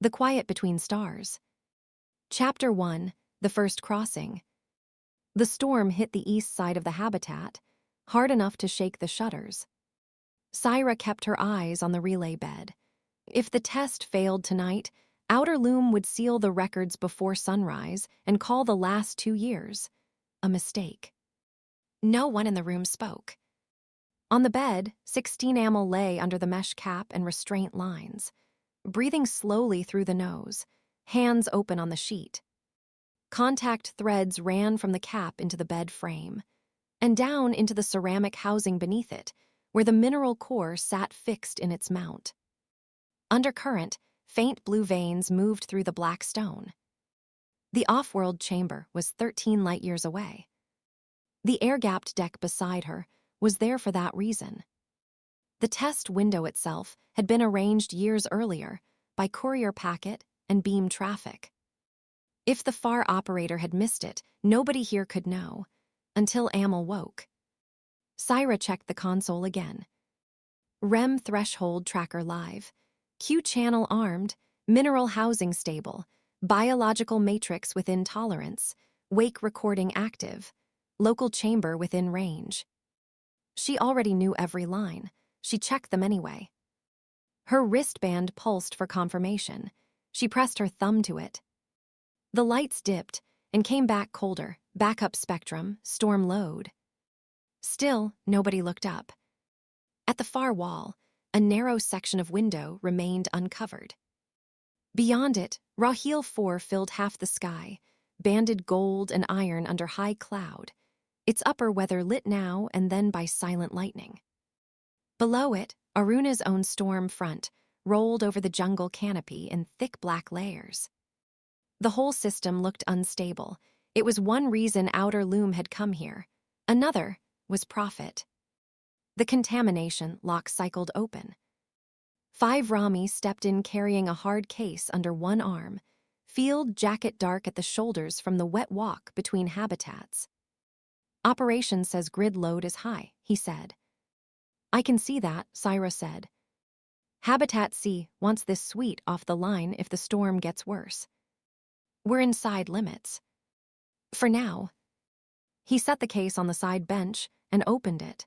The Quiet Between Stars. Chapter 1, The First Crossing. The storm hit the east side of the habitat, hard enough to shake the shutters. Syra kept her eyes on the relay bed. If the test failed tonight, Outer Loom would seal the records before sunrise and call the last 2 years a mistake. No one in the room spoke. On the bed, 16 Amel lay under the mesh cap and restraint lines, breathing slowly through the nose, hands open on the sheet. Contact threads ran from the cap into the bed frame, and down into the ceramic housing beneath it, where the mineral core sat fixed in its mount. Undercurrent, faint blue veins moved through the black stone. The off-world chamber was 13 light-years away. The air-gapped deck beside her was there for that reason. The test window itself had been arranged years earlier by courier packet and beam traffic. If the FAR operator had missed it, nobody here could know, until Amel woke. Syra checked the console again. REM threshold tracker live. Q channel armed, mineral housing stable, biological matrix within tolerance, wake recording active, local chamber within range. She already knew every line. She checked them anyway. Her wristband pulsed for confirmation. She pressed her thumb to it. The lights dipped and came back colder, backup spectrum, storm load. Still, nobody looked up. At the far wall, a narrow section of window remained uncovered. Beyond it, Raheel 4 filled half the sky, banded gold and iron under high cloud, its upper weather lit now and then by silent lightning. Below it, Oruna's own storm front rolled over the jungle canopy in thick black layers. The whole system looked unstable. It was one reason Outer Loom had come here. Another was profit. The contamination lock cycled open. 5 Rami stepped in carrying a hard case under one arm, field jacket dark at the shoulders from the wet walk between habitats. Operation says grid load is high, he said. I can see that, Syra said. Habitat C wants this suite off the line if the storm gets worse. We're inside limits. For now. He set the case on the side bench and opened it.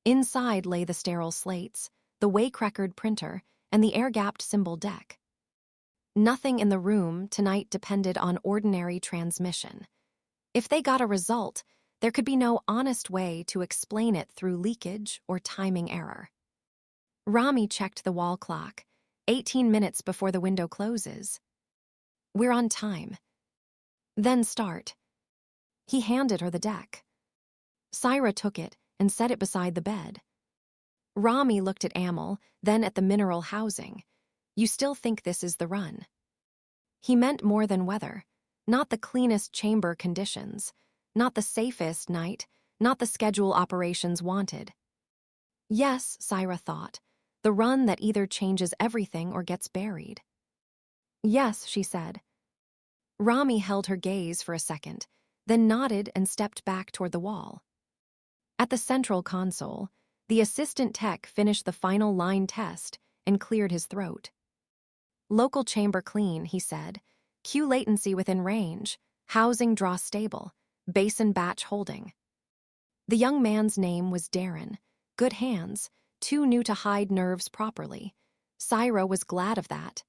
Inside lay the sterile slates, the wake record printer, and the air-gapped symbol deck. Nothing in the room tonight depended on ordinary transmission. If they got a result, there could be no honest way to explain it through leakage or timing error. Rami checked the wall clock, 18 minutes before the window closes. We're on time. Then start. He handed her the deck. Syra took it and set it beside the bed. Rami looked at Amel, then at the mineral housing. You still think this is the run? He meant more than weather, not the cleanest chamber conditions, not the safest night, not the schedule operations wanted. Yes, Syra thought, the run that either changes everything or gets buried. Yes, she said. Rami held her gaze for a second, then nodded and stepped back toward the wall. At the central console, the assistant tech finished the final line test and cleared his throat. Local chamber clean, he said. Q latency within range. Housing draw stable. Basin batch holding. The young man's name was Darren. Good hands, too new to hide nerves properly. Syra was glad of that.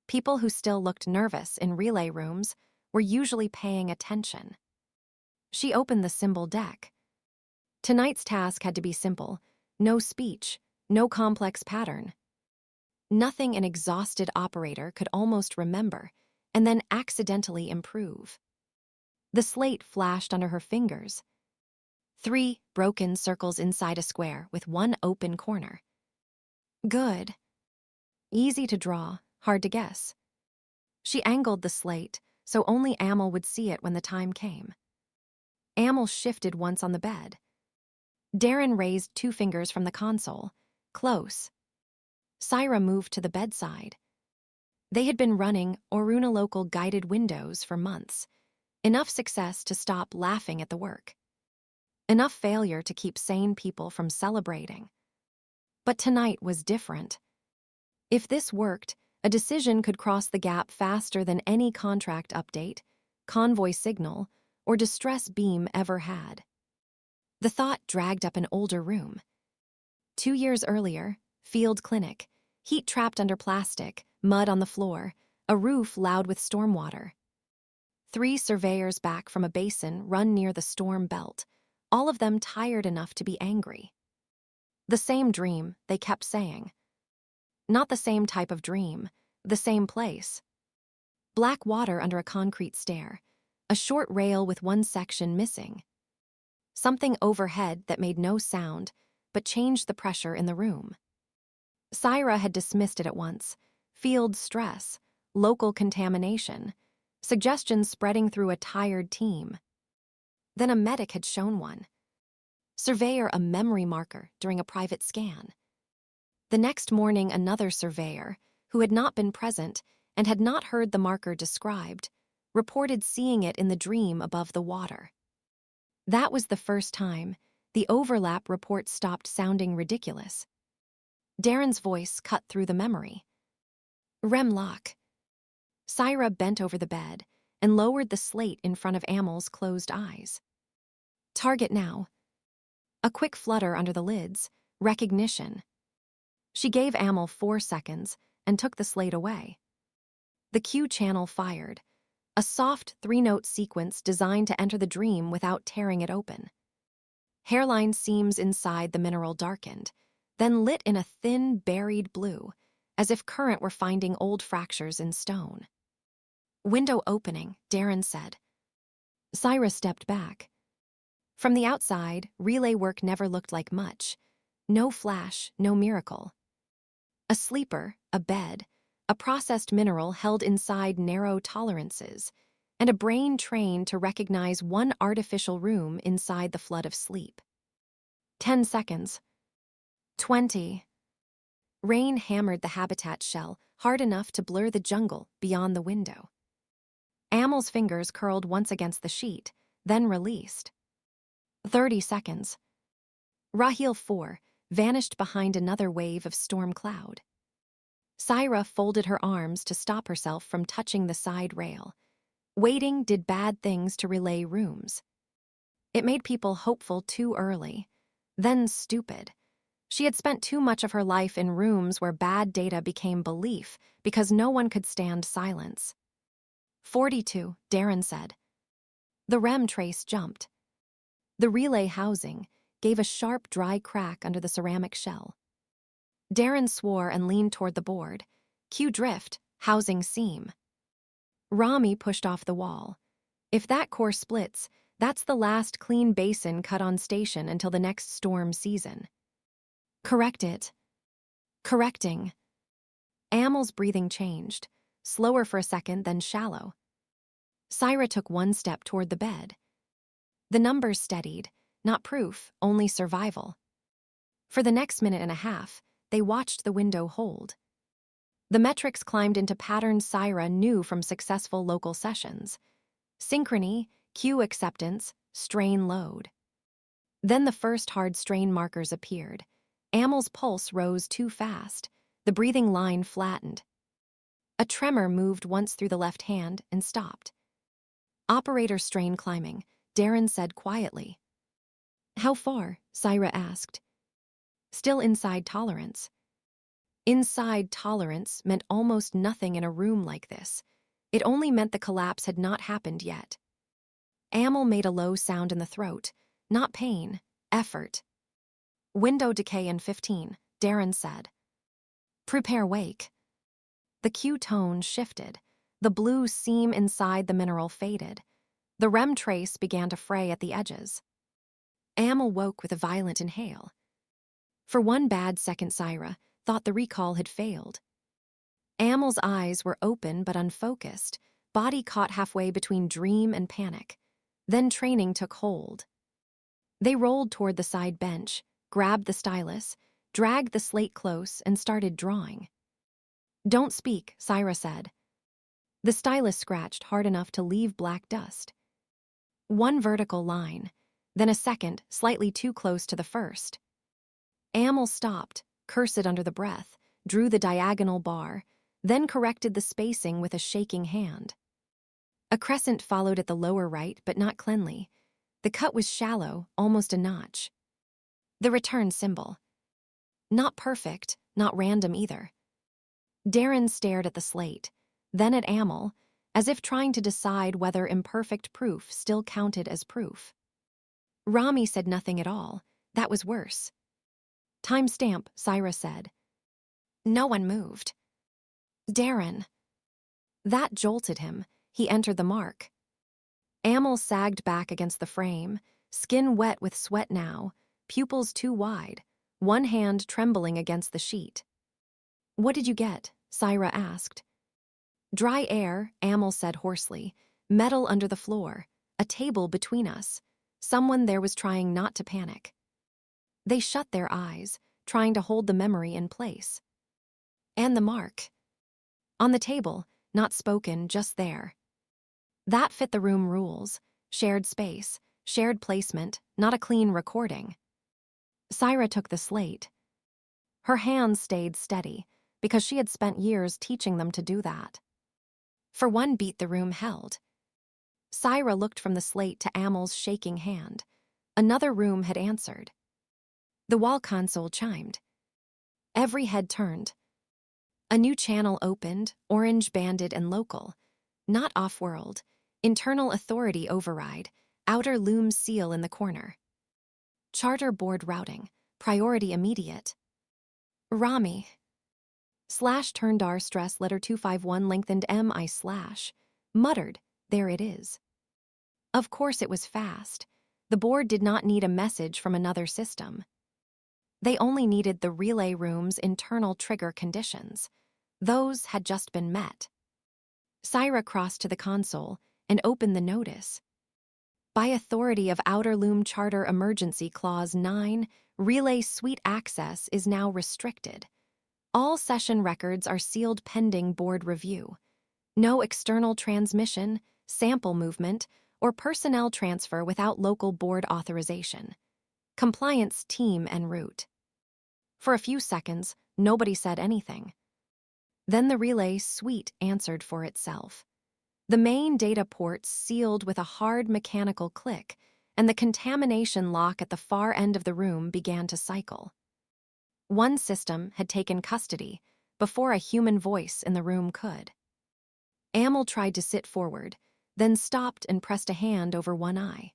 People who still looked nervous in relay rooms were usually paying attention. She opened the symbol deck. Tonight's task had to be simple. No speech, no complex pattern. Nothing an exhausted operator could almost remember and then accidentally improve. The slate flashed under her fingers. 3 broken circles inside a square with one open corner. Good. Easy to draw, hard to guess. She angled the slate so only Amel would see it when the time came. Amel shifted once on the bed. Darren raised 2 fingers from the console. Close. Syra moved to the bedside. They had been running Oruna local guided windows for months. Enough success to stop laughing at the work. Enough failure to keep sane people from celebrating. But tonight was different. If this worked, A decision could cross the gap faster than any contract update, convoy signal, or distress beam ever had. The thought dragged up an older room. 2 years earlier, field clinic, heat trapped under plastic, mud on the floor, a roof loud with stormwater. 3 surveyors back from a basin run near the storm belt, all of them tired enough to be angry. The same dream, they kept saying. Not the same type of dream, the same place. Black water under a concrete stair, a short rail with one section missing. Something overhead that made no sound, but changed the pressure in the room. Syra had dismissed it at once. Field stress, local contamination, suggestions spreading through a tired team. Then a medic had shown one. Surveyor a memory marker during a private scan. The next morning another surveyor, who had not been present and had not heard the marker described, reported seeing it in the dream above the water. That was the first time the overlap report stopped sounding ridiculous. Darren's voice cut through the memory. REM lock. Syra bent over the bed and lowered the slate in front of Amel's closed eyes. Target now. A quick flutter under the lids, recognition. She gave Amel 4 seconds and took the slate away. The Q channel fired, a soft 3-note sequence designed to enter the dream without tearing it open. Hairline seams inside the mineral darkened, then lit in a thin, buried blue, as if current were finding old fractures in stone. Window opening, Darren said. Syra stepped back. From the outside, relay work never looked like much. No flash, no miracle. A sleeper, a bed, a processed mineral held inside narrow tolerances, and a brain trained to recognize one artificial room inside the flood of sleep. 10 seconds. 20. Rain hammered the habitat shell hard enough to blur the jungle beyond the window. Amel's fingers curled once against the sheet, then released. 30 seconds. Raheel 4 vanished behind another wave of storm cloud. Syra folded her arms to stop herself from touching the side rail. Waiting did bad things to relay rooms. It made people hopeful too early, then stupid. She had spent too much of her life in rooms where bad data became belief because no one could stand silence. 42, Darren said. The REM trace jumped. The relay housing gave a sharp, dry crack under the ceramic shell. Darren swore and leaned toward the board. Q drift, housing seam. Rami pushed off the wall. If that core splits, that's the last clean basin cut on station until the next storm season. Correct it. Correcting. Amel's breathing changed, slower for a second, then shallow. Syra took one step toward the bed. The numbers steadied, not proof, only survival. For the next minute and a half, they watched the window hold. The metrics climbed into patterns Syra knew from successful local sessions. Synchrony, Q acceptance, strain load. Then the first hard strain markers appeared. Amel's pulse rose too fast. The breathing line flattened. A tremor moved once through the left hand and stopped. Operator strain climbing, Darren said quietly. How far? Syra asked. Still inside tolerance. Inside tolerance meant almost nothing in a room like this. It only meant the collapse had not happened yet. Amel made a low sound in the throat, not pain, effort. Window decay in 15, Darren said. Prepare wake. The Q tone shifted. The blue seam inside the mineral faded. The REM trace began to fray at the edges. Amel woke with a violent inhale. For one bad second, Syra thought the recall had failed. Amel's eyes were open but unfocused, body caught halfway between dream and panic. Then training took hold. They rolled toward the side bench, grabbed the stylus, dragged the slate close, and started drawing. Don't speak, Syra said. The stylus scratched hard enough to leave black dust. One vertical line, then a second, slightly too close to the first. Amel stopped, cursed under the breath, drew the diagonal bar, then corrected the spacing with a shaking hand. A crescent followed at the lower right, but not cleanly. The cut was shallow, almost a notch. The return symbol. Not perfect, not random either. Darren stared at the slate, then at Amel, as if trying to decide whether imperfect proof still counted as proof. Rami said nothing at all. That was worse. Timestamp, Syra said. No one moved. Darren. That jolted him. He entered the mark. Amel sagged back against the frame, skin wet with sweat now, pupils too wide, one hand trembling against the sheet. What did you get? Syra asked. Dry air, Amel said hoarsely. Metal under the floor. A table between us. Someone there was trying not to panic. They shut their eyes, trying to hold the memory in place. And the mark. On the table, not spoken, just there. That fit the room rules. Shared space, shared placement, not a clean recording. Syra took the slate. Her hands stayed steady, because she had spent years teaching them to do that. For one beat the room held. Syra looked from the slate to Amel's shaking hand. Another room had answered. The wall console chimed. Every head turned. A new channel opened, orange-banded and local. Not off-world. Internal authority override. Outer loom seal in the corner. Charter board routing. Priority immediate. Rami. Slash turned R stress letter 251 lengthened MI slash. Muttered, there it is. Of course it was fast. The board did not need a message from another system. They only needed the relay room's internal trigger conditions. Those had just been met. Syra crossed to the console and opened the notice. By authority of Outer Loom Charter Emergency Clause 9, relay suite access is now restricted. All session records are sealed pending board review. No external transmission, sample movement, or personnel transfer without local board authorization. Compliance team en route. For a few seconds, nobody said anything. Then the relay suite answered for itself. The main data ports sealed with a hard mechanical click, and the contamination lock at the far end of the room began to cycle. One system had taken custody before a human voice in the room could. Amel tried to sit forward, then stopped and pressed a hand over one eye.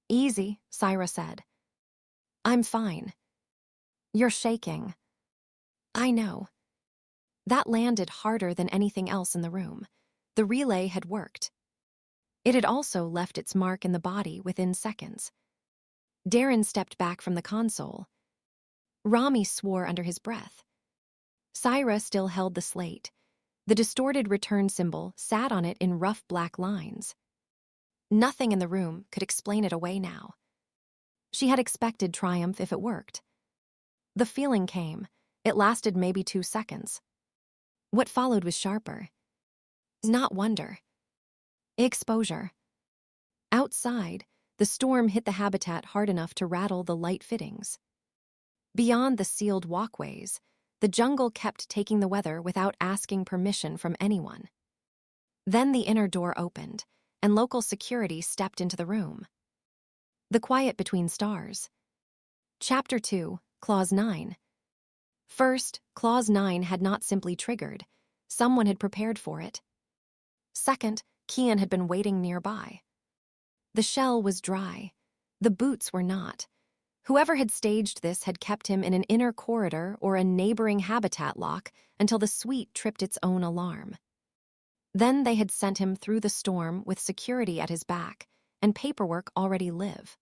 Easy, Syra said. I'm fine. You're shaking. I know. That landed harder than anything else in the room. The relay had worked. It had also left its mark in the body within seconds. Darren stepped back from the console. Rami swore under his breath. Syra still held the slate. The distorted return symbol sat on it in rough black lines. Nothing in the room could explain it away now. She had expected triumph if it worked. The feeling came. It lasted maybe 2 seconds. What followed was sharper. Not wonder. Exposure. Outside, the storm hit the habitat hard enough to rattle the light fittings. Beyond the sealed walkways, the jungle kept taking the weather without asking permission from anyone. Then the inner door opened, and local security stepped into the room. The quiet between stars. Chapter 2, Clause 9. First, Clause 9 had not simply triggered. Someone had prepared for it. Second, Kian had been waiting nearby. The shell was dry. The boots were not. Whoever had staged this had kept him in an inner corridor or a neighboring habitat lock until the suite tripped its own alarm. Then they had sent him through the storm with security at his back and paperwork already live.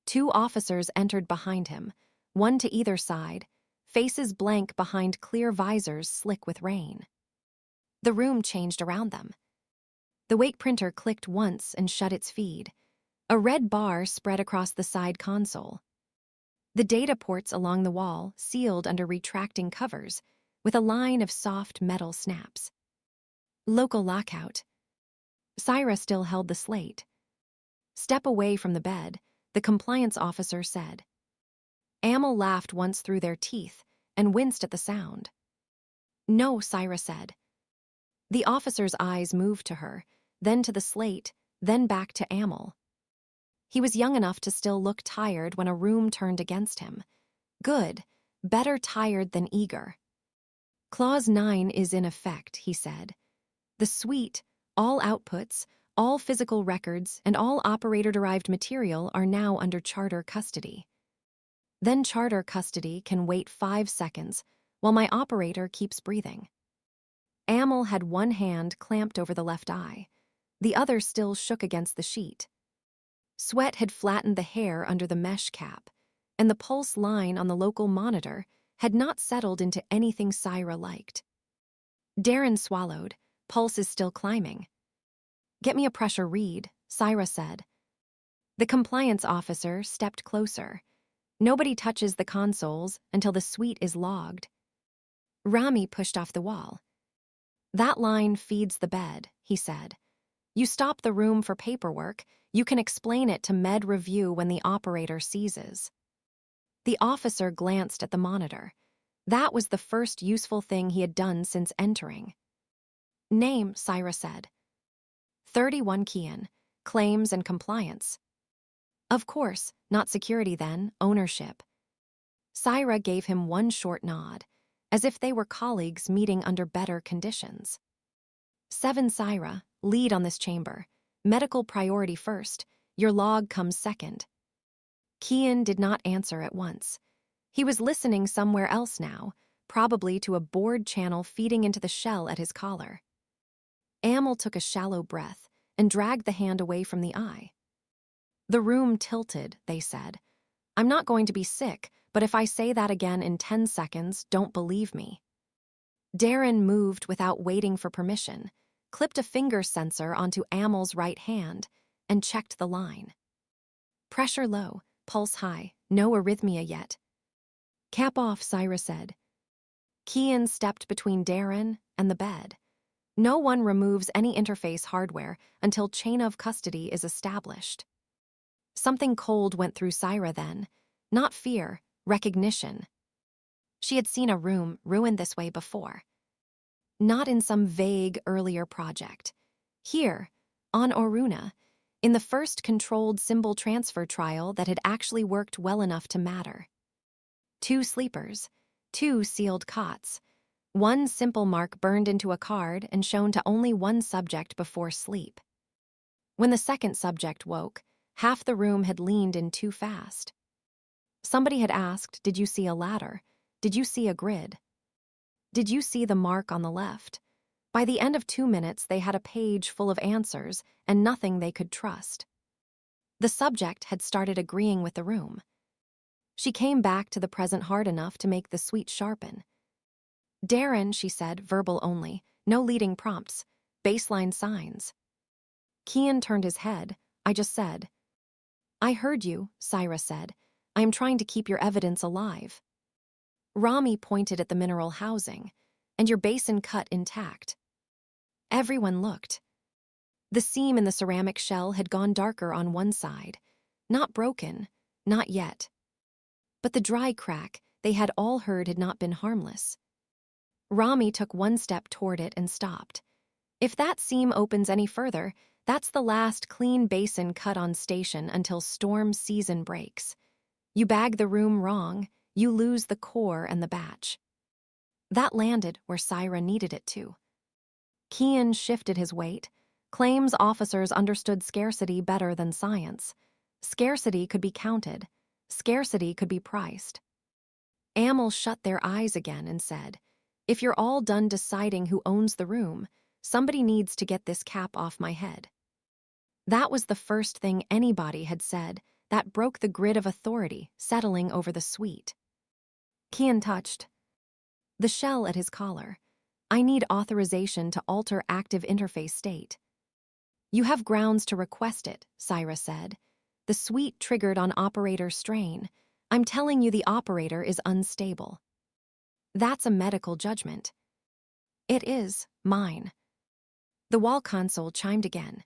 2 officers entered behind him, one to either side, faces blank behind clear visors slick with rain. The room changed around them. The wake printer clicked once and shut its feed. A red bar spread across the side console. The data ports along the wall sealed under retracting covers, with a line of soft metal snaps. Local lockout. Syra still held the slate. Step away from the bed, the compliance officer said. Amel laughed once through their teeth and winced at the sound. No, Syra said. The officer's eyes moved to her, then to the slate, then back to Amel. He was young enough to still look tired when a room turned against him. Good, better tired than eager. Clause 9 is in effect, he said. The suite, all outputs, all physical records, and all operator-derived material are now under charter custody. Then charter custody can wait 5 seconds while my operator keeps breathing. Amel had one hand clamped over the left eye. The other still shook against the sheet. Sweat had flattened the hair under the mesh cap, and the pulse line on the local monitor had not settled into anything Syra liked. Darren swallowed. Pulse is still climbing. Get me a pressure read, Syra said. The compliance officer stepped closer. Nobody touches the consoles until the suite is logged. Rami pushed off the wall. That line feeds the bed, he said. You stop the room for paperwork, you can explain it to Med Review when the operator seizes. The officer glanced at the monitor. That was the first useful thing he had done since entering. Name, Syra said. 31 Kian, claims and compliance. Of course, not security then, ownership. Syra gave him one short nod, as if they were colleagues meeting under better conditions. 7 Syra, lead on this chamber. Medical priority first, your log comes second. Kian did not answer at once. He was listening somewhere else now, probably to a board channel feeding into the shell at his collar. Amel took a shallow breath and dragged the hand away from the eye. The room tilted, they said. I'm not going to be sick, but if I say that again in 10 seconds, don't believe me. Darren moved without waiting for permission, clipped a finger sensor onto Amel's right hand, and checked the line. Pressure low, pulse high, no arrhythmia yet. Cap off, Syra said. Kian stepped between Darren and the bed. No one removes any interface hardware until chain of custody is established. Something cold went through Syra then, not fear, recognition. She had seen a room ruined this way before. Not in some vague earlier project. Here, on Oruna, in the first controlled symbol transfer trial that had actually worked well enough to matter. 2 sleepers, 2 sealed cots, 1 simple mark burned into a card and shown to only 1 subject before sleep. When the second subject woke, half the room had leaned in too fast. Somebody had asked, did you see a ladder? Did you see a grid? Did you see the mark on the left? By the end of 2 minutes, they had a page full of answers and nothing they could trust. The subject had started agreeing with the room. She came back to the present hard enough to make the suite sharpen. Darren, she said, verbal only, no leading prompts, baseline signs. Kian turned his head. I just said. I heard you, Syra said. I am trying to keep your evidence alive. Rami pointed at the mineral housing, and your basin cut intact. Everyone looked. The seam in the ceramic shell had gone darker on one side. Not broken, not yet. But the dry crack they had all heard had not been harmless. Rami took 1 step toward it and stopped. If that seam opens any further, that's the last clean basin cut on station until storm season breaks. You bag the room wrong, you lose the core and the batch. That landed where Syra needed it to. Kian shifted his weight. Claims officers understood scarcity better than science. Scarcity could be counted. Scarcity could be priced. Amel shut their eyes again and said, if you're all done deciding who owns the room, somebody needs to get this cap off my head. That was the first thing anybody had said that broke the grid of authority settling over the suite. Kian touched the shell at his collar. I need authorization to alter active interface state. You have grounds to request it, Syra said. The suite triggered on operator strain. I'm telling you the operator is unstable. That's a medical judgment. It is mine. The wall console chimed again.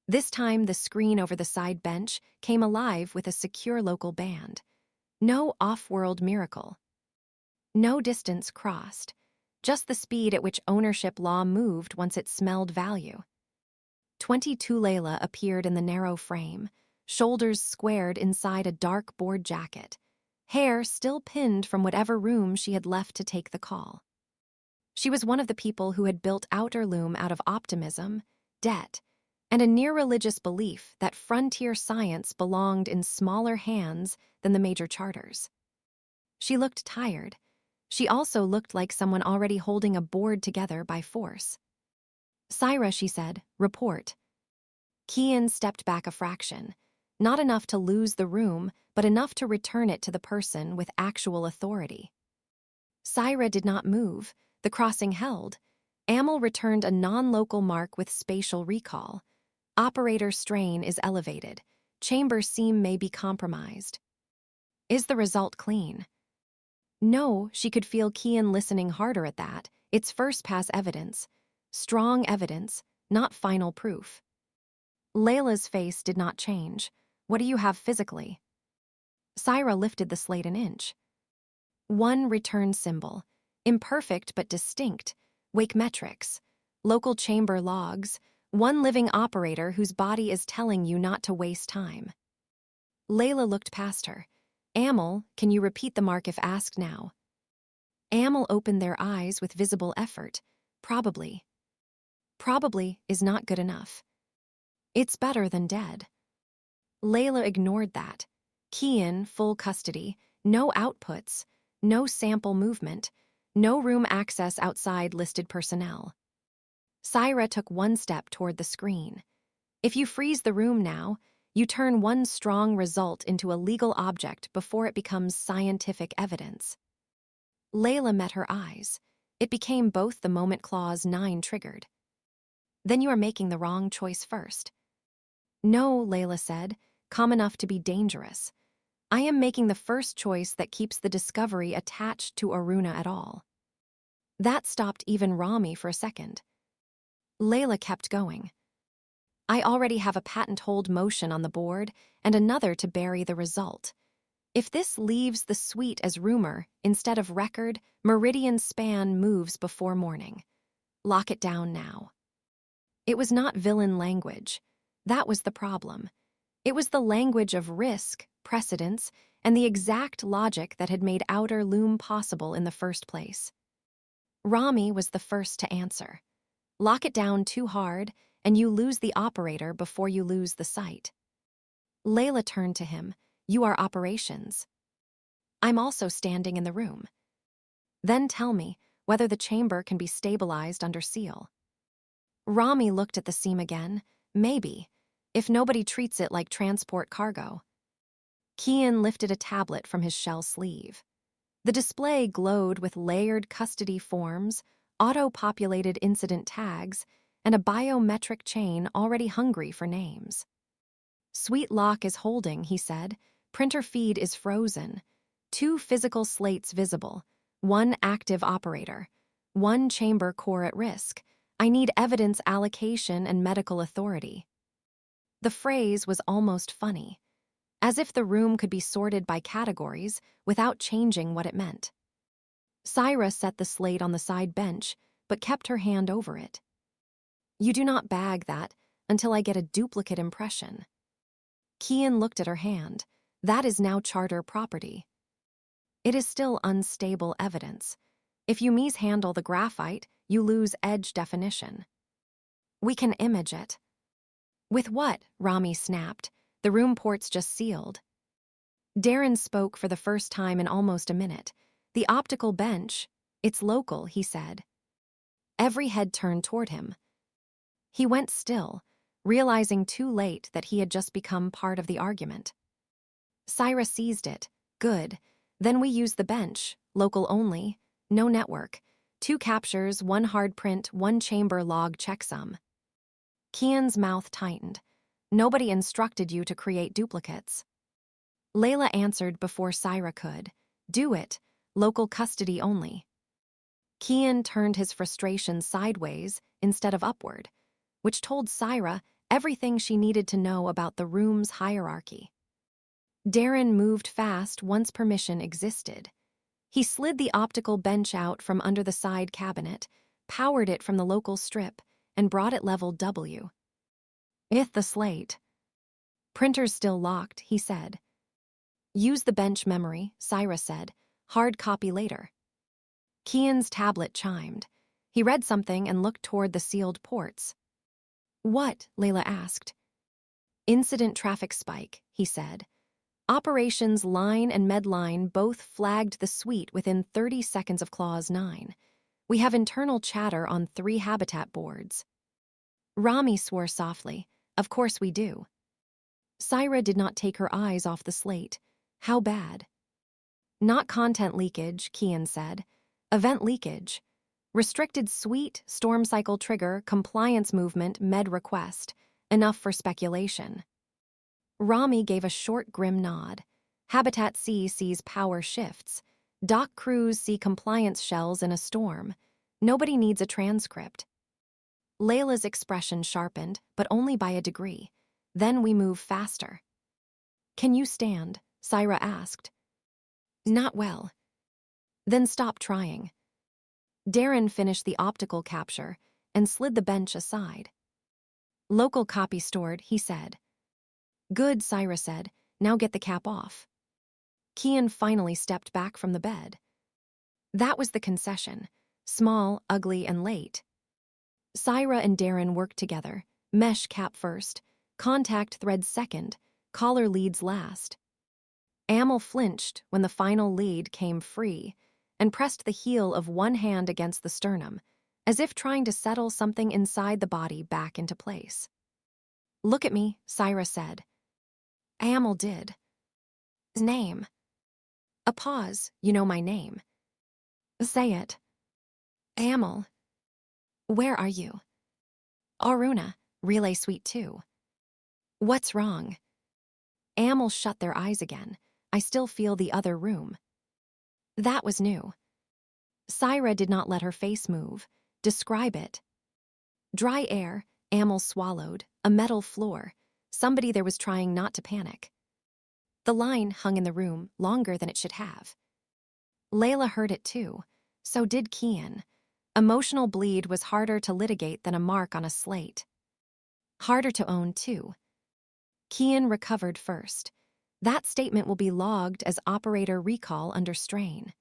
This time the screen over the side bench came alive with a secure local band. No off-world miracle. No distance crossed. just the speed at which ownership law moved once it smelled value. 22 Layla appeared in the narrow frame, shoulders squared inside a dark board jacket, hair still pinned from whatever room she had left to take the call. She was one of the people who had built Outer Loom out of optimism, debt, and a near-religious belief that frontier science belonged in smaller hands than the major charters. She looked tired. She also looked like someone already holding a board together by force. "Syra," she said, "report." Kian stepped back a fraction, not enough to lose the room, but enough to return it to the person with actual authority. Syra did not move. The crossing held. Amel returned a non-local mark with spatial recall. Operator strain is elevated. Chamber seam may be compromised. Is the result clean? No, she could feel Kian listening harder at that. It's first-pass evidence. Strong evidence, not final proof. Layla's face did not change. What do you have physically? Syra lifted the slate an inch. One return symbol. Imperfect but distinct. Wake metrics. Local chamber logs. One living operator whose body is telling you not to waste time. Layla looked past her. Amel, can you repeat the mark if asked now? Amel opened their eyes with visible effort. Probably. Probably is not good enough. It's better than dead. Layla ignored that. Kian, full custody, no outputs, no sample movement, no room access outside listed personnel. Syra took one step toward the screen. If you freeze the room now, you turn one strong result into a legal object before it becomes scientific evidence. Layla met her eyes. It became both the moment clause 9 triggered. Then you are making the wrong choice first. No, Layla said, calm enough to be dangerous. I am making the first choice that keeps the discovery attached to Oruna at all. That stopped even Rami for a second. Layla kept going. I already have a patent hold motion on the board and another to bury the result. If this leaves the suite as rumor instead of record, meridian span moves before morning. Lock it down now. It was not villain language. That was the problem. It was the language of risk, precedence, and the exact logic that had made Outer Loom possible in the first place. Rami was the first to answer. Lock it down too hard, and you lose the operator before you lose the site. Layla turned to him. You are operations. I'm also standing in the room. Then tell me whether the chamber can be stabilized under seal. Rami looked at the seam again. Maybe, if nobody treats it like transport cargo. Kian lifted a tablet from his shell sleeve. The display glowed with layered custody forms, auto-populated incident tags, and a biometric chain already hungry for names. Sweet lock is holding, he said. Printer feed is frozen. 2 physical slates visible. 1 active operator. 1 chamber core at risk. I need evidence allocation and medical authority. The phrase was almost funny, as if the room could be sorted by categories without changing what it meant. Syra set the slate on the side bench, but kept her hand over it. You do not bag that until I get a duplicate impression. Kian looked at her hand. That is now charter property. It is still unstable evidence. If you mishandle the graphite, you lose edge definition. We can image it. With what? Rami snapped. The room port's just sealed. Darren spoke for the first time in almost a minute. The optical bench, it's local, he said. Every head turned toward him. He went still, realizing too late that he had just become part of the argument. Syra seized it. Good. Then we use the bench, local only, no network. 2 captures, 1 hard print, 1 chamber log checksum. Kian's mouth tightened. Nobody instructed you to create duplicates. Layla answered before Syra could. Do it. Local custody only. Kian turned his frustration sideways instead of upward, which told Syra everything she needed to know about the room's hierarchy. Darren moved fast once permission existed. He slid the optical bench out from under the side cabinet, powered it from the local strip, and brought it level W. "Hit the slate." "Printer's still locked," he said. "Use the bench memory," Syra said. "Hard copy later." Kian's tablet chimed. He read something and looked toward the sealed ports. "What?" Layla asked. "Incident traffic spike," he said. "Operations Line and Medline both flagged the suite within 30 seconds of Clause 9. We have internal chatter on 3 habitat boards." Rami swore softly. "Of course we do." Syra did not take her eyes off the slate. "How bad?" "Not content leakage," Kian said. "Event leakage. Restricted suite, storm cycle trigger, compliance movement, med request. Enough for speculation." Rami gave a short, grim nod. Habitat C sees power shifts. Dock crews see compliance shells in a storm. Nobody needs a transcript. Layla's expression sharpened, but only by a degree. "Then we move faster." "Can you stand?" Syra asked. "Not well." "Then stop trying." Darren finished the optical capture and slid the bench aside. "Local copy stored," he said. "Good," Syra said. "Now get the cap off." Kian finally stepped back from the bed. That was the concession. Small, ugly, and late. Syra and Darren worked together. Mesh cap first, contact thread second, collar leads last. Amel flinched when the final lead came free and pressed the heel of one hand against the sternum, as if trying to settle something inside the body back into place. "Look at me," Syra said. Amel did. "Name." A pause. "You know my name." "Say it." "Amel." "Where are you?" "Oruna, Relay Suite 2. "What's wrong?" Amel shut their eyes again. "I still feel the other room." That was new. Syra did not let her face move. "Describe it." "Dry air," Amel swallowed, "a metal floor. Somebody there was trying not to panic." The line hung in the room longer than it should have. Layla heard it too. So did Kian. Emotional bleed was harder to litigate than a mark on a slate. Harder to own, too. Kian recovered first. That statement will be logged as operator recall under strain.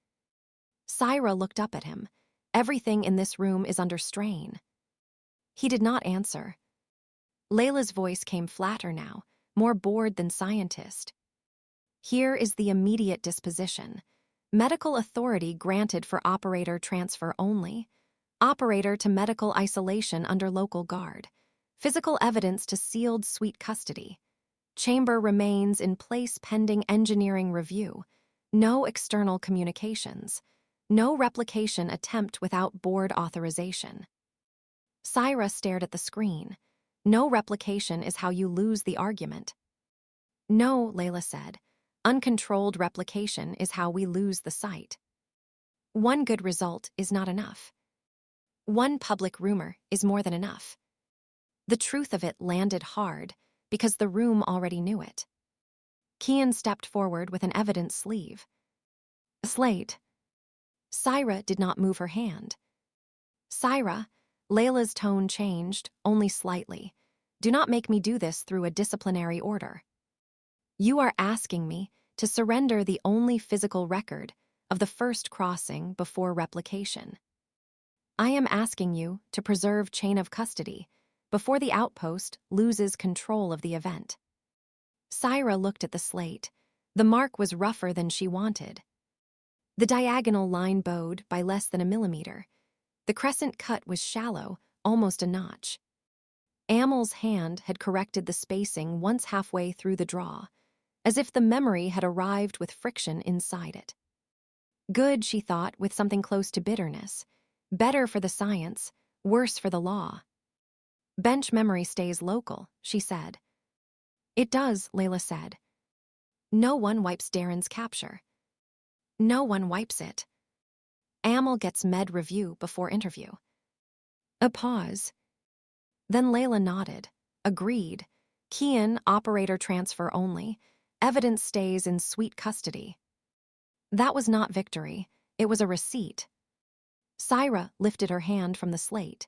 Syra looked up at him. "Everything in this room is under strain." He did not answer. Layla's voice came flatter now, more bored than scientist. "Here is the immediate disposition. Medical authority granted for operator transfer only. Operator to medical isolation under local guard. Physical evidence to sealed suite custody. Chamber remains in place pending engineering review. No external communications. No replication attempt without board authorization." Syra stared at the screen. "No replication is how you lose the argument." "No," Layla said. "Uncontrolled replication is how we lose the site. One good result is not enough. One public rumor is more than enough." The truth of it landed hard, because the room already knew it. Kian stepped forward with an evidence sleeve. "Slate." Syra did not move her hand. "Syra," Layla's tone changed, only slightly. "Do not make me do this through a disciplinary order. You are asking me to surrender the only physical record of the first crossing before replication. I am asking you to preserve chain of custody before the outpost loses control of the event." Syra looked at the slate. The mark was rougher than she wanted. The diagonal line bowed by less than a millimeter. The crescent cut was shallow, almost a notch. Amel's hand had corrected the spacing once halfway through the draw, as if the memory had arrived with friction inside it. Good, she thought, with something close to bitterness. Better for the science, worse for the law. "Bench memory stays local," she said. "It does," Layla said. "No one wipes Darren's capture. No one wipes it. Amel gets med review before interview." A pause. Then Layla nodded. Agreed. Kian, operator transfer only. Evidence stays in suite custody. That was not victory. It was a receipt. Syra lifted her hand from the slate.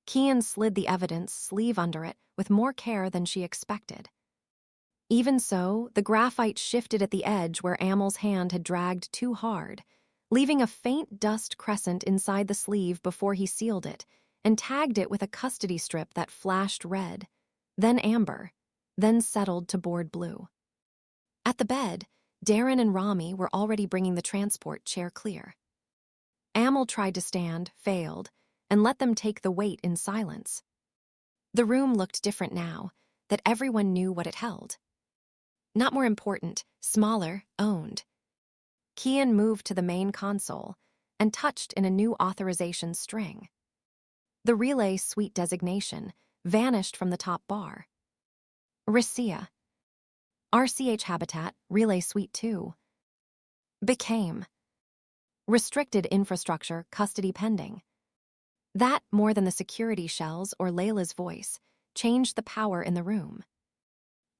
Kian slid the evidence sleeve under it with more care than she expected. Even so, the graphite shifted at the edge where Amel's hand had dragged too hard, leaving a faint dust crescent inside the sleeve before he sealed it and tagged it with a custody strip that flashed red, then amber, then settled to board blue. At the bed, Darren and Rami were already bringing the transport chair clear. Amel tried to stand, failed, and let them take the weight in silence. The room looked different now, that everyone knew what it held. Not more important, smaller, owned. Kian moved to the main console and touched in a new authorization string. The relay suite designation vanished from the top bar. Rissia. RCH Habitat, Relay Suite 2. Became. Restricted infrastructure, custody pending. That, more than the security shells or Layla's voice, changed the power in the room.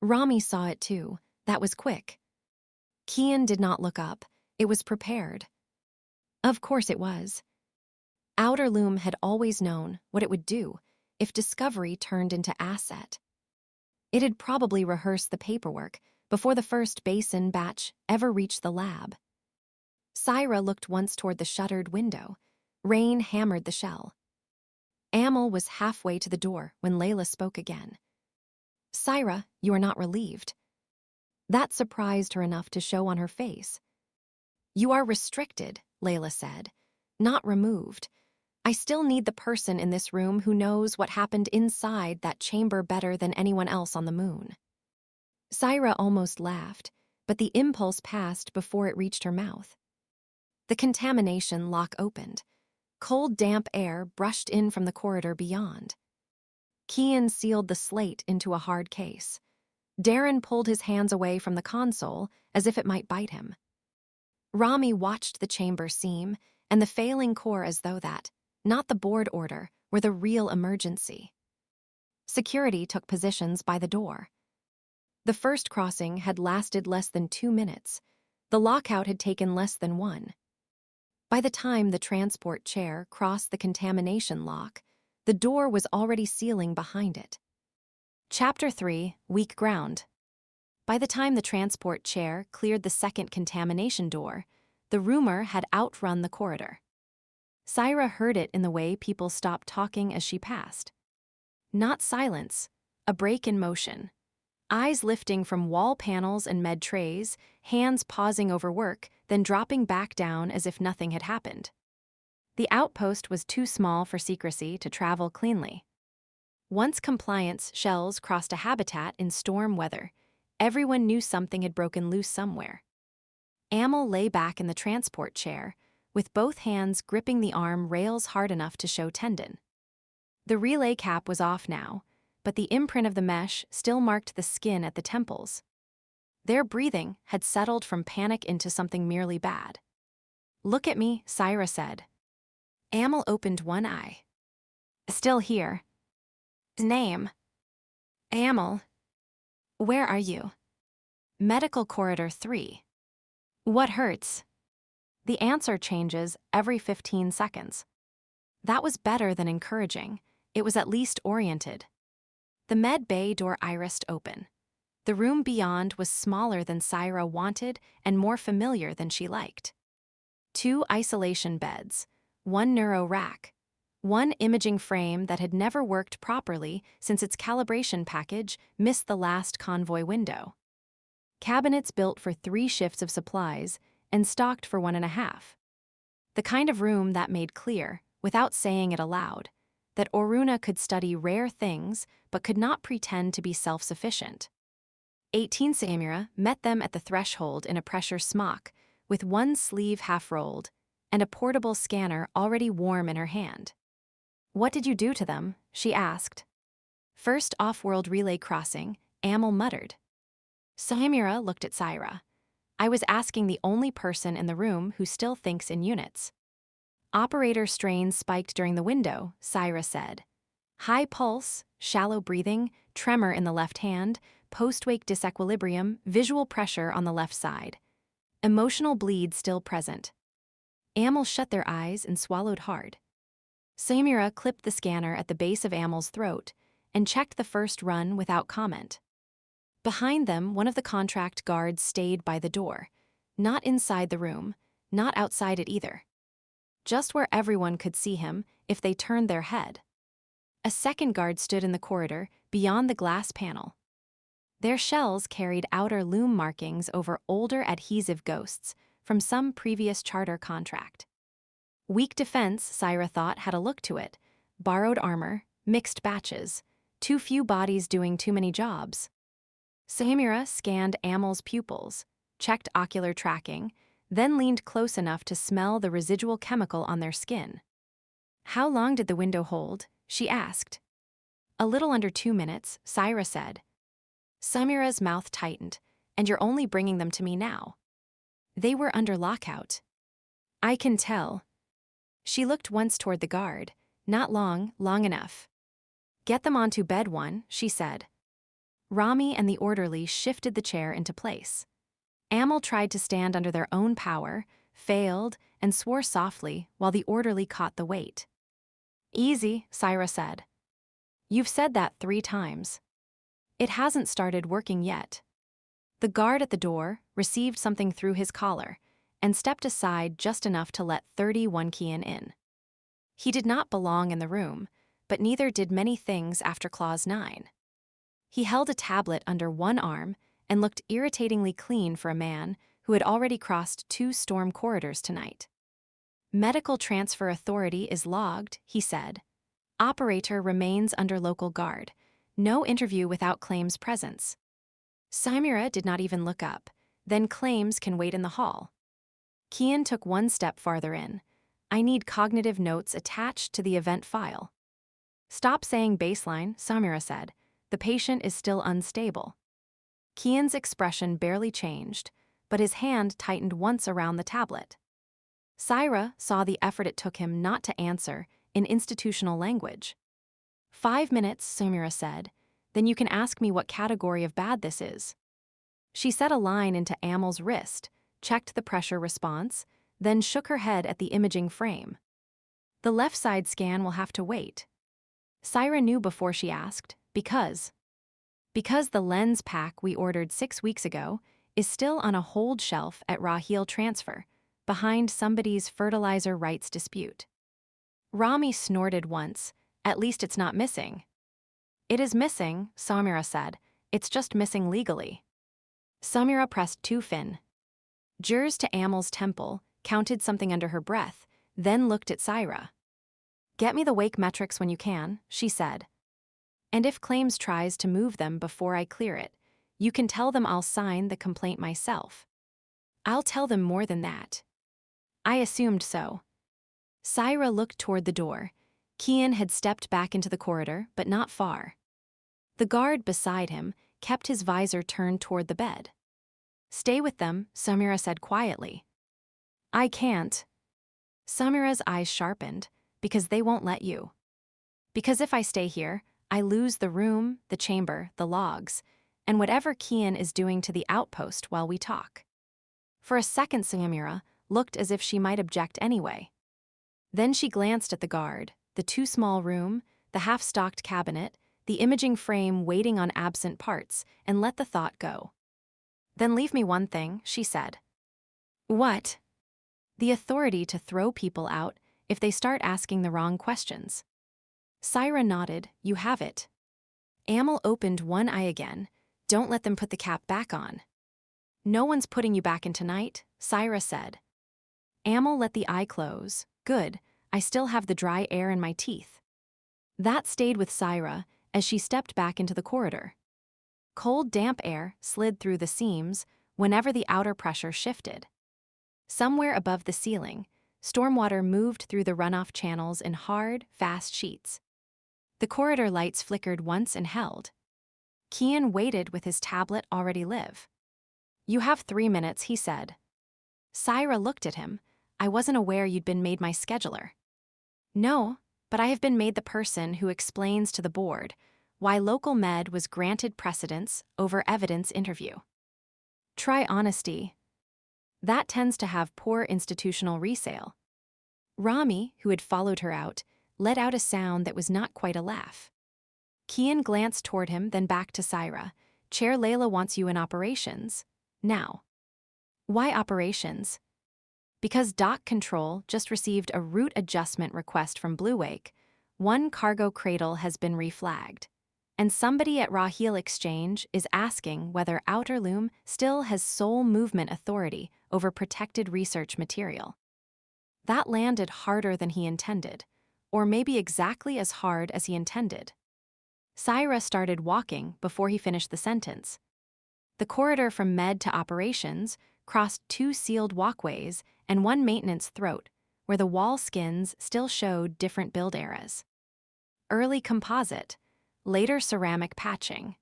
Rami saw it too. That was quick. Kian did not look up. It was prepared. Of course it was. Outer Loom had always known what it would do if Discovery turned into asset. It had probably rehearsed the paperwork before the first basin batch ever reached the lab. Syra looked once toward the shuttered window. Rain hammered the shell. Amel was halfway to the door when Layla spoke again. Syra, you are not relieved. That surprised her enough to show on her face. You are restricted, Layla said, not removed. I still need the person in this room who knows what happened inside that chamber better than anyone else on the moon. Syra almost laughed, but the impulse passed before it reached her mouth. The contamination lock opened. Cold, damp air brushed in from the corridor beyond. Kian sealed the slate into a hard case. Darren pulled his hands away from the console as if it might bite him. Rami watched the chamber seam and the failing core as though that, not the board order, were the real emergency. Security took positions by the door. The first crossing had lasted less than 2 minutes. The lockout had taken less than 1. By the time the transport chair crossed the contamination lock, the door was already sealing behind it. Chapter 3, Weak Ground. By the time the transport chair cleared the second contamination door, the rumor had outrun the corridor. Syra heard it in the way people stopped talking as she passed. Not silence, a break in motion. Eyes lifting from wall panels and med trays, hands pausing over work, then dropping back down as if nothing had happened. The outpost was too small for secrecy to travel cleanly. Once compliance shells crossed a habitat in storm weather, everyone knew something had broken loose somewhere. Amel lay back in the transport chair, with both hands gripping the arm rails hard enough to show tendon. The relay cap was off now, but the imprint of the mesh still marked the skin at the temples. Their breathing had settled from panic into something merely bad. Look at me, Syra said. Amel opened one eye. Still here. Name. Amel. Where are you? Medical Corridor 3. What hurts? The answer changes every 15 seconds. That was better than encouraging. It was at least oriented. The med bay door irised open. The room beyond was smaller than Syra wanted and more familiar than she liked. 2 isolation beds, 1 neuro rack, 1 imaging frame that had never worked properly since its calibration package missed the last convoy window. Cabinets built for 3 shifts of supplies and stocked for 1.5. The kind of room that made clear, without saying it aloud, that Oruna could study rare things but could not pretend to be self-sufficient. 18 Samira met them at the threshold in a pressure smock, with 1 sleeve half-rolled and a portable scanner already warm in her hand. What did you do to them? She asked. First off-world relay crossing, Amel muttered. Samira looked at Syra. I was asking the only person in the room who still thinks in units. Operator strain spiked during the window, Syra said. High pulse, shallow breathing, tremor in the left hand, post-wake disequilibrium, visual pressure on the left side. Emotional bleed still present. Amel shut their eyes and swallowed hard. Samira clipped the scanner at the base of Amel's throat and checked the first run without comment. Behind them, one of the contract guards stayed by the door, not inside the room, not outside it either. Just where everyone could see him if they turned their head. A second guard stood in the corridor beyond the glass panel. Their shells carried outer loom markings over older adhesive ghosts from some previous charter contract. Weak defense, Syra thought, had a look to it. Borrowed armor, mixed batches, too few bodies doing too many jobs. Samira scanned Amel's pupils, checked ocular tracking, then leaned close enough to smell the residual chemical on their skin. How long did the window hold? She asked. A little under 2 minutes, Syra said. Samira's mouth tightened. And you're only bringing them to me now. They were under lockout. I can tell. She looked once toward the guard. Not long, long enough. Get them onto bed 1, she said. Rami and the orderly shifted the chair into place. Amel tried to stand under their own power, failed, and swore softly while the orderly caught the weight. Easy, Syra said. You've said that 3 times. It hasn't started working yet. The guard at the door received something through his collar and stepped aside just enough to let 31 Kian in. He did not belong in the room, but neither did many things after Clause 9. He held a tablet under one arm and looked irritatingly clean for a man who had already crossed 2 storm corridors tonight. Medical transfer authority is logged, he said. Operator remains under local guard. No interview without Claim's presence. Samira did not even look up. Then Claims can wait in the hall. Kian took 1 step farther in. I need cognitive notes attached to the event file. Stop saying baseline, Samira said. The patient is still unstable. Kian's expression barely changed, but his hand tightened once around the tablet. Syra saw the effort it took him not to answer in institutional language. 5 minutes, Samira said. Then you can ask me what category of bad this is. She set a line into Amel's wrist, checked the pressure response, then shook her head at the imaging frame. The left side scan will have to wait. Syra knew before she asked, because the lens pack we ordered 6 weeks ago is still on a hold shelf at Raheel Transfer, behind somebody's fertilizer rights dispute. Rami snorted once. At least it's not missing. It is missing, Samira said. It's just missing legally. Samira pressed 2 fin. Jers to Amel's temple, counted something under her breath, then looked at Syra. Get me the wake metrics when you can, she said. And if Claims tries to move them before I clear it, you can tell them I'll sign the complaint myself. I'll tell them more than that. I assumed so. Syra looked toward the door. Kian had stepped back into the corridor, but not far. The guard beside him kept his visor turned toward the bed. Stay with them, Samira said quietly. I can't. Samira's eyes sharpened, because they won't let you. Because if I stay here, I lose the room, the chamber, the logs, and whatever Kian is doing to the outpost while we talk. For a second, Samira looked as if she might object anyway. Then she glanced at the guard, the too small room, the half-stocked cabinet, the imaging frame waiting on absent parts, and let the thought go. Then leave me one thing, she said. What? The authority to throw people out if they start asking the wrong questions. Syra nodded. You have it. Amel opened one eye again. Don't let them put the cap back on. No one's putting you back in tonight, Syra said. Amel let the eye close. Good, I still have the dry air in my teeth. That stayed with Syra as she stepped back into the corridor. Cold, damp air slid through the seams whenever the outer pressure shifted. Somewhere above the ceiling, stormwater moved through the runoff channels in hard, fast sheets. The corridor lights flickered once and held. Kian waited with his tablet already lit. You have 3 minutes, he said. Syra looked at him. I wasn't aware you'd been made my scheduler. No, but I have been made the person who explains to the board why local med was granted precedence over evidence interview. Try honesty. That tends to have poor institutional resale, Rami, who had followed her out, let out a sound that was not quite a laugh. Kian glanced toward him, then back to Syra. Chair Layla wants you in operations. Now. Why operations? Because dock control just received a route adjustment request from Blue Wake. One cargo cradle has been reflagged. And somebody at Raheel Exchange is asking whether Outer Loom still has sole movement authority over protected research material. That landed harder than he intended, or maybe exactly as hard as he intended. Syra started walking before he finished the sentence. The corridor from med to operations crossed 2 sealed walkways and 1 maintenance throat, where the wall skins still showed different build eras. Early composite, later ceramic patching.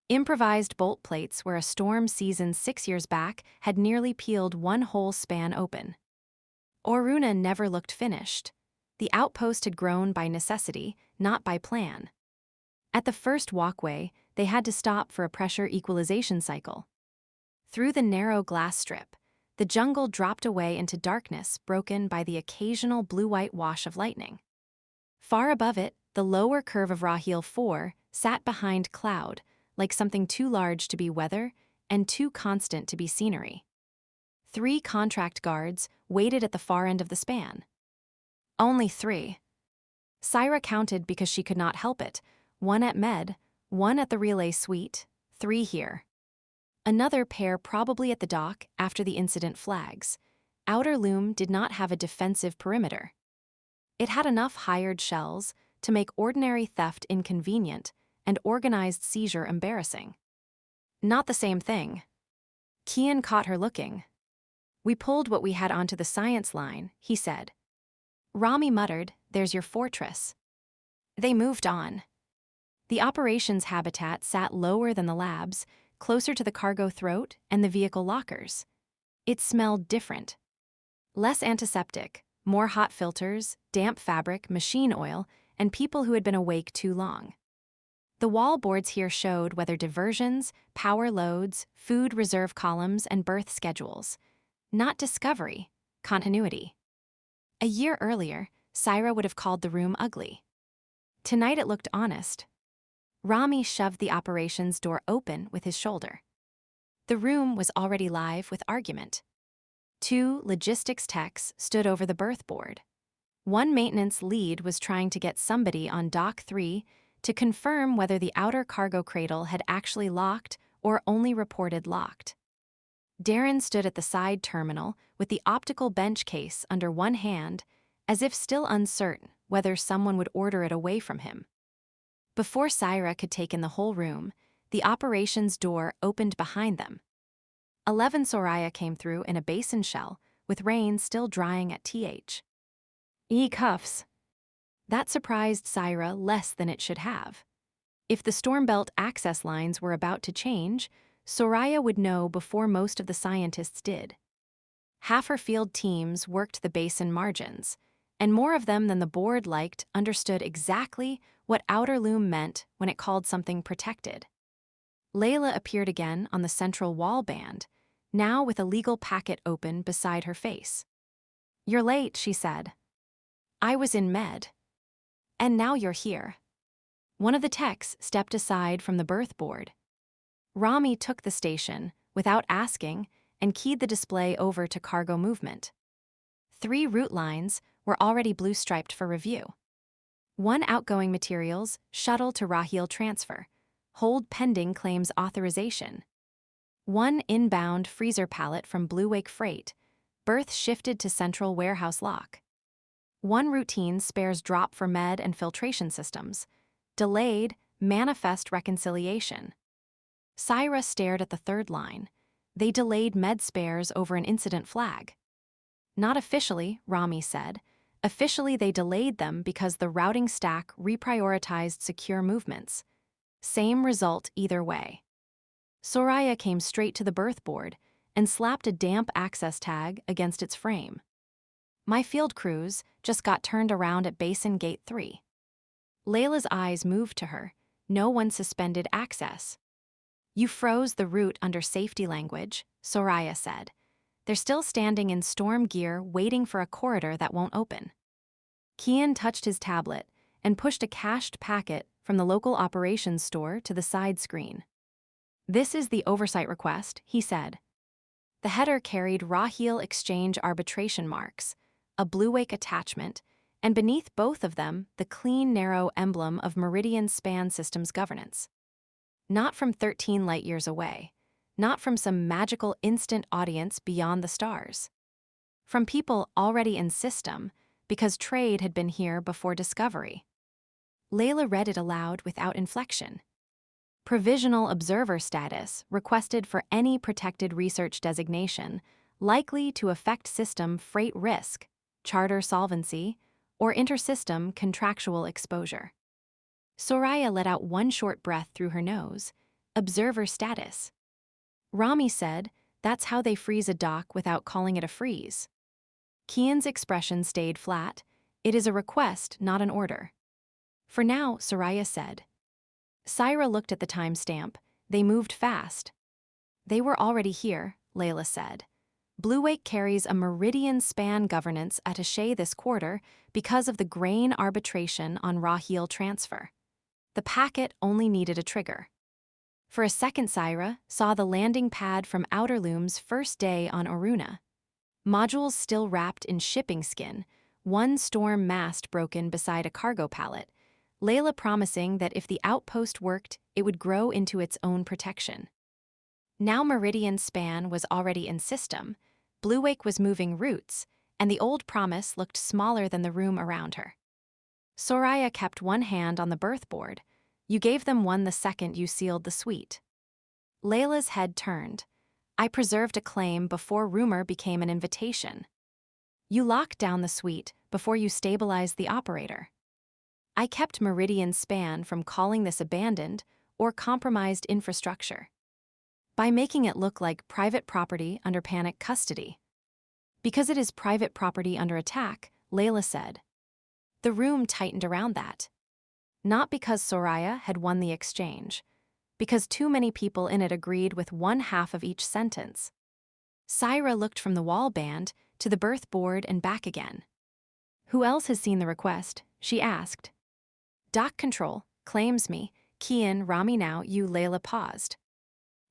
Improvised bolt plates where a storm seasoned 6 years back had nearly peeled 1 whole span open. Oruna never looked finished. The outpost had grown by necessity, not by plan. At the first walkway, they had to stop for a pressure equalization cycle. Through the narrow glass strip, the jungle dropped away into darkness broken by the occasional blue-white wash of lightning. Far above it, the lower curve of Raheel 4 sat behind cloud, like something too large to be weather and too constant to be scenery. 3 contract guards waited at the far end of the span. Only 3. Syra counted because she could not help it. 1 at med, 1 at the relay suite, 3 here. Another pair probably at the dock after the incident flags. Outer Loom did not have a defensive perimeter. It had enough hired shells to make ordinary theft inconvenient and organized seizure embarrassing. Not the same thing. Kian caught her looking. We pulled what we had onto the science line, he said. Rami muttered, there's your fortress. They moved on. The operations habitat sat lower than the labs, closer to the cargo throat and the vehicle lockers. It smelled different. Less antiseptic, more hot filters, damp fabric, machine oil, and people who had been awake too long. The wall boards here showed weather diversions, power loads, food reserve columns, and berth schedules. Not discovery, continuity. A year earlier, Syra would have called the room ugly. Tonight it looked honest. Rami shoved the operations door open with his shoulder. The room was already live with argument. 2 logistics techs stood over the berth board. 1 maintenance lead was trying to get somebody on Dock 3 to confirm whether the outer cargo cradle had actually locked or only reported locked. Darren stood at the side terminal with the optical bench case under one hand, as if still uncertain whether someone would order it away from him. Before Syra could take in the whole room, the operations door opened behind them. 11 Soraya came through in a basin shell, with rain still drying at TH. Cuffs. That surprised Syra less than it should have. If the Stormbelt access lines were about to change, Soraya would know before most of the scientists did. Half her field teams worked the basin margins, and more of them than the board liked understood exactly what Outer Loom meant when it called something protected. Layla appeared again on the central wall band, now with a legal packet open beside her face. You're late, she said. I was in med. And now you're here. One of the techs stepped aside from the berth board. Rami took the station, without asking, and keyed the display over to cargo movement. 3 route lines were already blue-striped for review. 1 outgoing materials, shuttle to Raheel transfer, hold pending claims authorization. 1 inbound freezer pallet from Blue Wake Freight, berth shifted to central warehouse lock. 1 routine spares drop for med and filtration systems, delayed, manifest reconciliation. Syra stared at the 3rd line. They delayed med spares over an incident flag. Not officially, Rami said. Officially, they delayed them because the routing stack reprioritized secure movements. Same result either way. Soraya came straight to the berth board and slapped a damp access tag against its frame. My field crews just got turned around at Basin Gate 3. Layla's eyes moved to her. No one suspended access. You froze the route under safety language, Soraya said. They're still standing in storm gear waiting for a corridor that won't open. Kian touched his tablet and pushed a cached packet from the local operations store to the side screen. "This is the oversight request," he said. The header carried Raheel Exchange arbitration marks, a blue wake attachment, and beneath both of them the clean, narrow emblem of Meridian Span Systems governance. Not from 13 light-years away, not from some magical instant audience beyond the stars. From people already in system, because trade had been here before discovery. Layla read it aloud without inflection. Provisional observer status requested for any protected research designation likely to affect system freight risk, charter solvency, or intersystem contractual exposure. Soraya let out one short breath through her nose. Observer status. Rami said that's how they freeze a dock without calling it a freeze. Kian's expression stayed flat. It is a request, not an order. For now, Soraya said. Syra looked at the timestamp. They moved fast. They were already here, Layla said. Blue Wake carries a Meridian Span governance attaché this quarter because of the grain arbitration on Raheel transfer. The packet only needed a trigger. For a second, Syra saw the landing pad from Outerloom's first day on Oruna. Modules still wrapped in shipping skin, one storm mast broken beside a cargo pallet, Layla promising that if the outpost worked, it would grow into its own protection. Now Meridian Span was already in system, Blue Wake was moving routes, and the old promise looked smaller than the room around her. Soraya kept one hand on the berth board. You gave them one the second you sealed the suite. Layla's head turned. I preserved a claim before rumor became an invitation. You locked down the suite before you stabilized the operator. I kept Meridian Span from calling this abandoned or compromised infrastructure by making it look like private property under panic custody. Because it is private property under attack, Layla said. The room tightened around that. Not because Soraya had won the exchange, because too many people in it agreed with one half of each sentence. Syra looked from the wall band to the berth board and back again. Who else has seen the request? She asked. Dock Control claims me, Kian, Rami now, you Layla paused.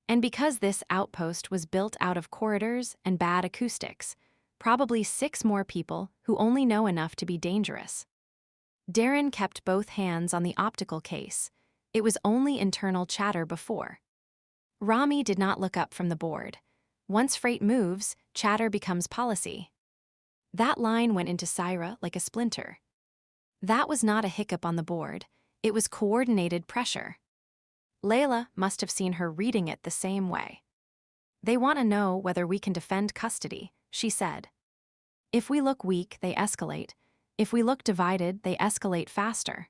And because this outpost was built out of corridors and bad acoustics, probably 6 more people who only know enough to be dangerous. Darren kept both hands on the optical case. It was only internal chatter before. Rami did not look up from the board. Once freight moves, chatter becomes policy. That line went into Syra like a splinter. That was not a hiccup on the board. It was coordinated pressure. Layla must have seen her reading it the same way. They want to know whether we can defend custody, she said. If we look weak, they escalate. If we look divided, they escalate faster.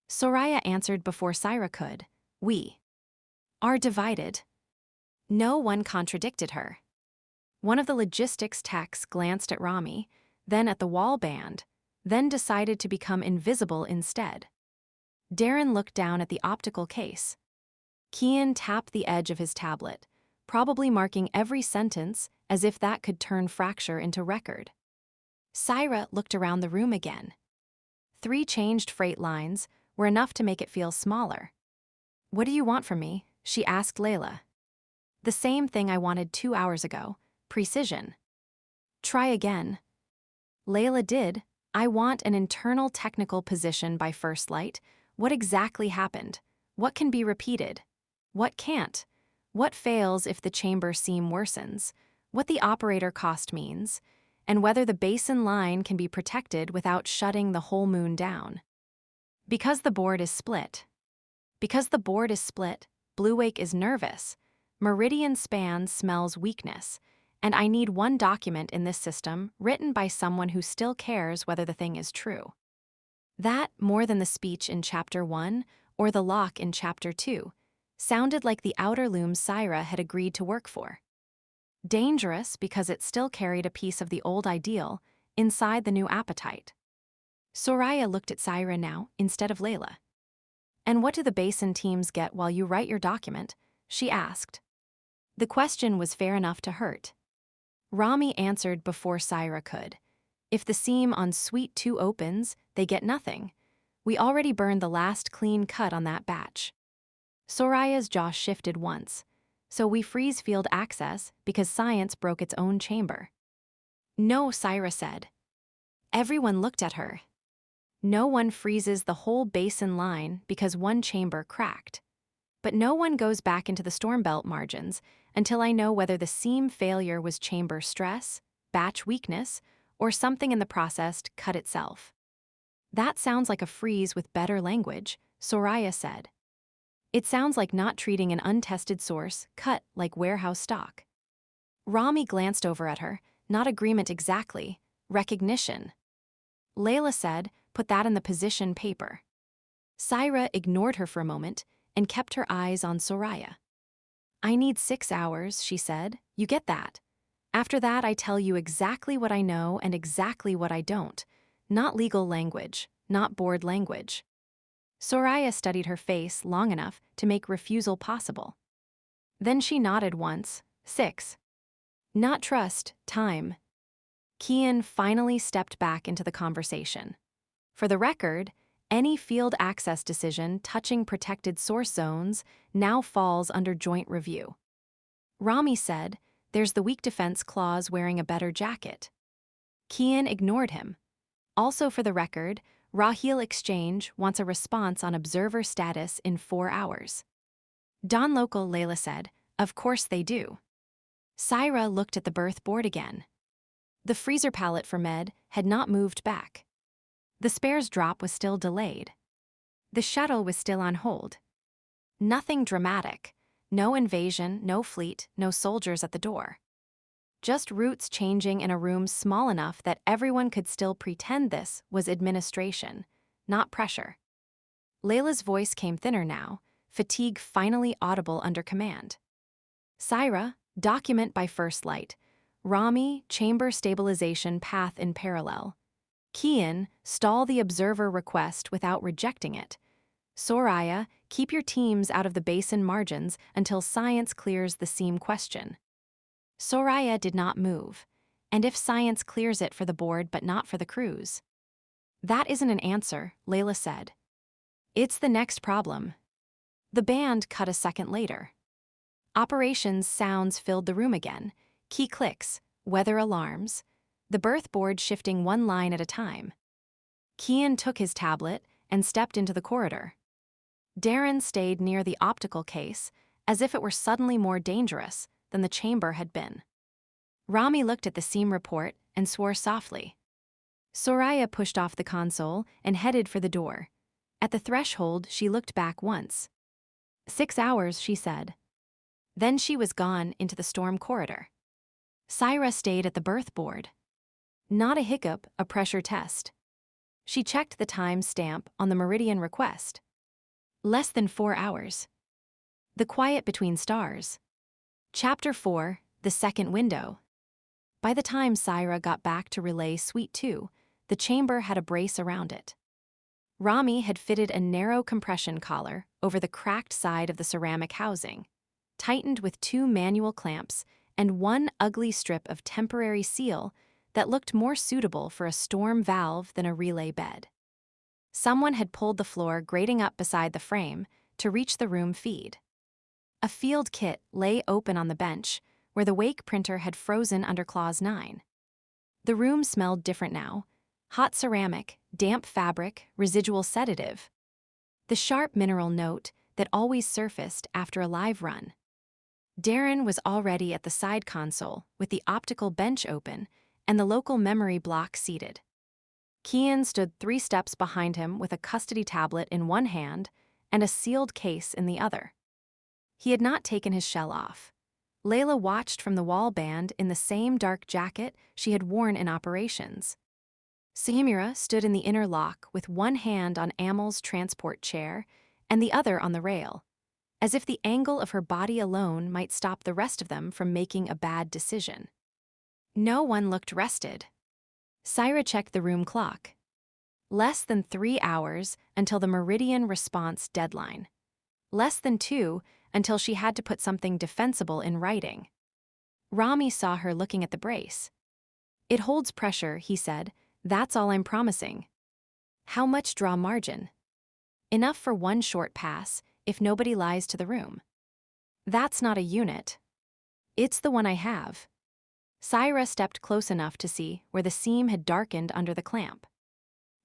Soraya answered before Syra could. We are divided. No one contradicted her. One of the logistics techs glanced at Rami, then at the wall band, then decided to become invisible instead. Darren looked down at the optical case. Kian tapped the edge of his tablet, probably marking every sentence as if that could turn fracture into record. Syra looked around the room again. 3 changed freight lines were enough to make it feel smaller. What do you want from me? She asked Layla. The same thing I wanted 2 hours ago, precision. Try again. Layla did. I want an internal technical position by first light. What exactly happened? What can be repeated? What can't? What fails if the chamber seam worsens? What the operator cost means? And whether the basin line can be protected without shutting the whole moon down. Because the board is split. Because the board is split, Blue Wake is nervous. Meridian Span smells weakness. And I need one document in this system written by someone who still cares whether the thing is true. That, more than the speech in Chapter 1 or the lock in Chapter 2, sounded like the outer loom Syra had agreed to work for. Dangerous because it still carried a piece of the old ideal inside the new appetite. Soraya looked at Syra now instead of Layla. And what do the basin teams get while you write your document? She asked. The question was fair enough to hurt. Rami answered before Syra could. If the seam on Suite 2 opens, they get nothing. We already burned the last clean cut on that batch. Soraya's jaw shifted once. So we freeze field access because science broke its own chamber. No, Syra said. Everyone looked at her. No one freezes the whole basin line because one chamber cracked. But no one goes back into the storm belt margins until I know whether the seam failure was chamber stress, batch weakness, or something in the processed cut itself. That sounds like a freeze with better language, Soraya said. It sounds like not treating an untested source cut like warehouse stock. Rami glanced over at her, not agreement exactly, recognition. Layla said, put that in the position paper. Syra ignored her for a moment and kept her eyes on Soraya. I need 6 hours, she said. You get that? After that, I tell you exactly what I know and exactly what I don't. Not legal language, not board language. Soraya studied her face long enough to make refusal possible. Then she nodded once. 6. Not trust, time. Kian finally stepped back into the conversation. For the record, any field access decision touching protected source zones now falls under joint review. Rami said, there's the weak defense clause wearing a better jacket. Kian ignored him. Also for the record, Rahil Exchange wants a response on observer status in 4 hours. Don Local, Layla said, of course they do. Syra looked at the berth board again. The freezer pallet for Med had not moved back. The spares drop was still delayed. The shuttle was still on hold. Nothing dramatic. No invasion, no fleet, no soldiers at the door. Just routes changing in a room small enough that everyone could still pretend this was administration, not pressure. Layla's voice came thinner now, fatigue finally audible under command. Syra, document by first light. Rami, chamber stabilization path in parallel. Kian, stall the observer request without rejecting it. Soraya, keep your teams out of the basin margins until science clears the seam question. Soraya did not move. And if science clears it for the board but not for the crews? That isn't an answer, Layla said. It's the next problem. The band cut a second later. Operations sounds filled the room again. Key clicks, weather alarms, the berth board shifting one line at a time. Kian took his tablet and stepped into the corridor. Darren stayed near the optical case, as if it were suddenly more dangerous than the chamber had been. Rami looked at the seam report and swore softly. Soraya pushed off the console and headed for the door. At the threshold, she looked back once. 6 hours, she said. Then she was gone into the storm corridor. Syra stayed at the berth board. Not a hiccup, a pressure test. She checked the time stamp on the Meridian request. Less than 4 hours. The quiet between stars. Chapter 4, The Second Window. By the time Syra got back to relay Suite 2, the chamber had a brace around it. Rami had fitted a narrow compression collar over the cracked side of the ceramic housing, tightened with 2 manual clamps and 1 ugly strip of temporary seal that looked more suitable for a storm valve than a relay bed. Someone had pulled the floor grating up beside the frame to reach the room feed. A field kit lay open on the bench where the wake printer had frozen under Clause 9. The room smelled different now. Hot ceramic, damp fabric, residual sedative. The sharp mineral note that always surfaced after a live run. Darren was already at the side console with the optical bench open and the local memory block seated. Kian stood 3 steps behind him with a custody tablet in one hand and a sealed case in the other. He had not taken his shell off. Layla watched from the wall band in the same dark jacket she had worn in operations. Samira stood in the inner lock with one hand on Amel's transport chair and the other on the rail, as if the angle of her body alone might stop the rest of them from making a bad decision. No one looked rested. Syra checked the room clock. Less than 3 hours until the Meridian response deadline. Less than 2 until she had to put something defensible in writing. Rami saw her looking at the brace. It holds pressure, he said, That's all I'm promising. How much draw margin? Enough for one short pass, if nobody lies to the room. That's not a unit. It's the one I have. Syra stepped close enough to see where the seam had darkened under the clamp.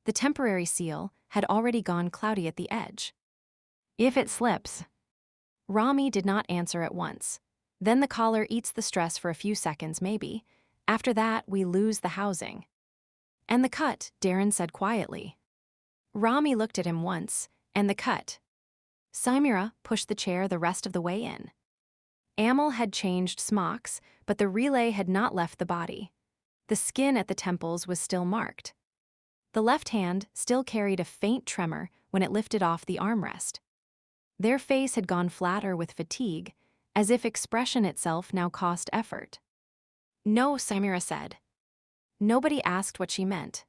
The temporary seal had already gone cloudy at the edge. If it slips. Rami did not answer at once. Then the collar eats the stress for a few seconds, maybe. After that, we lose the housing. And the cut, Darren said quietly. Rami looked at him once, and the cut. Samira pushed the chair the rest of the way in. Amel had changed smocks, but the relay had not left the body. The skin at the temples was still marked. The left hand still carried a faint tremor when it lifted off the armrest. Their face had gone flatter with fatigue, as if expression itself now cost effort. No, Samira said. Nobody asked what she meant.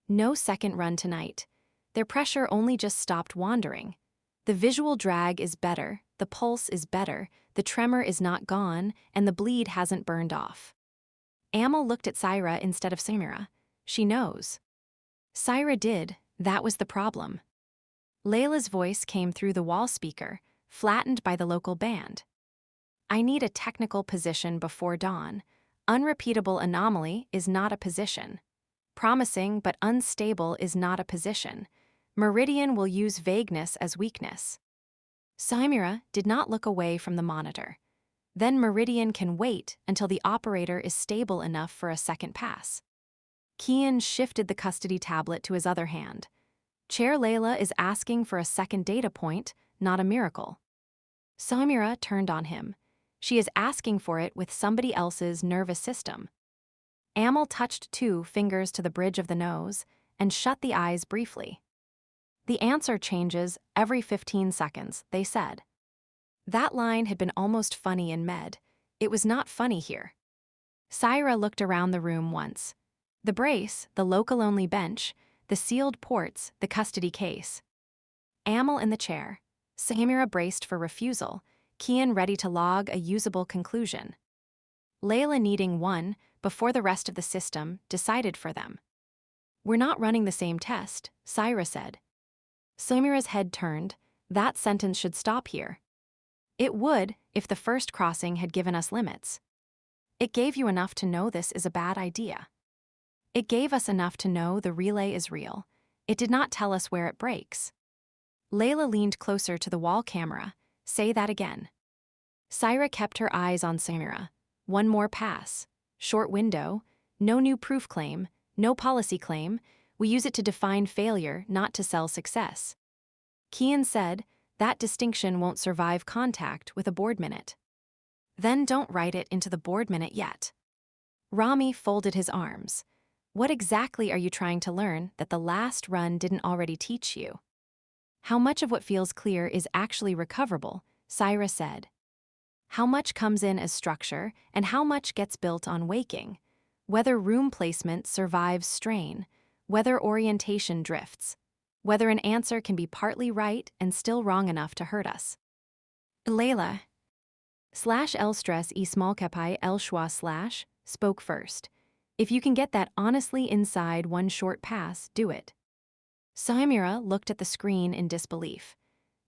No second run tonight. Their pressure only just stopped wandering. The visual drag is better, the pulse is better, the tremor is not gone, and the bleed hasn't burned off. Amel looked at Syra instead of Samira. She knows. Syra did, that was the problem. Layla's voice came through the wall speaker, flattened by the local band. I need a technical position before dawn. Unrepeatable anomaly is not a position. Promising but unstable is not a position. Meridian will use vagueness as weakness. Samira did not look away from the monitor. Then Meridian can wait until the operator is stable enough for a second pass. Kian shifted the custody tablet to his other hand. Chair Layla is asking for a second data point, not a miracle. Samira turned on him. She is asking for it with somebody else's nervous system. Amel touched 2 fingers to the bridge of the nose and shut the eyes briefly. The answer changes every 15 seconds, they said. That line had been almost funny in med. It was not funny here. Syra looked around the room once. The brace, the local-only bench, the sealed ports, the custody case. Amel in the chair. Samira braced for refusal, Kian ready to log a usable conclusion. Layla needing one before the rest of the system decided for them. We're not running the same test, Syra said. Samira's head turned. That sentence should stop here. It would if the first crossing had given us limits. It gave you enough to know this is a bad idea. It gave us enough to know the relay is real. It did not tell us where it breaks. Layla leaned closer to the wall camera. Say that again. Syra kept her eyes on Samira. One more pass. Short window. No new proof claim. No policy claim. We use it to define failure, not to sell success. Kian said, that distinction won't survive contact with a board minute. Then don't write it into the board minute yet. Rami folded his arms. What exactly are you trying to learn that the last run didn't already teach you? How much of what feels clear is actually recoverable, Syra said. How much comes in as structure and how much gets built on waking? Whether room placement survives strain, whether orientation drifts, whether an answer can be partly right and still wrong enough to hurt us. Layla /L stress e small capi L schwa / spoke first. If you can get that honestly inside one short pass, do it. Samira looked at the screen in disbelief.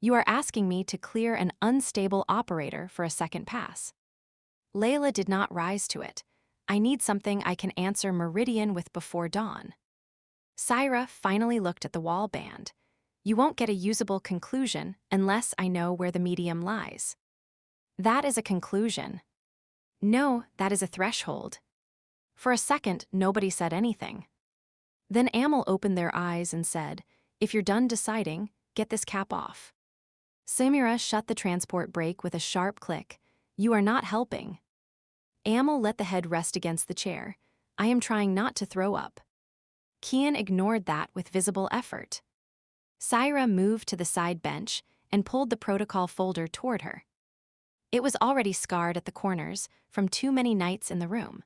You are asking me to clear an unstable operator for a second pass. Layla did not rise to it. I need something I can answer Meridian with before dawn. Syra finally looked at the wall band. You won't get a usable conclusion unless I know where the medium lies. That is a conclusion. No, that is a threshold. For a second, nobody said anything. Then Amel opened their eyes and said, if you're done deciding, get this cap off. Samira shut the transport brake with a sharp click. You are not helping. Amel let the head rest against the chair. I am trying not to throw up. Kian ignored that with visible effort. Syra moved to the side bench and pulled the protocol folder toward her. It was already scarred at the corners from too many nights in the room.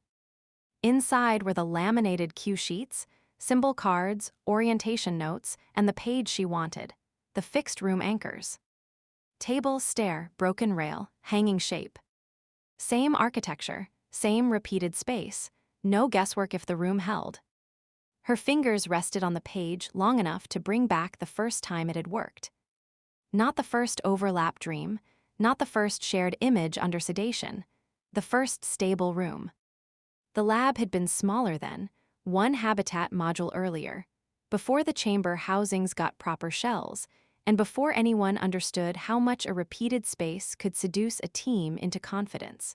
Inside were the laminated cue sheets, symbol cards, orientation notes, and the page she wanted, the fixed room anchors. Table, stair, broken rail, hanging shape. Same architecture, same repeated space, no guesswork if the room held. Her fingers rested on the page long enough to bring back the first time it had worked. Not the first overlap dream, not the first shared image under sedation, the first stable room. The lab had been smaller then, one habitat module earlier, before the chamber housings got proper shells, and before anyone understood how much a repeated space could seduce a team into confidence.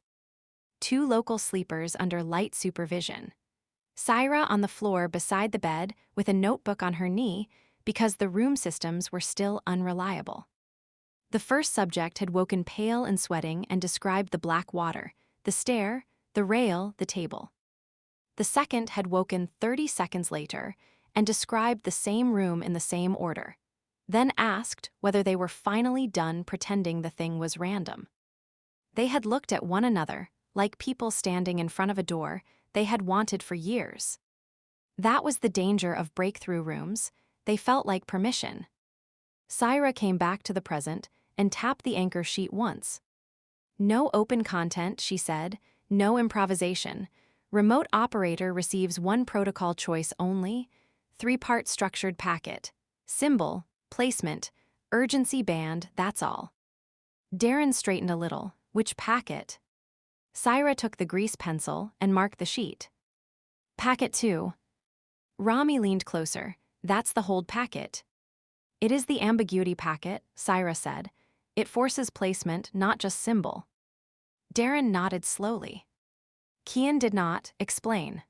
2 local sleepers under light supervision. Syra on the floor beside the bed with a notebook on her knee because the room systems were still unreliable. The first subject had woken pale and sweating and described the black water, the stair, the rail, the table. The second had woken 30 seconds later and described the same room in the same order, then asked whether they were finally done pretending the thing was random. They had looked at one another, like people standing in front of a door they had wanted for years. That was the danger of breakthrough rooms. They felt like permission. Syra came back to the present and tapped the anchor sheet once. No open content, she said, no improvisation. Remote operator receives one protocol choice only, 3-part structured packet. Symbol, placement, urgency band, that's all. Darren straightened a little. Which packet? Syra took the grease pencil and marked the sheet. Packet 2. Rami leaned closer. That's the hold packet. It is the ambiguity packet, Syra said. It forces placement, not just symbol. Darren nodded slowly. Kian did not explain.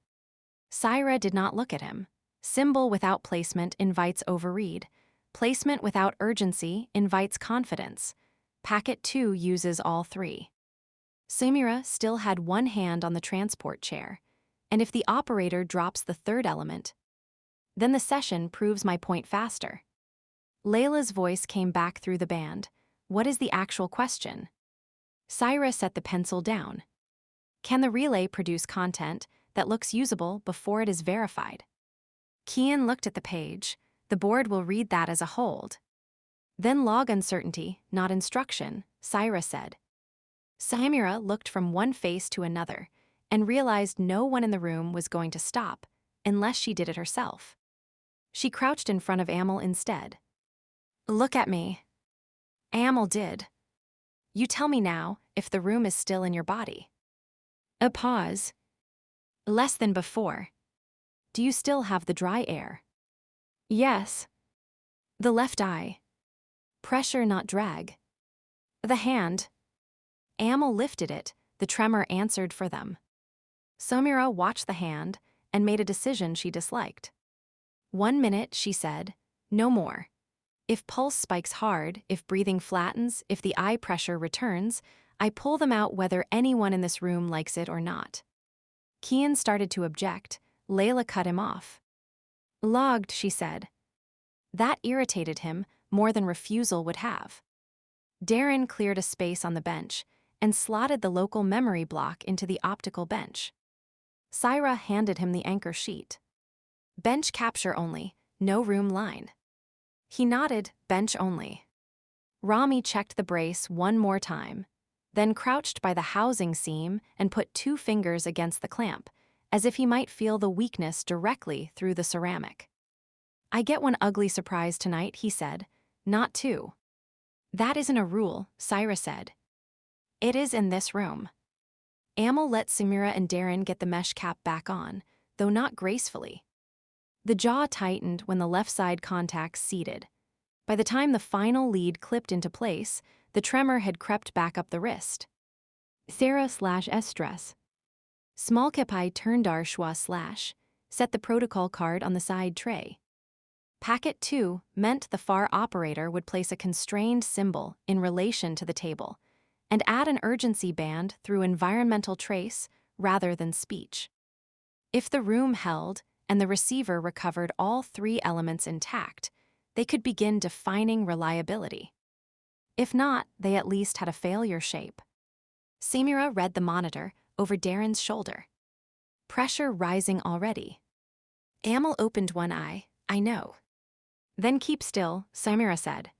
Syra did not look at him. Symbol without placement invites overread. Placement without urgency invites confidence. Packet 2 uses all 3. Samira still had one hand on the transport chair, and if the operator drops the third element, then the session proves my point faster. Layla's voice came back through the band. What is the actual question? Syra set the pencil down. Can the relay produce content that looks usable before it is verified? Kian looked at the page. The board will read that as a hold. Then log uncertainty, not instruction, Syra said. Samira looked from one face to another and realized no one in the room was going to stop unless she did it herself. She crouched in front of Amal instead. Look at me. Amal did. You tell me now if the room is still in your body. A pause. Less than before. Do you still have the dry air? Yes. The left eye. Pressure, not drag. The hand. Amal lifted it. The tremor answered for them. Samira watched the hand and made a decision she disliked. 1 minute, she said. No more. If pulse spikes hard, if breathing flattens, if the eye pressure returns, I pull them out whether anyone in this room likes it or not. Kian started to object. Layla cut him off. Logged, she said. That irritated him more than refusal would have. Darren cleared a space on the bench and slotted the local memory block into the optical bench. Syra handed him the anchor sheet. Bench capture only, no room line. He nodded, bench only. Rami checked the brace one more time, then crouched by the housing seam and put 2 fingers against the clamp, as if he might feel the weakness directly through the ceramic. I get one ugly surprise tonight, he said, not 2. That isn't a rule, Syra said. It is in this room. Amal let Samira and Darren get the mesh cap back on, though not gracefully. The jaw tightened when the left side contacts seated. By the time the final lead clipped into place, the tremor had crept back up the wrist. Sarah/S-stress. Small kepai turndar schwa/ set the protocol card on the side tray. Packet 2 meant the far operator would place a constrained symbol in relation to the table and add an urgency band through environmental trace rather than speech. If the room held and the receiver recovered all 3 elements intact, they could begin defining reliability. If not, they at least had a failure shape. Samira read the monitor over Darren's shoulder. Pressure rising already. Amal opened one eye. I know. Then keep still, Samira said.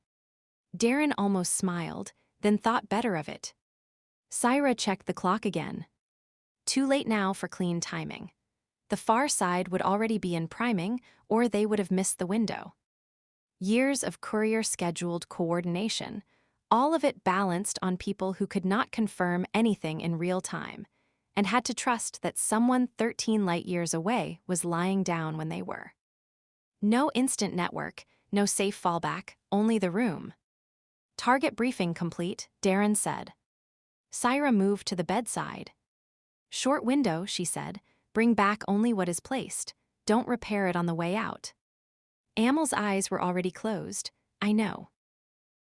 Darren almost smiled, then thought better of it. Syra checked the clock again. Too late now for clean timing. the far side would already be in priming, or they would have missed the window. Years of courier-scheduled coordination, all of it balanced on people who could not confirm anything in real time, and had to trust that someone 13 light-years away was lying down when they were. No instant network, no safe fallback, only the room. "Target briefing complete," Darren said. Syra moved to the bedside. "Short window," she said. "Bring back only what is placed. Don't repair it on the way out." Amel's eyes were already closed. "I know."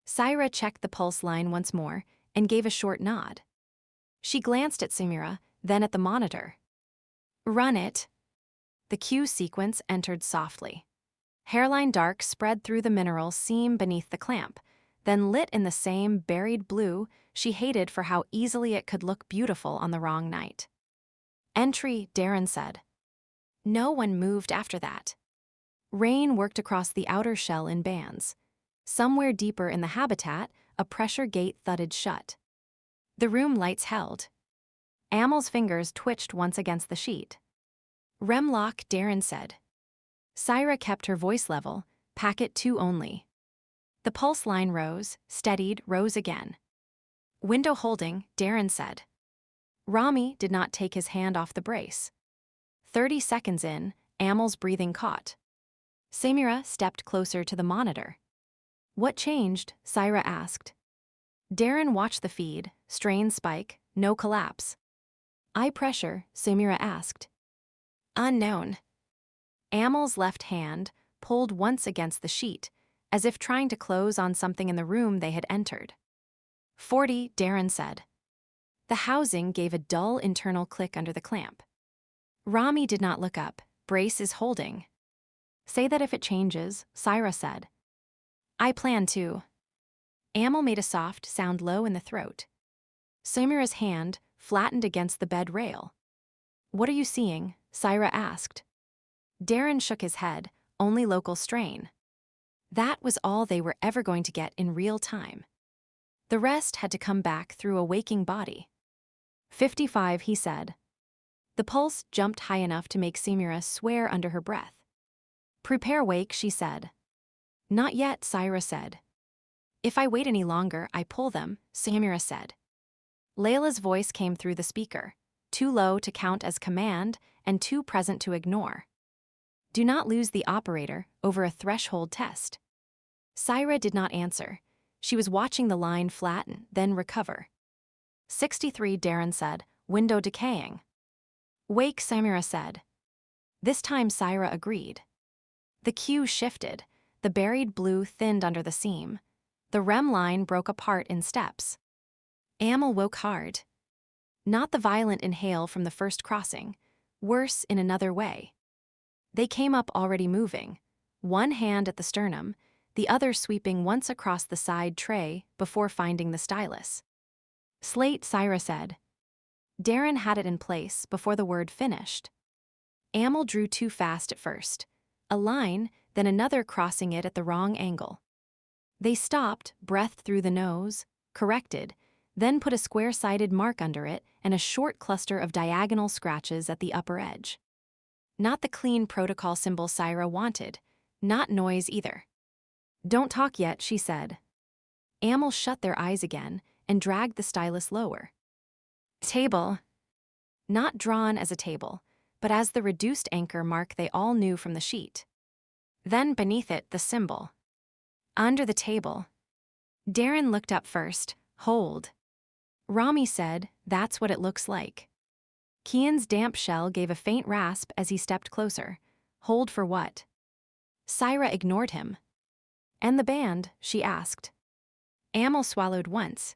Syra checked the pulse line once more and gave a short nod. She glanced at Samira, then at the monitor. "Run it." The cue sequence entered softly. Hairline dark spread through the mineral seam beneath the clamp, then lit in the same buried blue she hated for how easily it could look beautiful on the wrong night. "Entry," Darren said. No one moved after that. Rain worked across the outer shell in bands. Somewhere deeper in the habitat, a pressure gate thudded shut. The room lights held. Amel's fingers twitched once against the sheet. "Rem lock," Darren said. Syra kept her voice level, "Packet 2 only." The pulse line rose, steadied, rose again. "Window holding," Darren said. Rami did not take his hand off the brace. 30 seconds in, Amel's breathing caught. Samira stepped closer to the monitor. "What changed?" Syra asked. Darren watched the feed, strain spike, no collapse. "Eye pressure?" Samira asked. "Unknown." Amel's left hand pulled once against the sheet, as if trying to close on something in the room they had entered. 40, Darren said. The housing gave a dull internal click under the clamp. Rami did not look up. "Brace is holding." "Say that if it changes," Syra said. "I plan to." Amel made a soft sound low in the throat. Samira's hand flattened against the bed rail. "What are you seeing?" Syra asked. Darren shook his head, only local strain. That was all they were ever going to get in real time. The rest had to come back through a waking body. 55, he said. The pulse jumped high enough to make Samira swear under her breath. "Prepare wake," she said. "Not yet," Syra said. "If I wait any longer, I pull them," Samira said. Layla's voice came through the speaker, too low to count as command and too present to ignore. "Do not lose the operator over a threshold test." Syra did not answer. She was watching the line flatten, then recover. 63, Darren said, "Window decaying." "Wake," Samira said. This time Syra agreed. The cue shifted. The buried blue thinned under the seam. The REM line broke apart in steps. Amel woke hard. Not the violent inhale from the first crossing, worse in another way. They came up already moving, one hand at the sternum, the other sweeping once across the side tray before finding the stylus. "Slate," Syra said. Darren had it in place before the word finished. Amel drew too fast at first. A line, then another crossing it at the wrong angle. They stopped, breath through the nose, corrected, then put a square-sided mark under it and a short cluster of diagonal scratches at the upper edge. Not the clean protocol symbol Syra wanted, not noise either. "Don't talk yet," she said. Amel shut their eyes again and dragged the stylus lower. "Table." Not drawn as a table, but as the reduced anchor mark they all knew from the sheet. Then beneath it, the symbol. "Under the table." Darren looked up first. "Hold." Rami said, "That's what it looks like." Kian's damp shell gave a faint rasp as he stepped closer. "Hold for what?" Syra ignored him. "And the band?" she asked. Amel swallowed once.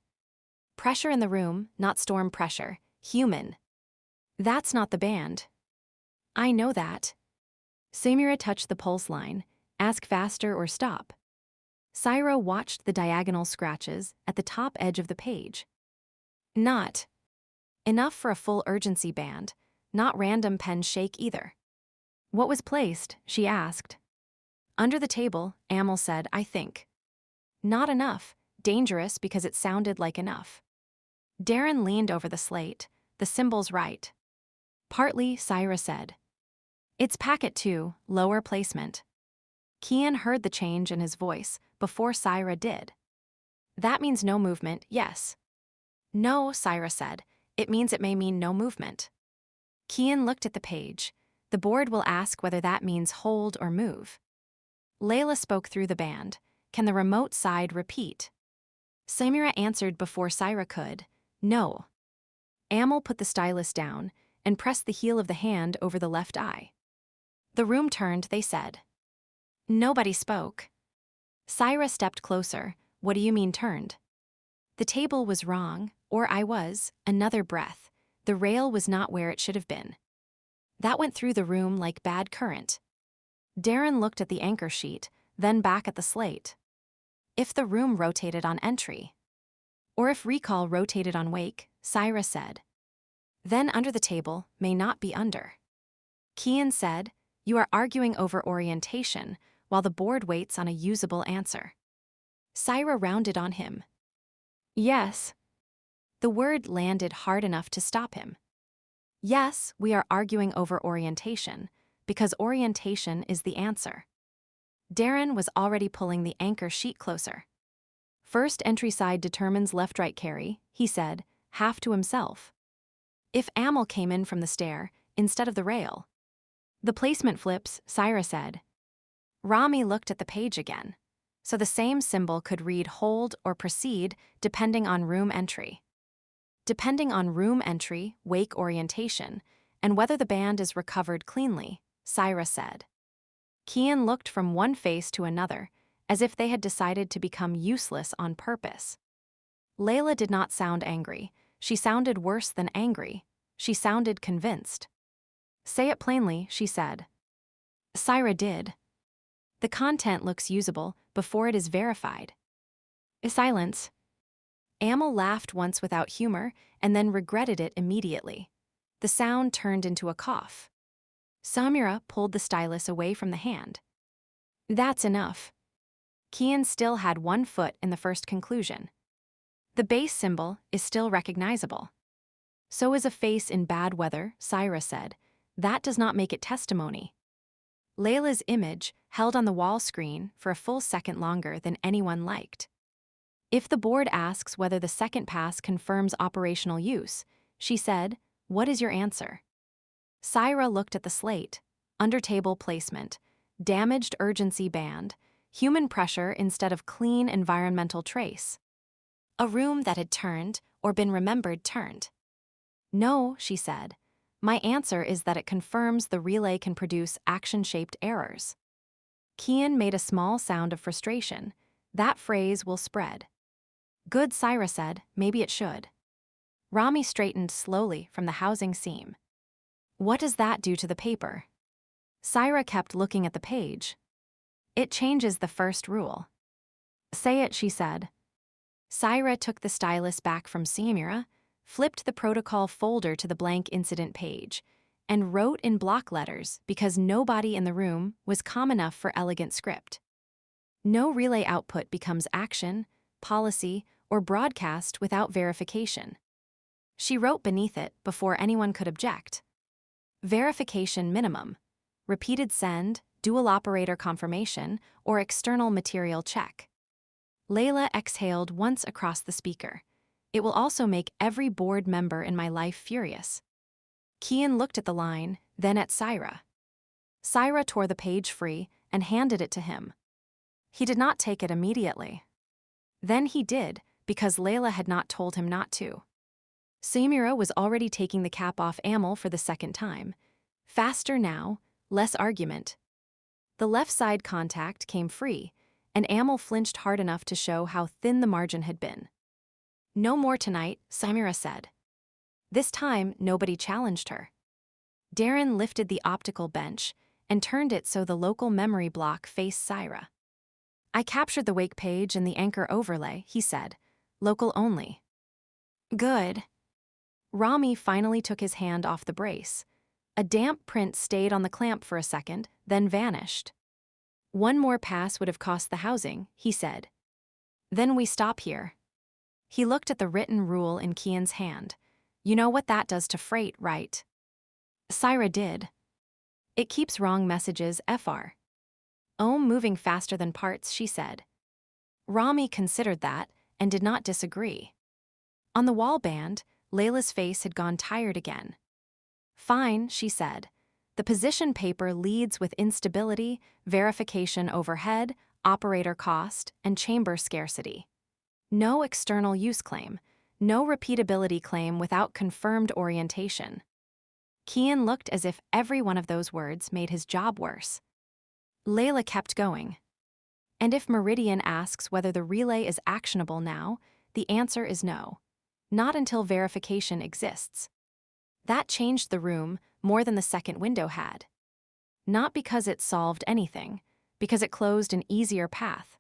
"Pressure in the room, not storm pressure. Human." "That's not the band." "I know that." Samira touched the pulse line. "Ask faster or stop." Syra watched the diagonal scratches at the top edge of the page. "Not enough for a full urgency band, not random pen shake either." "What was placed?" she asked. "Under the table," Amel said, "I think." "Not enough, dangerous because it sounded like enough." Darren leaned over the slate, "The symbol's right." "Partly," Syra said. It's packet 2, lower placement. Kian heard the change in his voice before Syra did. That means no movement, yes. No, Syra said. It means it may mean no movement. Kian looked at the page. The board will ask whether that means hold or move. Layla spoke through the band. Can the remote side repeat? Samira answered before Syra could. No. Amal put the stylus down and pressed the heel of the hand over the left eye. The room turned, they said. Nobody spoke. Syra stepped closer. What do you mean turned? The table was wrong, or I was, another breath. The rail was not where it should have been. That went through the room like bad current. Darren looked at the anchor sheet, then back at the slate. If the room rotated on entry. Or if recall rotated on wake, Syra said. Then under the table may not be under. Kian said, you are arguing over orientation, while the board waits on a usable answer. Syra rounded on him. Yes. The word landed hard enough to stop him. Yes, we are arguing over orientation, because orientation is the answer. Darren was already pulling the anchor sheet closer. First entry side determines left-right carry, he said, half to himself. If Amal came in from the stair, instead of the rail. The placement flips, Syra said. Rami looked at the page again. So the same symbol could read hold or proceed depending on room entry. Depending on room entry, wake orientation, and whether the band is recovered cleanly, Syra said. Kian looked from one face to another, as if they had decided to become useless on purpose. Layla did not sound angry. She sounded worse than angry. She sounded convinced. Say it plainly, she said. Syra did. The content looks usable before it is verified. Silence. Amal laughed once without humor and then regretted it immediately. The sound turned into a cough. Samira pulled the stylus away from the hand. That's enough. Kian still had one foot in the first conclusion. The base symbol is still recognizable. So is a face in bad weather, Syra said. That does not make it testimony. Layla's image held on the wall screen for a full second longer than anyone liked. If the board asks whether the second pass confirms operational use, she said, what is your answer? Syra looked at the slate. Under table placement, damaged urgency band, human pressure instead of clean environmental trace. A room that had turned or been remembered turned. No, she said. My answer is that it confirms the relay can produce action-shaped errors. Kian made a small sound of frustration. That phrase will spread. Good, Syra said, maybe it should. Rami straightened slowly from the housing seam. What does that do to the paper? Syra kept looking at the page. It changes the first rule. Say it, she said. Syra took the stylus back from Samira, flipped the protocol folder to the blank incident page, and wrote in block letters because nobody in the room was calm enough for elegant script. No relay output becomes action, policy, or broadcast without verification. She wrote beneath it before anyone could object. Verification minimum. Repeated send, dual operator confirmation, or external material check. Layla exhaled once across the speaker. It will also make every board member in my life furious. Kian looked at the line, then at Syra. Syra tore the page free and handed it to him. He did not take it immediately. Then he did, because Layla had not told him not to. Samira was already taking the cap off Amal for the second time. Faster now, less argument. The left side contact came free, and Amal flinched hard enough to show how thin the margin had been. No more tonight, Samira said. This time, nobody challenged her. Darren lifted the optical bench and turned it so the local memory block faced Syra. I captured the wake page and the anchor overlay, he said. Local only. Good. Rami finally took his hand off the brace. A damp print stayed on the clamp for a second, then vanished. One more pass would have cost the housing, he said. Then we stop here. He looked at the written rule in Kian's hand. You know what that does to freight, right? Syra did. It keeps wrong messages FR. Moving faster than parts, she said. Rami considered that and did not disagree. On the wall band, Layla's face had gone tired again. Fine, she said. The position paper leads with instability, verification overhead, operator cost, and chamber scarcity. No external use claim, no repeatability claim without confirmed orientation. Kian looked as if every one of those words made his job worse. Layla kept going. And if Meridian asks whether the relay is actionable now, the answer is no. Not until verification exists. That changed the room more than the second window had. Not because it solved anything, because it closed an easier path.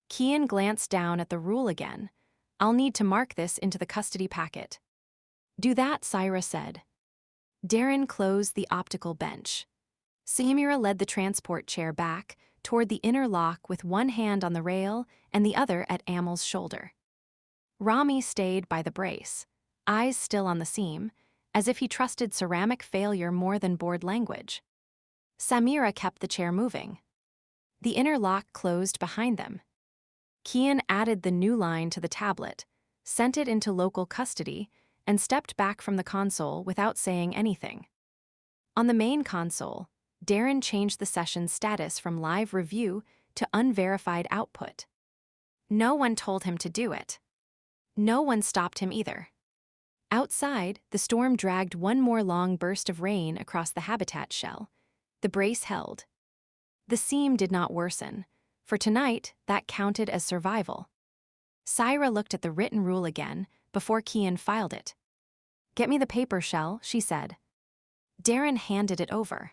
Kian glanced down at the rule again. I'll need to mark this into the custody packet. Do that, Syra said. Darren closed the optical bench. Samira led the transport chair back toward the inner lock with one hand on the rail and the other at Amel's shoulder. Rami stayed by the brace, eyes still on the seam, as if he trusted ceramic failure more than board language. Samira kept the chair moving. The inner lock closed behind them. Kian added the new line to the tablet, sent it into local custody, and stepped back from the console without saying anything. On the main console, Darren changed the session's status from live review to unverified output. No one told him to do it. No one stopped him either. Outside, the storm dragged one more long burst of rain across the habitat shell. The brace held. The seam did not worsen. For tonight, that counted as survival. Syra looked at the written rule again before Kian filed it. Get me the paper, Shell, she said. Darren handed it over.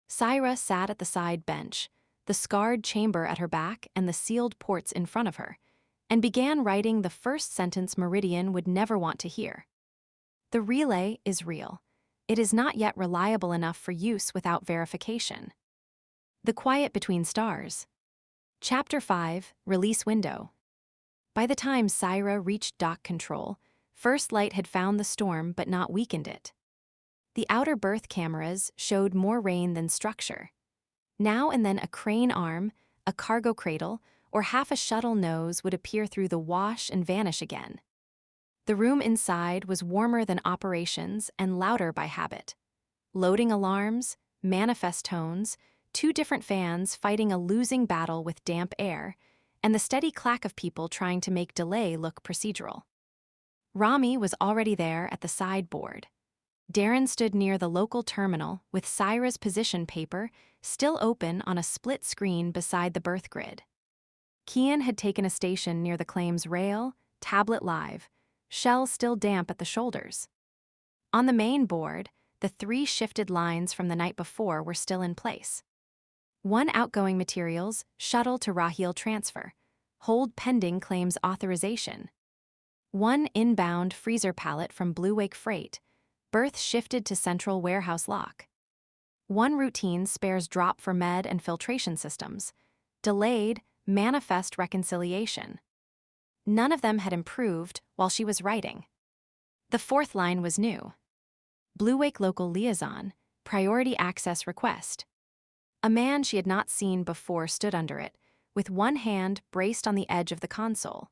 Syra sat at the side bench, the scarred chamber at her back and the sealed ports in front of her, and began writing the first sentence Meridian would never want to hear. The relay is real. It is not yet reliable enough for use without verification. The Quiet Between Stars. Chapter 5, Release Window. By the time Syra reached dock control, First Light had found the storm but not weakened it. The outer berth cameras showed more rain than structure. Now and then a crane arm, a cargo cradle, or half a shuttle nose would appear through the wash and vanish again. The room inside was warmer than operations and louder by habit. Loading alarms, manifest tones, 2 different fans fighting a losing battle with damp air, and the steady clack of people trying to make delay look procedural. Rami was already there at the sideboard. Darren stood near the local terminal with Syra's position paper still open on a split screen beside the berth grid. Kian had taken a station near the claim's rail, tablet live, shell still damp at the shoulders. On the main board, the 3 shifted lines from the night before were still in place. 1 outgoing materials, shuttle to Raheel transfer, hold pending claims authorization. 1 inbound freezer pallet from Blue Wake Freight, berth shifted to central warehouse lock. 1 routine spares drop for med and filtration systems, delayed, manifest reconciliation. None of them had improved while she was writing. The 4th line was new. Blue Wake Local Liaison, priority access request. A man she had not seen before stood under it, with one hand braced on the edge of the console.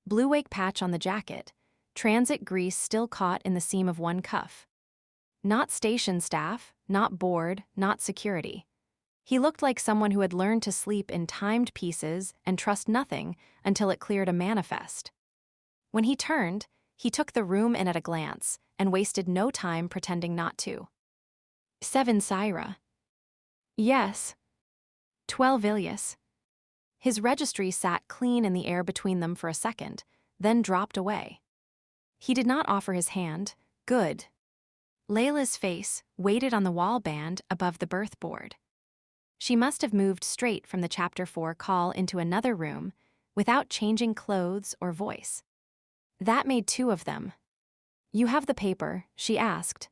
Blue Wake patch on the jacket, transit grease still caught in the seam of one cuff. Not station staff, not board, not security. He looked like someone who had learned to sleep in timed pieces and trust nothing until it cleared a manifest. When he turned, he took the room in at a glance and wasted no time pretending not to. 7 Syra. Yes. 12 Ilias. His registry sat clean in the air between them for a second, then dropped away. He did not offer his hand. Good. Layla's face waited on the wall band above the berth board. She must have moved straight from the Chapter 4 call into another room without changing clothes or voice. That made 2 of them. You have the paper, she asked.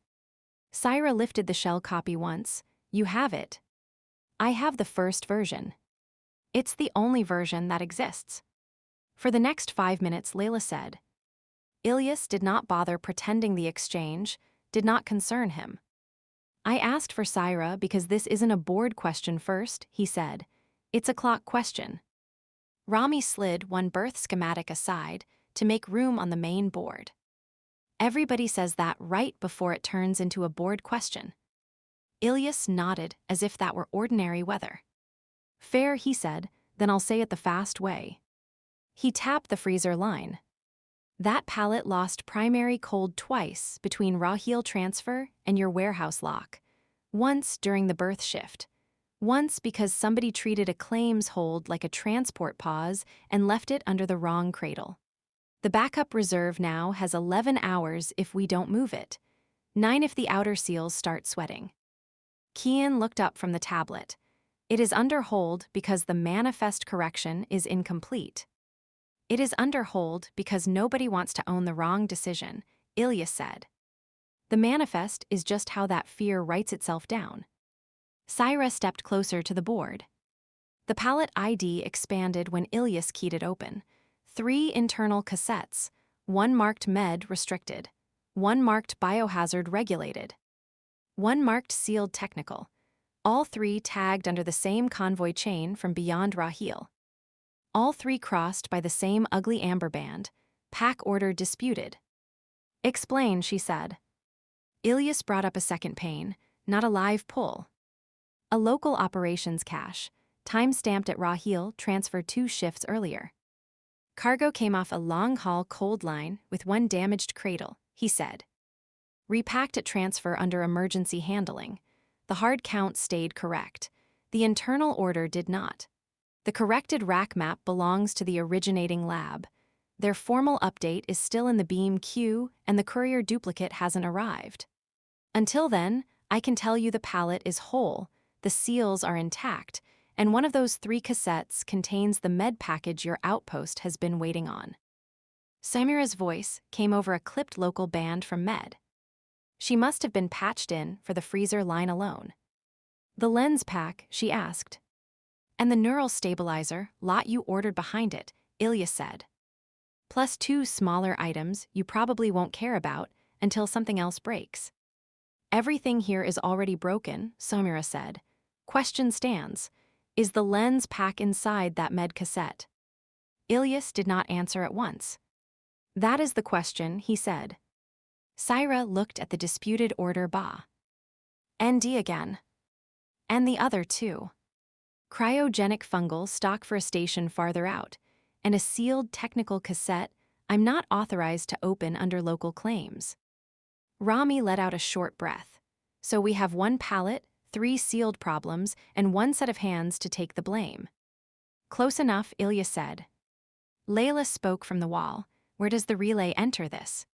Syra lifted the shell copy once. You have it. I have the first version. It's the only version that exists. For the next 5 minutes, Layla said. Ilias did not bother pretending the exchange, did not concern him. I asked for Syra because this isn't a board question first, he said. It's a clock question. Rami slid one berth schematic aside to make room on the main board. Everybody says that right before it turns into a board question. Ilyas nodded as if that were ordinary weather. Fair, he said, then I'll say it the fast way. He tapped the freezer line. That pallet lost primary cold twice between Raheel transfer and your warehouse lock. Once during the berth shift. Once because somebody treated a claims hold like a transport pause and left it under the wrong cradle. The backup reserve now has 11 hours if we don't move it. 9 if the outer seals start sweating. Kian looked up from the tablet. It is under hold because the manifest correction is incomplete. It is under hold because nobody wants to own the wrong decision, Ilyas said. The manifest is just how that fear writes itself down. Syra stepped closer to the board. The pallet ID expanded when Ilyas keyed it open. 3 internal cassettes, 1 marked med restricted, 1 marked biohazard regulated, 1 marked sealed technical, all 3 tagged under the same convoy chain from beyond Raheel. All 3 crossed by the same ugly amber band, pack order disputed. Explain, she said. Ilyas brought up a second pane, not a live pull. A local operations cache, time-stamped at Raheel, transferred 2 shifts earlier. Cargo came off a long-haul cold line with 1 damaged cradle, he said. Repacked at transfer under emergency handling. The hard count stayed correct. The internal order did not. The corrected rack map belongs to the originating lab. Their formal update is still in the beam queue and the courier duplicate hasn't arrived. Until then, I can tell you the pallet is whole, the seals are intact, and one of those 3 cassettes contains the med package your outpost has been waiting on. Samira's voice came over a clipped local band from med. She must have been patched in for the freezer line alone. The lens pack, she asked. And the neural stabilizer, lot you ordered behind it, Ilyas said. Plus 2 smaller items you probably won't care about until something else breaks. Everything here is already broken, Samira said. Question stands. Is the lens pack inside that med cassette? Ilyas did not answer at once. That is the question, he said. Syra looked at the disputed order Ba. ND again. And the other too. Cryogenic fungal stock for a station farther out, and a sealed technical cassette I'm not authorized to open under local claims. Rami let out a short breath. So we have 1 pallet, 3 sealed problems, and 1 set of hands to take the blame. Close enough, Ilyas said. Layla spoke from the wall. Where does the relay enter this?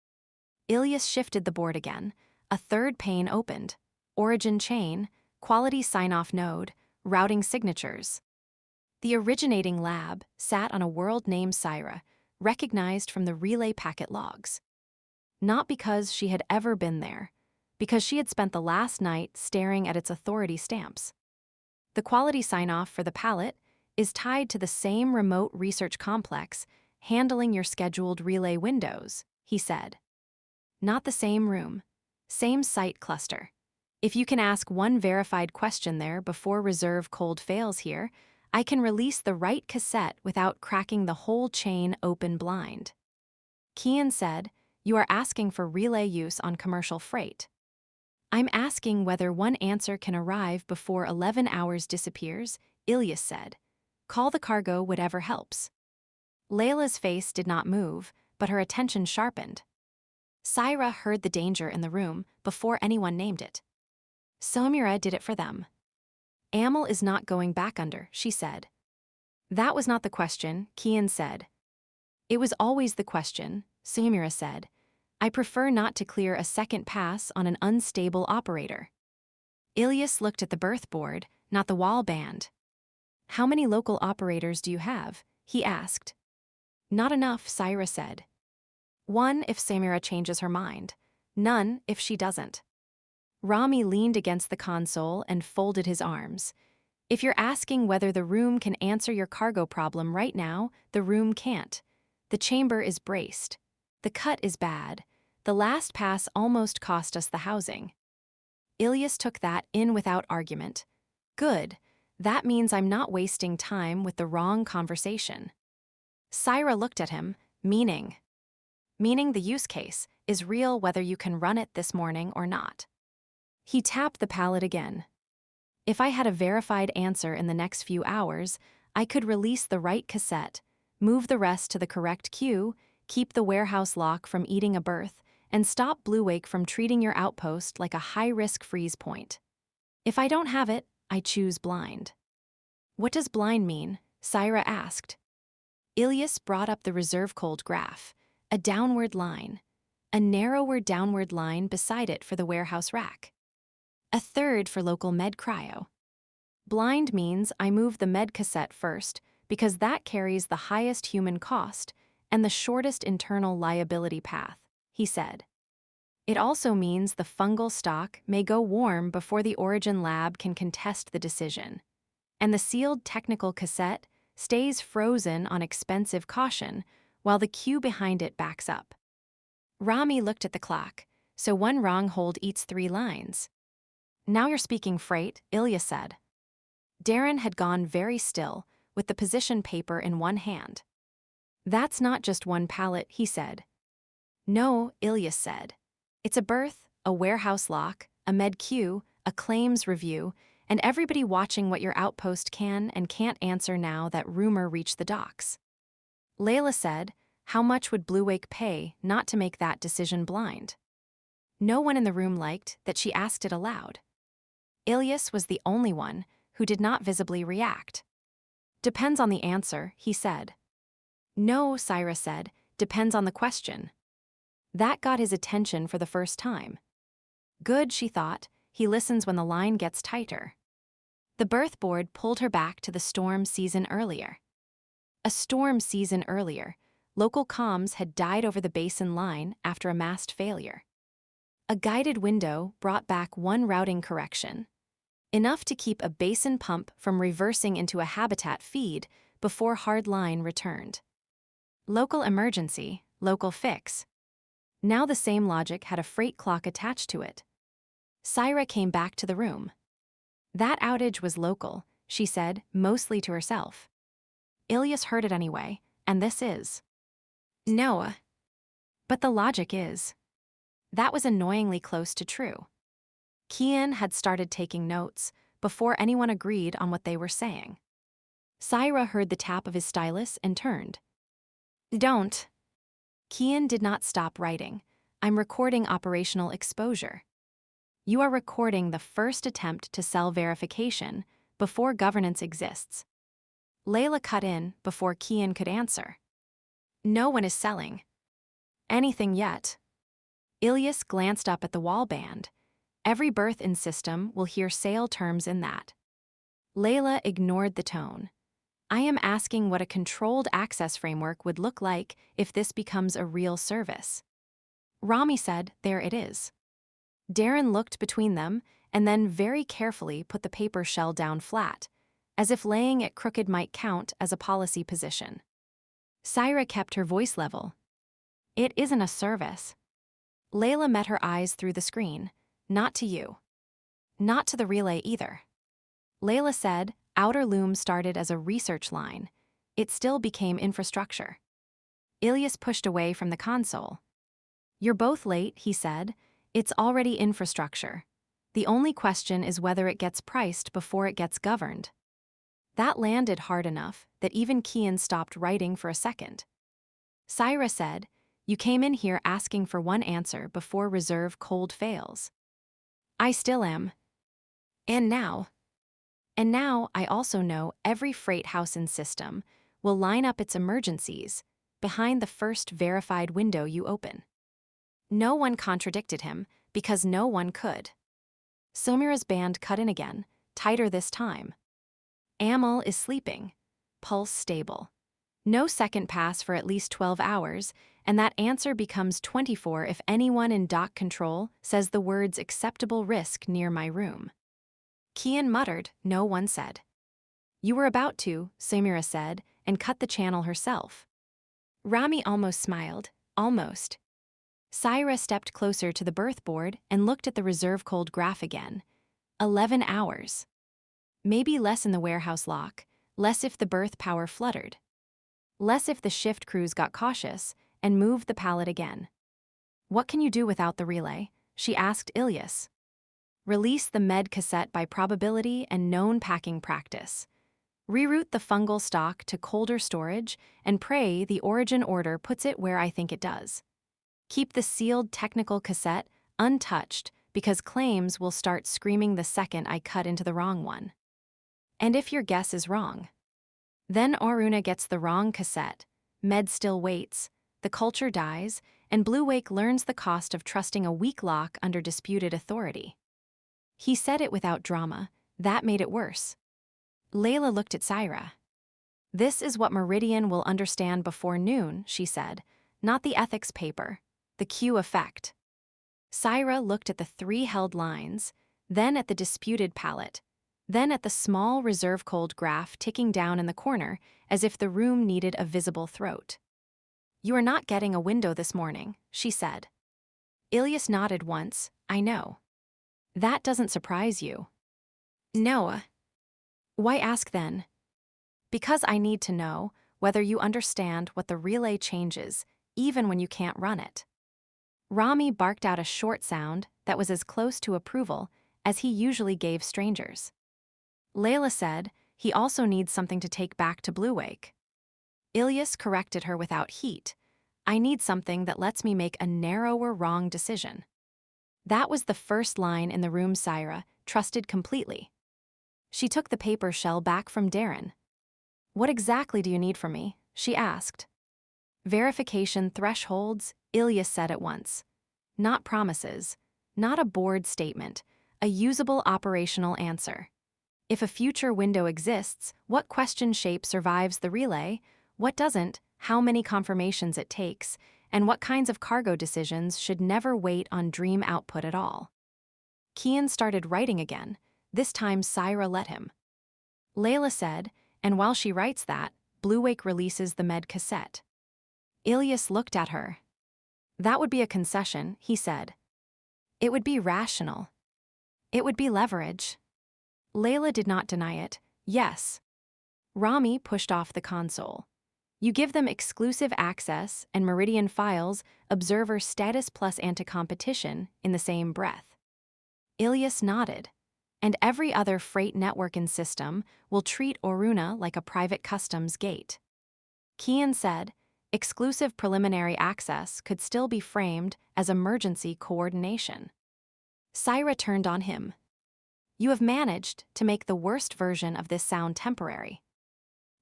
Ilyas shifted the board again. A 3rd pane opened. Origin chain, quality sign-off node, routing signatures. The originating lab sat on a world named Syra, recognized from the relay packet logs. Not because she had ever been there, because she had spent the last night staring at its authority stamps. The quality sign-off for the pallet is tied to the same remote research complex handling your scheduled relay windows, he said. Not the same room, same site cluster. If you can ask 1 verified question there before reserve cold fails here, I can release the right cassette without cracking the whole chain open blind. Kian said, you are asking for relay use on commercial freight. I'm asking whether 1 answer can arrive before 11 hours disappears, Ilyas said. Call the cargo, whatever helps. Layla's face did not move, but her attention sharpened. Syra heard the danger in the room before anyone named it. Samira did it for them. Amal is not going back under, she said. That was not the question, Kian said. It was always the question, Samira said. I prefer not to clear a second pass on an unstable operator. Ilyas looked at the berth board, not the wall band. How many local operators do you have? He asked. Not enough, Syra said. 1 if Samira changes her mind. None if she doesn't. Rami leaned against the console and folded his arms. If you're asking whether the room can answer your cargo problem right now, the room can't. The chamber is braced. The cut is bad. The last pass almost cost us the housing. Ilyas took that in without argument. Good. That means I'm not wasting time with the wrong conversation. Syra looked at him, meaning the use case is real whether you can run it this morning or not. He tapped the pallet again. If I had a verified answer in the next few hours, I could release the right cassette, move the rest to the correct queue, keep the warehouse lock from eating a berth, and stop Blue Wake from treating your outpost like a high-risk freeze point. If I don't have it, I choose blind. What does blind mean? Syra asked. Ilyas brought up the reserve cold graph, a downward line, a narrower downward line beside it for the warehouse rack. A third for local med cryo. Blind means I move the med cassette first because that carries the highest human cost and the shortest internal liability path, he said. It also means the fungal stock may go warm before the Origin lab can contest the decision, and the sealed technical cassette stays frozen on expensive caution while the queue behind it backs up. Rami looked at the clock, so one wrong hold eats 3 lines. Now you're speaking freight, Ilyas said. Darren had gone very still, with the position paper in one hand. That's not just one pallet, he said. No, Ilyas said. It's a berth, a warehouse lock, a med queue, a claims review, and everybody watching what your outpost can and can't answer now that rumor reached the docks. Layla said, how much would Blue Wake pay not to make that decision blind? No one in the room liked that she asked it aloud. Ilyas was the only one who did not visibly react. Depends on the answer, he said. No, Syra said, depends on the question. That got his attention for the first time. Good, she thought, he listens when the line gets tighter. The berth board pulled her back to the storm season earlier. A storm season earlier, local comms had died over the basin line after a mast failure. A guided window brought back one routing correction, enough to keep a basin pump from reversing into a habitat feed before hard line returned. Local emergency, local fix. Now the same logic had a freight clock attached to it. Syra came back to the room. That outage was local, she said, mostly to herself. Ilyas heard it anyway, and this is. No. But the logic is. That was annoyingly close to true. Kian had started taking notes before anyone agreed on what they were saying. Syra heard the tap of his stylus and turned. Don't. Kian did not stop writing. I'm recording operational exposure. You are recording the first attempt to sell verification before governance exists. Layla cut in before Kian could answer. No one is selling anything yet. Ilyas glanced up at the wall band. Every berth in system will hear sale terms in that. Layla ignored the tone. I am asking what a controlled access framework would look like if this becomes a real service. Rami said, there it is. Darren looked between them and then very carefully put the paper shell down flat, as if laying it crooked might count as a policy position. Syra kept her voice level. It isn't a service. Layla met her eyes through the screen. Not to you. Not to the relay either. Layla said, outer loom started as a research line. It still became infrastructure. Ilyas pushed away from the console. You're both late, he said. It's already infrastructure. The only question is whether it gets priced before it gets governed. That landed hard enough that even Kian stopped writing for a second. Syra said, you came in here asking for one answer before reserve cold fails. I still am. And now I also know every freight house in system will line up its emergencies behind the first verified window you open. No one contradicted him because no one could. Somira's band cut in again, tighter this time. Amal is sleeping, pulse stable. No second pass for at least 12 hours, and that answer becomes 24 if anyone in dock control says the words acceptable risk near my room. Kian muttered, no one said. You were about to, Samira said, and cut the channel herself. Rami almost smiled, almost. Syra stepped closer to the berth board and looked at the reserve cold graph again. 11 hours. Maybe less in the warehouse lock, less if the berth power fluttered. Less if the shift crews got cautious and moved the pallet again. What can you do without the relay? She asked Ilias. Release the med cassette by probability and known packing practice. Reroute the fungal stock to colder storage and pray the origin order puts it where I think it does. Keep the sealed technical cassette untouched because claims will start screaming the second I cut into the wrong one. And if your guess is wrong, then Oruna gets the wrong cassette, Med still waits, the culture dies, and Blue Wake learns the cost of trusting a weak lock under disputed authority. He said it without drama. That made it worse. Layla looked at Syra. This is what Meridian will understand before noon, she said, not the ethics paper, the Q effect. Syra looked at the 3 held lines, then at the disputed pallet, then at the small reserve cold graph ticking down in the corner as if the room needed a visible throat. You are not getting a window this morning, she said. Ilias nodded once. I know. That doesn't surprise you. No. Why ask then? Because I need to know whether you understand what the relay changes, even when you can't run it. Rami barked out a short sound that was as close to approval as he usually gave strangers. Layla said he also needs something to take back to Blue Wake. Ilias corrected her without heat. I need something that lets me make a narrower wrong decision. That was the first line in the room Syra trusted completely. She took the paper shell back from Darren. What exactly do you need from me? She asked. Verification thresholds, Ilias said at once. Not promises, not a board statement, a usable operational answer. If a future window exists, what question shape survives the relay, what doesn't, how many confirmations it takes, and what kinds of cargo decisions should never wait on dream output at all. Kian started writing again. This time Syra let him. Layla said, and while she writes that, Blue Wake releases the med cassette. Ilias looked at her. That would be a concession, he said. It would be rational. It would be leverage. Layla did not deny it. Yes. Rami pushed off the console. You give them exclusive access and Meridian files, observer status plus anti-competition in the same breath. Ilias nodded. And every other freight network and system will treat Oruna like a private customs gate. Kian said, exclusive preliminary access could still be framed as emergency coordination. Syra turned on him. You have managed to make the worst version of this sound temporary.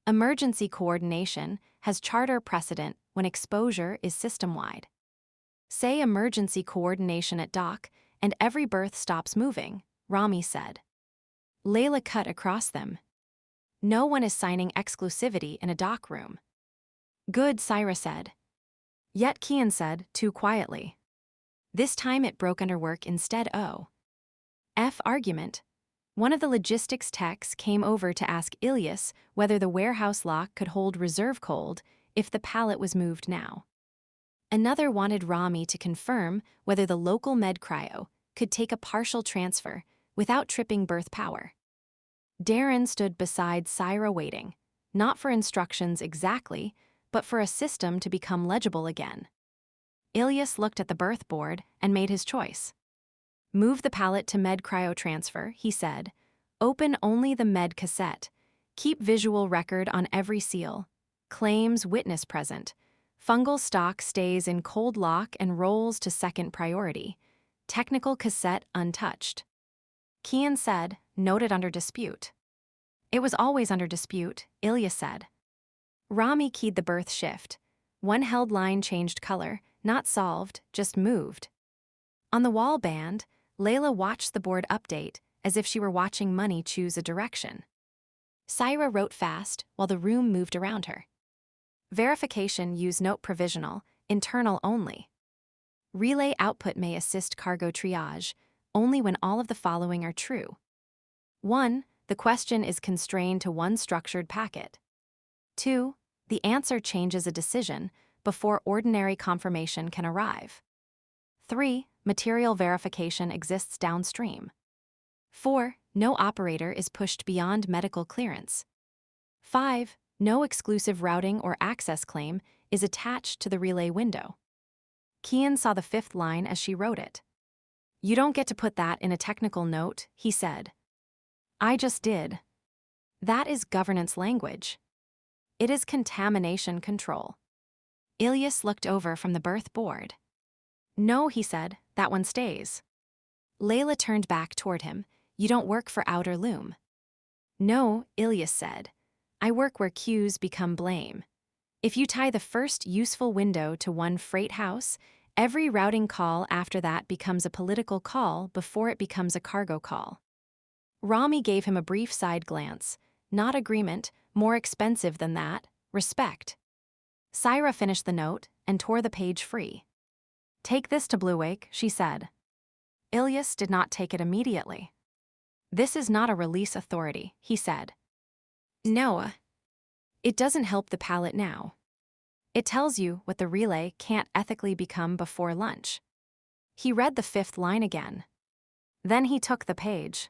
Emergency coordination has charter precedent when exposure is system-wide. Say emergency coordination at dock and every berth stops moving, Rami said. Layla cut across them. No one is signing exclusivity in a dock room. Good, Syra said. Yet Kian said, too quietly. This time it broke under work instead. F argument. One of the logistics techs came over to ask Ilias whether the warehouse lock could hold reserve cold if the pallet was moved now. Another wanted Rami to confirm whether the local med cryo could take a partial transfer without tripping berth power. Darren stood beside Syra waiting, not for instructions exactly, but for a system to become legible again. Ilias looked at the berth board and made his choice. Move the pallet to med cryo transfer, he said. Open only the med cassette. Keep visual record on every seal. Claims witness present. Fungal stock stays in cold lock and rolls to second priority. Technical cassette untouched. Kian said, noted under dispute. It was always under dispute, Ilias said. Rami keyed the berth shift. One held line changed color, not solved, just moved. On the wall band, Layla watched the board update as if she were watching money choose a direction. Syra wrote fast while the room moved around her. Verification use note provisional, internal only. Relay output may assist cargo triage, only when all of the following are true. 1. The question is constrained to one structured packet. 2. The answer changes a decision before ordinary confirmation can arrive. 3. Material verification exists downstream. 4. No operator is pushed beyond medical clearance. 5. No exclusive routing or access claim is attached to the relay window. Kian saw the fifth line as she wrote it. "You don't get to put that in a technical note," he said. "I just did. That is governance language. It is contamination control." Ilyas looked over from the birth board. "No," he said, "that one stays." Layla turned back toward him. "You don't work for Outer Loom." "No," Ilyas said. "I work where cues become blame. If you tie the first useful window to one freight house, every routing call after that becomes a political call before it becomes a cargo call." Rami gave him a brief side glance. Not agreement, more expensive than that, respect. Syra finished the note and tore the page free. "Take this to Bluewake," she said. Ilyas did not take it immediately. "This is not a release authority," he said. "No. It doesn't help the palate now. It tells you what the relay can't ethically become before lunch." He read the fifth line again. Then he took the page.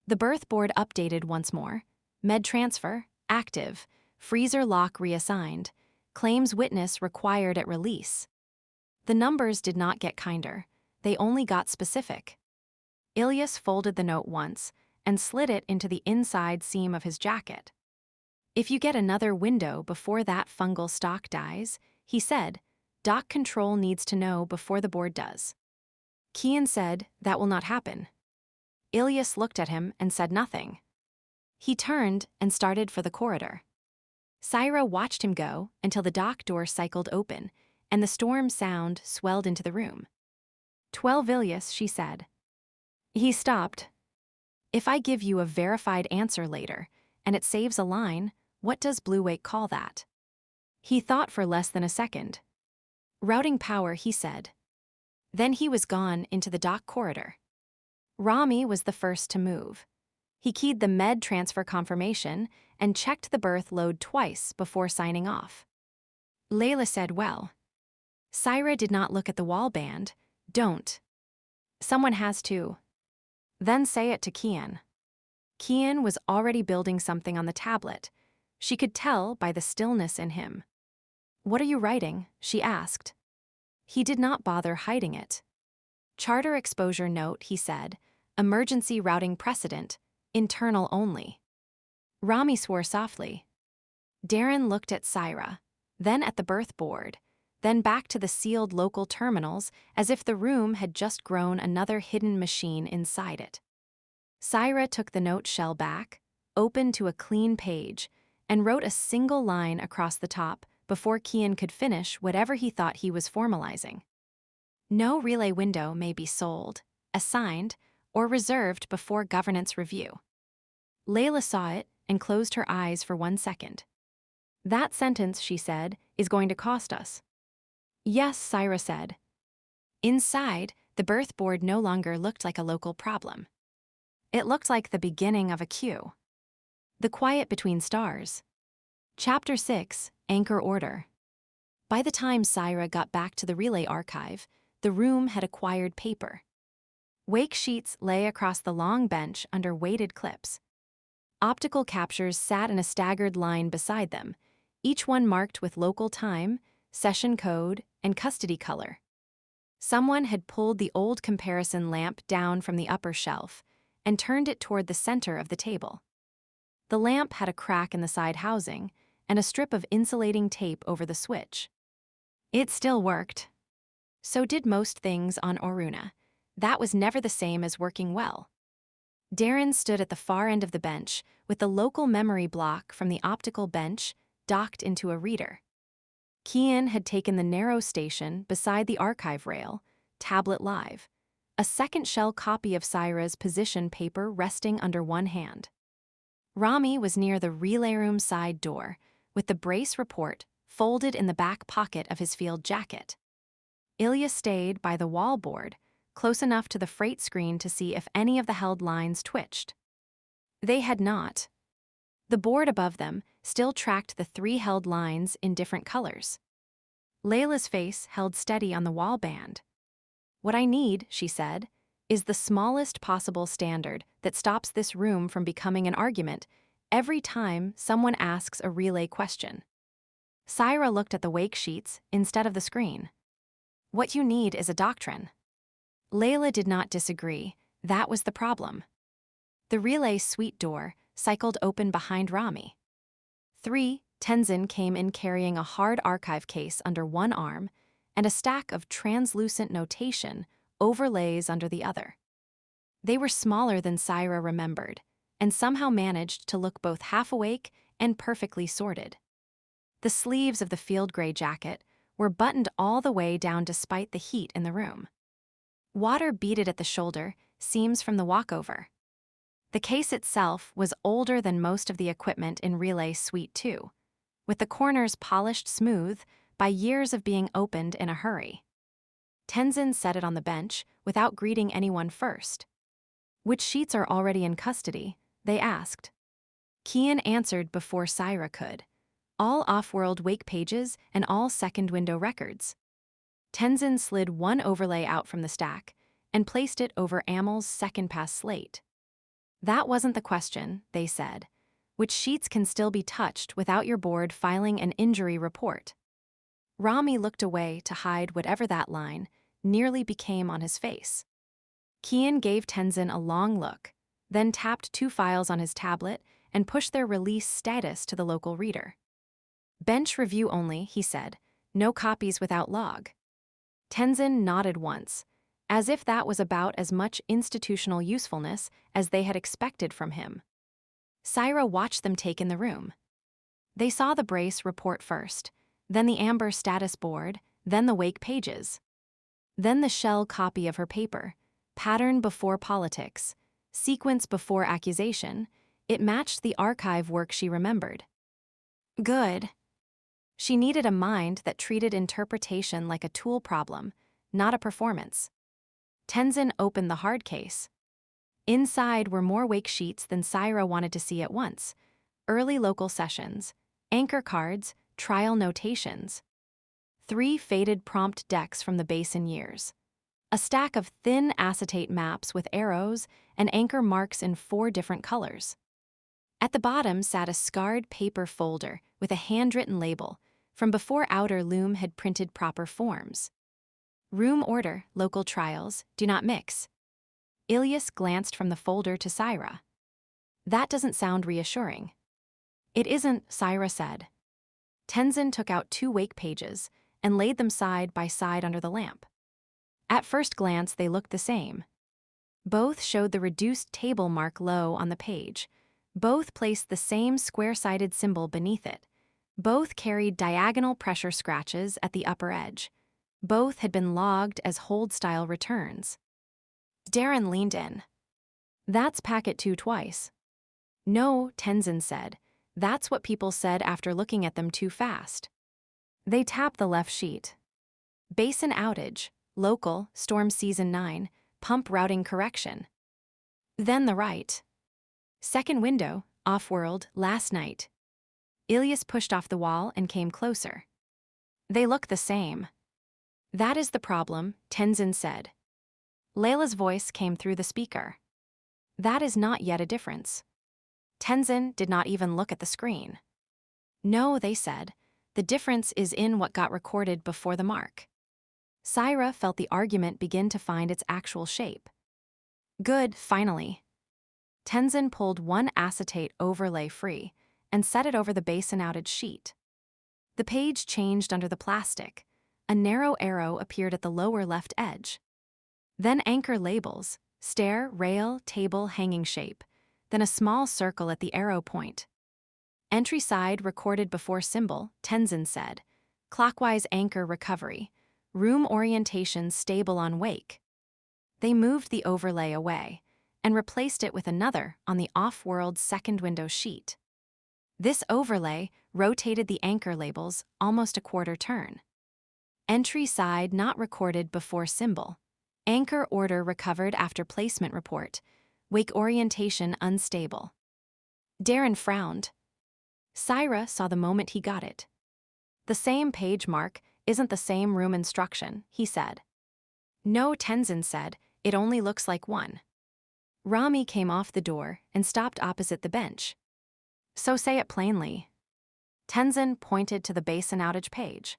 The birth board updated once more. Med transfer, active. Freezer lock reassigned. Claims witness required at release. The numbers did not get kinder. They only got specific. Ilyas folded the note once and slid it into the inside seam of his jacket. "If you get another window before that fungal stock dies," he said, "Dock Control needs to know before the board does." Kian said, "That will not happen." Ilyas looked at him and said nothing. He turned and started for the corridor. Syra watched him go until the dock door cycled open, and the storm sound swelled into the room. 12 Ilyas, she said. He stopped. "If I give you a verified answer later, and it saves a line, what does Bluewake call that?" He thought for less than a second. "Routing power," he said. Then he was gone into the dock corridor. Rami was the first to move. He keyed the med transfer confirmation and checked the birth load twice before signing off. Layla said, "Well." Syra did not look at the wall band. "Don't. Someone has to." "Then say it to Kian." Kian was already building something on the tablet. She could tell by the stillness in him. "What are you writing?" she asked. He did not bother hiding it. "Charter exposure note," he said. "Emergency routing precedent. Internal only." Rami swore softly. Darren looked at Syra, then at the birth board, then back to the sealed local terminals as if the room had just grown another hidden machine inside it. Syra took the note shell back, opened to a clean page, and wrote a single line across the top before Kian could finish whatever he thought he was formalizing. "No relay window may be sold, assigned, or reserved before governance review." Layla saw it and closed her eyes for 1 second. "That sentence," she said, "is going to cost us." "Yes," Syra said. Inside, the birth board no longer looked like a local problem. It looked like the beginning of a queue. The quiet between stars. Chapter 6, Anchor Order. By the time Syra got back to the relay archive, the room had acquired paper. Wake sheets lay across the long bench under weighted clips. Optical captures sat in a staggered line beside them, each one marked with local time, session code, and custody color. Someone had pulled the old comparison lamp down from the upper shelf and turned it toward the center of the table. The lamp had a crack in the side housing and a strip of insulating tape over the switch. It still worked. So did most things on Oruna. That was never the same as working well. Darren stood at the far end of the bench with the local memory block from the optical bench docked into a reader. Kian had taken the narrow station beside the archive rail, tablet live, a second shell copy of Syra's position paper resting under one hand. Rami was near the relay room side door, with the brace report folded in the back pocket of his field jacket. Ilya stayed by the wall board, close enough to the freight screen to see if any of the held lines twitched. They had not. The board above them still tracked the 3 held lines in different colors. Layla's face held steady on the wall band. What I need, she said, is the smallest possible standard that stops this room from becoming an argument every time someone asks a relay question. Syra looked at the wake sheets instead of the screen. What you need is a doctrine. Layla did not disagree. That was the problem. The relay suite door cycled open behind Rami. 3. Tenzin came in carrying a hard archive case under one arm and a stack of translucent notation overlays under the other. They were smaller than Syra remembered, and somehow managed to look both half awake and perfectly sorted. The sleeves of the field gray jacket were buttoned all the way down despite the heat in the room. Water beaded at the shoulder, seams from the walkover. The case itself was older than most of the equipment in Relay Suite 2, with the corners polished smooth by years of being opened in a hurry. Tenzin set it on the bench without greeting anyone first. Which sheets are already in custody? They asked. Kian answered before Syra could. All off-world wake pages and all second window records. Tenzin slid one overlay out from the stack and placed it over Amel's second-pass slate. That wasn't the question, they said. Which sheets can still be touched without your board filing an injury report? Rami looked away to hide whatever that line nearly became on his face. Kian gave Tenzin a long look, then tapped 2 files on his tablet and pushed their release status to the local reader. Bench review only, he said. No copies without log. Tenzin nodded once, as if that was about as much institutional usefulness as they had expected from him. Syra watched them take in the room. They saw the brace report first, then the amber status board, then the wake pages. Then the shell copy of her paper, pattern before politics, sequence before accusation. It matched the archive work she remembered. Good. She needed a mind that treated interpretation like a tool problem, not a performance. Tenzin opened the hard case. Inside were more wake sheets than Syra wanted to see at once. Early local sessions, anchor cards, trial notations. 3 faded prompt decks from the basin years. A stack of thin acetate maps with arrows and anchor marks in 4 different colors. At the bottom sat a scarred paper folder with a handwritten label from before Outer Loom had printed proper forms. Room order, local trials, do not mix. Ilias glanced from the folder to Syra. That doesn't sound reassuring. It isn't, Syra said. Tenzin took out 2 wake pages and laid them side by side under the lamp. At first glance, they looked the same. Both showed the reduced table mark low on the page. Both placed the same square-sided symbol beneath it. Both carried diagonal pressure scratches at the upper edge. Both had been logged as hold-style returns. Darren leaned in. That's packet 2 twice. No, Tenzin said. That's what people said after looking at them too fast. They tapped the left sheet. Basin outage, local, storm season 9, pump routing correction. Then the right. Second window, off-world, last night. Ilias pushed off the wall and came closer. They look the same. That is the problem, Tenzin said. Layla's voice came through the speaker. That is not yet a difference. Tenzin did not even look at the screen. No, they said. The difference is in what got recorded before the mark. Syra felt the argument begin to find its actual shape. Good, finally. Tenzin pulled one acetate overlay free and set it over the basin outage sheet. The page changed under the plastic. A narrow arrow appeared at the lower left edge. Then anchor labels, stair, rail, table, hanging shape, then a small circle at the arrow point. Entry side recorded before symbol, Tenzin said. Clockwise anchor recovery. Room orientation stable on wake. They moved the overlay away and replaced it with another on the off-world second window sheet. This overlay rotated the anchor labels almost a quarter turn. Entry side not recorded before symbol. Anchor order recovered after placement report. Wake orientation unstable. Darren frowned. Syra saw the moment he got it. The same page mark isn't the same room instruction, he said. No, Tenzin said, it only looks like one. Rami came off the door and stopped opposite the bench. So say it plainly. Tenzin pointed to the basin outage page.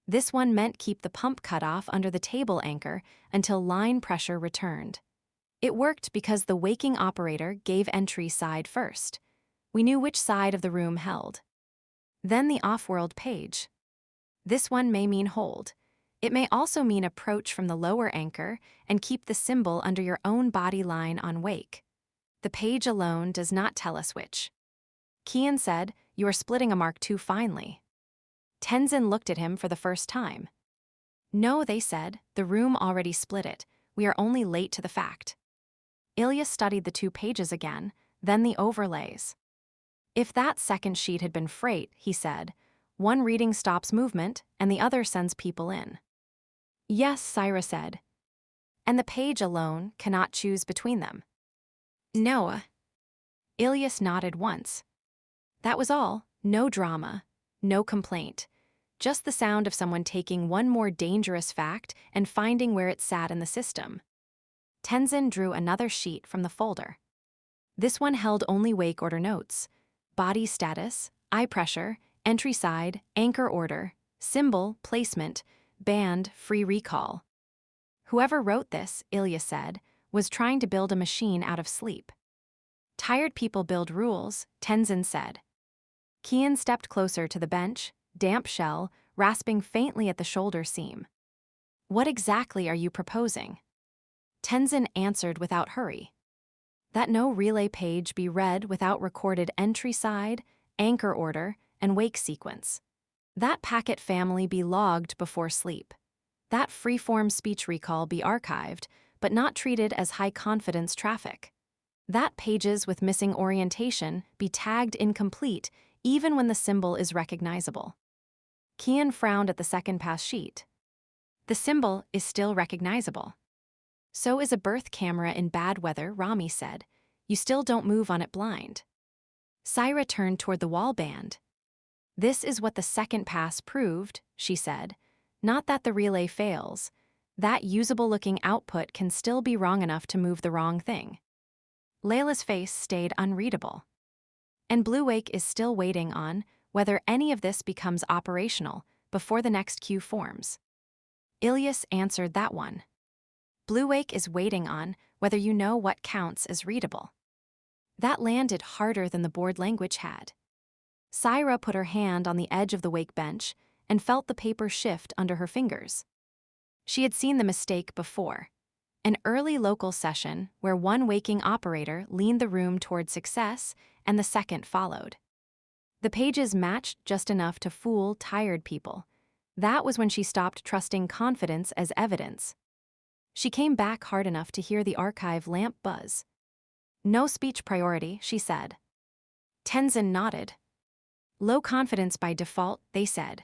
This one meant keep the pump cut off under the table anchor until line pressure returned. It worked because the waking operator gave entry side first. We knew which side of the room held. Then the off-world page. This one may mean hold. It may also mean approach from the lower anchor and keep the symbol under your own body line on wake. The page alone does not tell us which. Kian said, you are splitting a mark too finely. Tenzin looked at him for the first time. No, they said, the room already split it. We are only late to the fact. Ilya studied the 2 pages again, then the overlays. If that second sheet had been freight, he said, one reading stops movement and the other sends people in. Yes, Syra said. And the page alone cannot choose between them. No. Ilyas nodded once. That was all, no drama, no complaint. Just the sound of someone taking one more dangerous fact and finding where it sat in the system. Tenzin drew another sheet from the folder. This one held only wake order notes. Body status, eye pressure, entry side, anchor order, symbol, placement, band, free recall. Whoever wrote this, Ilya said, was trying to build a machine out of sleep. Tired people build rules, Tenzin said. Kian stepped closer to the bench, damp shell, rasping faintly at the shoulder seam. What exactly are you proposing? Tenzin answered without hurry. That no relay page be read without recorded entry side, anchor order, and wake sequence. That packet family be logged before sleep. That freeform speech recall be archived, but not treated as high-confidence traffic. That pages with missing orientation be tagged incomplete even when the symbol is recognizable. Kian frowned at the second pass sheet. The symbol is still recognizable. So is a birth camera in bad weather, Rami said. You still don't move on it blind. Syra turned toward the wall band. This is what the second pass proved, she said. Not that the relay fails. That usable-looking output can still be wrong enough to move the wrong thing. Layla's face stayed unreadable. And Blue Wake is still waiting on whether any of this becomes operational before the next queue forms. Ilyas answered that one. Blue Wake is waiting on whether you know what counts as readable. That landed harder than the board language had. Syra put her hand on the edge of the wake bench and felt the paper shift under her fingers. She had seen the mistake before. An early local session where one waking operator leaned the room toward success and the second followed. The pages matched just enough to fool tired people. That was when she stopped trusting confidence as evidence. She came back hard enough to hear the archive lamp buzz. No speech priority, she said. Tenzin nodded. Low confidence by default, they said.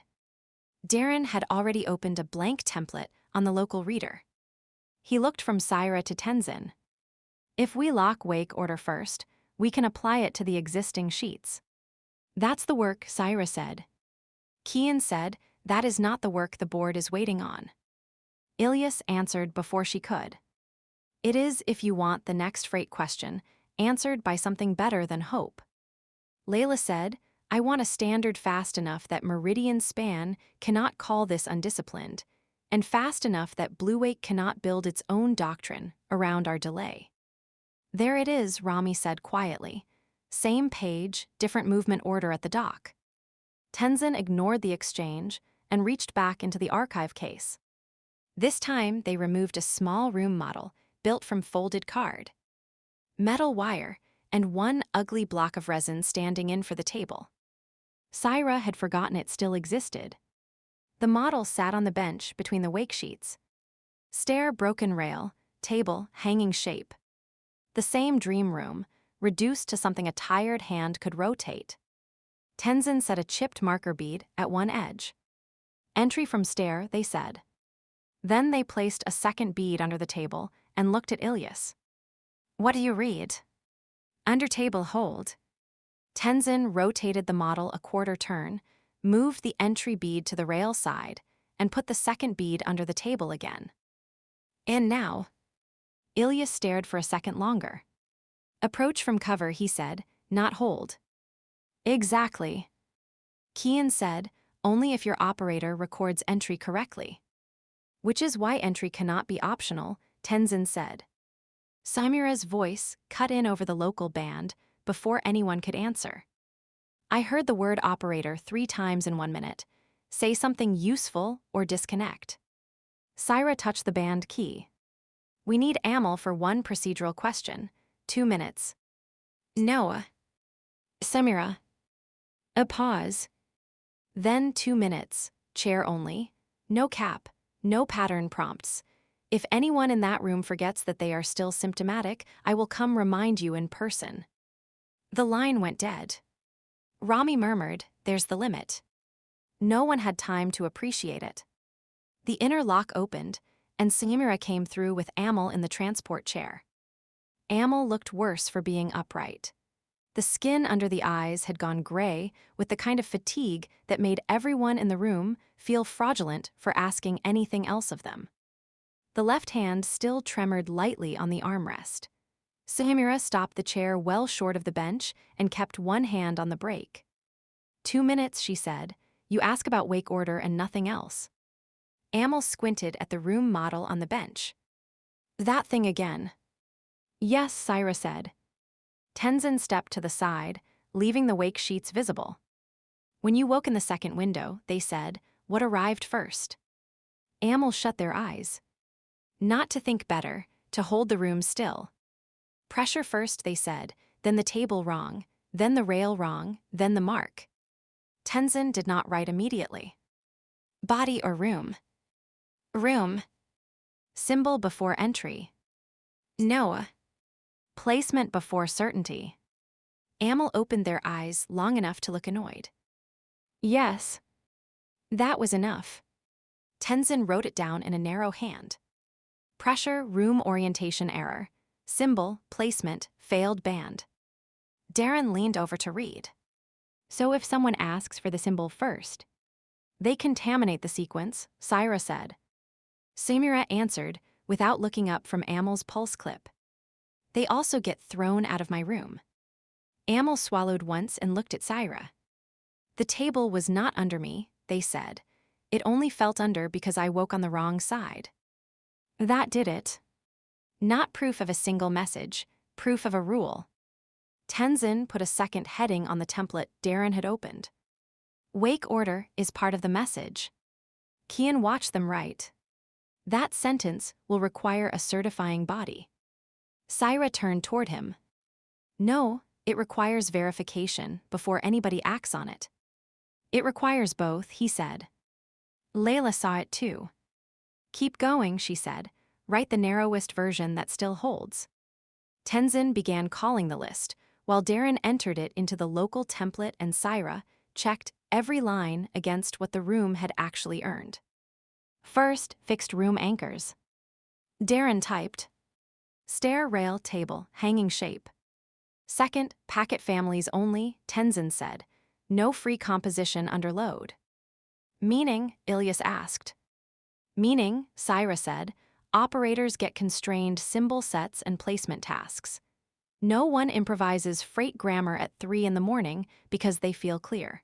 Darren had already opened a blank template on the local reader. He looked from Syra to Tenzin. If we lock wake order first, we can apply it to the existing sheets. That's the work, Syra said. Kian said, that is not the work the board is waiting on. Ilyas answered before she could. It is if you want the next freight question answered by something better than hope. Layla said, I want a standard fast enough that Meridian Span cannot call this undisciplined, and fast enough that Blue Wake cannot build its own doctrine around our delay. There it is, Rami said quietly. Same page, different movement order at the dock. Tenzin ignored the exchange and reached back into the archive case. This time, they removed a small room model built from folded card. Metal wire, and one ugly block of resin standing in for the table. Syra had forgotten it still existed. The model sat on the bench between the wake sheets. Stair, broken rail, table, hanging shape. The same dream room, reduced to something a tired hand could rotate. Tenzin set a chipped marker bead at one edge. Entry from stair, they said. Then they placed a second bead under the table and looked at Ilyas. What do you read? Under table hold. Tenzin rotated the model a quarter turn, moved the entry bead to the rail side, and put the second bead under the table again. And now? Ilya stared for a second longer. Approach from cover, he said, not hold. Exactly. Kian said, only if your operator records entry correctly. Which is why entry cannot be optional, Tenzin said. Samira's voice cut in over the local band before anyone could answer. I heard the word operator 3 times in 1 minute. Say something useful or disconnect. Syra touched the band key. We need Amel for 1 procedural question. 2 minutes. Noah. Samira. A pause. Then 2 minutes. Chair only. No cap. No pattern prompts. If anyone in that room forgets that they are still symptomatic, I will come remind you in person. The line went dead. Rami murmured, there's the limit. No one had time to appreciate it. The inner lock opened, and Samira came through with Amel in the transport chair. Amel looked worse for being upright. The skin under the eyes had gone gray with the kind of fatigue that made everyone in the room feel fraudulent for asking anything else of them. The left hand still tremored lightly on the armrest. Samira stopped the chair well short of the bench and kept one hand on the brake. 2 minutes, she said. You ask about wake order and nothing else. Amel squinted at the room model on the bench. That thing again. Yes, Syra said. Tenzin stepped to the side, leaving the wake sheets visible. When you woke in the second window, they said, what arrived first? Amel shut their eyes. Not to think better, to hold the room still. Pressure first, they said, then the table wrong, then the rail wrong, then the mark. Tenzin did not write immediately. Body or room? Room. Symbol before entry. Noah. Placement before certainty. Amel opened their eyes long enough to look annoyed. Yes. That was enough. Tenzin wrote it down in a narrow hand. Pressure, room orientation error. Symbol, placement, failed band. Darren leaned over to read. So if someone asks for the symbol first, they contaminate the sequence, Syra said. Samira answered, without looking up from Amel's pulse clip. They also get thrown out of my room. Amel swallowed once and looked at Syra. The table was not under me, they said. It only felt under because I woke on the wrong side. That did it. Not proof of a single message, proof of a rule. Tenzin put a second heading on the template Darren had opened. Wake order is part of the message. Kian watched them write. That sentence will require a certifying body. Syra turned toward him. No, it requires verification before anybody acts on it. It requires both, he said. Layla saw it too. Keep going, she said. Write the narrowest version that still holds. Tenzin began calling the list, while Darren entered it into the local template and Syra checked every line against what the room had actually earned. First, fixed room anchors. Darren typed. Stair rail table, hanging shape. Second, packet families only, Tenzin said. No free composition under load. Meaning, Ilyas asked. Meaning, Syra said, operators get constrained symbol sets and placement tasks. No one improvises freight grammar at 3 in the morning because they feel clear.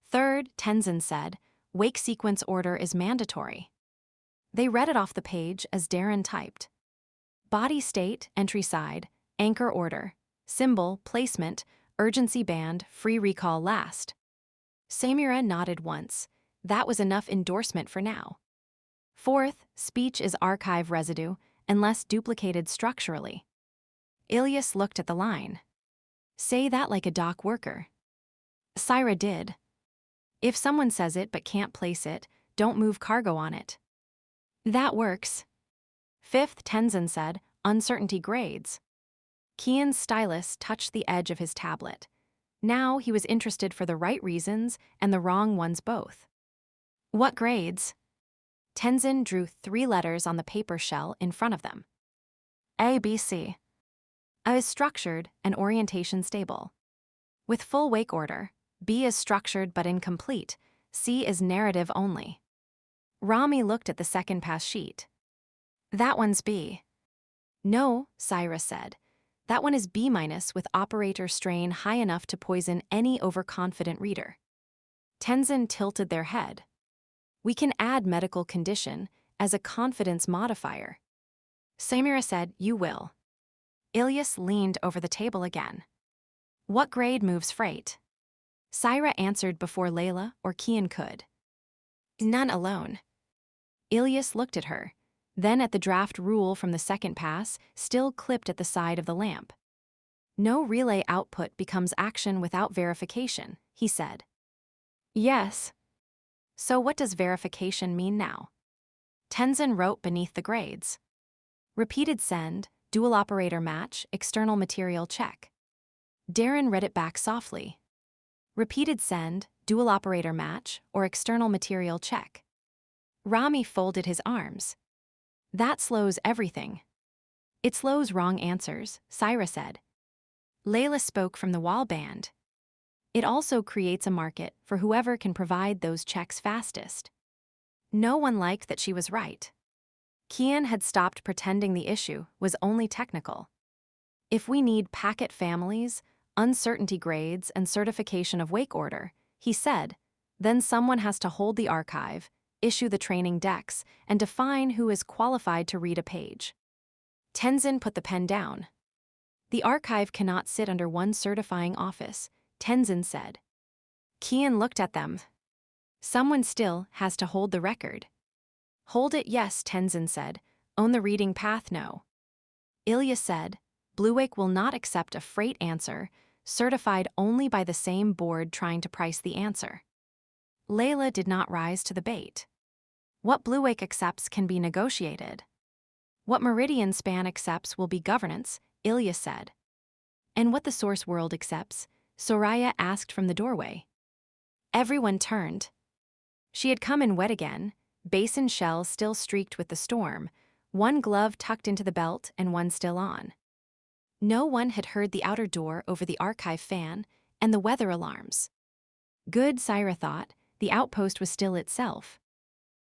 Third, Tenzin said, wake sequence order is mandatory. They read it off the page as Darren typed. Body state, entry side, anchor order, symbol, placement, urgency band, free recall last. Samira nodded once. That was enough endorsement for now. Fourth, speech is archive residue unless duplicated structurally. Ilyas looked at the line. Say that like a dock worker. Syra did. If someone says it but can't place it, don't move cargo on it. That works. Fifth, Tenzin said, uncertainty grades. Kian's stylus touched the edge of his tablet. Now he was interested for the right reasons and the wrong ones both. What grades? Tenzin drew 3 letters on the paper shell in front of them. A, B, C. A is structured and orientation stable. With full wake order, B is structured but incomplete, C is narrative only. Rami looked at the second pass sheet. That one's B. No, Syra said. That one is B- with operator strain high enough to poison any overconfident reader. Tenzin tilted their head. We can add medical condition as a confidence modifier. Samira said, you will. Ilyas leaned over the table again. What grade moves freight? Syra answered before Layla or Kian could. None alone. Ilyas looked at her, then at the draft rule from the second pass, still clipped at the side of the lamp. No relay output becomes action without verification, he said. Yes. So what does verification mean now? Tenzin wrote beneath the grades. Repeated send, dual operator match, external material check. Darren read it back softly. Repeated send, dual operator match, or external material check. Rami folded his arms. That slows everything. It slows wrong answers, Syra said. Layla spoke from the wall band. It also creates a market for whoever can provide those checks fastest. No one liked that she was right. Kian had stopped pretending the issue was only technical. If we need packet families, uncertainty grades, and certification of wake order, he said, then someone has to hold the archive, issue the training decks, and define who is qualified to read a page. Tenzin put the pen down. The archive cannot sit under one certifying office, Tenzin said. Kian looked at them. Someone still has to hold the record. Hold it, yes, Tenzin said. Own the reading path, no. Ilya said, Bluewake will not accept a freight answer, certified only by the same board trying to price the answer. Layla did not rise to the bait. What Bluewake accepts can be negotiated. What Meridian Span accepts will be governance, Ilya said. And what the source world accepts, Soraya asked from the doorway. Everyone turned. She had come in wet again, basin shell still streaked with the storm, one glove tucked into the belt and one still on. No one had heard the outer door over the archive fan and the weather alarms. Good, Syra thought, the outpost was still itself.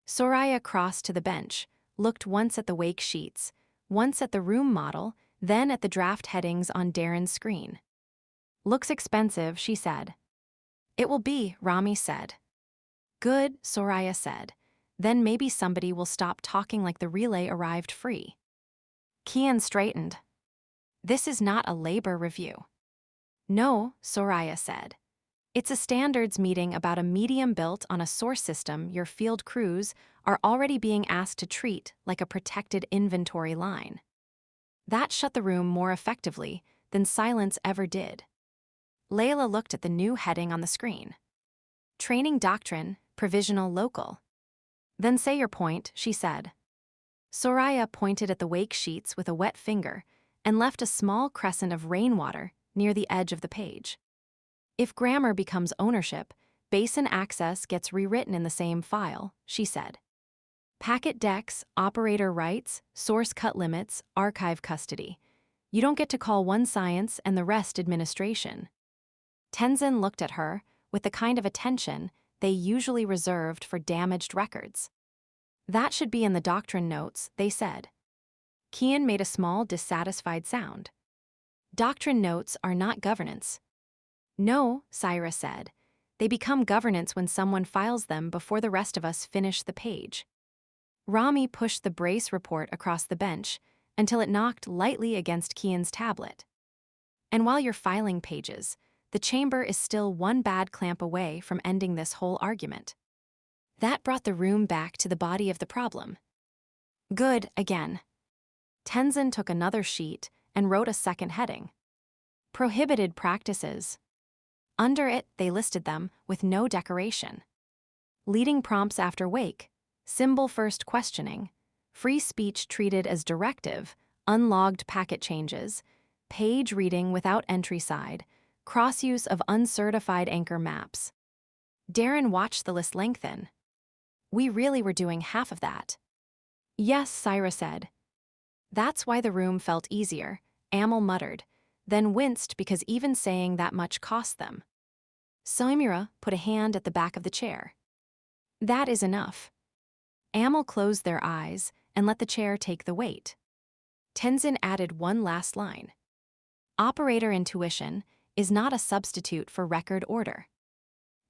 Soraya crossed to the bench, looked once at the wake sheets, once at the room model, then at the draft headings on Darren's screen. Looks expensive, she said. It will be, Rami said. Good, Soraya said. Then maybe somebody will stop talking like the relay arrived free. Kian straightened. This is not a labor review. No, Soraya said. It's a standards meeting about a medium built on a source system your field crews are already being asked to treat like a protected inventory line. That shut the room more effectively than silence ever did. Layla looked at the new heading on the screen. Training Doctrine, Provisional Local. Then say your point, she said. Soraya pointed at the wake sheets with a wet finger and left a small crescent of rainwater near the edge of the page. If grammar becomes ownership, basin access gets rewritten in the same file, she said. Packet decks, operator rights, source cut limits, archive custody. You don't get to call one science and the rest administration. Tenzin looked at her with the kind of attention they usually reserved for damaged records. That should be in the doctrine notes, they said. Kian made a small dissatisfied sound. Doctrine notes are not governance. No, Syra said. They become governance when someone files them before the rest of us finish the page. Rami pushed the brace report across the bench until it knocked lightly against Kian's tablet. And while you're filing pages, the chamber is still one bad clamp away from ending this whole argument. That brought the room back to the body of the problem. Good, again. Tenzin took another sheet and wrote a second heading. Prohibited practices. Under it, they listed them with no decoration. Leading prompts after wake, symbol first questioning, free speech treated as directive, unlogged packet changes, page reading without entry side, cross-use of uncertified anchor maps. Darren watched the list lengthen. We really were doing half of that. Yes, Syra said. That's why the room felt easier, Amel muttered, then winced because even saying that much cost them. Samira put a hand at the back of the chair. That is enough. Amel closed their eyes and let the chair take the weight. Tenzin added one last line. Operator intuition is not a substitute for record order.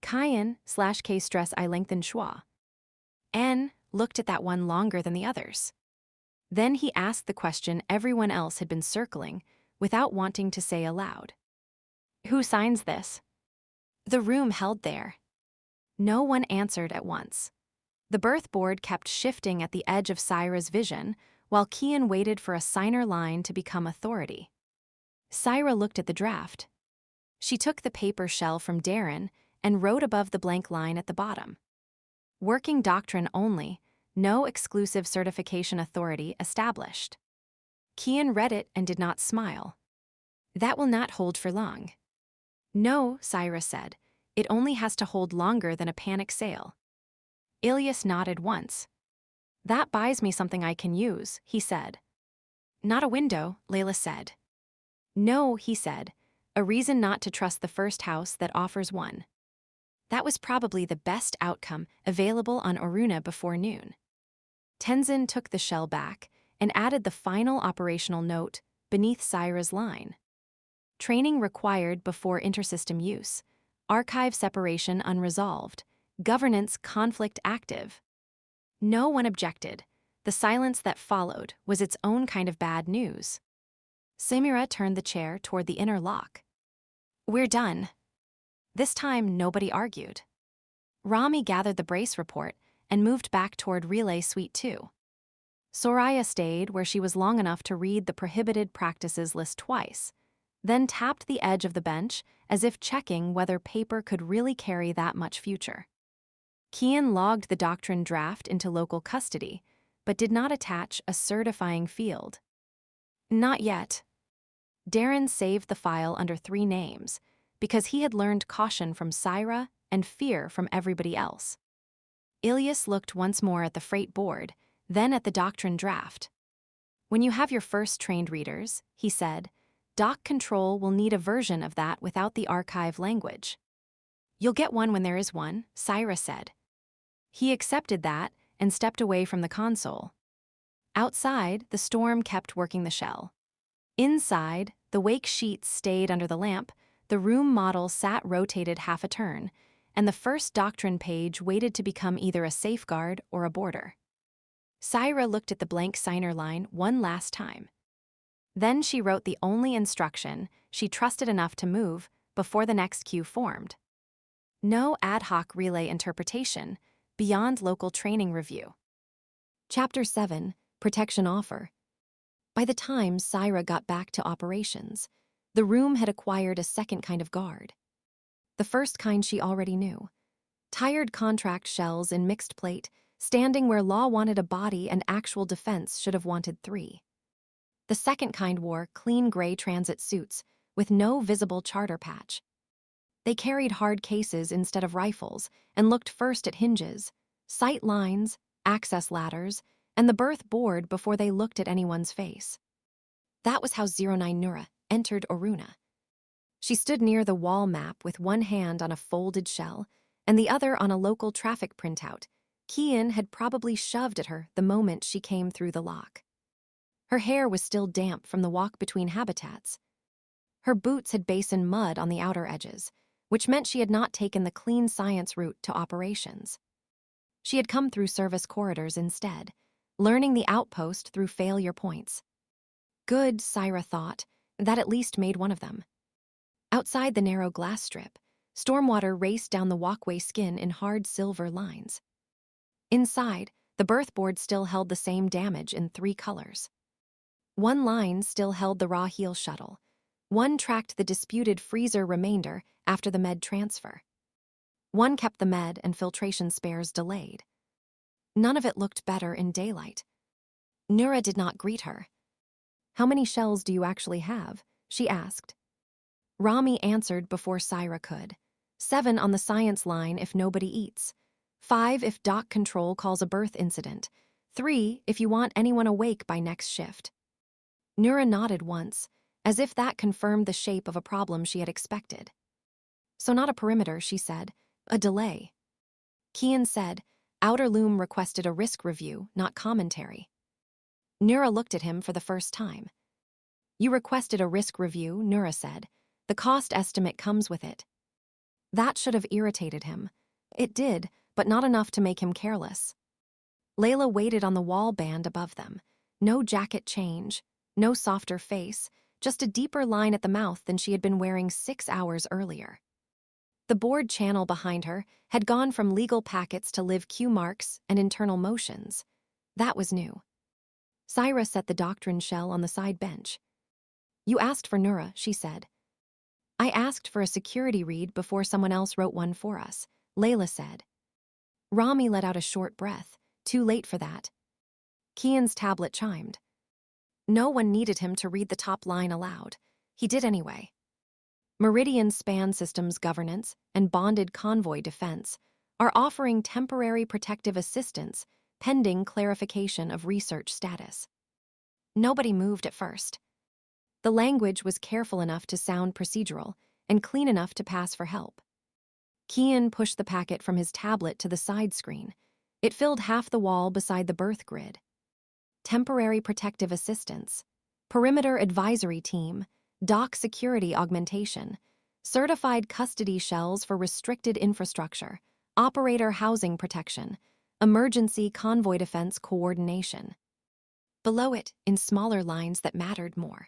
Kayan/K stress I lengthened schwa. N looked at that one longer than the others. Then he asked the question everyone else had been circling, without wanting to say aloud. Who signs this? The room held there. No one answered at once. The birth board kept shifting at the edge of Syra's vision, while Kian waited for a signer line to become authority. Syra looked at the draft. She took the paper shell from Darren and wrote above the blank line at the bottom. Working doctrine only, no exclusive certification authority established. Kian read it and did not smile. That will not hold for long. No, Syra said. It only has to hold longer than a panic sale. Ilyas nodded once. That buys me something I can use, he said. Not a window, Layla said. No, he said. A reason not to trust the first house that offers one. That was probably the best outcome available on Oruna before noon. Tenzin took the shell back and added the final operational note beneath Syra's line. Training required before intersystem use. Archive separation unresolved. Governance conflict active. No one objected. The silence that followed was its own kind of bad news. Samira turned the chair toward the inner lock. We're done. This time, nobody argued. Rami gathered the brace report and moved back toward Relay Suite 2. Soraya stayed where she was long enough to read the prohibited practices list twice, then tapped the edge of the bench as if checking whether paper could really carry that much future. Kian logged the doctrine draft into local custody, but did not attach a certifying field. Not yet. Darren saved the file under 3 names, because he had learned caution from Syra and fear from everybody else. Ilyas looked once more at the freight board, then at the doctrine draft. When you have your first trained readers, he said, doc control will need a version of that without the archive language. You'll get one when there is one, Syra said. He accepted that and stepped away from the console. Outside, the storm kept working the shell. Inside, the wake sheets stayed under the lamp, the room model sat rotated half a turn, and the first doctrine page waited to become either a safeguard or a border. Syra looked at the blank signer line one last time. Then she wrote the only instruction she trusted enough to move before the next queue formed. No ad hoc relay interpretation, beyond local training review. Chapter 7, Protection Offer. By the time Syra got back to operations, the room had acquired a second kind of guard. The first kind she already knew. Tired contract shells in mixed plate, standing where law wanted a body and actual defense should have wanted 3. The second kind wore clean gray transit suits with no visible charter patch. They carried hard cases instead of rifles and looked first at hinges, sight lines, access ladders, and the berth board before they looked at anyone's face. That was how 09 Nura entered Oruna. She stood near the wall map with one hand on a folded shell and the other on a local traffic printout Kian had probably shoved at her the moment she came through the lock. Her hair was still damp from the walk between habitats. Her boots had basin mud on the outer edges, which meant she had not taken the clean science route to operations. She had come through service corridors instead, learning the outpost through failure points. Good, Syra thought, that at least made one of them. Outside the narrow glass strip, stormwater raced down the walkway skin in hard silver lines. Inside, the berth board still held the same damage in 3 colors. One line still held the raw heel shuttle. One tracked the disputed freezer remainder after the med transfer. One kept the med and filtration spares delayed. None of it looked better in daylight. Nura did not greet her. How many shells do you actually have? She asked. Rami answered before Syra could. 7 on the science line if nobody eats. 5 if dock control calls a birth incident. 3 if you want anyone awake by next shift. Nura nodded once, as if that confirmed the shape of a problem she had expected. So not a perimeter, she said. A delay. Kian said, Outer Loom requested a risk review, not commentary. Nura looked at him for the first time. You requested a risk review, Nura said. The cost estimate comes with it. That should have irritated him. It did, but not enough to make him careless. Layla waited on the wall band above them. No jacket change, no softer face, just a deeper line at the mouth than she had been wearing 6 hours earlier. The board channel behind her had gone from legal packets to live cue marks and internal motions. That was new. Syra set the doctrine shell on the side bench. You asked for Nura, she said. I asked for a security read before someone else wrote one for us, Layla said. Rami let out a short breath. Too late for that. Kian's tablet chimed. No one needed him to read the top line aloud. He did anyway. Meridian Span Systems Governance and Bonded Convoy Defense are offering temporary protective assistance pending clarification of research status. Nobody moved at first. The language was careful enough to sound procedural and clean enough to pass for help. Kian pushed the packet from his tablet to the side screen. It filled half the wall beside the birth grid. Temporary protective assistance, perimeter advisory team, dock security augmentation, certified custody shells for restricted infrastructure, operator housing protection, emergency convoy defense coordination. Below it, in smaller lines that mattered more.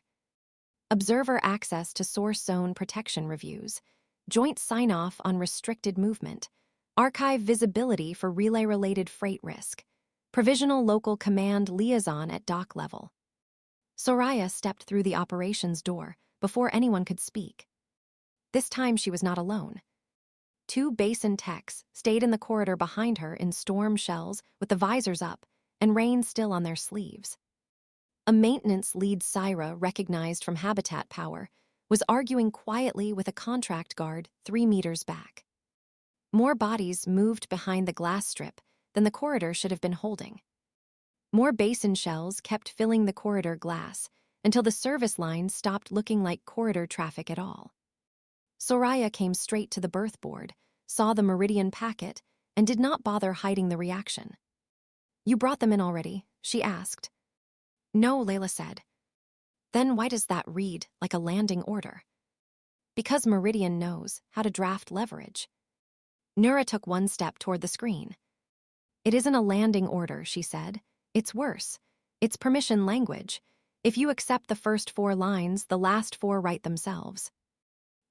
Observer access to source zone protection reviews, joint sign-off on restricted movement, archive visibility for relay-related freight risk, provisional local command liaison at dock level. Soraya stepped through the operations door before anyone could speak. This time she was not alone. 2 basin techs stayed in the corridor behind her in storm shells with the visors up and rain still on their sleeves. A maintenance lead Syra recognized from habitat power was arguing quietly with a contract guard 3 meters back. More bodies moved behind the glass strip than the corridor should have been holding. More basin shells kept filling the corridor glass until the service line stopped looking like corridor traffic at all. Soraya came straight to the birth board, saw the Meridian packet, and did not bother hiding the reaction. You brought them in already, she asked. No, Layla said. Then why does that read like a landing order? Because Meridian knows how to draft leverage. Nura took 1 step toward the screen. It isn't a landing order, she said. It's worse. It's permission language. If you accept the first 4 lines, the last 4 write themselves.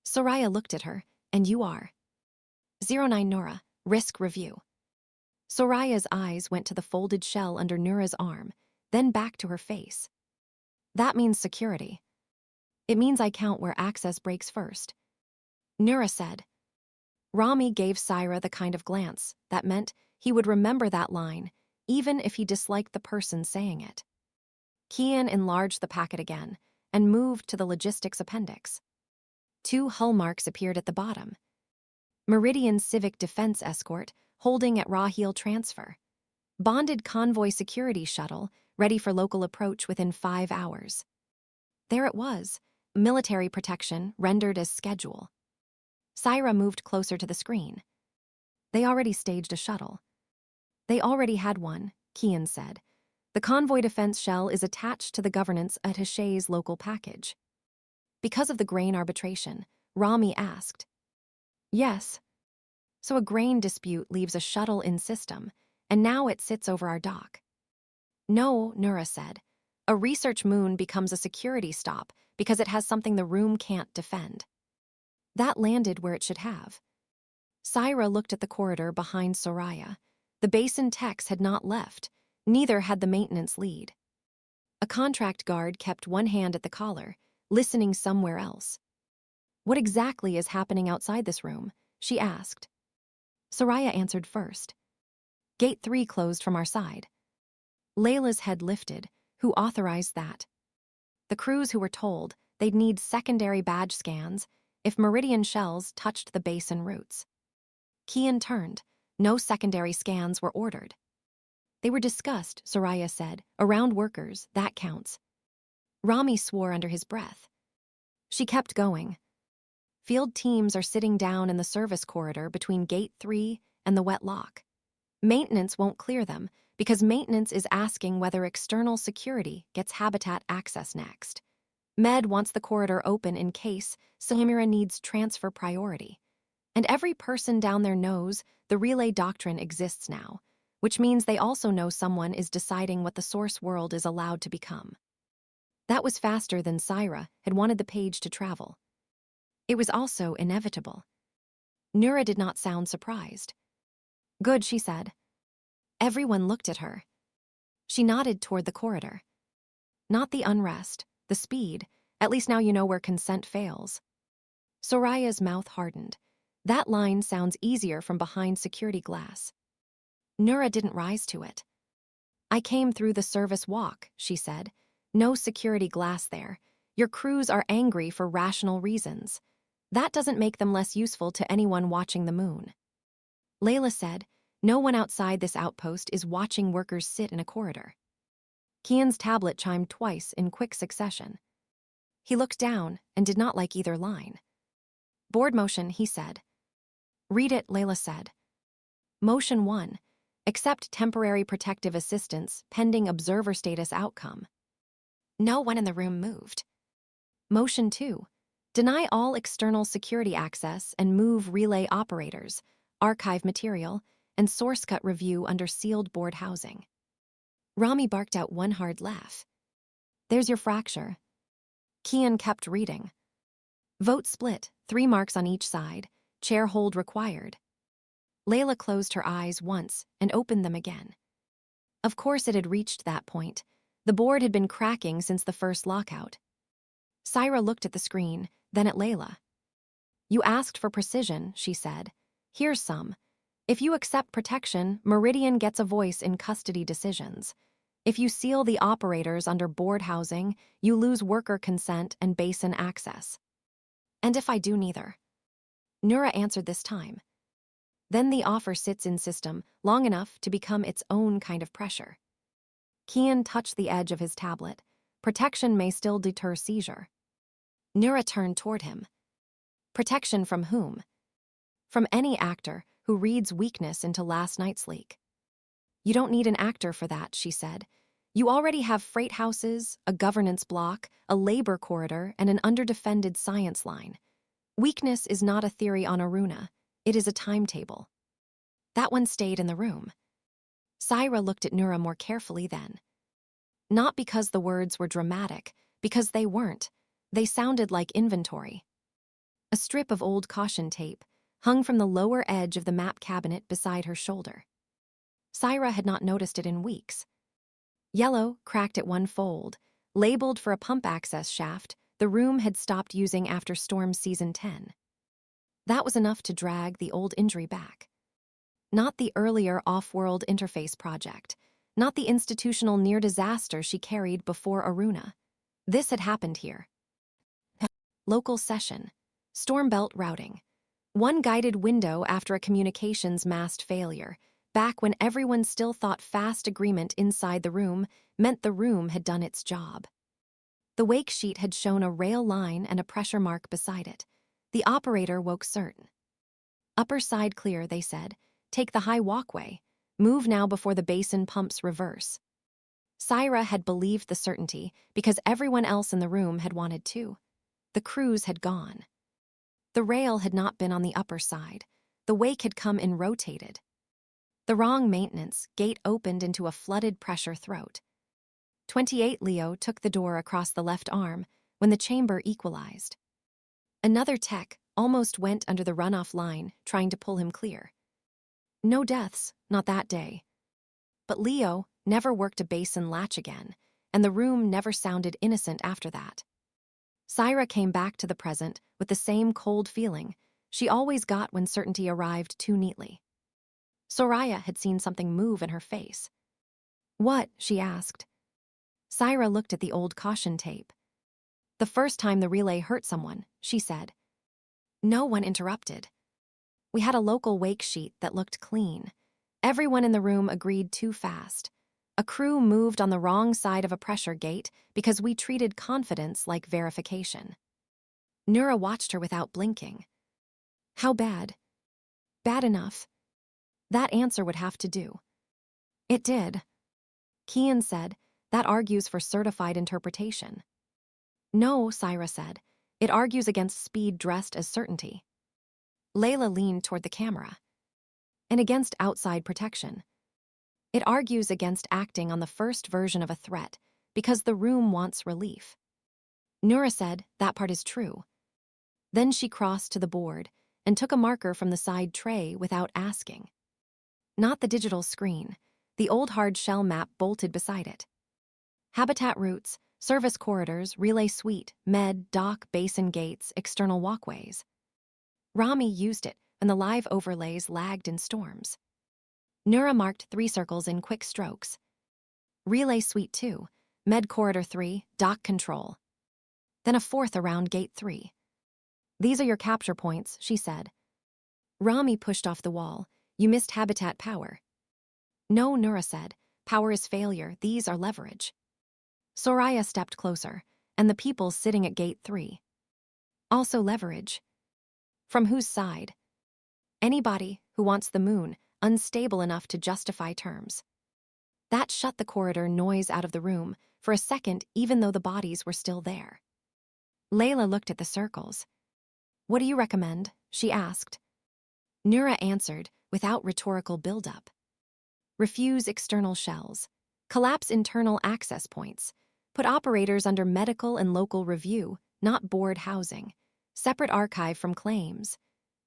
Soraya looked at her, and you are. 09 Nura, risk review. Soraya's eyes went to the folded shell under Nura's arm, then back to her face. That means security. It means I count where access breaks first. Nura said. Rami gave Syra the kind of glance that meant he would remember that line, even if he disliked the person saying it. Kian enlarged the packet again and moved to the logistics appendix. 2 hull marks appeared at the bottom. Meridian Civic Defense Escort holding at Raheel transfer. Bonded Convoy Security Shuttle ready for local approach within 5 hours. There it was, military protection rendered as schedule. Syra moved closer to the screen. They already staged a shuttle. They already had one, Kian said. The convoy defense shell is attached to the governance attaché's local package. Because of the grain arbitration, Rami asked. Yes. So a grain dispute leaves a shuttle in system, and now it sits over our dock. No, Nura said. A research moon becomes a security stop because it has something the room can't defend. That landed where it should have. Syra looked at the corridor behind Soraya. The basin techs had not left, neither had the maintenance lead. A contract guard kept 1 hand at the collar, listening somewhere else. What exactly is happening outside this room? She asked. Soraya answered first. Gate 3 closed from our side. Layla's head lifted. Who authorized that? The crews who were told they'd need secondary badge scans if Meridian shells touched the basin routes. Kian turned. No secondary scans were ordered. They were discussed, Soraya said. Around workers, that counts. Rami swore under his breath. She kept going. Field teams are sitting down in the service corridor between Gate 3 and the wet lock. Maintenance won't clear them because maintenance is asking whether external security gets habitat access next. Med wants the corridor open in case Samira needs transfer priority. And every person down there knows the relay doctrine exists now, which means they also know someone is deciding what the source world is allowed to become. That was faster than Syra had wanted the page to travel. It was also inevitable. Nura did not sound surprised. "Good," she said. Everyone looked at her. She nodded toward the corridor. "Not the unrest, the speed. At least now you know where consent fails." Soraya's mouth hardened. That line sounds easier from behind security glass. Nura didn't rise to it. "I came through the service walk," she said. "No security glass there. Your crews are angry for rational reasons. That doesn't make them less useful to anyone watching the moon." Layla said, "No one outside this outpost is watching workers sit in a corridor." Kian's tablet chimed twice in quick succession. He looked down and did not like either line. "Board motion," he said. "Read it," Layla said. Motion 1. Accept temporary protective assistance pending observer status outcome. No one in the room moved. Motion 2. Deny all external security access and move relay operators, archive material, and source cut review under sealed board housing. Rami barked out one hard laugh. "There's your fracture." Kian kept reading. Vote split, 3 marks on each side, chair hold required. Layla closed her eyes once and opened them again. Of course it had reached that point. The board had been cracking since the first lockout. Syra looked at the screen, then at Layla. "You asked for precision," she said. "Here's some. If you accept protection, Meridian gets a voice in custody decisions. If you seal the operators under board housing, you lose worker consent and basin access. And if I do neither?" Nura answered this time. "Then the offer sits in system long enough to become its own kind of pressure." Kian touched the edge of his tablet. Protection may still deter seizure. Nura turned toward him. "Protection from whom?" "From any actor who reads weakness into last night's leak." "You don't need an actor for that," she said. "You already have freight houses, a governance block, a labor corridor, and an underdefended science line. Weakness is not a theory on Oruna. It is a timetable." That one stayed in the room. Syra looked at Nura more carefully then. Not because the words were dramatic, because they weren't. They sounded like inventory. A strip of old caution tape hung from the lower edge of the map cabinet beside her shoulder. Syra had not noticed it in weeks. Yellow, cracked at one fold, labeled for a pump access shaft the room had stopped using after Storm Season 10. That was enough to drag the old injury back. Not the earlier off-world interface project, not the institutional near-disaster she carried before Oruna. This had happened here. Local session. Storm belt routing. One guided window after a communications mast failure, back when everyone still thought fast agreement inside the room meant the room had done its job. The wake sheet had shown a rail line and a pressure mark beside it. The operator woke certain. "Upper side clear," they said. "Take the high walkway. Move now before the basin pumps reverse." Syra had believed the certainty because everyone else in the room had wanted to. The crews had gone. The rail had not been on the upper side. The wake had come in rotated. The wrong maintenance, gate opened into a flooded pressure throat. 28 Leo took the door across the left arm when the chamber equalized. Another tech almost went under the runoff line, trying to pull him clear. No deaths, not that day. But Leo never worked a basin latch again, and the room never sounded innocent after that. Syra came back to the present with the same cold feeling she always got when certainty arrived too neatly. Soraya had seen something move in her face. "What?" she asked. Syra looked at the old caution tape. "The first time the relay hurt someone," she said. No one interrupted. We had a local wake sheet that looked clean. Everyone in the room agreed too fast. A crew moved on the wrong side of a pressure gate because we treated confidence like verification. Nura watched her without blinking. "How bad?" "Bad enough." That answer would have to do. It did. Kian said, that argues for certified interpretation. No, Syra said, it argues against speed dressed as certainty. Layla leaned toward the camera. And against outside protection. It argues against acting on the first version of a threat because the room wants relief. Nura said, that part is true. Then she crossed to the board and took a marker from the side tray without asking. Not the digital screen, the old hard shell map bolted beside it. Habitat routes, service corridors, relay suite, med, dock, basin gates, external walkways. Rami used it, and the live overlays lagged in storms. Nura marked 3 circles in quick strokes. Relay suite 2, med corridor 3, dock control. Then a 4th around gate 3. These are your capture points, she said. Rami pushed off the wall. You missed habitat power. No, Nura said. Power is failure, these are leverage. Soraya stepped closer, and the people sitting at gate 3. Also leverage. From whose side? Anybody who wants the moon, unstable enough to justify terms. That shut the corridor noise out of the room for a second, even though the bodies were still there. Layla looked at the circles. What do you recommend? She asked. Nura answered, without rhetorical buildup. Refuse external shells. Collapse internal access points. Put operators under medical and local review, not board housing. Separate archive from claims.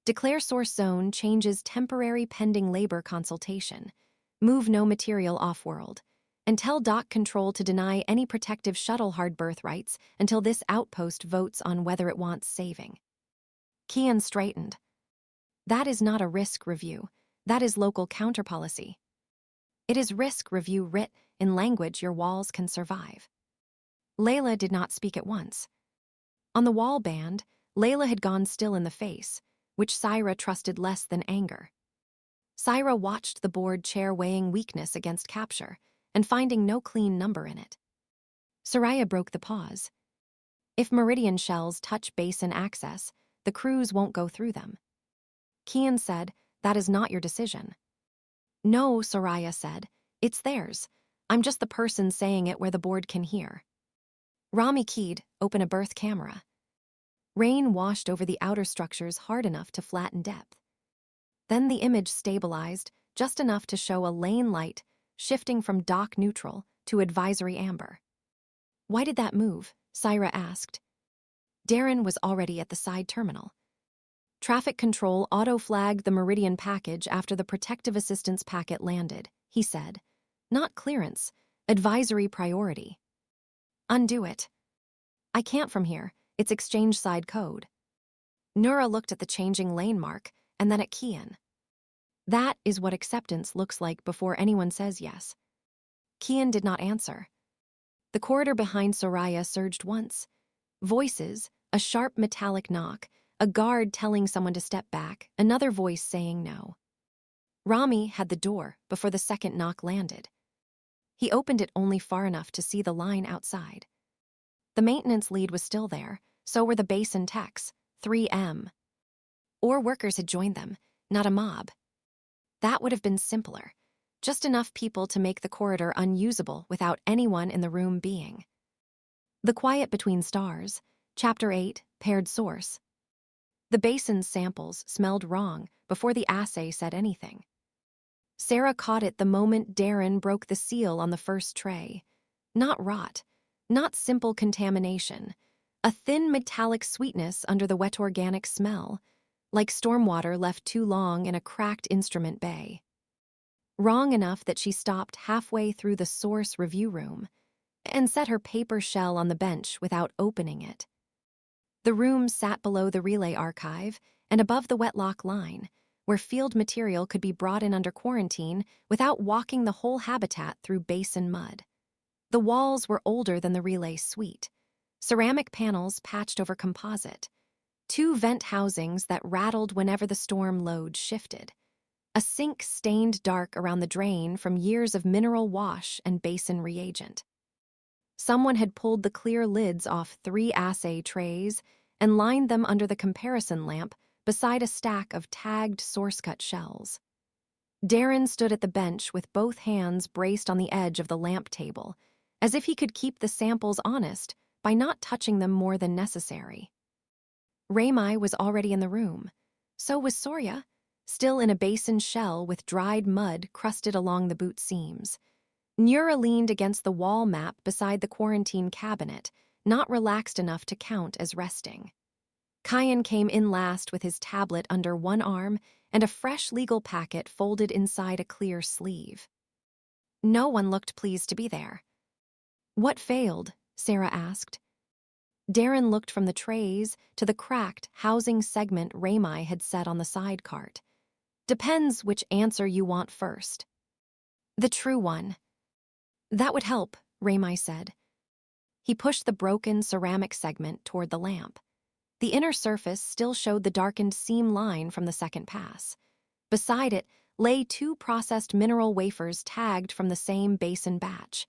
Declare source zone changes temporary pending labor consultation. Move no material off-world. And tell dock control to deny any protective shuttle hard birth rights until this outpost votes on whether it wants saving. Kian straightened. That is not a risk review. That is local counterpolicy. It is risk review writ in language your walls can survive. Layla did not speak at once. On the wall band, Layla had gone still in the face, which Syra trusted less than anger. Syra watched the board chair weighing weakness against capture and finding no clean number in it. Soraya broke the pause. If Meridian shells touch basin access, the crews won't go through them. Kian said, that is not your decision. No, Soraya said, it's theirs. I'm just the person saying it where the board can hear. Rami keyed, open a berth camera. Rain washed over the outer structures hard enough to flatten depth. Then the image stabilized just enough to show a lane light shifting from dock neutral to advisory amber. Why did that move? Syra asked. Darren was already at the side terminal. Traffic control auto-flagged the Meridian package after the protective assistance packet landed, he said. Not clearance, advisory priority. Undo it. I can't from here, it's exchange side code. Nura looked at the changing lane mark and then at Kian. That is what acceptance looks like before anyone says yes. Kian did not answer. The corridor behind Soraya surged once. Voices, a sharp metallic knock, a guard telling someone to step back, another voice saying no. Rami had the door before the second knock landed. He opened it only far enough to see the line outside. The maintenance lead was still there, so were the basin techs, 3M. Or workers had joined them, not a mob. That would have been simpler. Just enough people to make the corridor unusable without anyone in the room being. The Quiet Between Stars, Chapter 8, Paired Source. The basin's samples smelled wrong before the assay said anything. Sarah caught it the moment Darren broke the seal on the first tray. Not rot, not simple contamination. A thin metallic sweetness under the wet organic smell, like stormwater left too long in a cracked instrument bay. Wrong enough that she stopped halfway through the source review room and set her paper shell on the bench without opening it. The room sat below the relay archive and above the wetlock line, where field material could be brought in under quarantine without walking the whole habitat through basin mud. The walls were older than the relay suite, ceramic panels patched over composite, 2 vent housings that rattled whenever the storm load shifted, a sink stained dark around the drain from years of mineral wash and basin reagent. Someone had pulled the clear lids off 3 assay trays and lined them under the comparison lamp beside a stack of tagged source-cut shells. Darren stood at the bench with both hands braced on the edge of the lamp table, as if he could keep the samples honest by not touching them more than necessary. Raimai was already in the room. So was Sorya, still in a basin shell with dried mud crusted along the boot seams. Nura leaned against the wall map beside the quarantine cabinet, not relaxed enough to count as resting. Kyan came in last with his tablet under one arm and a fresh legal packet folded inside a clear sleeve. No one looked pleased to be there. "What failed?" Sarah asked. Darren looked from the trays to the cracked housing segment Raimai had set on the side cart. "Depends which answer you want first." "The true one." "That would help," Raimai said. He pushed the broken ceramic segment toward the lamp. The inner surface still showed the darkened seam line from the second pass. Beside it lay 2 processed mineral wafers tagged from the same basin batch.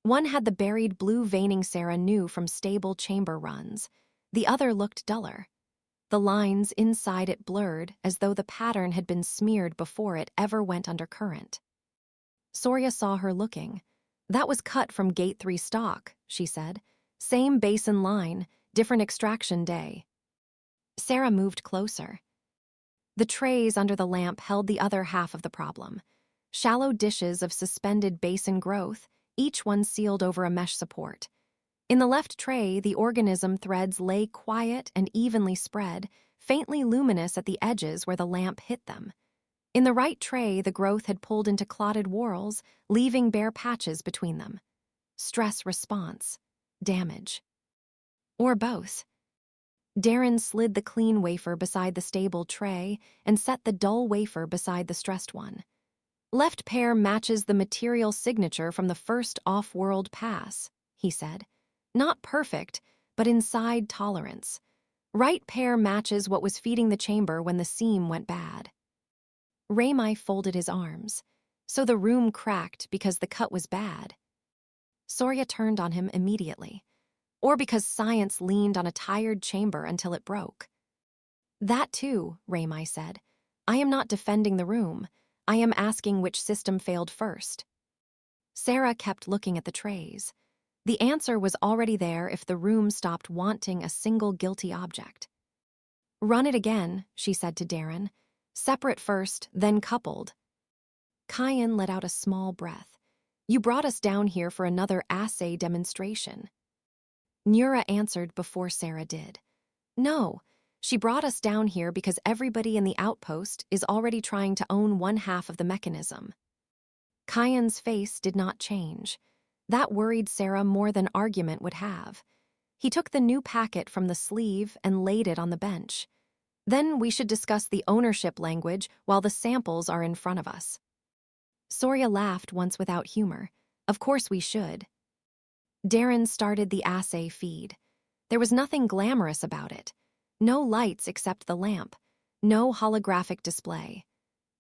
One had the buried blue veining Sarah knew from stable chamber runs. The other looked duller. The lines inside it blurred as though the pattern had been smeared before it ever went under current. Sorya saw her looking. "That was cut from Gate 3 stock," she said. "Same basin line, different extraction day." Sarah moved closer. The trays under the lamp held the other half of the problem. Shallow dishes of suspended basin growth, each one sealed over a mesh support. In the left tray, the organism threads lay quiet and evenly spread, faintly luminous at the edges where the lamp hit them. In the right tray, the growth had pulled into clotted whorls, leaving bare patches between them. Stress response. Damage. Or both. Darren slid the clean wafer beside the stable tray and set the dull wafer beside the stressed one. "Left pair matches the material signature from the first off-world pass," he said. "Not perfect, but inside tolerance. Right pair matches what was feeding the chamber when the seam went bad." Raimai folded his arms. "So the room cracked because the cut was bad." Sorya turned on him immediately. "Or because science leaned on a tired chamber until it broke." "That too," Raimai said. "I am not defending the room. I am asking which system failed first." Sarah kept looking at the trays. The answer was already there if the room stopped wanting a single guilty object. "Run it again," she said to Darren. "Separate first, then coupled." Kyan let out a small breath. "You brought us down here for another assay demonstration." Nura answered before Sarah did. "No, she brought us down here because everybody in the outpost is already trying to own one half of the mechanism." Kyan's face did not change. That worried Sarah more than argument would have. He took the new packet from the sleeve and laid it on the bench. "Then we should discuss the ownership language while the samples are in front of us." Sorya laughed once without humor. "Of course we should." Darren started the assay feed. There was nothing glamorous about it. No lights except the lamp. No holographic display.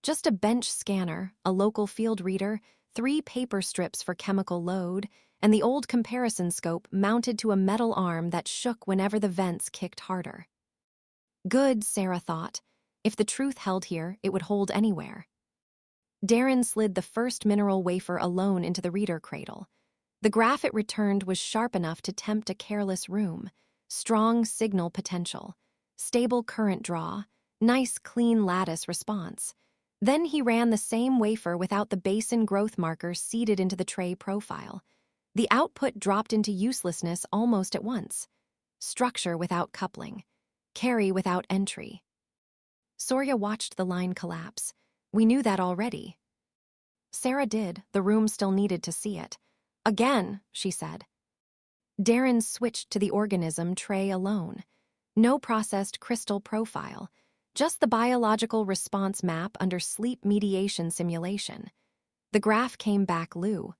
Just a bench scanner, a local field reader, 3 paper strips for chemical load, and the old comparison scope mounted to a metal arm that shook whenever the vents kicked harder. Good, Sarah thought. If the truth held here, it would hold anywhere. Darren slid the first mineral wafer alone into the reader cradle. The graph it returned was sharp enough to tempt a careless room. Strong signal potential. Stable current draw. Nice clean lattice response. Then he ran the same wafer without the basin growth marker seeded into the tray profile. The output dropped into uselessness almost at once. Structure without coupling. Carry without entry. Sorya watched the line collapse. "We knew that already." Sarah did. The room still needed to see it. "Again," she said. Darren switched to the organism tray alone. No processed crystal profile. Just the biological response map under sleep mediation simulation. The graph came back Lou.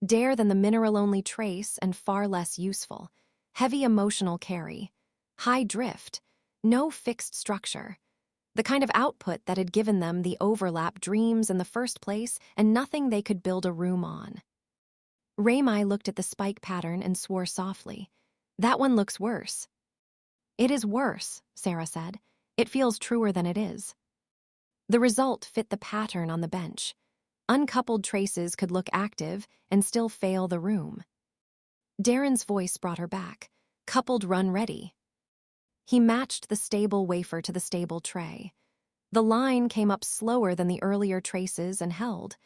Dare than the mineral-only trace and far less useful. Heavy emotional carry. High drift. No fixed structure. The kind of output that had given them the overlap dreams in the first place and nothing they could build a room on. Raimai looked at the spike pattern and swore softly. "That one looks worse." "It is worse," Sarah said. "It feels truer than it is." The result fit the pattern on the bench. Uncoupled traces could look active and still fail the room. Darren's voice brought her back. Coupled run ready. He matched the stable wafer to the stable tray. The line came up slower than the earlier traces and held.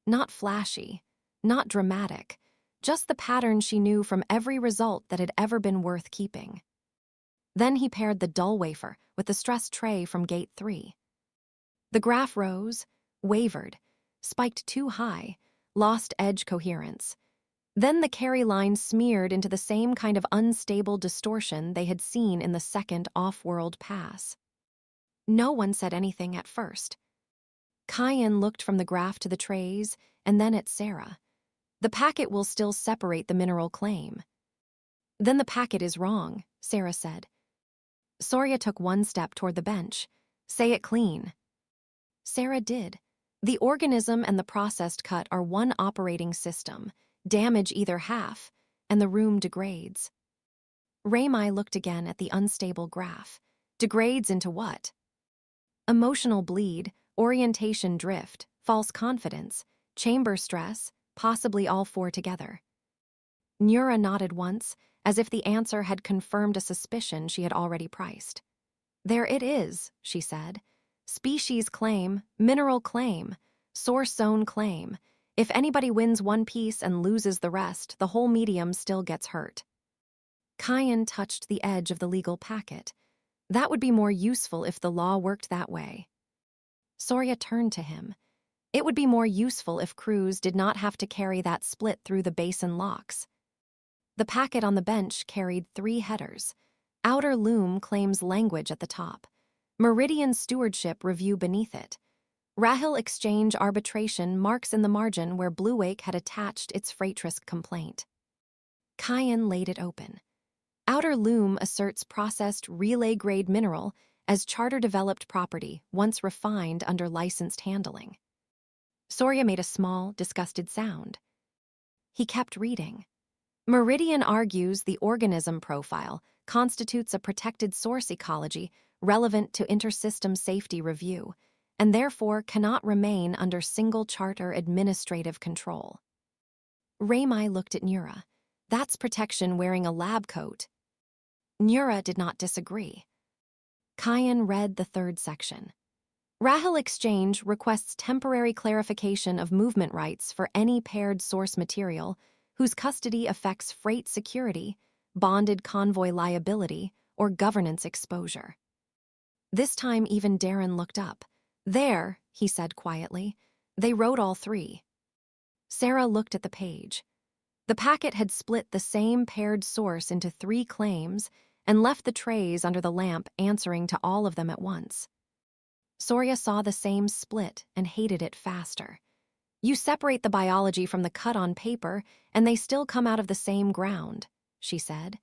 Not flashy, not dramatic, just the pattern she knew from every result that had ever been worth keeping. Then he paired the dull wafer with the stress tray from gate 3. The graph rose, wavered, spiked too high, lost edge coherence. Then the carry line smeared into the same kind of unstable distortion they had seen in the second off-world pass. No one said anything at first. Kyan looked from the graph to the trays and then at Sarah. The packet will still separate the mineral claim. Then the packet is wrong, Sarah said. Soria took one step toward the bench. Say it clean. Sarah did. The organism and the processed cut are one operating system. Damage either half, and the room degrades. Raymai looked again at the unstable graph. Degrades into what? Emotional bleed, orientation drift, false confidence, chamber stress, possibly all four together. Nura nodded once, as if the answer had confirmed a suspicion she had already priced. There it is, she said. Species claim, mineral claim, source zone claim. If anybody wins one piece and loses the rest, the whole medium still gets hurt. Kyan touched the edge of the legal packet. That would be more useful if the law worked that way. Soria turned to him. It would be more useful if crews did not have to carry that split through the basin locks. The packet on the bench carried 3 headers. Outer loom claims language at the top. Meridian stewardship review beneath it. Rahil exchange arbitration marks in the margin where Blue Wake had attached its freight risk complaint. Kyan laid it open. Outer loom asserts processed relay-grade mineral as charter-developed property once refined under licensed handling. Soria made a small, disgusted sound. He kept reading. Meridian argues the organism profile constitutes a protected source ecology relevant to intersystem safety review, and therefore cannot remain under single charter administrative control. Raymai looked at Nura. That's protection wearing a lab coat. Nura did not disagree. Kyan read the 3rd section. Rahil Exchange requests temporary clarification of movement rights for any paired source material whose custody affects freight security, bonded convoy liability, or governance exposure. This time even Darren looked up. There, he said quietly, they wrote all 3. Sarah looked at the page. The packet had split the same paired source into 3 claims and left the trays under the lamp answering to all of them at once. Soria saw the same split and hated it faster. You separate the biology from the cut on paper, and they still come out of the same ground, she said.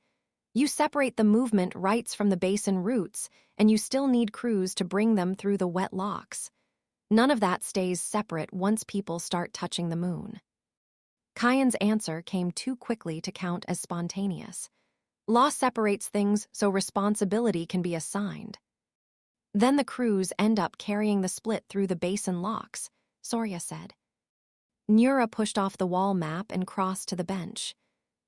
You separate the movement rights from the basin roots, and you still need crews to bring them through the wet locks. None of that stays separate once people start touching the moon. Kyan's answer came too quickly to count as spontaneous. Law separates things so responsibility can be assigned. Then the crews end up carrying the split through the basin locks, Soria said. Nura pushed off the wall map and crossed to the bench.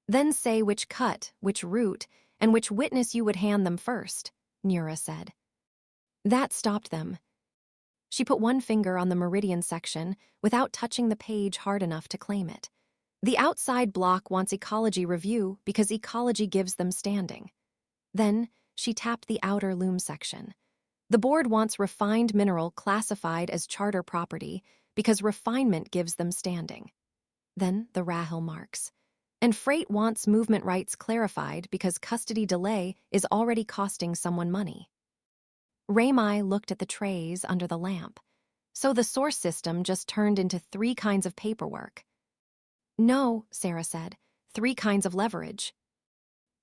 Then say which cut, which route, and which witness you would hand them first, Nura said. That stopped them. She put one finger on the meridian section without touching the page hard enough to claim it. The outside block wants ecology review because ecology gives them standing. Then she tapped the outer loom section. The board wants refined mineral classified as charter property because refinement gives them standing. Then the Rahil marks. And freight wants movement rights clarified because custody delay is already costing someone money. Raymai looked at the trays under the lamp. So the source system just turned into 3 kinds of paperwork. No, Sarah said, 3 kinds of leverage.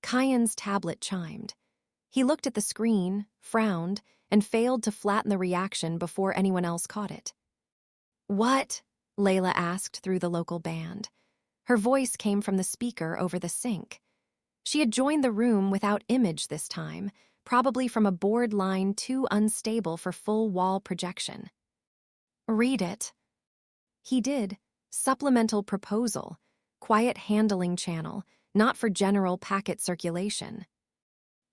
Kyan's tablet chimed. He looked at the screen, frowned, and failed to flatten the reaction before anyone else caught it. What? Layla asked through the local band. Her voice came from the speaker over the sink. She had joined the room without image this time, probably from a board line too unstable for full wall projection. Read it. He did. Supplemental proposal. Quiet handling channel, not for general packet circulation.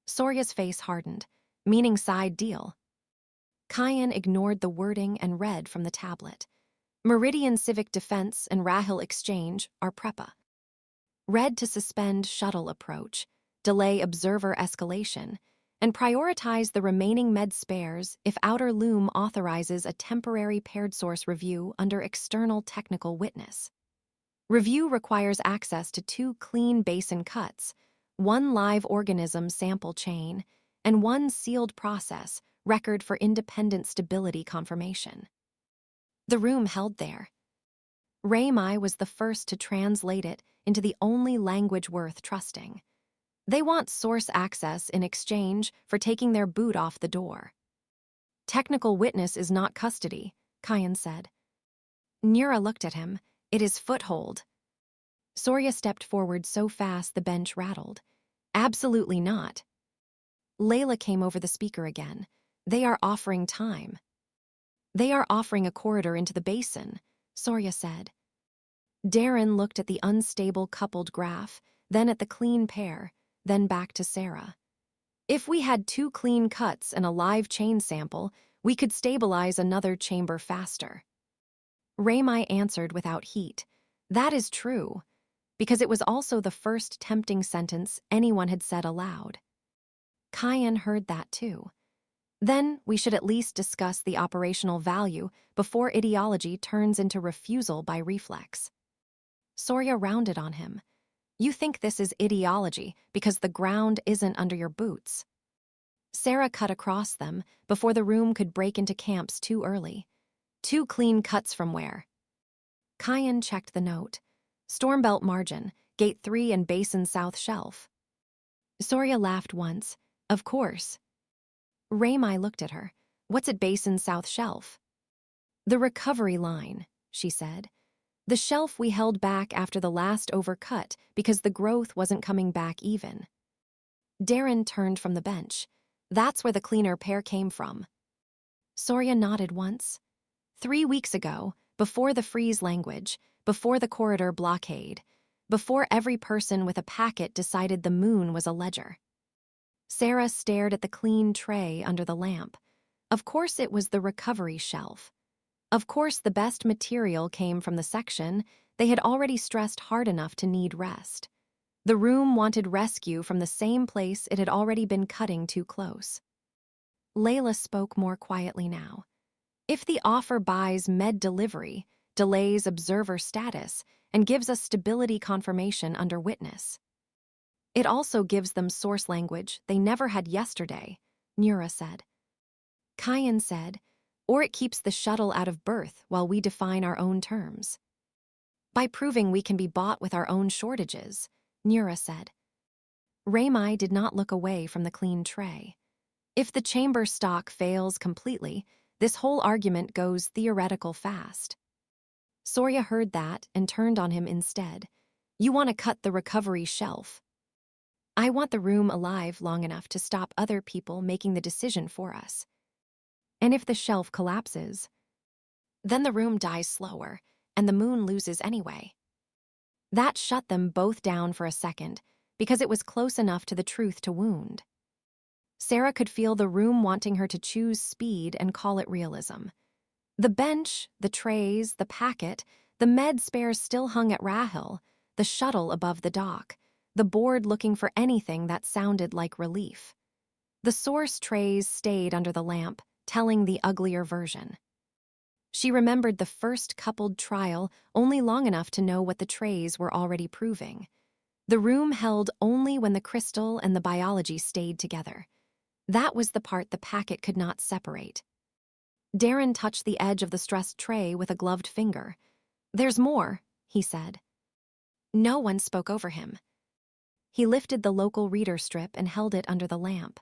Sorya's face hardened, meaning side deal. Kyan ignored the wording and read from the tablet. Meridian Civic Defense and Rahil Exchange are PREPA. Read to suspend shuttle approach, delay observer escalation, and prioritize the remaining med spares if Outer Loom authorizes a temporary paired source review under external technical witness. Review requires access to 2 clean basin cuts, 1 live organism sample chain, and 1 sealed process record for independent stability confirmation. The room held there. Raimai was the first to translate it into the only language worth trusting. They want source access in exchange for taking their boot off the door. Technical witness is not custody, Kyan said. Nura looked at him. It is foothold. Sorya stepped forward so fast the bench rattled. Absolutely not. Layla came over the speaker again. They are offering time. They are offering a corridor into the basin, Sorya said. Darren looked at the unstable coupled graph, then at the clean pair, then back to Sarah. If we had 2 clean cuts and a live chain sample, we could stabilize another chamber faster. Raimai answered without heat. That is true, because it was also the first tempting sentence anyone had said aloud. Kyan heard that too. Then we should at least discuss the operational value before ideology turns into refusal by reflex. Sorya rounded on him. You think this is ideology because the ground isn't under your boots. Sarah cut across them before the room could break into camps too early. 2 clean cuts from where? Kyan checked the note. Stormbelt margin, gate 3 and basin south shelf. Sorya laughed once. Of course. Raimai looked at her. What's at basin south shelf? The recovery line, she said. The shelf we held back after the last overcut because the growth wasn't coming back even. Darren turned from the bench. That's where the cleaner pair came from. Sorya nodded once. 3 weeks ago, before the freeze language, before the corridor blockade, before every person with a packet decided the moon was a ledger. Sarah stared at the clean tray under the lamp. Of course it was the recovery shelf. Of course the best material came from the section they had already stressed hard enough to need rest. The room wanted rescue from the same place it had already been cutting too close. Layla spoke more quietly now. If the offer buys med delivery, delays observer status, and gives us stability confirmation under witness, it also gives them source language they never had yesterday, Nura said. Kyan said, or it keeps the shuttle out of berth while we define our own terms. By proving we can be bought with our own shortages, Nura said. Raimai did not look away from the clean tray. If the chamber stock fails completely, this whole argument goes theoretical fast. Sorya heard that and turned on him instead. You want to cut the recovery shelf. I want the room alive long enough to stop other people making the decision for us. And if the shelf collapses, then the room dies slower, and the moon loses anyway. That shut them both down for a second, because it was close enough to the truth to wound. Sarah could feel the room wanting her to choose speed and call it realism. The bench, the trays, the packet, the med spares still hung at Rahil, the shuttle above the dock, the board looking for anything that sounded like relief. The source trays stayed under the lamp, telling the uglier version. She remembered the first coupled trial only long enough to know what the trays were already proving. The room held only when the crystal and the biology stayed together. That was the part the packet could not separate. Darren touched the edge of the stressed tray with a gloved finger. There's more, he said. No one spoke over him. He lifted the local reader strip and held it under the lamp.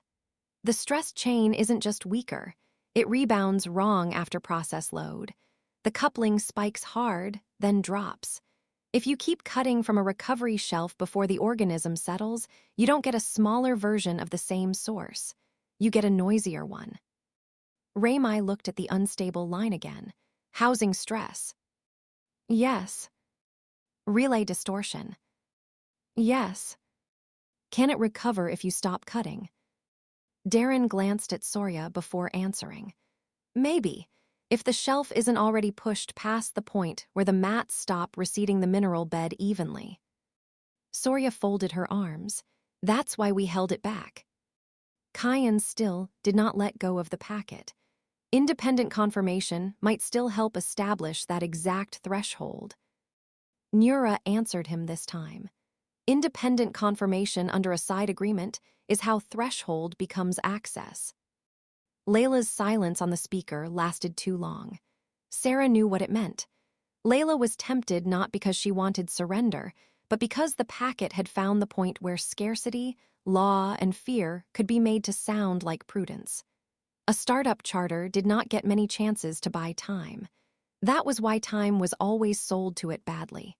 The stressed chain isn't just weaker. It rebounds wrong after process load. The coupling spikes hard, then drops. If you keep cutting from a recovery shelf before the organism settles, you don't get a smaller version of the same source. You get a noisier one. Raimai looked at the unstable line again. Housing stress. Yes. Relay distortion. Yes. Can it recover if you stop cutting? Darren glanced at Surya before answering. Maybe, if the shelf isn't already pushed past the point where the mats stop receding the mineral bed evenly. Surya folded her arms. That's why we held it back. Kyan still did not let go of the packet. Independent confirmation might still help establish that exact threshold. Nura answered him this time. Independent confirmation under a side agreement is how threshold becomes access. Layla's silence on the speaker lasted too long. Sarah knew what it meant. Layla was tempted not because she wanted surrender, but because the packet had found the point where scarcity, law, and fear could be made to sound like prudence. A startup charter did not get many chances to buy time. That was why time was always sold to it badly.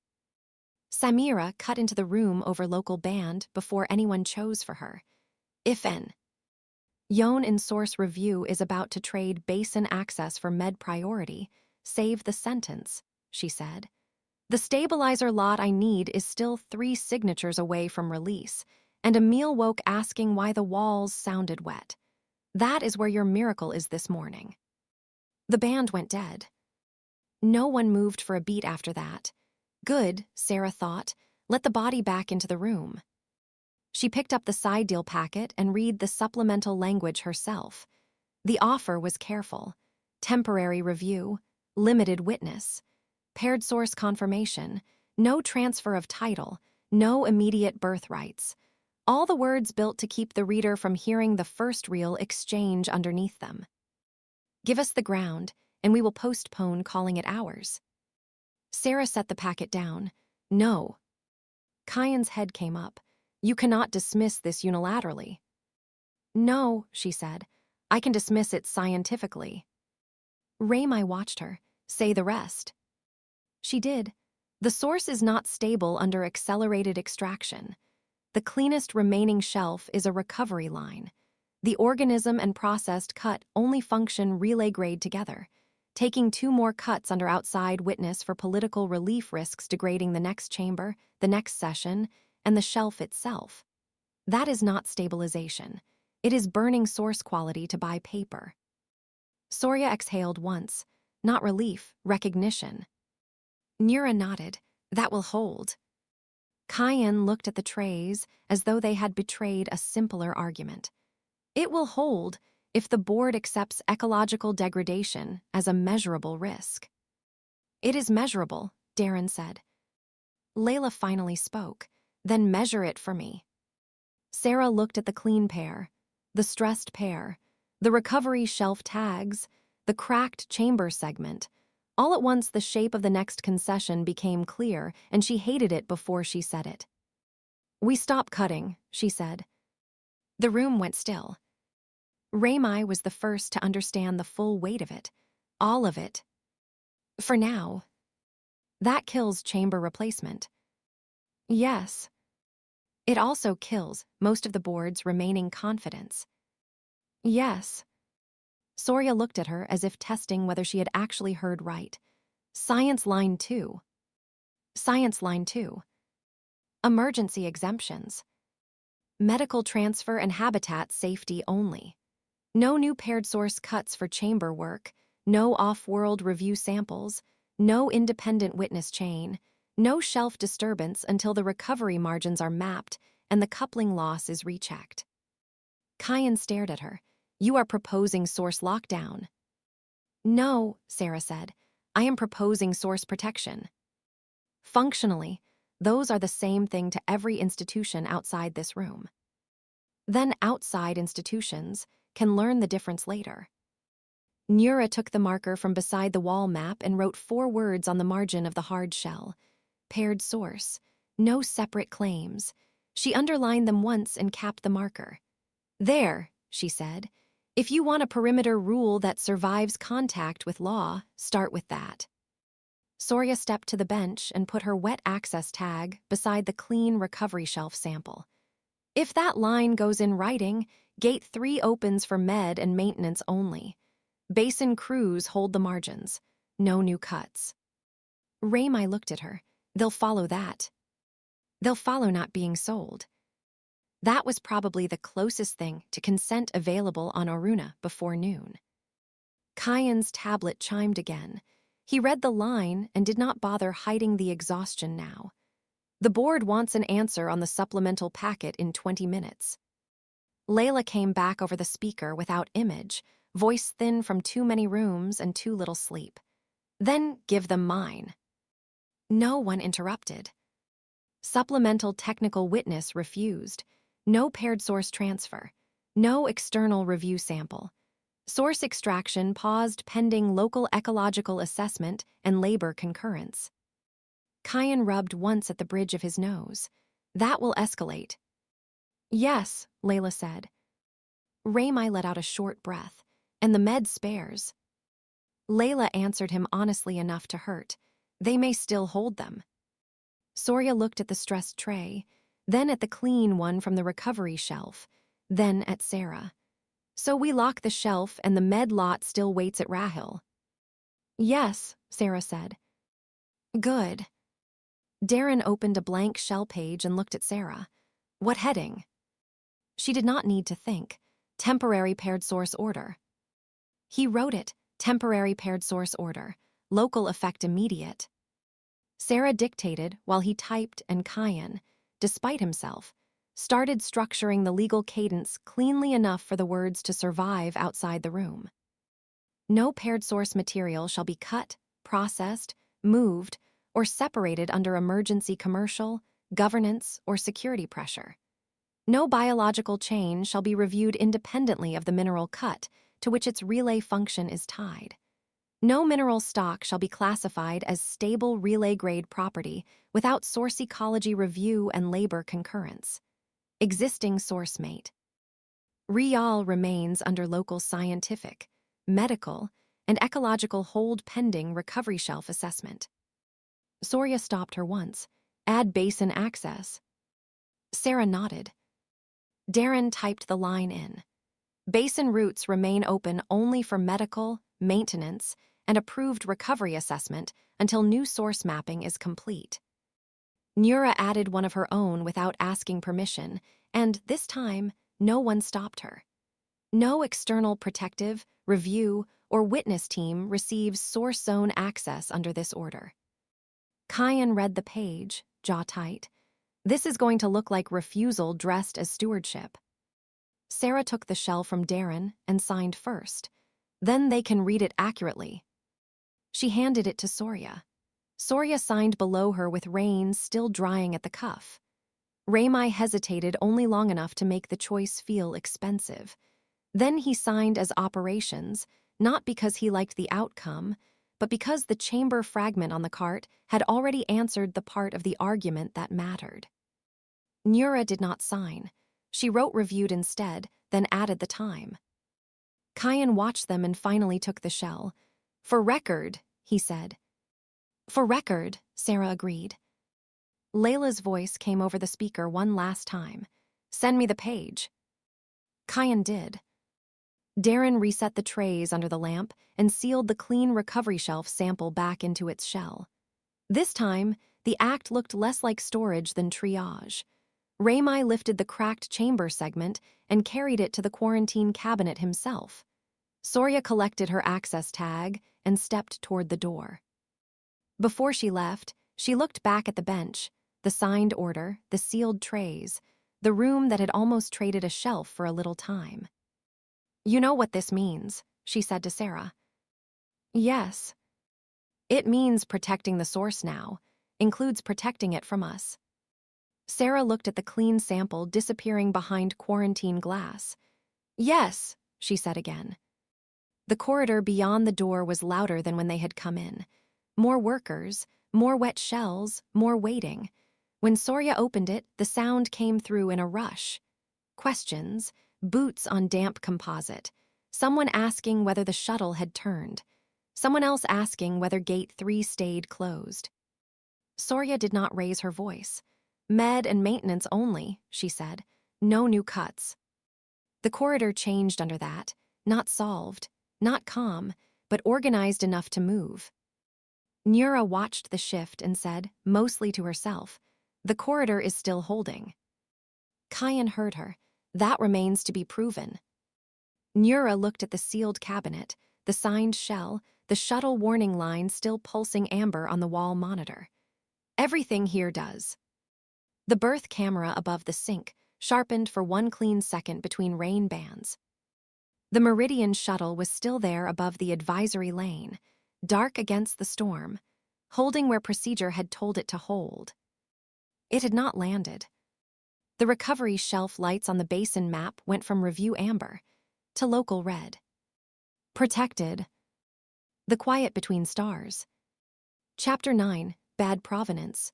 Samira cut into the room over local band before anyone chose for her. If an Yon in source review is about to trade basin access for med priority, save the sentence, she said. The stabilizer lot I need is still 3 signatures away from release, and Emil woke asking why the walls sounded wet. That is where your miracle is this morning. The band went dead. No one moved for a beat after that. Good, Sarah thought. Let the body back into the room. She picked up the side deal packet and read the supplemental language herself. The offer was careful. Temporary review, limited witness, paired source confirmation, no transfer of title, no immediate birthrights. All the words built to keep the reader from hearing the first real exchange underneath them. Give us the ground, and we will postpone calling it ours. Sarah set the packet down. No. Kyan's head came up. You cannot dismiss this unilaterally. No, she said. I can dismiss it scientifically. Raymai watched her. Say the rest. She did. The source is not stable under accelerated extraction. The cleanest remaining shelf is a recovery line. The organism and processed cut only function relay grade together. Taking 2 more cuts under outside witness for political relief risks degrading the next chamber, the next session, and the shelf itself. That is not stabilization. It is burning source quality to buy paper. Surya exhaled once. Not relief, recognition. Nura nodded. That will hold. Kyan looked at the trays as though they had betrayed a simpler argument. It will hold if the board accepts ecological degradation as a measurable risk. It is measurable, Darren said. Layla finally spoke. Then measure it for me. Sarah looked at the clean pair, the stressed pair, the recovery shelf tags, the cracked chamber segment. All at once the shape of the next concession became clear, and she hated it before she said it. We stop cutting, she said. The room went still. Raymai was the first to understand the full weight of it, all of it. For now. That kills chamber replacement. Yes. It also kills most of the board's remaining confidence. Yes. Surya looked at her as if testing whether she had actually heard right. Science line 2. Science line 2. Emergency exemptions. Medical transfer and habitat safety only. No new paired source cuts for chamber work, no off-world review samples, no independent witness chain, no shelf disturbance until the recovery margins are mapped and the coupling loss is rechecked. Kyan stared at her. You are proposing source lockdown. No, Sarah said. I am proposing source protection. Functionally, those are the same thing to every institution outside this room. Then outside institutions can learn the difference later. Nura took the marker from beside the wall map and wrote 4 words on the margin of the hard shell. Paired source. No separate claims. She underlined them once and capped the marker. There, she said. If you want a perimeter rule that survives contact with law, start with that. Surya stepped to the bench and put her wet access tag beside the clean recovery shelf sample. If that line goes in writing, Gate 3 opens for med and maintenance only. Basin crews hold the margins. No new cuts. Raymai looked at her. They'll follow that. They'll follow not being sold. That was probably the closest thing to consent available on Oruna before noon. Kyan's tablet chimed again. He read the line and did not bother hiding the exhaustion now. The board wants an answer on the supplemental packet in 20 minutes. Layla came back over the speaker without image, voice thin from too many rooms and too little sleep. Then give them mine. No one interrupted. Supplemental technical witness refused. No paired source transfer. No external review sample. Source extraction paused pending local ecological assessment and labor concurrence. Kyan rubbed once at the bridge of his nose. That will escalate. Yes, Layla said. Raymai let out a short breath. And the med spares. Layla answered him honestly enough to hurt. They may still hold them. Soria looked at the stressed tray, then at the clean one from the recovery shelf, then at Sarah. So we lock the shelf and the med lot still waits at Rahil. Yes, Sarah said. Good. Darren opened a blank shell page and looked at Sarah. What heading? She did not need to think. Temporary paired source order. He wrote it, temporary paired source order, local effect immediate. Sarah dictated while he typed, and Kyan, despite himself, started structuring the legal cadence cleanly enough for the words to survive outside the room. No paired source material shall be cut, processed, moved, or separated under emergency commercial, governance, or security pressure. No biological chain shall be reviewed independently of the mineral cut to which its relay function is tied. No mineral stock shall be classified as stable relay-grade property without source ecology review and labor concurrence. Existing source mate. Rial remains under local scientific, medical, and ecological hold pending recovery shelf assessment. Soria stopped her once. Add basin access. Sarah nodded. Darren typed the line in. Basin routes remain open only for medical, maintenance, and approved recovery assessment until new source mapping is complete. Nura added one of her own without asking permission, and this time, no one stopped her. No external protective, review, or witness team receives source zone access under this order. Kyan read the page, jaw tight. This is going to look like refusal dressed as stewardship. Sarah took the shell from Darren and signed first. Then they can read it accurately. She handed it to Soria. Soria signed below her with reins still drying at the cuff. Raymai hesitated only long enough to make the choice feel expensive. Then he signed as operations, not because he liked the outcome, but because the chamber fragment on the cart had already answered the part of the argument that mattered. Nura did not sign. She wrote reviewed instead, then added the time. Kyan watched them and finally took the shell. For record, he said. For record, Sarah agreed. Layla's voice came over the speaker one last time. Send me the page. Kyan did. Darren reset the trays under the lamp and sealed the clean recovery shelf sample back into its shell. This time, the act looked less like storage than triage. Raymai lifted the cracked chamber segment and carried it to the quarantine cabinet himself. Soria collected her access tag and stepped toward the door. Before she left, she looked back at the bench, the signed order, the sealed trays, the room that had almost traded a shelf for a little time. You know what this means, she said to Sarah. Yes. It means protecting the source now, includes protecting it from us. Sarah looked at the clean sample disappearing behind quarantine glass. Yes, she said again. The corridor beyond the door was louder than when they had come in. More workers, more wet shells, more waiting. When Soria opened it, the sound came through in a rush. Questions, boots on damp composite. Someone asking whether the shuttle had turned. Someone else asking whether Gate 3 stayed closed. Soria did not raise her voice. Med and maintenance only, she said. No new cuts. The corridor changed under that, not solved, not calm, but organized enough to move. Nura watched the shift and said, mostly to herself, "The corridor is still holding." Kyan heard her. "That remains to be proven." Nura looked at the sealed cabinet, the signed shell, the shuttle warning line still pulsing amber on the wall monitor. "Everything here does." The berth camera above the sink sharpened for one clean second between rain bands. The Meridian shuttle was still there above the advisory lane, dark against the storm, holding where procedure had told it to hold. It had not landed. The recovery shelf lights on the basin map went from review amber to local red. Protected. The quiet between stars. Chapter 9, Bad Provenance.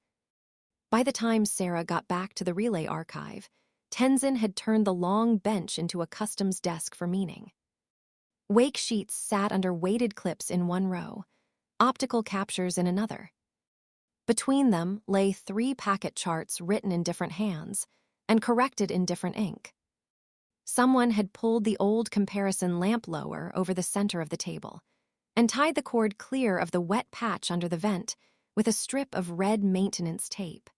By the time Sarah got back to the relay archive, Tenzin had turned the long bench into a customs desk for meaning. Wake sheets sat under weighted clips in one row, optical captures in another. Between them lay 3 packet charts written in different hands and corrected in different ink. Someone had pulled the old comparison lamp lower over the center of the table and tied the cord clear of the wet patch under the vent with a strip of red maintenance tape.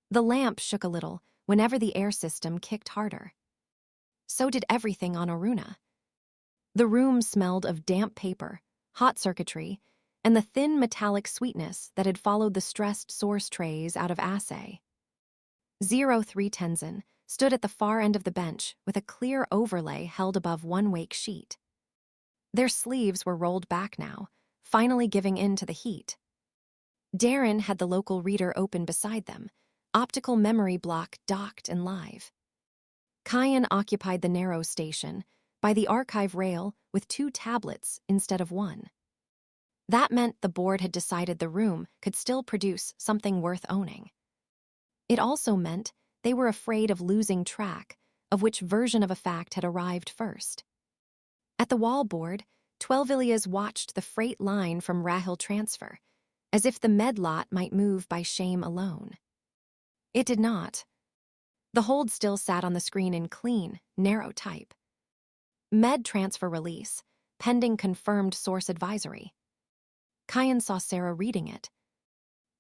The lamp shook a little whenever the air system kicked harder. So did everything on Oruna. The room smelled of damp paper, hot circuitry, and the thin metallic sweetness that had followed the stressed source trays out of assay. 03 Tenzin stood at the far end of the bench with a clear overlay held above one wake sheet. Their sleeves were rolled back now, finally giving in to the heat. Darren had the local reader open beside them, optical memory block docked and live. Kyan occupied the narrow station, by the archive rail with 2 tablets instead of 1. That meant the board had decided the room could still produce something worth owning. It also meant they were afraid of losing track of which version of a fact had arrived first. At the wall board, Twelvillias watched the freight line from Rahil transfer, as if the med lot might move by shame alone. It did not. The hold still sat on the screen in clean, narrow type. Med transfer release, pending confirmed source advisory. Kyan saw Sarah reading it.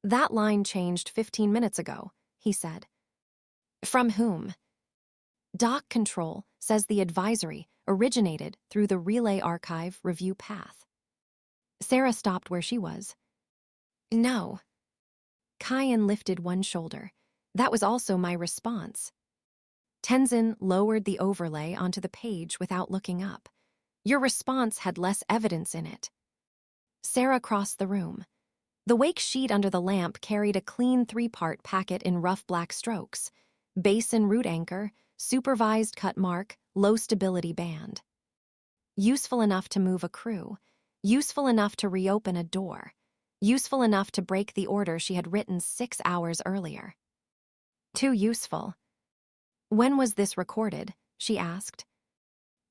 "That line changed 15 minutes ago," he said. "From whom?" "Dock control says the advisory originated through the relay archive review path." Sarah stopped where she was. "No." Kyan lifted one shoulder. "That was also my response." Tenzin lowered the overlay onto the page without looking up. "Your response had less evidence in it." Sarah crossed the room. The wake sheet under the lamp carried a clean 3-part packet in rough black strokes. Basin root anchor, supervised cut mark, low stability band. Useful enough to move a crew. Useful enough to reopen a door. Useful enough to break the order she had written 6 hours earlier. Too useful. "When was this recorded?" she asked.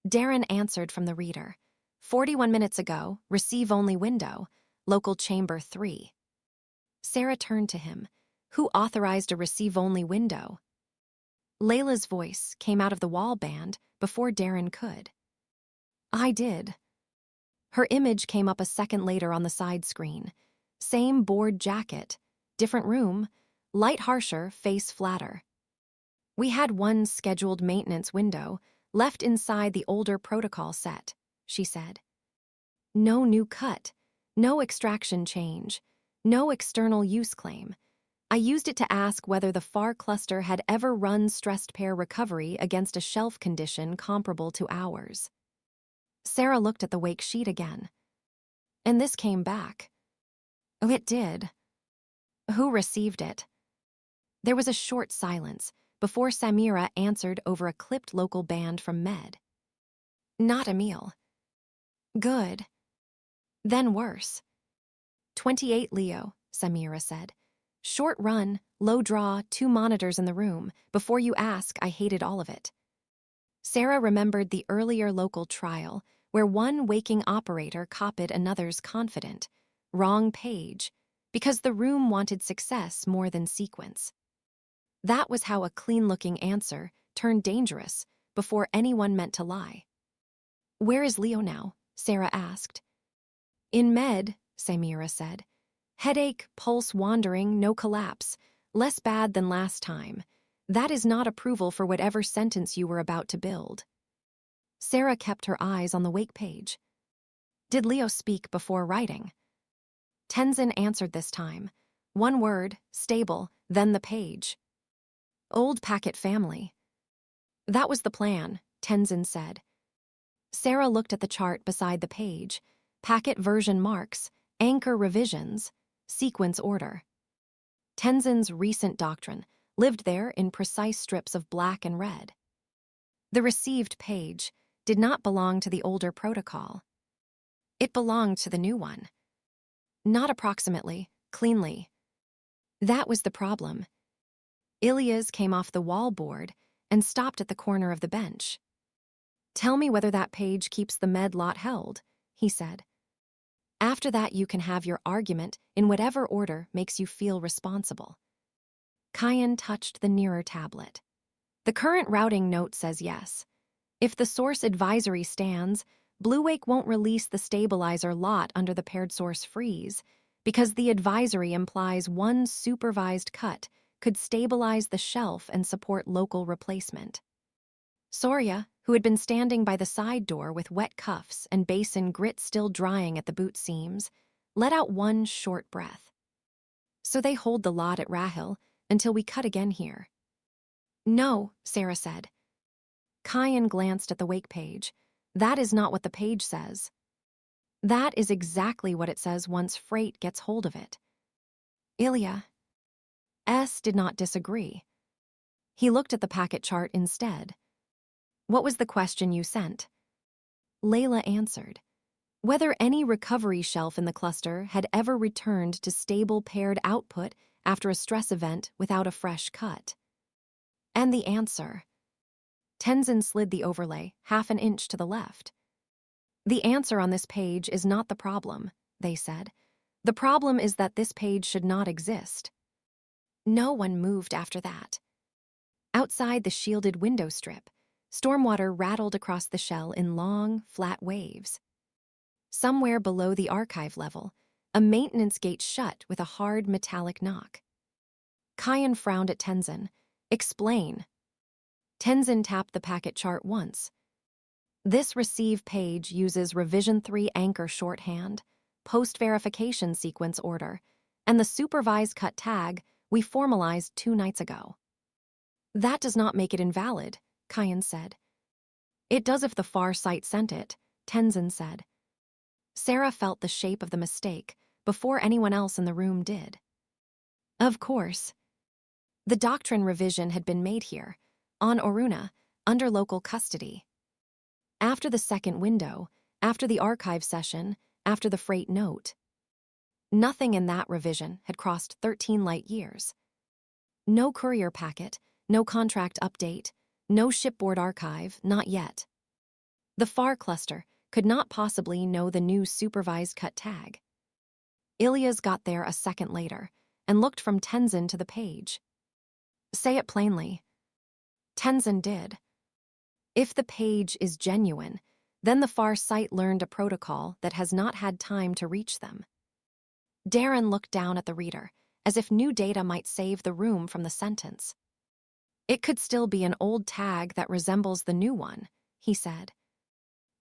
Darren answered from the reader. 41 minutes ago, receive-only window, local chamber 3. Sarah turned to him. "Who authorized a receive-only window?" Layla's voice came out of the wall band before Darren could. "I did." Her image came up a second later on the side screen. Same board jacket, different room, light harsher, face flatter. "We had one scheduled maintenance window, left inside the older protocol set," she said. "No new cut, no extraction change, no external use claim. I used it to ask whether the FAR cluster had ever run stressed pair recovery against a shelf condition comparable to ours." Sarah looked at the wake sheet again. "And this came back." "Oh, it did." "Who received it?" There was a short silence before Samira answered over a clipped local band from Med. "Not Emil." "Good." "Then worse." 28 Leo, Samira said. "Short run, low draw, 2 monitors in the room. Before you ask, I hated all of it." Sarah remembered the earlier local trial where one waking operator copied another's confident, wrong page, because the room wanted success more than sequence. That was how a clean-looking answer turned dangerous before anyone meant to lie. "Where is Leo now?" Sarah asked. "In Med," Samira said. Headache, pulse wandering, no collapse. Less bad than last time. That is not approval for whatever sentence you were about to build. Sarah kept her eyes on the wake page. Did Leo speak before writing? Tenzin answered this time. One word, stable, then the page. Old packet family. That was the plan, Tenzin said. Sarah looked at the chart beside the page. Packet version marks, anchor revisions, sequence order. Tenzin's recent doctrine lived there in precise strips of black and red. The received page did not belong to the older protocol. It belonged to the new one. Not approximately, cleanly. That was the problem. Ilya's came off the wall board and stopped at the corner of the bench. Tell me whether that page keeps the med lot held, he said. After that you can have your argument in whatever order makes you feel responsible. Kyan touched the nearer tablet. The current routing note says yes. If the source advisory stands, Blue Wake won't release the stabilizer lot under the paired source freeze, because the advisory implies one supervised cut could stabilize the shelf and support local replacement. Soria, who had been standing by the side door with wet cuffs and basin grit still drying at the boot seams, let out one short breath. So they hold the lot at Rahil until we cut again here. No, Sarah said. Kyan glanced at the wake page. That is not what the page says. That is exactly what it says once freight gets hold of it. Ilya. S. did not disagree. He looked at the packet chart instead. What was the question you sent? Layla answered. Whether any recovery shelf in the cluster had ever returned to stable paired output after a stress event without a fresh cut. And the answer. Tenzin slid the overlay half an inch to the left. The answer on this page is not the problem, they said. The problem is that this page should not exist. No one moved after that. Outside the shielded window strip, stormwater rattled across the shell in long, flat waves. Somewhere below the archive level, a maintenance gate shut with a hard metallic knock. Kyan frowned at Tenzin. Explain. Tenzin tapped the packet chart once. This receive page uses Revision 3 anchor shorthand, post-verification sequence order, and the supervised cut tag we formalized 2 nights ago. That does not make it invalid, Kyan said. It does if the far site sent it, Tenzin said. Sarah felt the shape of the mistake before anyone else in the room did. Of course. The doctrine revision had been made here, on Oruna, under local custody. After the second window, after the archive session, after the freight note. Nothing in that revision had crossed 13 light years. No courier packet, no contract update, no shipboard archive, not yet. The FAR cluster could not possibly know the new supervised cut tag. Ilya's got there a second later and looked from Tenzin to the page. Say it plainly. Tenzin did. If the page is genuine, then the FAR site learned a protocol that has not had time to reach them. Darren looked down at the reader, as if new data might save the room from the sentence. It could still be an old tag that resembles the new one, he said.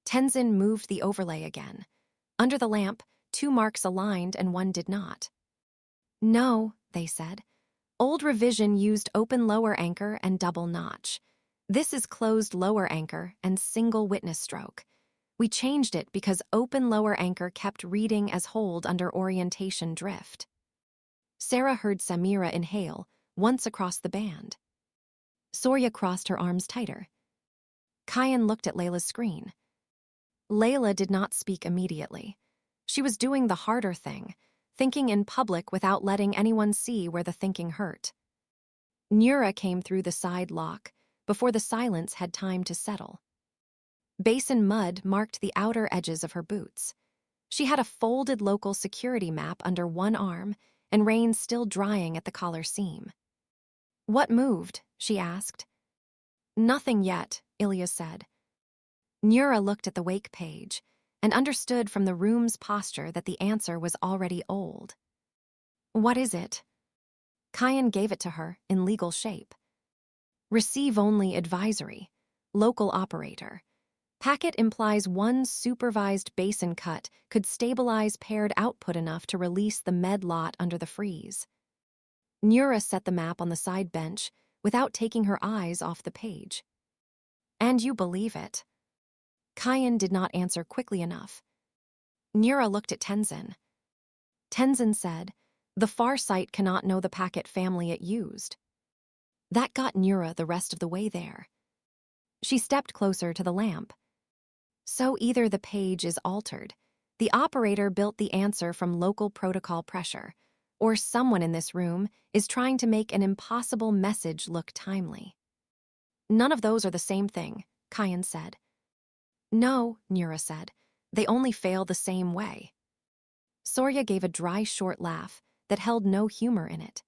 Tenzin moved the overlay again. Under the lamp, 2 marks aligned and 1 did not. No, they said. Old revision used open lower anchor and double notch. This is closed lower anchor and single witness stroke. We changed it because open lower anchor kept reading as hold under orientation drift. Sarah heard Samira inhale, once across the band. Soria crossed her arms tighter. Kyan looked at Layla's screen. Layla did not speak immediately. She was doing the harder thing, thinking in public without letting anyone see where the thinking hurt. Nura came through the side lock before the silence had time to settle. Basin mud marked the outer edges of her boots. She had a folded local security map under one arm and rain still drying at the collar seam. What moved? She asked. Nothing yet, Ilya said. Nura looked at the wake page and understood from the room's posture that the answer was already old. What is it? Kyan gave it to her in legal shape. Receive only advisory. Local operator. Packet implies one supervised basin cut could stabilize paired output enough to release the med lot under the freeze. Nura set the map on the side bench without taking her eyes off the page. And you believe it? Kyan did not answer quickly enough. Nura looked at Tenzin. Tenzin said, the far sight cannot know the packet family it used. That got Nura the rest of the way there. She stepped closer to the lamp. So either the page is altered, the operator built the answer from local protocol pressure, or someone in this room is trying to make an impossible message look timely. None of those are the same thing, Kyan said. No, Nura said. They only fail the same way. Sorya gave a dry, short laugh that held no humor in it.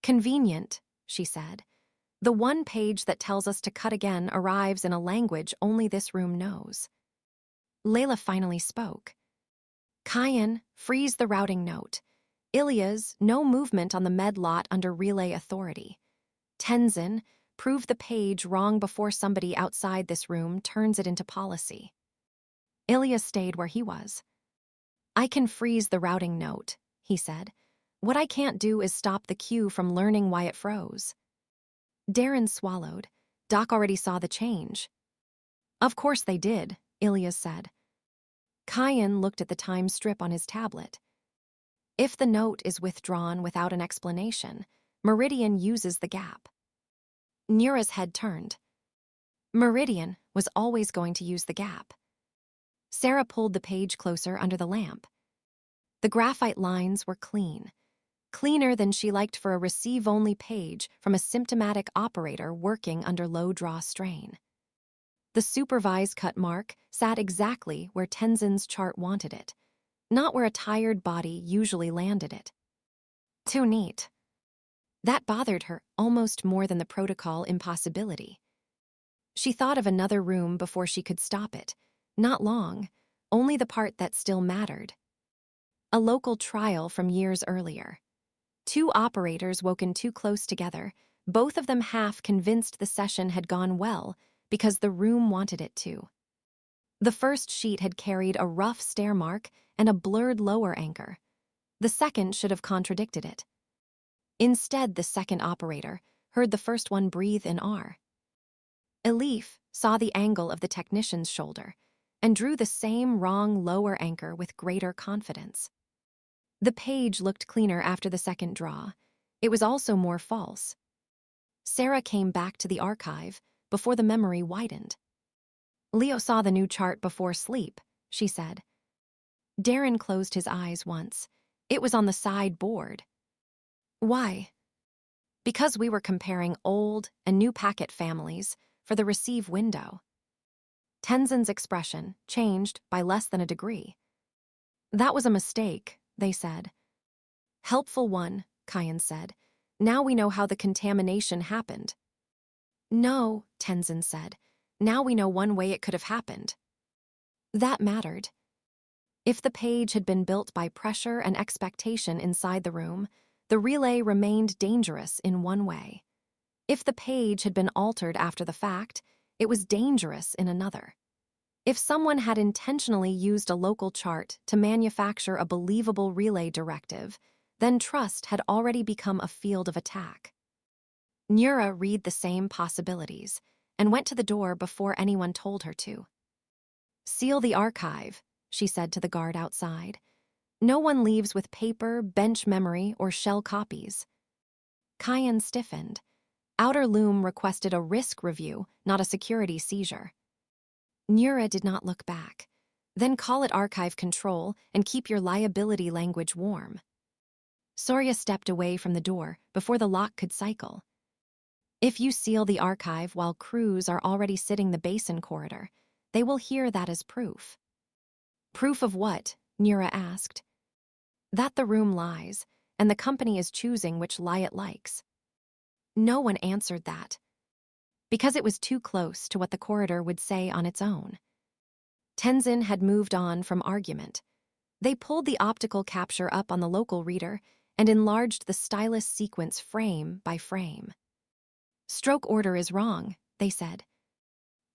Convenient, she said. The one page that tells us to cut again arrives in a language only this room knows. Layla finally spoke. Kyan, freeze the routing note. Ilya's, no movement on the med lot under relay authority. Tenzin, prove the page wrong before somebody outside this room turns it into policy. Ilya stayed where he was. I can freeze the routing note, he said. What I can't do is stop the queue from learning why it froze. Darren swallowed. Doc already saw the change. Of course they did, Ilya said. Kyan looked at the time strip on his tablet. If the note is withdrawn without an explanation, Meridian uses the gap. Nura's head turned. Meridian was always going to use the gap. Sarah pulled the page closer under the lamp. The graphite lines were clean. Cleaner than she liked for a receive-only page from a symptomatic operator working under low-draw strain. The supervised cut mark sat exactly where Tenzin's chart wanted it, not where a tired body usually landed it. Too neat. That bothered her almost more than the protocol impossibility. She thought of another room before she could stop it. Not long, only the part that still mattered. A local trial from years earlier. 2 operators woken too close together, both of them half convinced the session had gone well because the room wanted it to. The first sheet had carried a rough stair mark and a blurred lower anchor. The second should have contradicted it. Instead, the second operator heard the first one breathe in R. Elif saw the angle of the technician's shoulder and drew the same wrong lower anchor with greater confidence. The page looked cleaner after the second draw. It was also more false. Sarah came back to the archive before the memory widened. Leo saw the new chart before sleep, she said. Darren closed his eyes once. It was on the side board. Why? Because we were comparing old and new packet families for the receive window. Tenzin's expression changed by less than a degree. That was a mistake, they said. Helpful one, Kyan said. Now we know how the contamination happened. No, Tenzin said. Now we know one way it could have happened. That mattered. If the page had been built by pressure and expectation inside the room, the relay remained dangerous in one way. If the page had been altered after the fact, it was dangerous in another. If someone had intentionally used a local chart to manufacture a believable relay directive, then trust had already become a field of attack. Nura read the same possibilities and went to the door before anyone told her to. Seal the archive, she said to the guard outside. No one leaves with paper, bench memory, or shell copies. Kyan stiffened. Outer Loom requested a risk review, not a security seizure. Nura did not look back. Then call it archive control and keep your liability language warm. Sorya stepped away from the door before the lock could cycle. If you seal the archive while crews are already sitting the basin corridor, they will hear that as proof. Proof of what? Nura asked. That the room lies, and the company is choosing which lie it likes. No one answered that, because it was too close to what the corridor would say on its own. Tenzin had moved on from argument. They pulled the optical capture up on the local reader and enlarged the stylus sequence frame by frame. "Stroke order is wrong," they said.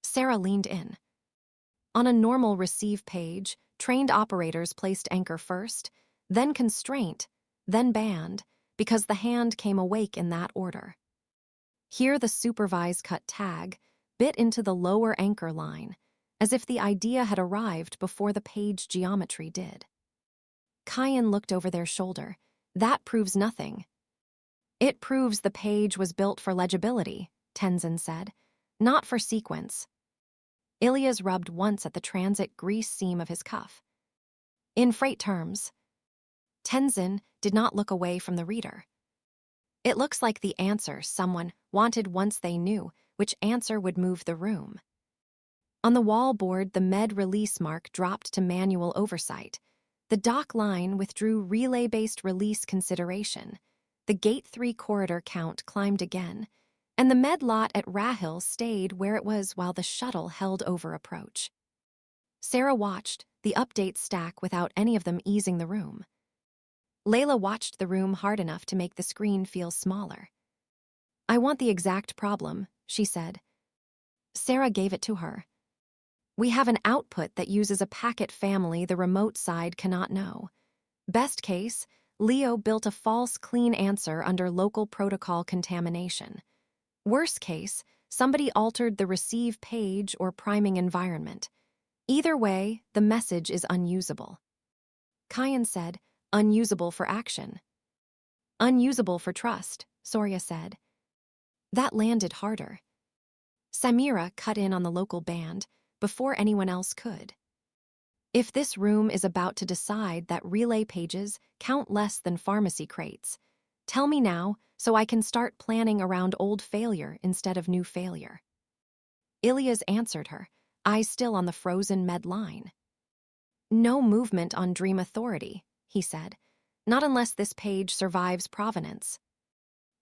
Sarah leaned in. On a normal receive page, trained operators placed anchor first, then constraint, then band, because the hand came awake in that order. Here the supervise cut tag bit into the lower anchor line, as if the idea had arrived before the page geometry did. Kyan looked over their shoulder. "That proves nothing." "It proves the page was built for legibility," Tenzin said, "not for sequence." Ilias rubbed once at the transit grease seam of his cuff. "In freight terms." Tenzin did not look away from the reader. "It looks like the answer someone wanted once they knew which answer would move the room." On the wall board, the med release mark dropped to manual oversight. The dock line withdrew relay-based release consideration. The Gate 3 corridor count climbed again, and the med lot at Rahil stayed where it was while the shuttle held over approach. Sarah watched the updates stack without any of them easing the room. Layla watched the room hard enough to make the screen feel smaller. "I want the exact problem," she said. Sarah gave it to her. "We have an output that uses a packet family the remote side cannot know. Best case, Leo built a false clean answer under local protocol contamination. Worst case, somebody altered the receive page or priming environment. Either way, the message is unusable." Kyan said, "Unusable for action." "Unusable for trust," Soria said. That landed harder. Samira cut in on the local band before anyone else could. "If this room is about to decide that relay pages count less than pharmacy crates, tell me now so I can start planning around old failure instead of new failure." Ilias answered her, eyes still on the frozen med line. "No movement on Dream Authority," he said. "Not unless this page survives provenance."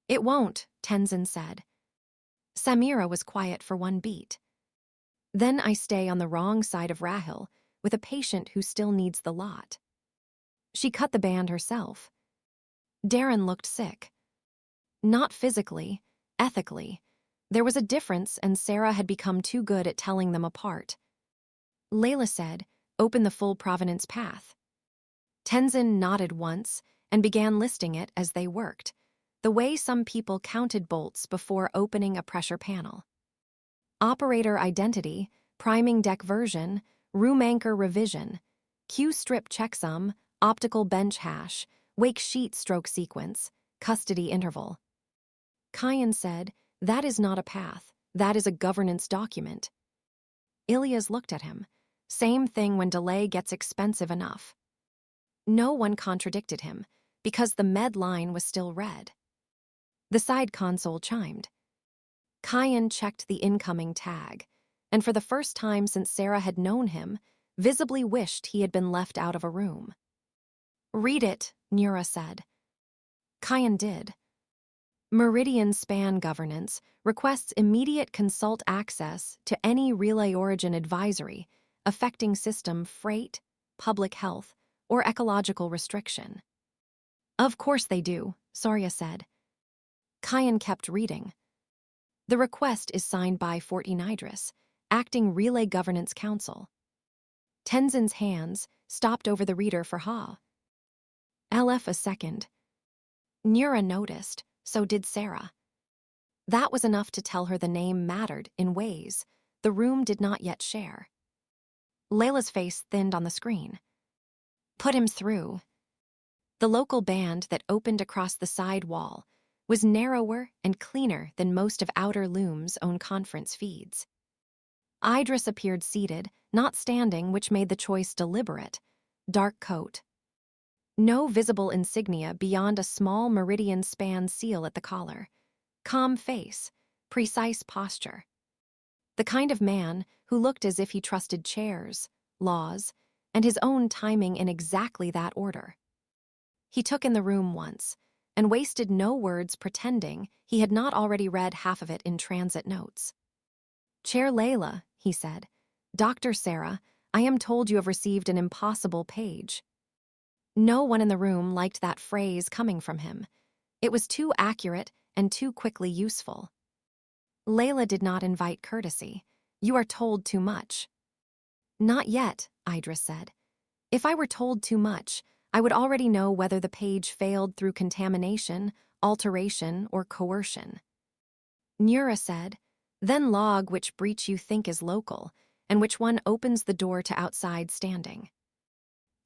"It won't," Tenzin said. Samira was quiet for one beat. "Then I stay on the wrong side of Rahil with a patient who still needs the lot." She cut the band herself. Darren looked sick. Not physically, ethically. There was a difference, and Sarah had become too good at telling them apart. Layla said, "Open the full provenance path." Tenzin nodded once and began listing it as they worked, the way some people counted bolts before opening a pressure panel. Operator identity, priming deck version, room anchor revision, Q-strip checksum, optical bench hash, wake sheet stroke sequence, custody interval. Kyan said, "That is not a path, that is a governance document." Ilias looked at him. Same thing when delay gets expensive enough. No one contradicted him, because the med line was still red. The side console chimed. Kyan checked the incoming tag, and for the first time since Sarah had known him, visibly wished he had been left out of a room. "Read it," Nura said. Kyan did. Meridian Span Governance requests immediate consult access to any relay origin advisory affecting system freight, public health, or ecological restriction. "Of course they do," Soria said. Kyan kept reading. The request is signed by Fort Enidris, Acting Relay Governance Council. Tenzin's hands stopped over the reader for Ha. LF a second. Nura noticed, so did Sarah. That was enough to tell her the name mattered in ways the room did not yet share. Layla's face thinned on the screen. "Put him through." The local band that opened across the side wall was narrower and cleaner than most of Outer Loom's own conference feeds. Idris appeared seated, not standing, which made the choice deliberate. Dark coat. No visible insignia beyond a small meridian span seal at the collar. Calm face, precise posture. The kind of man who looked as if he trusted chairs, laws, and his own timing in exactly that order. He took in the room once, and wasted no words pretending he had not already read half of it in transit notes. "Chair Layla," he said. "Dr. Sarah, I am told you have received an impossible page." No one in the room liked that phrase coming from him. It was too accurate and too quickly useful. Layla did not invite courtesy. You are told too much. Not yet, Idris said. If I were told too much, I would already know whether the page failed through contamination, alteration, or coercion. Nura said, then log which breach you think is local, and which one opens the door to outside standing.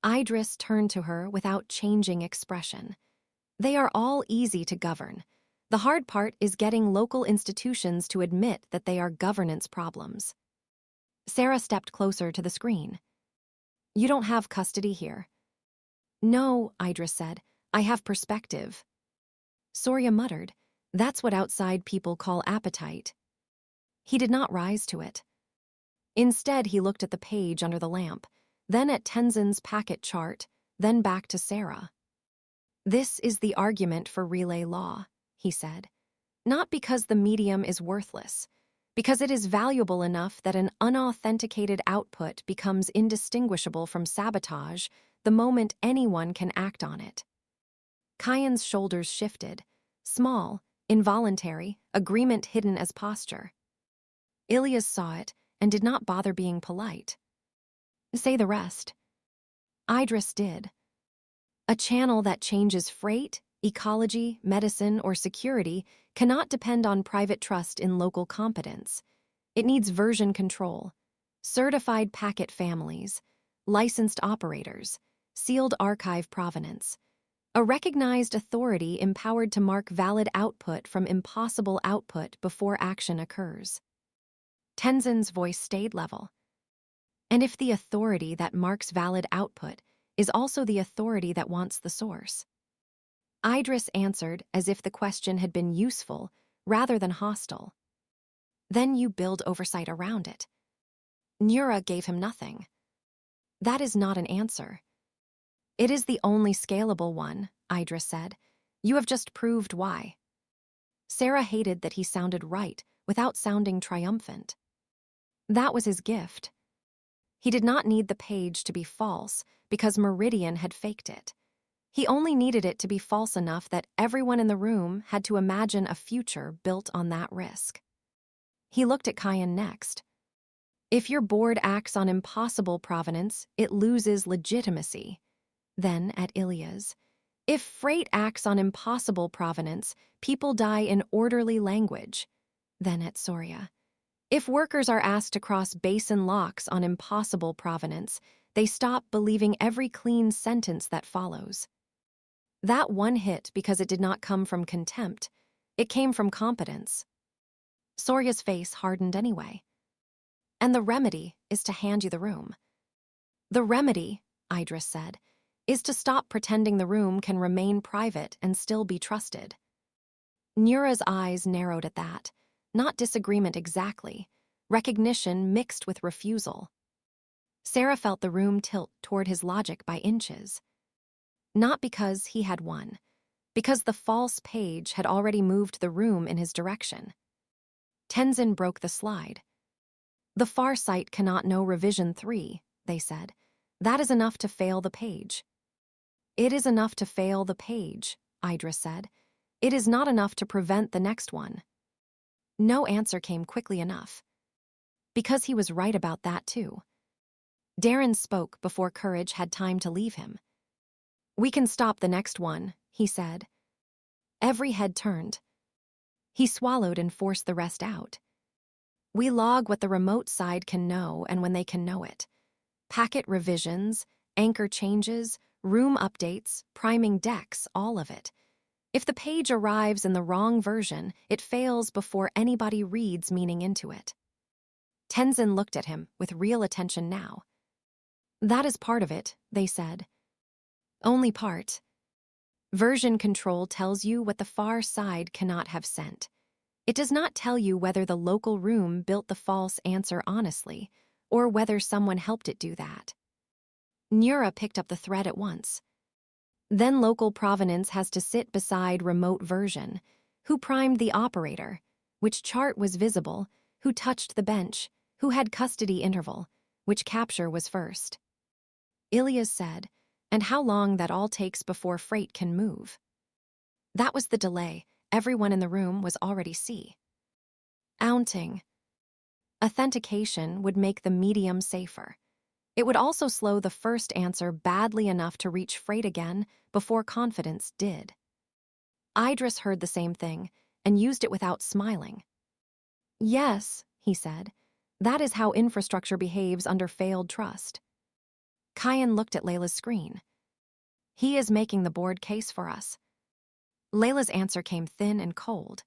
Idris turned to her without changing expression. They are all easy to govern. The hard part is getting local institutions to admit that they are governance problems. Sarah stepped closer to the screen. You don't have custody here. No, Idris said. I have perspective. Soria muttered. That's what outside people call appetite. He did not rise to it. Instead, he looked at the page under the lamp, then at Tenzin's packet chart, then back to Sarah. This is the argument for relay law, he said. Not because the medium is worthless, because it is valuable enough that an unauthenticated output becomes indistinguishable from sabotage the moment anyone can act on it. Kyan's shoulders shifted, small, involuntary, agreement hidden as posture. Ilias saw it and did not bother being polite. Say the rest. Idris did. A channel that changes freight, ecology, medicine, or security cannot depend on private trust in local competence. It needs version control, certified packet families, licensed operators, sealed archive provenance, a recognized authority empowered to mark valid output from impossible output before action occurs. Tenzin's voice stayed level. And if the authority that marks valid output is also the authority that wants the source? Idris answered as if the question had been useful rather than hostile. Then you build oversight around it. Nura gave him nothing. That is not an answer. It is the only scalable one, Idris said. You have just proved why. Sarah hated that he sounded right without sounding triumphant. That was his gift. He did not need the page to be false because Meridian had faked it. He only needed it to be false enough that everyone in the room had to imagine a future built on that risk. He looked at Kyan next. If your board acts on impossible provenance, it loses legitimacy. Then at Ilias. If freight acts on impossible provenance, people die in orderly language. Then at Soria. If workers are asked to cross basin locks on impossible provenance, they stop believing every clean sentence that follows. That one hit because it did not come from contempt. It came from competence. Soria's face hardened anyway. And the remedy is to hand you the room. The remedy, Idris said, is to stop pretending the room can remain private and still be trusted. Nura's eyes narrowed at that. Not disagreement exactly, recognition mixed with refusal. Sarah felt the room tilt toward his logic by inches. Not because he had won, because the false page had already moved the room in his direction. Tenzin broke the slide. The far sight cannot know revision 3, they said. That is enough to fail the page. It is enough to fail the page, Idris said. It is not enough to prevent the next one. No answer came quickly enough. Because he was right about that too. Darren spoke before courage had time to leave him. We can stop the next one, he said. Every head turned. He swallowed and forced the rest out. We log what the remote side can know and when they can know it. Packet revisions, anchor changes, room updates, priming decks, all of it. If the page arrives in the wrong version, it fails before anybody reads meaning into it. Tenzin looked at him with real attention now. That is part of it, they said. Only part. Version control tells you what the far side cannot have sent. It does not tell you whether the local room built the false answer honestly, or whether someone helped it do that. Nura picked up the thread at once. Then local provenance has to sit beside remote version. Who primed the operator? Which chart was visible? Who touched the bench? Who had custody interval? Which capture was first? Ilias said, and how long that all takes before freight can move. That was the delay everyone in the room was already see. Ounting. Authentication would make the medium safer. It would also slow the first answer badly enough to reach freight again before confidence did. Idris heard the same thing and used it without smiling. Yes, he said, that is how infrastructure behaves under failed trust. Kyan looked at Layla's screen. He is making the board case for us. Layla's answer came thin and cold.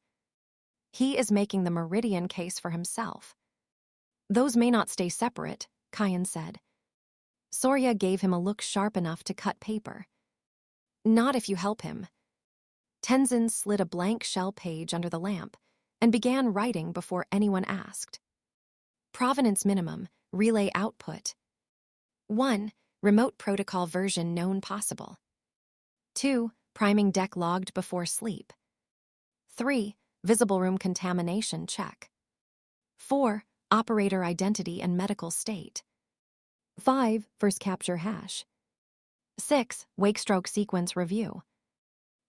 He is making the meridian case for himself. Those may not stay separate, Kyan said. Surya gave him a look sharp enough to cut paper. Not if you help him. Tenzin slid a blank shell page under the lamp and began writing before anyone asked. Provenance minimum, relay output. 1. Remote protocol version known possible. 2. Priming deck logged before sleep. 3. Visible room contamination check. 4. Operator identity and medical state. 5. First capture hash. 6. Wake stroke sequence review.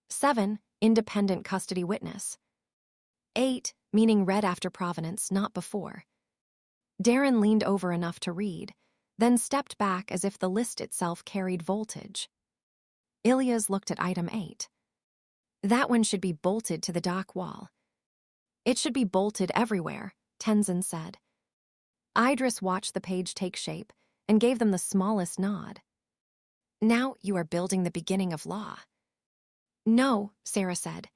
7. Independent custody witness. 8. Meaning read after provenance, not before. Darren leaned over enough to read, then stepped back as if the list itself carried voltage. Ilyas looked at item 8. That one should be bolted to the dock wall. It should be bolted everywhere, Tenzin said. Idris watched the page take shape and gave them the smallest nod. Now you are building the beginning of law. No, Sarah said.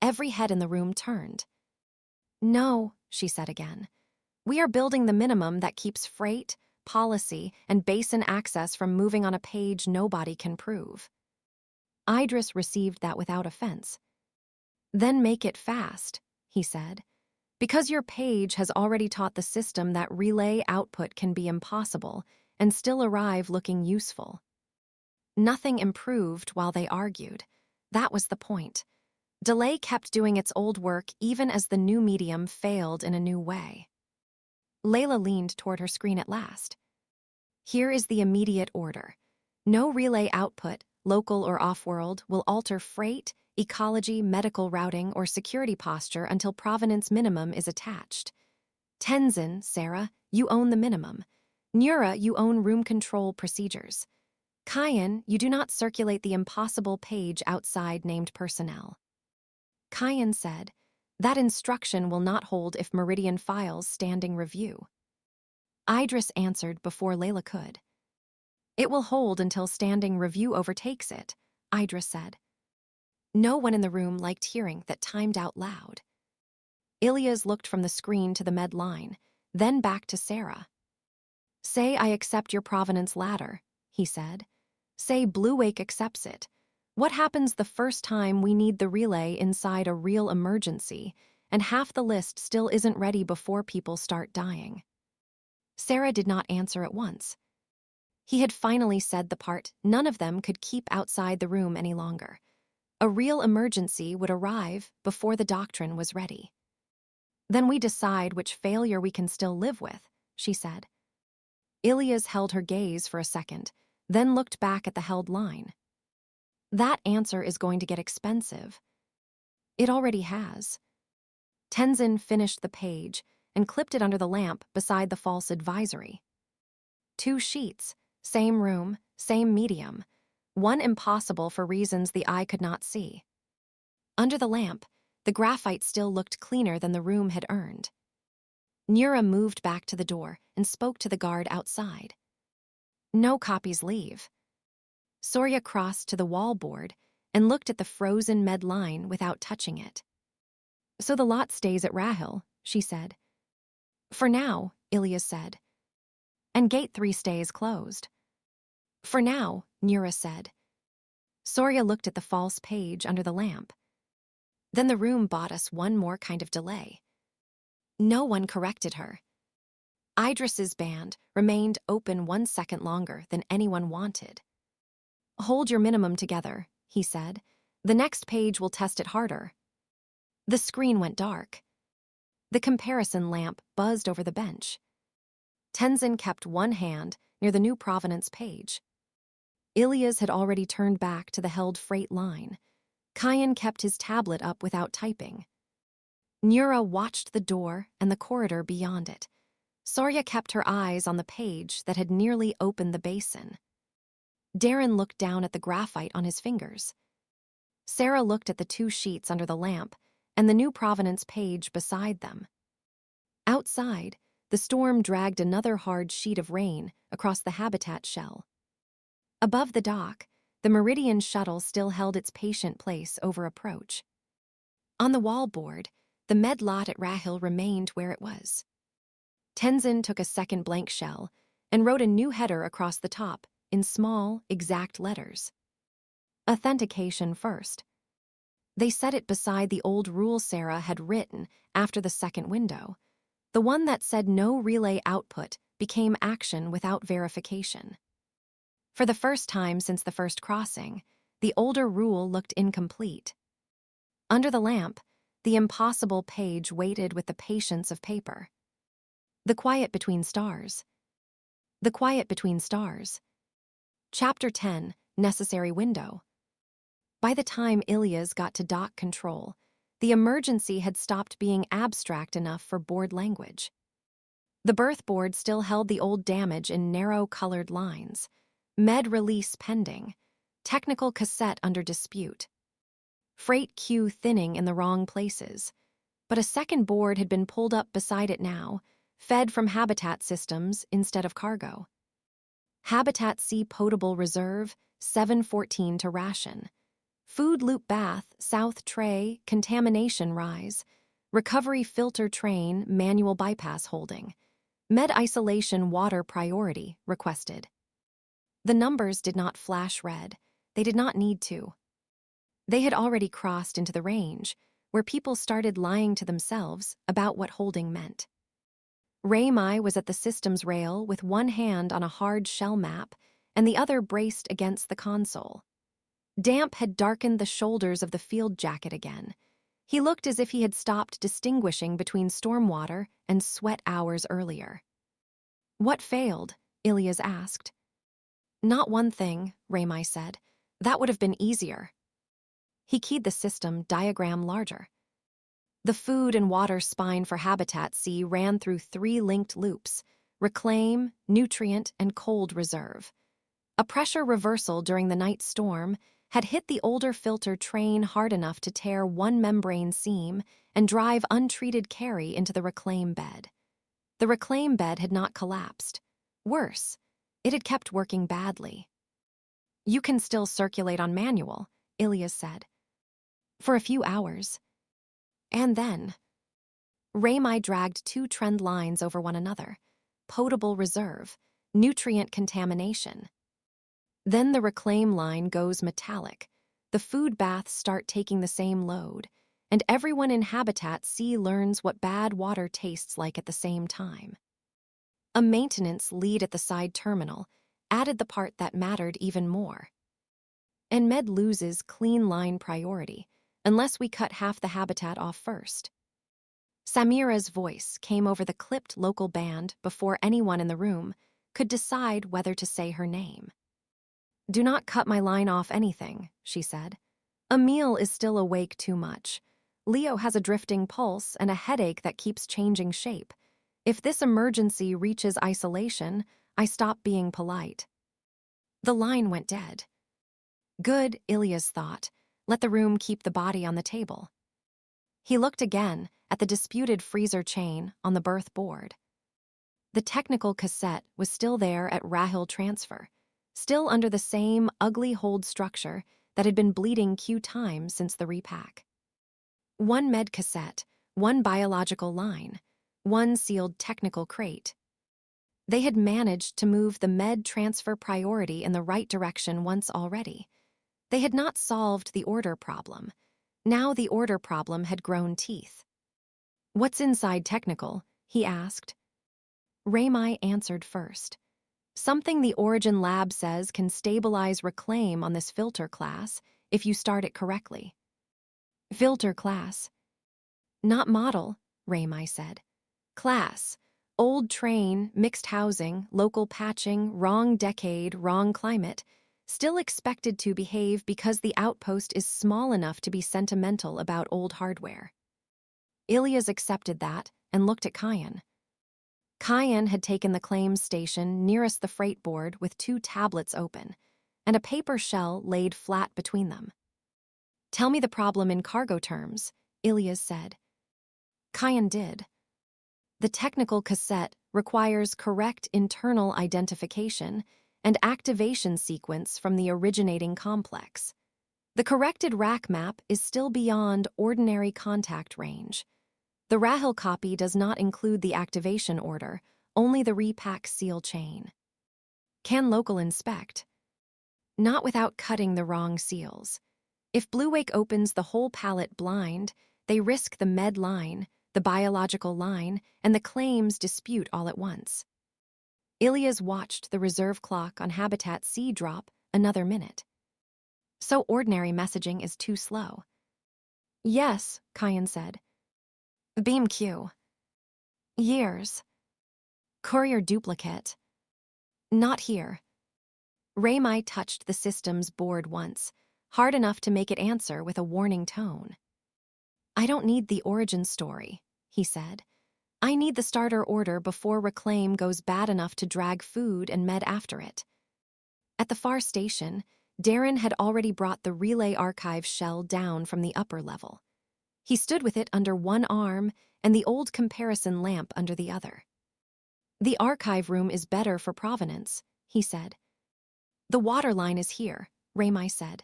Every head in the room turned. No, she said again. We are building the minimum that keeps freight, policy, and basin access from moving on a page nobody can prove. Idris received that without offense. Then make it fast, he said, because your page has already taught the system that relay output can be impossible and still arrive looking useful. Nothing improved while they argued. That was the point. Delay kept doing its old work even as the new medium failed in a new way. Layla leaned toward her screen at last. Here is the immediate order. No relay output, local or off-world, will alter freight, ecology, medical routing, or security posture until provenance minimum is attached. Tenzin, Sarah, you own the minimum. Nura, you own room control procedures. Kyan, you do not circulate the impossible page outside named personnel. Kyan said, that instruction will not hold if Meridian files standing review. Idris answered before Layla could. It will hold until standing review overtakes it, Idris said. No one in the room liked hearing that timed out loud. Ilyas looked from the screen to the med line, then back to Sarah. Say I accept your provenance ladder, he said. Say Blue Wake accepts it. What happens the first time we need the relay inside a real emergency, and half the list still isn't ready before people start dying? Sarah did not answer at once. He had finally said the part none of them could keep outside the room any longer. A real emergency would arrive before the doctrine was ready. Then we decide which failure we can still live with, she said. Ilyas held her gaze for a second, then looked back at the held line. That answer is going to get expensive. It already has. Tenzin finished the page and clipped it under the lamp beside the false advisory. 2 sheets, same room, same medium, one impossible for reasons the eye could not see. Under the lamp, the graphite still looked cleaner than the room had earned. Nura moved back to the door and spoke to the guard outside. No copies leave. Surya crossed to the wall board and looked at the frozen med line without touching it. So the lot stays at Rahil, she said. For now, Ilyas said. And gate 3 stays closed. For now, Nura said. Surya looked at the false page under the lamp. Then the room bought us one more kind of delay. No one corrected her. Idris's band remained open 1 second longer than anyone wanted. Hold your minimum together, he said. The next page will test it harder. The screen went dark. The comparison lamp buzzed over the bench. Tenzin kept one hand near the new provenance page. Ilias had already turned back to the held freight line. Kyan kept his tablet up without typing. Nura watched the door and the corridor beyond it. Sarya kept her eyes on the page that had nearly opened the basin. Darren looked down at the graphite on his fingers. Sarah looked at the 2 sheets under the lamp and the new Providence page beside them. Outside, the storm dragged another hard sheet of rain across the habitat shell. Above the dock, the Meridian shuttle still held its patient place over approach. On the wallboard, the med lot at Rahil remained where it was. Tenzin took a second blank shell and wrote a new header across the top in small, exact letters. Authentication first. They set it beside the old rule Sarah had written after the second window. The one that said no relay output became action without verification. For the first time since the first crossing, the older rule looked incomplete. Under the lamp, the impossible page waited with the patience of paper. The quiet between stars. The quiet between stars. Chapter 10, Necessary Window. By the time Ilias got to dock control, the emergency had stopped being abstract enough for board language. The berth board still held the old damage in narrow colored lines. Med release pending. Technical cassette under dispute. Freight queue thinning in the wrong places. But a second board had been pulled up beside it now, fed from habitat systems instead of cargo. Habitat C potable reserve, 714 to ration. Food loop bath, south tray, contamination rise. Recovery filter train, manual bypass holding. Med isolation water priority, requested. The numbers did not flash red. They did not need to. They had already crossed into the range, where people started lying to themselves about what holding meant. Raymai was at the systems rail with one hand on a hard shell map and the other braced against the console. Damp had darkened the shoulders of the field jacket again. He looked as if he had stopped distinguishing between stormwater and sweat hours earlier. What failed? Ilias asked. Not one thing, Raymai said. That would have been easier. He keyed the system diagram larger. The food and water spine for Habitat C ran through 3 linked loops: reclaim, nutrient, and cold reserve. A pressure reversal during the night storm had hit the older filter train hard enough to tear one membrane seam and drive untreated carry into the reclaim bed. The reclaim bed had not collapsed. Worse, it had kept working badly. You can still circulate on manual, Ilias said. For a few hours. And then, Raymai dragged 2 trend lines over one another. Potable reserve, nutrient contamination. Then the reclaim line goes metallic. The food baths start taking the same load, and everyone in Habitat C learns what bad water tastes like at the same time. A maintenance lead at the side terminal added the part that mattered even more. And Med loses clean line priority, unless we cut half the habitat off first. Samira's voice came over the clipped local band before anyone in the room could decide whether to say her name. Do not cut my line off anything, she said. Emil is still awake too much. Leo has a drifting pulse and a headache that keeps changing shape. If this emergency reaches isolation, I stop being polite. The line went dead. Good, Ilias thought. Let the room keep the body on the table. He looked again at the disputed freezer chain on the berth board. The technical cassette was still there at Rahil Transfer, still under the same ugly hold structure that had been bleeding Q times since the repack. 1 med cassette, 1 biological line, 1 sealed technical crate. They had managed to move the med transfer priority in the right direction once already. They had not solved the order problem. Now the order problem had grown teeth. What's inside technical? He asked. Raymai answered first. Something the Origin lab says can stabilize reclaim on this filter class if you start it correctly. Filter class. Not model, Raymai said. Class. Old train, mixed housing, local patching, wrong decade, wrong climate. still expected to behave because the outpost is small enough to be sentimental about old hardware. Ilias accepted that and looked at Kyan. Kyan had taken the claims station nearest the freight board with 2 tablets open and a paper shell laid flat between them. "Tell me the problem in cargo terms," Ilias said. Kyan did. The technical cassette requires correct internal identification and activation sequence from the originating complex. The corrected rack map is still beyond ordinary contact range. The Rahil copy does not include the activation order, only the repack seal chain. Can local inspect? Not without cutting the wrong seals. If Blue Wake opens the whole pallet blind, they risk the med line, the biological line, and the claims dispute all at once. Ilias watched the reserve clock on Habitat C drop another minute. So ordinary messaging is too slow. "Yes," Kyan said. "Beam Q. Years. Courier duplicate. Not here." Raymai touched the system's board once, hard enough to make it answer with a warning tone. "I don't need the origin story," he said. "I need the starter order before Reclaim goes bad enough to drag food and med after it." At the far station, Darren had already brought the relay archive shell down from the upper level. He stood with it under one arm and the old comparison lamp under the other. "The archive room is better for provenance," he said. "The water line is here," Raymai said.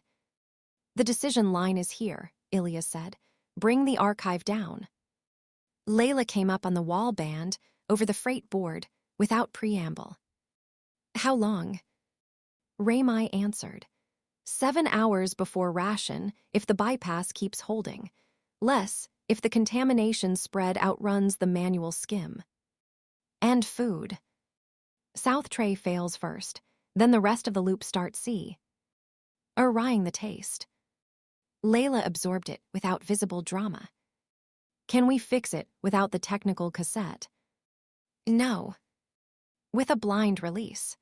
"The decision line is here," Ilias said. "Bring the archive down." Layla came up on the wall band over the freight board without preamble. "How long?" Raymai answered. 7 hours before ration if the bypass keeps holding. Less if the contamination spread outruns the manual skim. And food. South tray fails first, then the rest of the loop starts C. Awrying the taste. Layla absorbed it without visible drama. "Can we fix it without the technical cassette?" "No." "With a blind release?"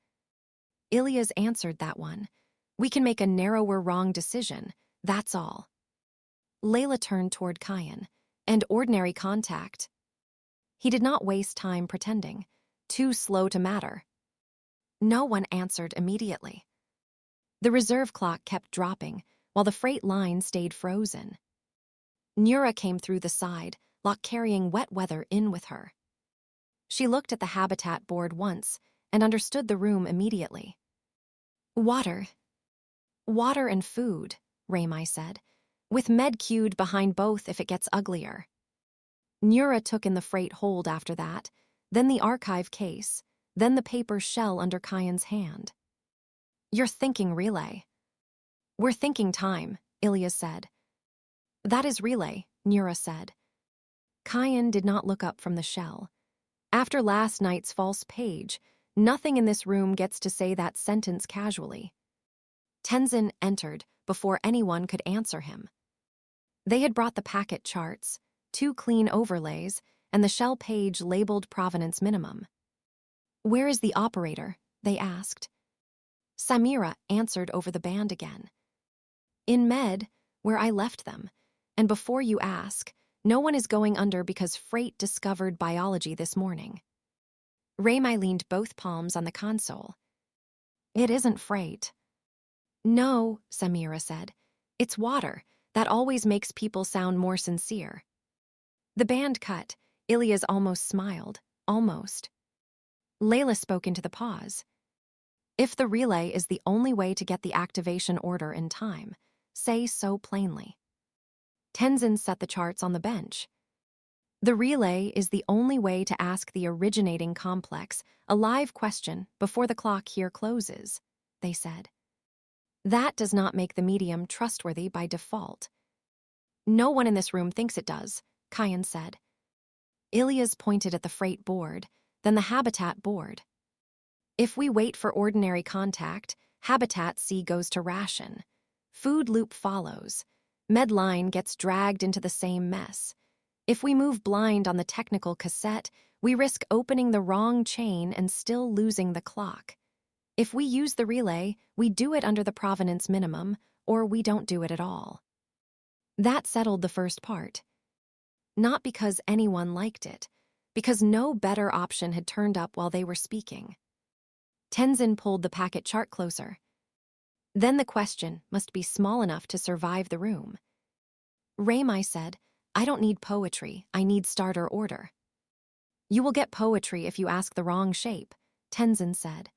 Ilias answered that one. "We can make a narrower wrong decision, that's all." Layla turned toward Kyan. "And ordinary contact?" He did not waste time pretending. Too slow to matter. No one answered immediately. The reserve clock kept dropping, while the freight line stayed frozen. Nura came through the side, carrying wet weather in with her. She looked at the habitat board once and understood the room immediately. "Water. Water and food," Raymai said, "with med queued behind both if it gets uglier." Nura took in the freight hold after that, then the archive case, then the paper shell under Kyan's hand. "You're thinking relay." "We're thinking time," Ilias said. "That is relay," Nura said. Kyan did not look up from the shell. After last night's false page, nothing in this room gets to say that sentence casually. Tenzin entered before anyone could answer him. They had brought the packet charts, 2 clean overlays, and the shell page labeled Provenance Minimum. "Where is the operator?" they asked. Samira answered over the band again. "In med, where I left them. And before you ask, no one is going under because freight discovered biology this morning." Raymai leaned both palms on the console. "It isn't freight." "No," Samira said. "It's water. That always makes people sound more sincere." The band cut. Ilias almost smiled. Almost. Layla spoke into the pause. "If the relay is the only way to get the activation order in time, say so plainly." Tenzin set the charts on the bench. "The relay is the only way to ask the originating complex a live question before the clock here closes," they said. "That does not make the medium trustworthy by default." "No one in this room thinks it does," Kyan said. Ilias pointed at the freight board, then the habitat board. "If we wait for ordinary contact, Habitat C goes to ration. Food loop follows. Medline gets dragged into the same mess. If we move blind on the technical cassette, we risk opening the wrong chain and still losing the clock. If we use the relay, we do it under the provenance minimum, or we don't do it at all. That settled the first part. Not because anyone liked it, because no better option had turned up while they were speaking. Tenzin pulled the packet chart closer. Then the question must be small enough to survive the room. Raimai said, "I don't need poetry, I need starter order." "You will get poetry if you ask the wrong shape," Tenzin said.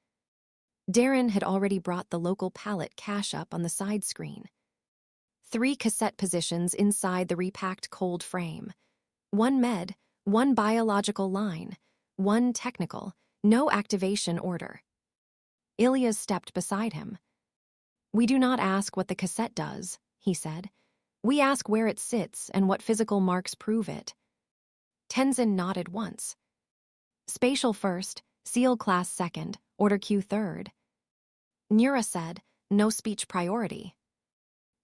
Darren had already brought the local palette cache up on the side screen. 3 cassette positions inside the repacked cold frame. 1 med, 1 biological line, 1 technical, no activation order. Ilyas stepped beside him. "We do not ask what the cassette does," he said. "We ask where it sits and what physical marks prove it." Tenzin nodded once. "Spatial first, seal class second, order Q third." Nura said, "No speech priority."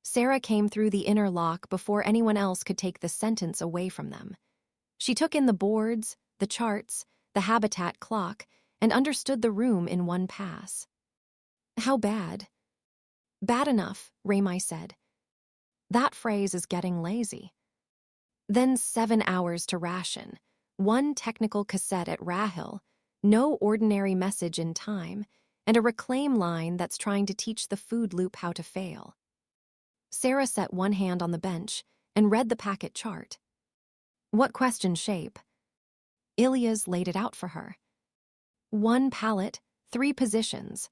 Sarah came through the inner lock before anyone else could take the sentence away from them. She took in the boards, the charts, the habitat clock, and understood the room in one pass. "How bad?" "Bad enough," Raimai said. "That phrase is getting lazy." Then 7 hours to ration, 1 technical cassette at Rahil, no ordinary message in time, and a reclaim line that's trying to teach the food loop how to fail. Sarah set one hand on the bench and read the packet chart. "What question shape?" Ilyas laid it out for her. 1 palette, 3 positions.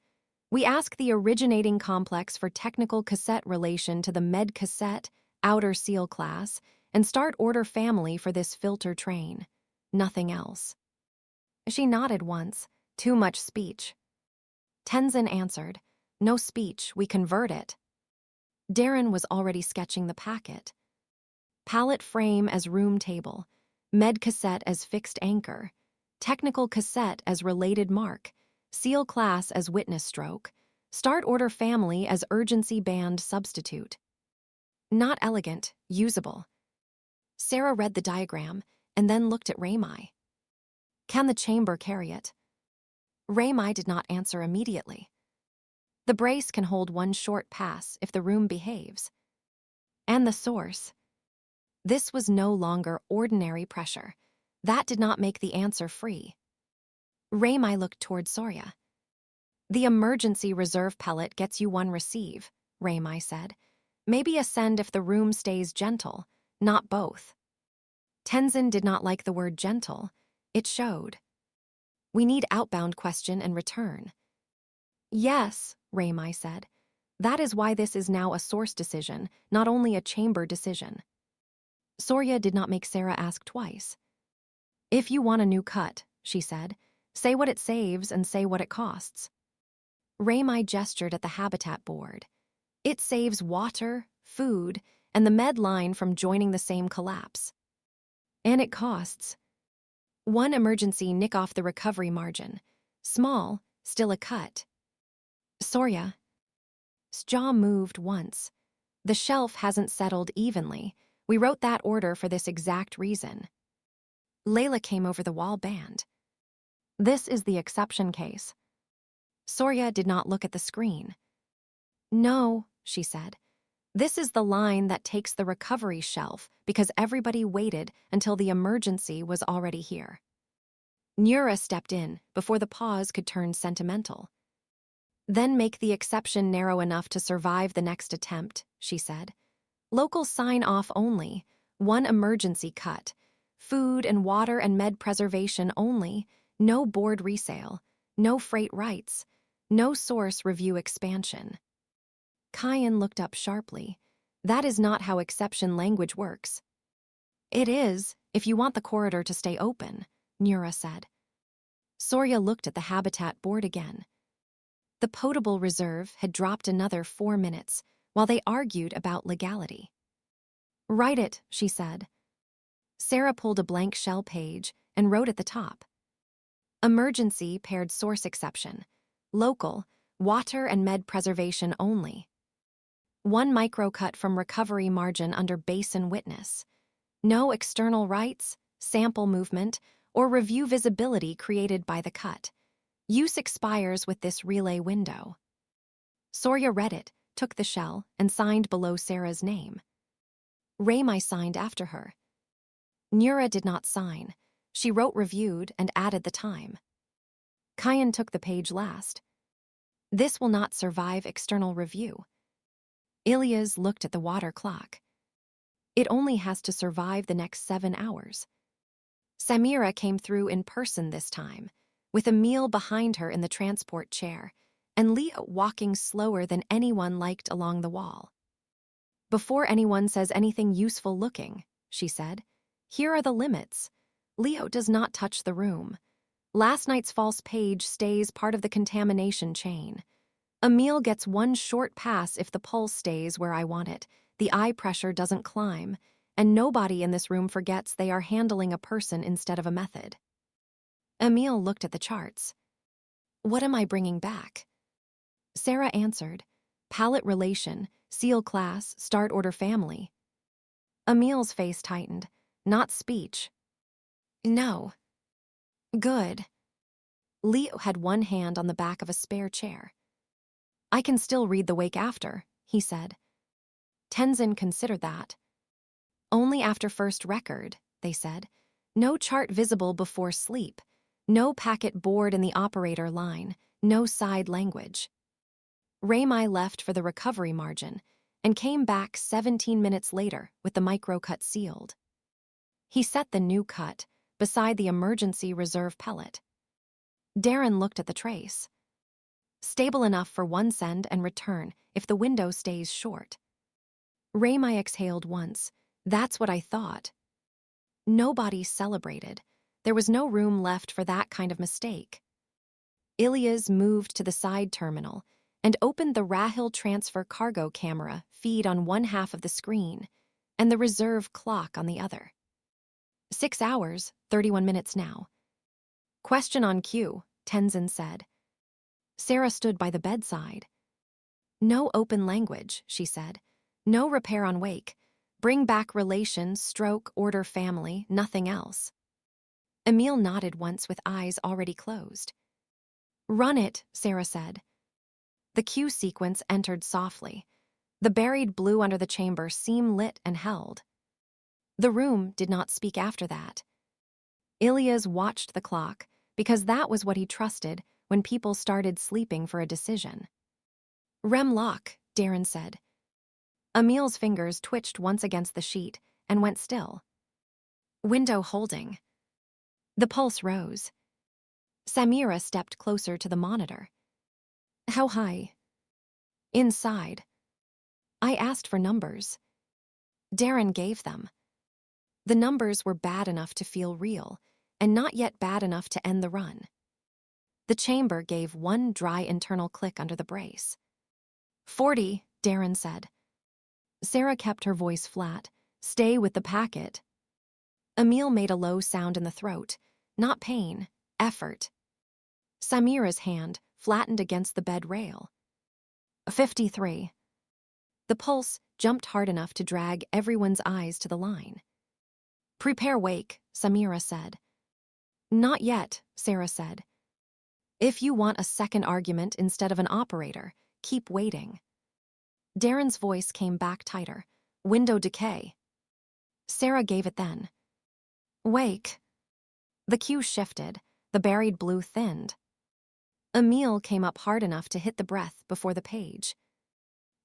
We ask the originating complex for technical cassette relation to the med cassette, outer seal class, and start order family for this filter train. Nothing else. She nodded once. Too much speech. Tenzin answered, "No speech, we convert it." Darren was already sketching the packet. Palette frame as room table, med cassette as fixed anchor, technical cassette as related mark, seal class as witness stroke, start order family as urgency band substitute. Not elegant, usable. Sarah read the diagram and then looked at Raimai. "Can the chamber carry it?" Raimai did not answer immediately. "The brace can hold 1 short pass if the room behaves." And the source. This was no longer ordinary pressure. That did not make the answer free. Raimai looked toward Sorya. "The emergency reserve pellet gets you 1 receive," Raimai said. "Maybe a send if the room stays gentle, not both." Tenzin did not like the word gentle. It showed. "We need outbound question and return." "Yes," Raimai said. "That is why this is now a source decision, not only a chamber decision." Sorya did not make Sarah ask twice. "If you want a new cut," she said, "say what it saves and say what it costs." Raimai gestured at the habitat board. "It saves water, food, and the med line from joining the same collapse. And it costs 1 emergency nick off the recovery margin. Small, still a cut." Sorya's jaw moved once. "The shelf hasn't settled evenly. We wrote that order for this exact reason." Layla came over the wall band. "This is the exception case." Sorya did not look at the screen. "No," she said. "This is the line that takes the recovery shelf because everybody waited until the emergency was already here." Nura stepped in before the pause could turn sentimental. "Then make the exception narrow enough to survive the next attempt," she said. "Local sign-off only, 1 emergency cut, food and water and med preservation only, no board resale, no freight rights, no source review expansion." Kyan looked up sharply. "That is not how exception language works." "It is, if you want the corridor to stay open," Nura said. Sorya looked at the habitat board again. The potable reserve had dropped another 4 minutes while they argued about legality. "Write it," she said. Sarah pulled a blank shell page and wrote at the top. "Emergency paired source exception. Local, water and med preservation only. 1 microcut from recovery margin under basin witness. No external rights, sample movement, or review visibility created by the cut. Use expires with this relay window. Soria read it, took the shell, and signed below Sarah's name. Raymai signed after her. Nura did not sign. She wrote reviewed and added the time. Kyan took the page last. This will not survive external review. Ilyas looked at the water clock. It only has to survive the next 7 hours. Samira came through in person this time, with Emil behind her in the transport chair, and Leo walking slower than anyone liked along the wall. Before anyone says anything useful looking, she said, here are the limits. Leo does not touch the room. Last night's false page stays part of the contamination chain. Emil gets one short pass if the pulse stays where I want it, the eye pressure doesn't climb, and nobody in this room forgets they are handling a person instead of a method. Emil looked at the charts. What am I bringing back? Sarah answered, palette relation, seal class, start order family. Emil's face tightened, not speech. No. Good. Leo had one hand on the back of a spare chair. I can still read the wake after, he said. Tenzin considered that. Only after first record, they said. No chart visible before sleep. No packet board in the operator line. No side language. Raymai left for the recovery margin and came back 17 minutes later with the micro-cut sealed. He set the new cut beside the emergency reserve pellet. Darren looked at the trace. Stable enough for one send and return if the window stays short. Raymai exhaled once. That's what I thought. Nobody celebrated. There was no room left for that kind of mistake. Ilyas moved to the side terminal and opened the Rahil transfer cargo camera feed on one half of the screen and the reserve clock on the other. 6 hours, 31 minutes now. Question on cue, Tenzin said. Sarah stood by the bedside. No open language, she said. No repair on wake. Bring back relation, stroke, order family, nothing else. Emil nodded once with eyes already closed. Run it, Sarah said. The cue sequence entered softly. The buried blue under the chamber seam lit and held. The room did not speak after that. Ilyas watched the clock because that was what he trusted when people started sleeping for a decision. Rem lock, Darren said. Emil's fingers twitched once against the sheet and went still. Window holding. The pulse rose. Samira stepped closer to the monitor. How high? Inside. I asked for numbers. Darren gave them. The numbers were bad enough to feel real, and not yet bad enough to end the run. The chamber gave one dry internal click under the brace. 40, Darren said. Sarah kept her voice flat. Stay with the packet. Emil made a low sound in the throat. Not pain, effort. Samira's hand flattened against the bed rail. 53. The pulse jumped hard enough to drag everyone's eyes to the line. Prepare wake, Samira said. Not yet, Sarah said. If you want a second argument instead of an operator, keep waiting. Darren's voice came back tighter. Window decay. Sarah gave it then. Wake. The cue shifted. The buried blue thinned. Emil came up hard enough to hit the breath before the page.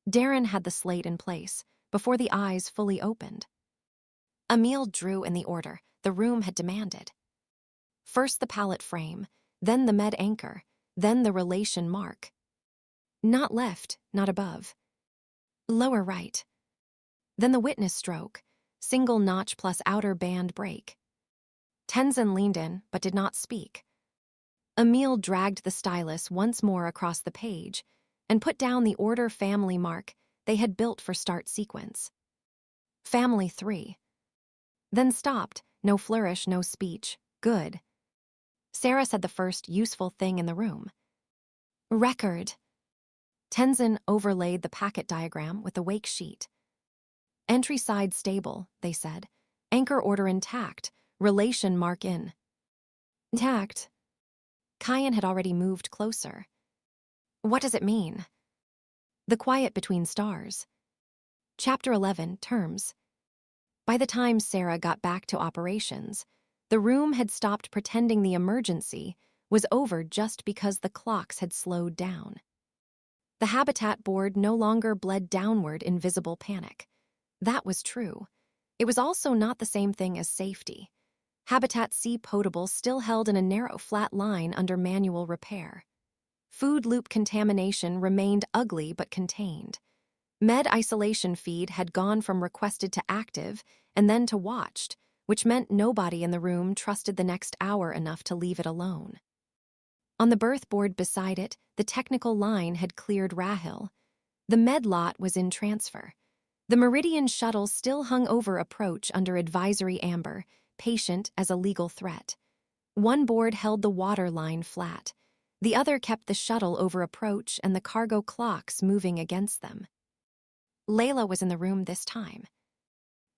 Darren had the slate in place before the eyes fully opened. Emil drew in the order the room had demanded. First the palette frame, then the med anchor, then the relation mark. Not left, not above. Lower right. Then the witness stroke, single notch plus outer band break. Tenzin leaned in but did not speak. Emil dragged the stylus once more across the page and put down the order family mark they had built for start sequence. Family 3. Then stopped, no flourish, no speech. Good. Sarah said the first useful thing in the room. Record. Tenzin overlaid the packet diagram with the wake sheet. Entry side stable, they said. Anchor order intact. Relation mark in. Intact. Kyan had already moved closer. What does it mean? The quiet between stars. Chapter 11, Terms. By the time Sarah got back to operations, the room had stopped pretending the emergency was over just because the clocks had slowed down. The habitat board no longer bled downward in visible panic. That was true. It was also not the same thing as safety. Habitat C potable still held in a narrow flat line under manual repair. Food loop contamination remained ugly but contained. Med isolation feed had gone from requested to active and then to watched, which meant nobody in the room trusted the next hour enough to leave it alone. On the berth board beside it, the technical line had cleared Rahil. The med lot was in transfer. The Meridian shuttle still hung over approach under advisory amber, patient as a legal threat. One board held the water line flat. The other kept the shuttle over approach and the cargo clocks moving against them. Layla was in the room this time.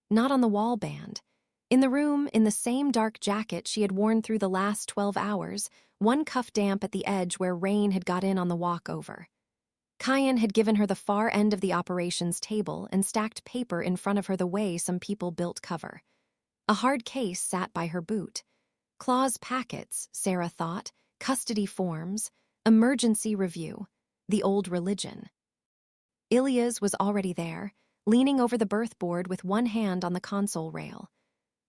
Not on the wall band. In the room, in the same dark jacket she had worn through the last 12 hours, one cuff damp at the edge where rain had got in on the walkover. Kyan had given her the far end of the operations table and stacked paper in front of her the way some people built cover. A hard case sat by her boot. Claus packets, Sarah thought, custody forms, emergency review, the old religion. Ilya's was already there, leaning over the berth board with one hand on the console rail.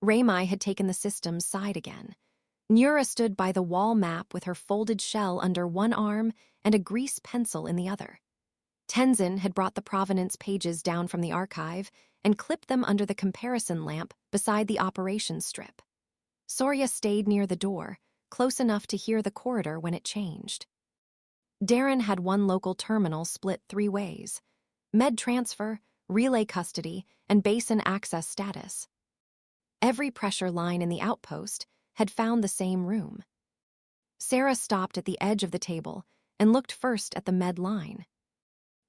Ramai had taken the system's side again. Nura stood by the wall map with her folded shell under one arm and a grease pencil in the other. Tenzin had brought the provenance pages down from the archive and clipped them under the comparison lamp beside the operations strip. Sorya stayed near the door, close enough to hear the corridor when it changed. Darren had one local terminal split 3 ways: med transfer, relay custody, and basin access status. Every pressure line in the outpost had found the same room. Sarah stopped at the edge of the table and looked first at the med line.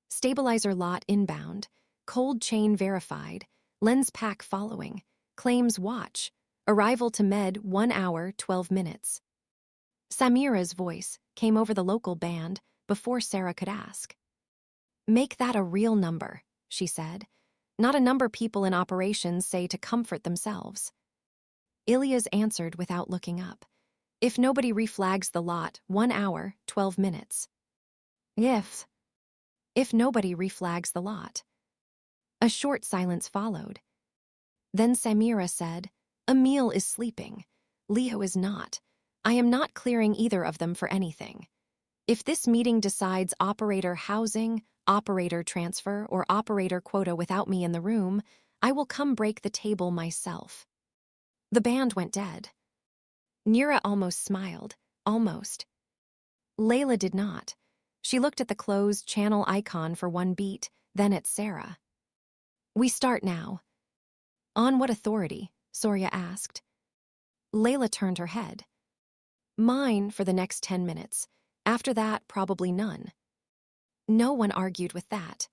Stabilizer lot inbound, cold chain verified, lens pack following, claims watch, arrival to med 1 hour, 12 minutes. Samira's voice came over the local band before Sarah could ask. Make that a real number, she said, not a number people in operations say to comfort themselves. Ilya's answered without looking up. If nobody reflags the lot, 1 hour, 12 minutes. If nobody reflags the lot. A short silence followed. Then Samira said, Emil is sleeping. Leo is not. I am not clearing either of them for anything. If this meeting decides operator housing, operator transfer, or operator quota without me in the room, I will come break the table myself. The band went dead. Nira almost smiled. Almost. Layla did not. She looked at the closed channel icon for one beat, then at Sarah. We start now. On what authority? Sorya asked. Layla turned her head. Mine for the next 10 minutes. After that, probably none. No one argued with that.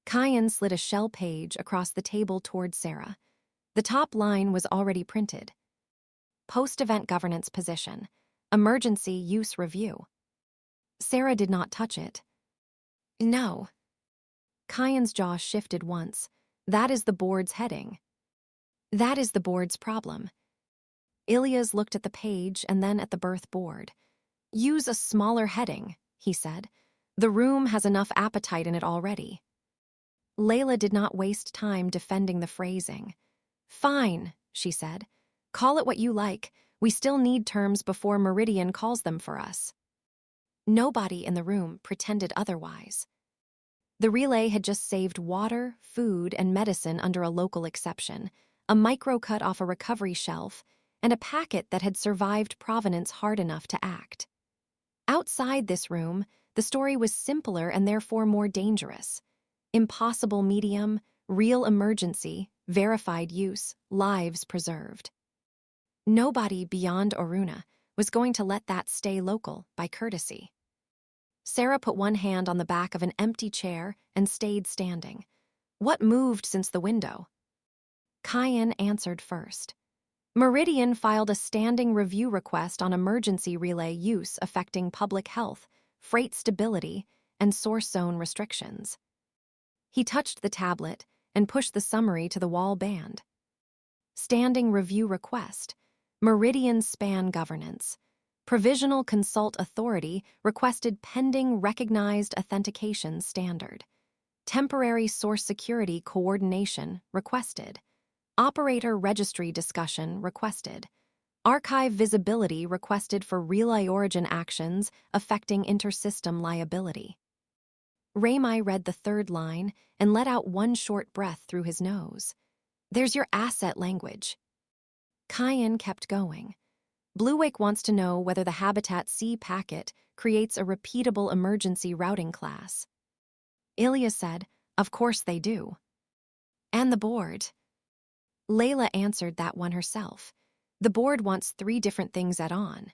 Kyan slid a shell page across the table toward Sarah. The top line was already printed. Post-event governance position. Emergency use review. Sarah did not touch it. No. Kyan's jaw shifted once. That is the board's heading. That is the board's problem. Ilya's looked at the page and then at the berth board. Use a smaller heading, he said. The room has enough appetite in it already. Layla did not waste time defending the phrasing. Fine, she said. Call it what you like. We still need terms before Meridian calls them for us. Nobody in the room pretended otherwise. The relay had just saved water, food, and medicine under a local exception, a micro-cut off a recovery shelf, and a packet that had survived provenance hard enough to act. Outside this room, the story was simpler and therefore more dangerous. Impossible medium, real emergency, verified use, lives preserved. Nobody beyond Oruna was going to let that stay local by courtesy. Sarah put one hand on the back of an empty chair and stayed standing. What moved since the window? Kyan answered first. Meridian filed a standing review request on emergency relay use affecting public health, freight stability, and source zone restrictions. He touched the tablet and pushed the summary to the wall band. Standing review request. Meridian span governance. Provisional consult authority requested pending recognized authentication standard. Temporary source security coordination requested. Operator registry discussion requested. Archive visibility requested for relay origin actions affecting intersystem liability. Raimi read the third line and let out one short breath through his nose. There's your asset language. Cayenne kept going. Bluewake wants to know whether the Habitat C packet creates a repeatable emergency routing class. Ilya said, of course they do. And the board. Layla answered that one herself. The board wants 3 different things at on.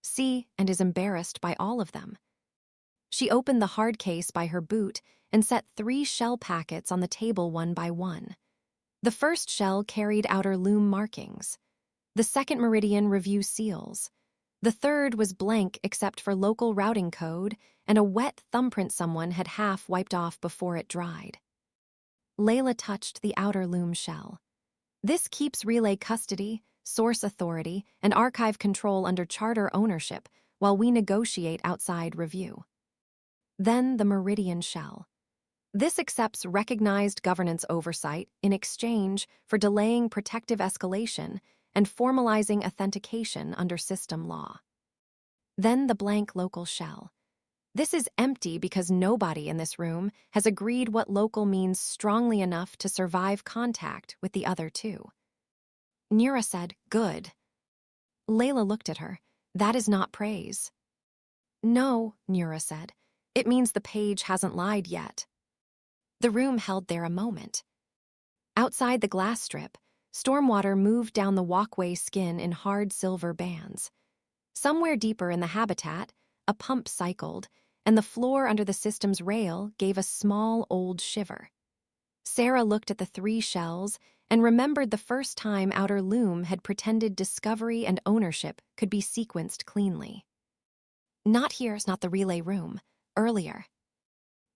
C and is embarrassed by all of them. She opened the hard case by her boot and set 3 shell packets on the table one by one. The first shell carried outer loom markings. The second Meridian review seals. The third was blank except for local routing code and a wet thumbprint someone had half wiped off before it dried. Layla touched the outer loom shell. This keeps relay custody, source authority, and archive control under charter ownership while we negotiate outside review. Then the Meridian shell. This accepts recognized governance oversight in exchange for delaying protective escalation and formalizing authentication under system law. Then the blank local shell. This is empty because nobody in this room has agreed what local means strongly enough to survive contact with the other 2. Nura said, good. Layla looked at her. That is not praise. No, Nura said. It means the page hasn't lied yet. The room held there a moment. Outside the glass strip, stormwater moved down the walkway skin in hard silver bands. Somewhere deeper in the habitat, a pump cycled, and the floor under the system's rail gave a small old shiver. Sarah looked at the 3 shells and remembered the first time Outer Loom had pretended discovery and ownership could be sequenced cleanly. Not here's not the relay room, earlier.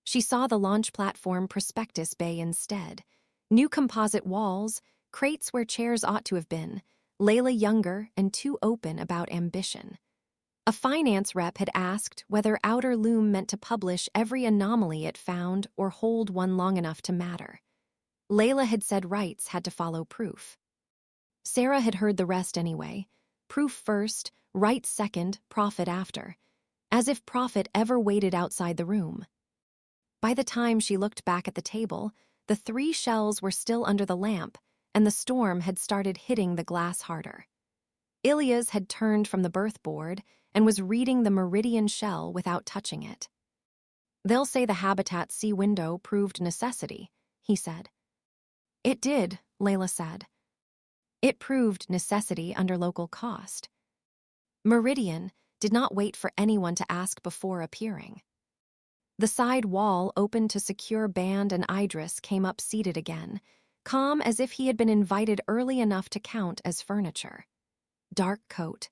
She saw the launch platform prospectus bay instead. New composite walls, crates where chairs ought to have been, Layla younger and too open about ambition. A finance rep had asked whether Outer Loom meant to publish every anomaly it found or hold one long enough to matter. Layla had said rights had to follow proof. Sarah had heard the rest anyway. Proof first, rights second, profit after. As if profit ever waited outside the room. By the time she looked back at the table, the 3 shells were still under the lamp, and the storm had started hitting the glass harder. Ilya's had turned from the birth board and was reading the Meridian shell without touching it. They'll say the Habitat C window proved necessity, he said. It did, Layla said. It proved necessity under local cost. Meridian did not wait for anyone to ask before appearing. The side wall opened to secure Band and Idris came up seated again, calm as if he had been invited early enough to count as furniture. Dark coat,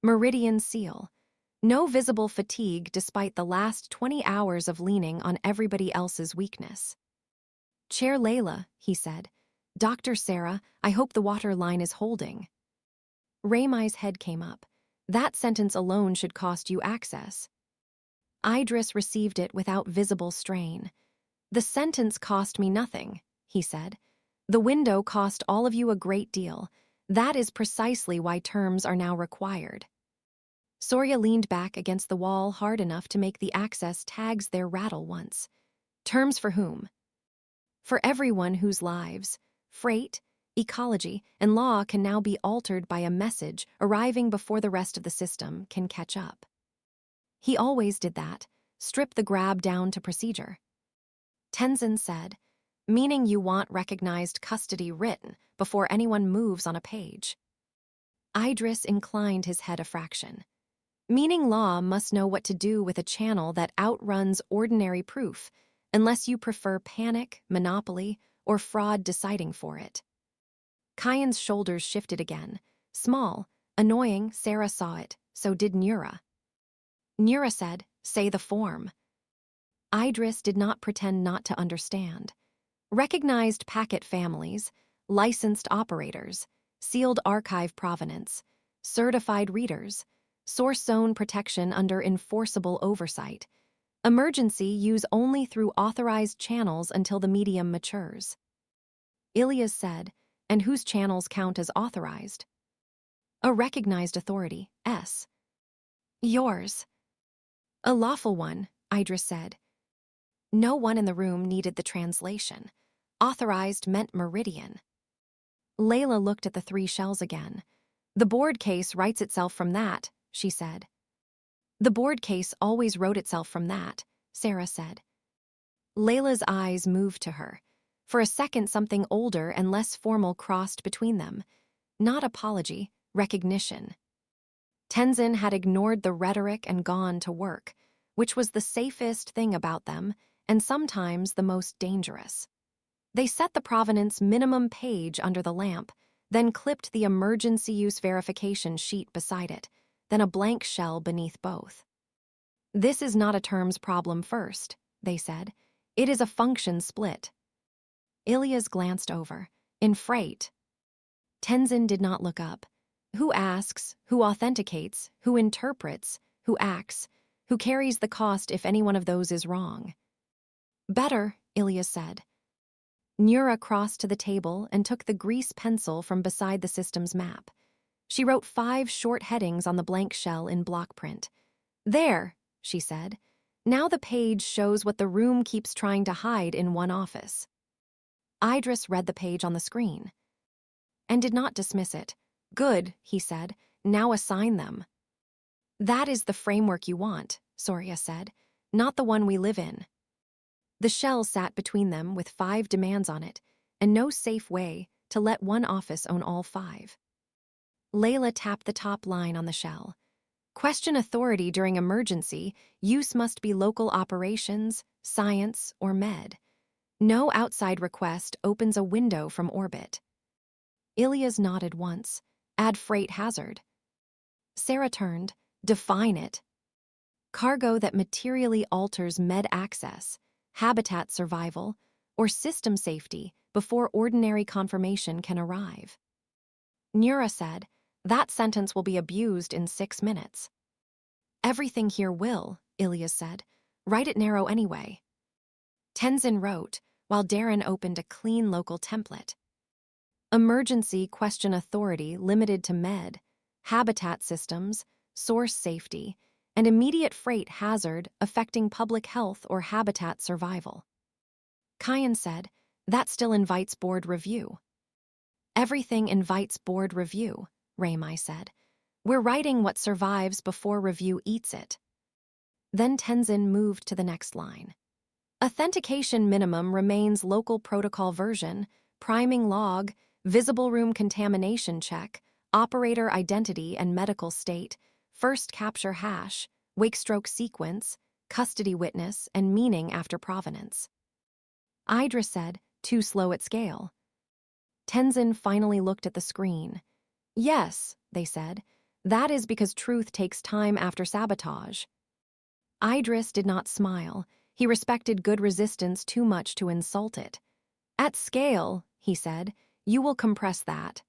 Meridian seal, no visible fatigue despite the last 20 hours of leaning on everybody else's weakness. Chair Layla, he said. Dr. Sarah, I hope the water line is holding. Raimi's head came up. That sentence alone should cost you access. Idris received it without visible strain. The sentence cost me nothing, he said. The window cost all of you a great deal. That is precisely why terms are now required. Soria leaned back against the wall hard enough to make the access tags there rattle once. Terms for whom? For everyone whose lives, freight, ecology, and law can now be altered by a message arriving before the rest of the system can catch up. He always did that, strip the grab down to procedure. Tenzin said, meaning you want recognized custody written before anyone moves on a page. Idris inclined his head a fraction. Meaning law must know what to do with a channel that outruns ordinary proof, unless you prefer panic, monopoly, or fraud deciding for it. Kyan's shoulders shifted again. Small, annoying, Sarah saw it, so did Nura. Nura said, "Say the form." Idris did not pretend not to understand. Recognized packet families, licensed operators, sealed archive provenance, certified readers, source zone protection under enforceable oversight. Emergency use only through authorized channels until the medium matures. Ilyas said, "And whose channels count as authorized?" "A recognized authority, S." "Yours." "A lawful one," Idris said. No one in the room needed the translation. Authorized meant meridian. Layla looked at the 3 shells again. "The board case writes itself from that," she said. "The board case always wrote itself from that," Sarah said. Layla's eyes moved to her. For a second, something older and less formal crossed between them. Not apology, recognition. Tenzin had ignored the rhetoric and gone to work, which was the safest thing about them and sometimes the most dangerous. They set the provenance minimum page under the lamp, then clipped the emergency use verification sheet beside it, then a blank shell beneath both. "This is not a terms problem first," they said. "It is a function split." Ilyas glanced over. "In freight." Tenzin did not look up. Who asks, who authenticates, who interprets, who acts, who carries the cost if any one of those is wrong? "Better," Ilyas said. Nura crossed to the table and took the grease pencil from beside the system's map. She wrote 5 short headings on the blank shell in block print. "There," she said. "Now the page shows what the room keeps trying to hide in one office." Idris read the page on the screen and did not dismiss it. "Good," he said. "Now assign them." "That is the framework you want," Soria said, "not the one we live in." The shell sat between them with 5 demands on it, and no safe way to let one office own all 5. Layla tapped the top line on the shell. "Question authority during emergency, use must be local operations, science, or med. No outside request opens a window from orbit." Ilyas nodded once. "Add freight hazard." Sarah turned. "Define it." "Cargo that materially alters med access, habitat survival, or system safety before ordinary confirmation can arrive." Nura said, "That sentence will be abused in 6 minutes." "Everything here will," Ilyas said. "Write it narrow anyway." Tenzin wrote, while Darren opened a clean local template. Emergency question authority limited to med, habitat systems, source safety, and immediate freight hazard affecting public health or habitat survival. Kyan said, "That still invites board review." "Everything invites board review," Raymai said. "We're writing what survives before review eats it." Then Tenzin moved to the next line. "Authentication minimum remains local protocol version, priming log, visible room contamination check, operator identity and medical state, first capture hash, wake stroke sequence, custody witness, and meaning after provenance." Idris said, "Too slow at scale." Tenzin finally looked at the screen. "Yes," they said, "that is because truth takes time after sabotage." Idris did not smile. He respected good resistance too much to insult it. "At scale," he said, "you will compress that."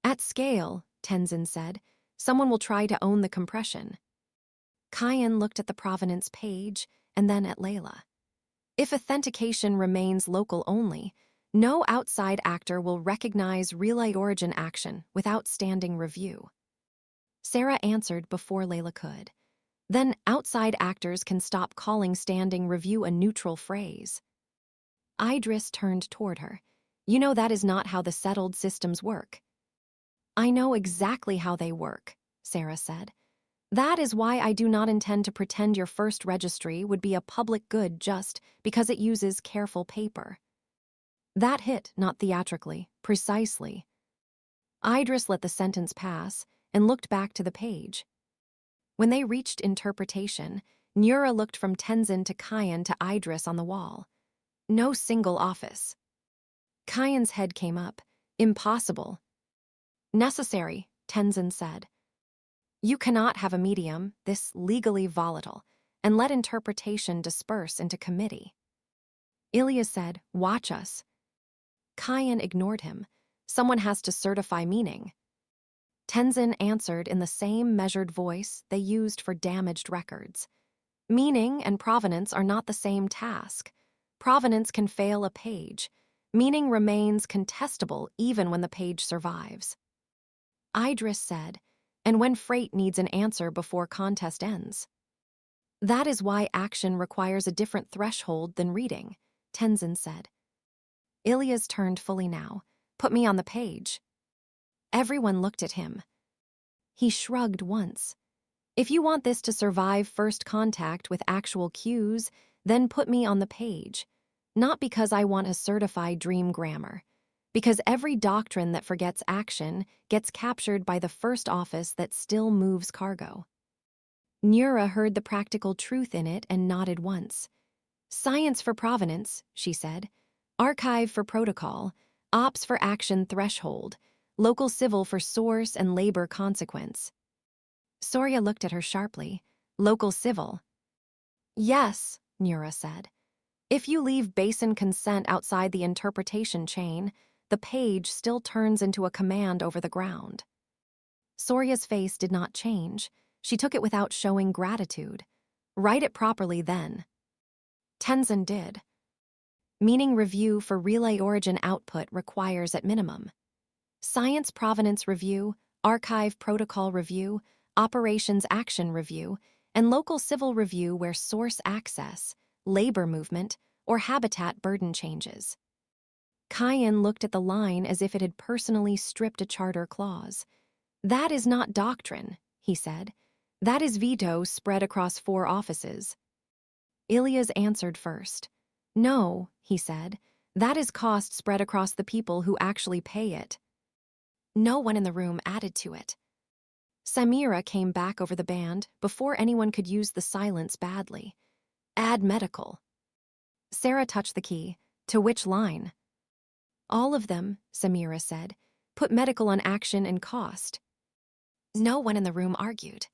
"At scale," Tenzin said, "someone will try to own the compression." Kyan looked at the provenance page and then at Layla. "If authentication remains local only, no outside actor will recognize relay origin action without standing review." Sarah answered before Layla could. "Then outside actors can stop calling standing review a neutral phrase." Idris turned toward her. "You know that is not how the settled systems work." "I know exactly how they work," Sarah said. "That is why I do not intend to pretend your first registry would be a public good just because it uses careful paper." That hit, not theatrically, precisely. Idris let the sentence pass and looked back to the page. When they reached interpretation, Nura looked from Tenzin to Kyan to Idris on the wall. "No single office." Kyan's head came up. Impossible. Necessary, Tenzin said. You cannot have a medium this legally volatile and let interpretation disperse into committee. Ilya said, watch us. Kayan ignored him. Someone has to certify meaning. Tenzin answered in the same measured voice they used for damaged records. Meaning and provenance are not the same task. Provenance can fail a page. Meaning remains contestable even when the page survives. Idris said, and when freight needs an answer before contest ends. That is why action requires a different threshold than reading, Tenzin said. Ilya's turned fully now. Put me on the page. Everyone looked at him. He shrugged once. If you want this to survive first contact with actual cues, then put me on the page. Not because I want to certify dream grammar. Because every doctrine that forgets action gets captured by the first office that still moves cargo. Nura heard the practical truth in it and nodded once. Science for provenance, she said. Archive for protocol. Ops for action threshold. Local civil for source and labor consequence. Surya looked at her sharply. Local civil. Yes, Nura said. If you leave basin consent outside the interpretation chain, the page still turns into a command over the ground. Surya's face did not change. She took it without showing gratitude. Write it properly then. Tenzin did. Meaning review for relay origin output requires at minimum. Science provenance review, archive protocol review, operations action review, and local civil review where source access, labor movement, or habitat burden changes. Kayan looked at the line as if it had personally stripped a charter clause. That is not doctrine, he said. That is veto spread across 4 offices. Ilya's answered first. No, he said. That is cost spread across the people who actually pay it. No one in the room added to it. Samira came back over the band before anyone could use the silence badly. Add medical. Sarah touched the key. To which line? All of them, Samira said. Put medical on action and cost. No one in the room argued.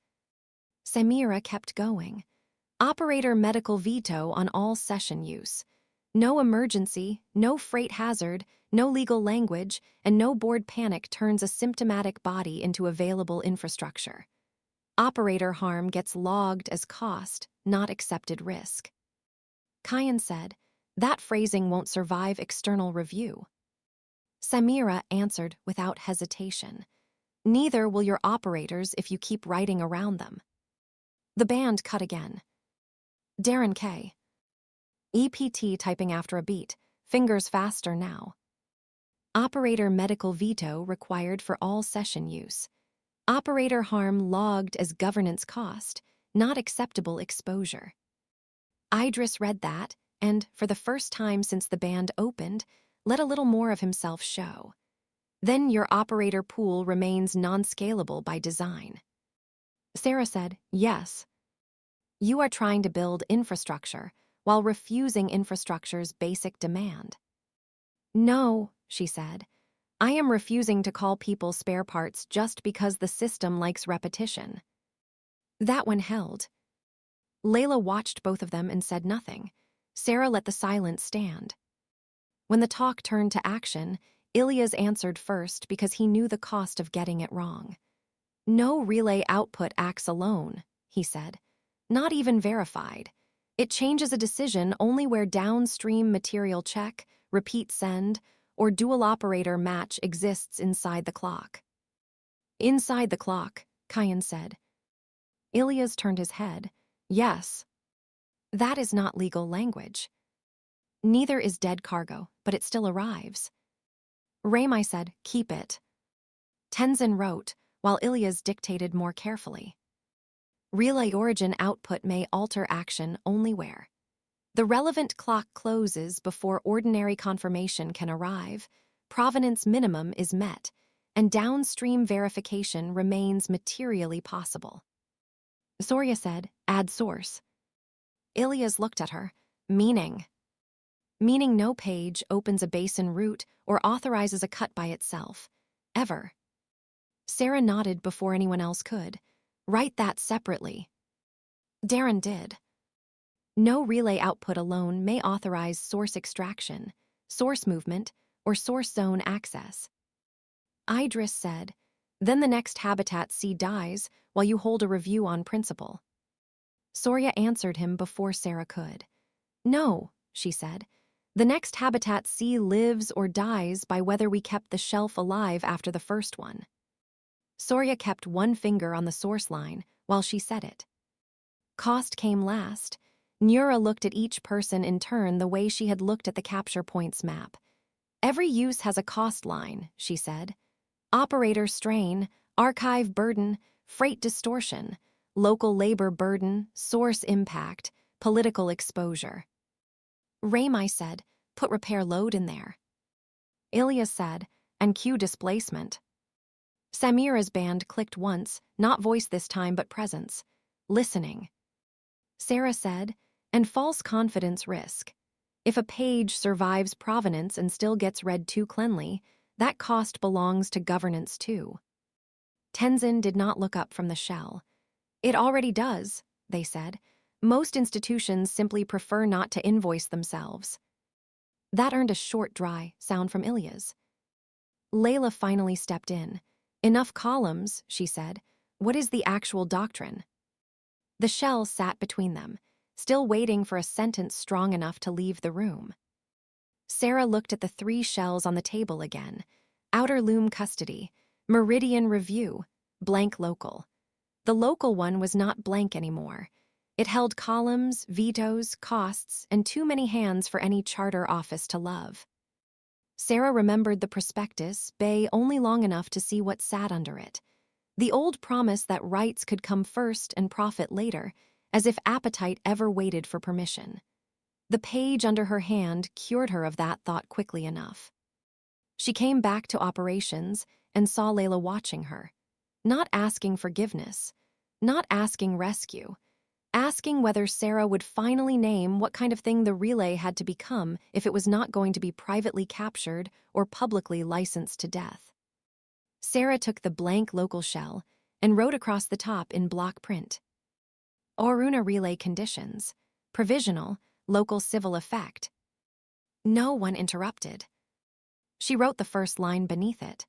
Samira kept going. Operator medical veto on all session use. No emergency, no freight hazard, no legal language, and no board panic turns a symptomatic body into available infrastructure. Operator harm gets logged as cost, not accepted risk. Kayan said, that phrasing won't survive external review. Samira answered without hesitation. Neither will your operators if you keep writing around them. The band cut again. Darren K. EPT typing after a beat, fingers faster now. Operator medical veto required for all session use. Operator harm logged as governance cost, not acceptable exposure. Idris read that, and, for the first time since the band opened, let a little more of himself show. Then your operator pool remains non-scalable by design. Sarah said, yes. You are trying to build infrastructure while refusing infrastructure's basic demand. No, she said. I am refusing to call people spare parts just because the system likes repetition. That one held. Layla watched both of them and said nothing. Sarah let the silence stand. When the talk turned to action, Ilya's answered first because he knew the cost of getting it wrong. No relay output acts alone, he said. Not even verified. It changes a decision only where downstream material check, repeat send, or dual operator match exists inside the clock. Inside the clock, Kayan said. Ilya's turned his head. Yes. That is not legal language. Neither is dead cargo, but it still arrives. Ramai said, keep it. Tenzin wrote, while Ilya's dictated more carefully. Relay origin output may alter action only where the relevant clock closes before ordinary confirmation can arrive, provenance minimum is met, and downstream verification remains materially possible. Surya said, add source. Ilyas looked at her, meaning. meaning no page opens a basin route or authorizes a cut by itself. Ever. Sarah nodded before anyone else could. Write that separately. Darren did. No relay output alone may authorize source extraction, source movement, or source zone access. Idris said, then the next habitat C dies while you hold a review on principle. Soria answered him before Sarah could. No, she said. The next habitat C lives or dies by whether we kept the shelf alive after the first one. Soria kept one finger on the source line while she said it. Cost came last. Nura looked at each person in turn the way she had looked at the capture points map. Every use has a cost line, she said. Operator strain, archive burden, freight distortion, local labor burden, source impact, political exposure. Ramai said, put repair load in there. Ilya said, and cue displacement. Samira's band clicked once, not voice this time but presence. Listening. Sarah said, and false confidence risk. If a page survives provenance and still gets read too cleanly, that cost belongs to governance too. Tenzin did not look up from the shell. It already does, they said. Most institutions simply prefer not to invoice themselves. That earned a short, dry sound from Ilya's. Layla finally stepped in. Enough columns, she said. What is the actual doctrine? The shell sat between them, still waiting for a sentence strong enough to leave the room. Sarah looked at the 3 shells on the table again. Outer loom custody, meridian review, blank local. The local one was not blank anymore. It held columns, vetoes, costs, and too many hands for any charter office to love. Sarah remembered the prospectus, bay only long enough to see what sat under it. The old promise that rights could come first and profit later, as if appetite ever waited for permission. The page under her hand cured her of that thought quickly enough. She came back to operations and saw Layla watching her, not asking forgiveness, not asking rescue, asking whether Sarah would finally name what kind of thing the relay had to become if it was not going to be privately captured or publicly licensed to death. Sarah took the blank local shell and wrote across the top in block print. Oruna relay conditions, provisional, local civil effect. No one interrupted. She wrote the first line beneath it.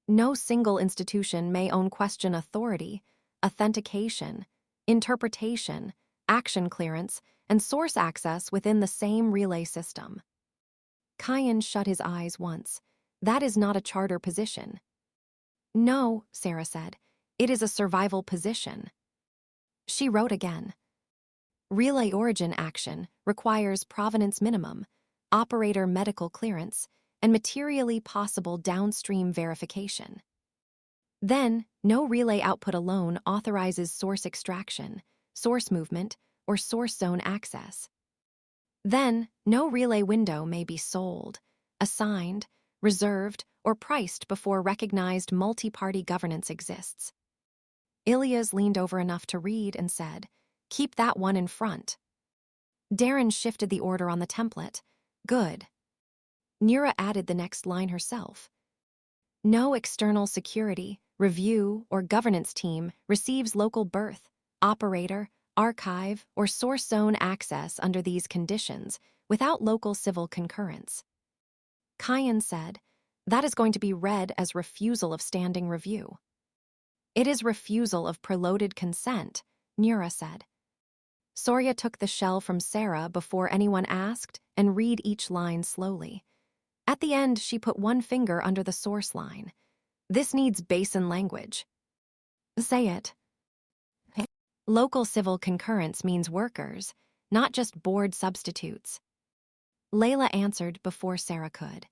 No single institution may own question authority, authentication, interpretation, action clearance, and source access within the same relay system. Kyan shut his eyes once. That is not a charter position. No, Sarah said. It is a survival position. She wrote again. Relay origin action requires provenance minimum, operator medical clearance, and materially possible downstream verification. Then, no relay output alone authorizes source extraction, source movement, or source zone access. Then, no relay window may be sold, assigned, reserved, or priced before recognized multi-party governance exists. Ilyas leaned over enough to read and said, keep that one in front. Darren shifted the order on the template. Good. Nura added the next line herself. No external security, review, or governance team receives local berth, operator, archive, or source zone access under these conditions without local civil concurrence. Kyan said, that is going to be read as refusal of standing review. It is refusal of preloaded consent, Nura said. Soria took the shell from Sarah before anyone asked and read each line slowly. At the end, she put one finger under the source line. This needs basin language. Say it. Local civil concurrence means workers, not just board substitutes. Layla answered before Sarah could.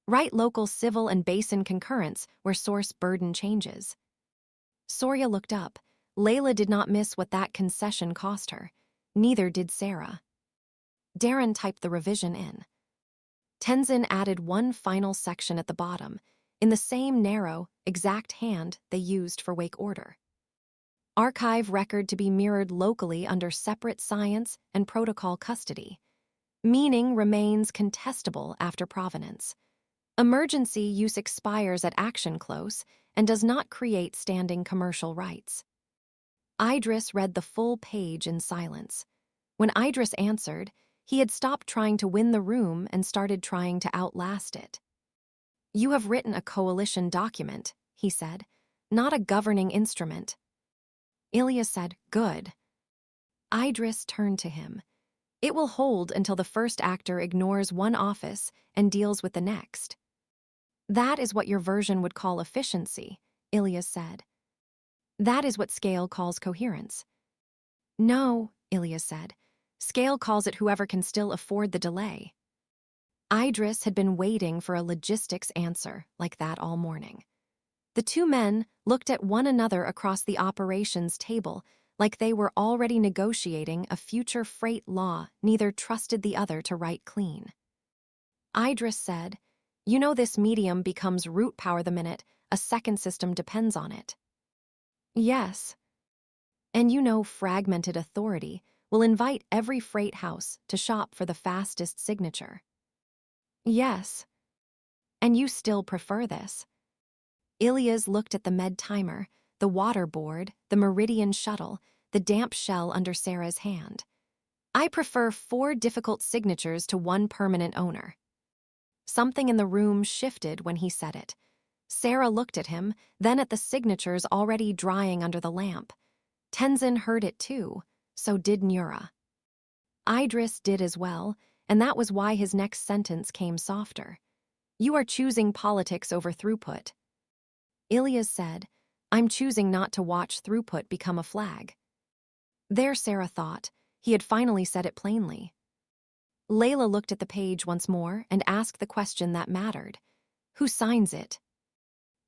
Write local civil and basin concurrence where source burden changes. Soria looked up. Layla did not miss what that concession cost her. Neither did Sarah. Darren typed the revision in. Tenzin added one final section at the bottom, in the same narrow, exact hand they used for wake order. Archive record to be mirrored locally under separate science and protocol custody. Meaning remains contestable after provenance. Emergency use expires at action close and does not create standing commercial rights. Idris read the full page in silence. When Idris answered, he had stopped trying to win the room and started trying to outlast it. "You have written a coalition document," he said, "not a governing instrument." Ilya said, "Good." Idris turned to him. "It will hold until the first actor ignores one office and deals with the next." "That is what your version would call efficiency," Ilya said. "That is what Scale calls coherence." "No," Ilya said. "Scale calls it whoever can still afford the delay." Idris had been waiting for a logistics answer like that all morning. The two men looked at one another across the operations table like they were already negotiating a future freight law neither trusted the other to write clean. Idris said, "You know this medium becomes root power the minute a second system depends on it." "Yes." "And you know fragmented authority will invite every freight house to shop for the fastest signature." "Yes." "And you still prefer this." Ilya's looked at the med timer, the water board, the Meridian shuttle, the damp shell under Sarah's hand. "I prefer 4 difficult signatures to 1 permanent owner." Something in the room shifted when he said it. Sarah looked at him, then at the signatures already drying under the lamp. Tenzin heard it too, so did Nura. Idris did as well, and that was why his next sentence came softer. "You are choosing politics over throughput." Ilya said, "I'm choosing not to watch throughput become a flag." There, Sarah thought, he had finally said it plainly. Layla looked at the page once more and asked the question that mattered. Who signs it?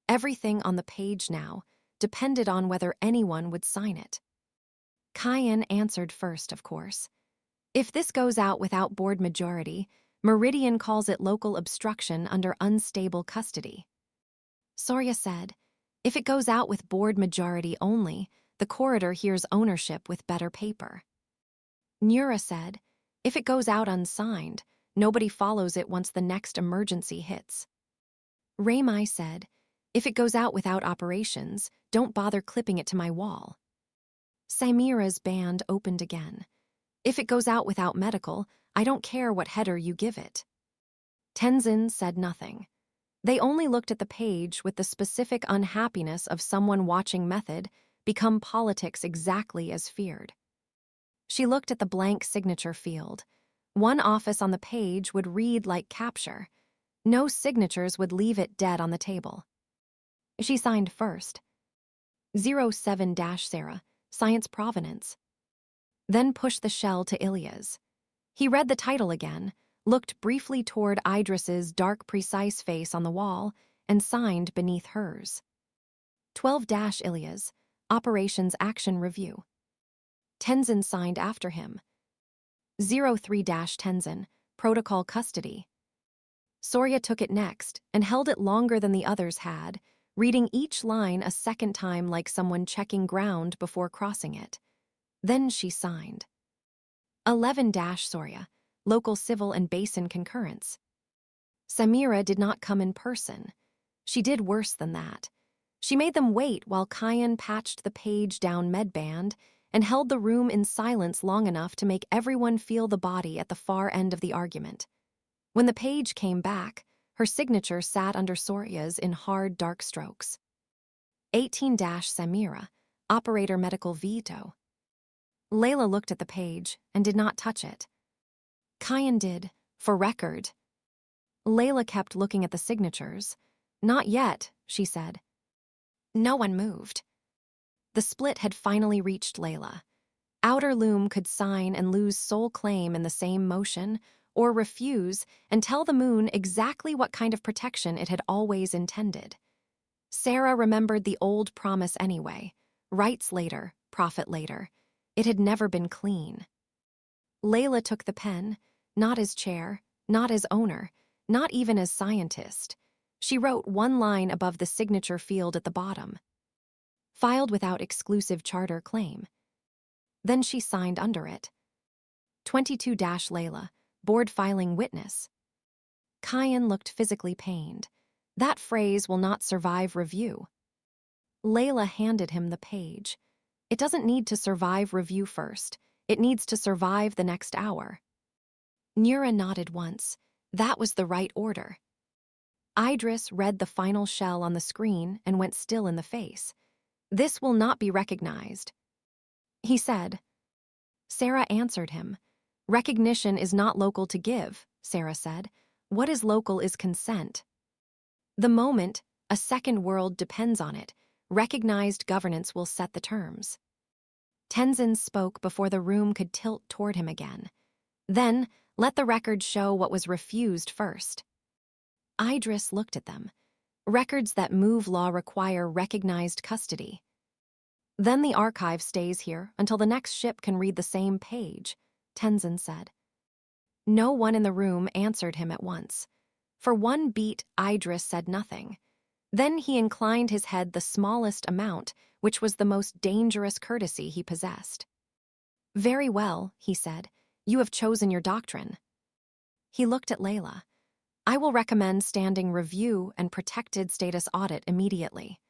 Everything on the page now depended on whether anyone would sign it. Kyan answered first, of course. "If this goes out without board majority, Meridian calls it local obstruction under unstable custody." Sorya said, "If it goes out with board majority only, the corridor hears ownership with better paper." Nura said, "If it goes out unsigned, nobody follows it once the next emergency hits." Raymai said, "If it goes out without operations, don't bother clipping it to my wall." Samira's band opened again. "If it goes out without medical, I don't care what header you give it." Tenzin said nothing. They only looked at the page with the specific unhappiness of someone watching method become politics exactly as feared. She looked at the blank signature field. One office on the page would read like capture. No signatures would leave it dead on the table. She signed first. 07-Sarah, Science Provenance. Then pushed the shell to Ilya's. He read the title again, looked briefly toward Idris's dark, precise face on the wall, and signed beneath hers. 12-Ilya's, Operations Action Review. Tenzin signed after him. 03-Tenzin, Protocol Custody. Sorya took it next and held it longer than the others had, reading each line a second time like someone checking ground before crossing it. Then she signed. 11-Sorya, Local Civil and Basin Concurrence. Samira did not come in person. She did worse than that. She made them wait while Kyan patched the page down medband and held the room in silence long enough to make everyone feel the body at the far end of the argument. When the page came back, her signature sat under Sorya's in hard, dark strokes. 18-Samira, Operator Medical Veto. Layla looked at the page and did not touch it. Kyan did, for record. Layla kept looking at the signatures. "Not yet," she said. No one moved. The split had finally reached Layla. Outer Loom could sign and lose sole claim in the same motion, or refuse and tell the moon exactly what kind of protection it had always intended. Sarah remembered the old promise anyway. Rights later, profit later. It had never been clean. Layla took the pen, not as chair, not as owner, not even as scientist. She wrote one line above the signature field at the bottom. Filed without exclusive charter claim. Then she signed under it. 22-Layla, board filing witness. Kyan looked physically pained. That phrase will not survive review. Layla handed him the page. It doesn't need to survive review first. It needs to survive the next hour. Nura nodded once. That was the right order. Idris read the final shell on the screen and went still in the face. This will not be recognized, he said. Sarah answered him. Recognition is not local to give, Sarah said. What is local is consent. The moment a second world depends on it, recognized governance will set the terms. Tenzin spoke before the room could tilt toward him again. Then, let the record show what was refused first. Idris looked at them. Records that move law require recognized custody. Then the archive stays here until the next ship can read the same page, Tenzin said. No one in the room answered him at once. For one beat, Idris said nothing. Then he inclined his head the smallest amount, which was the most dangerous courtesy he possessed. Very well, he said. You have chosen your doctrine. He looked at Layla. I will recommend standing review and protected status audit immediately.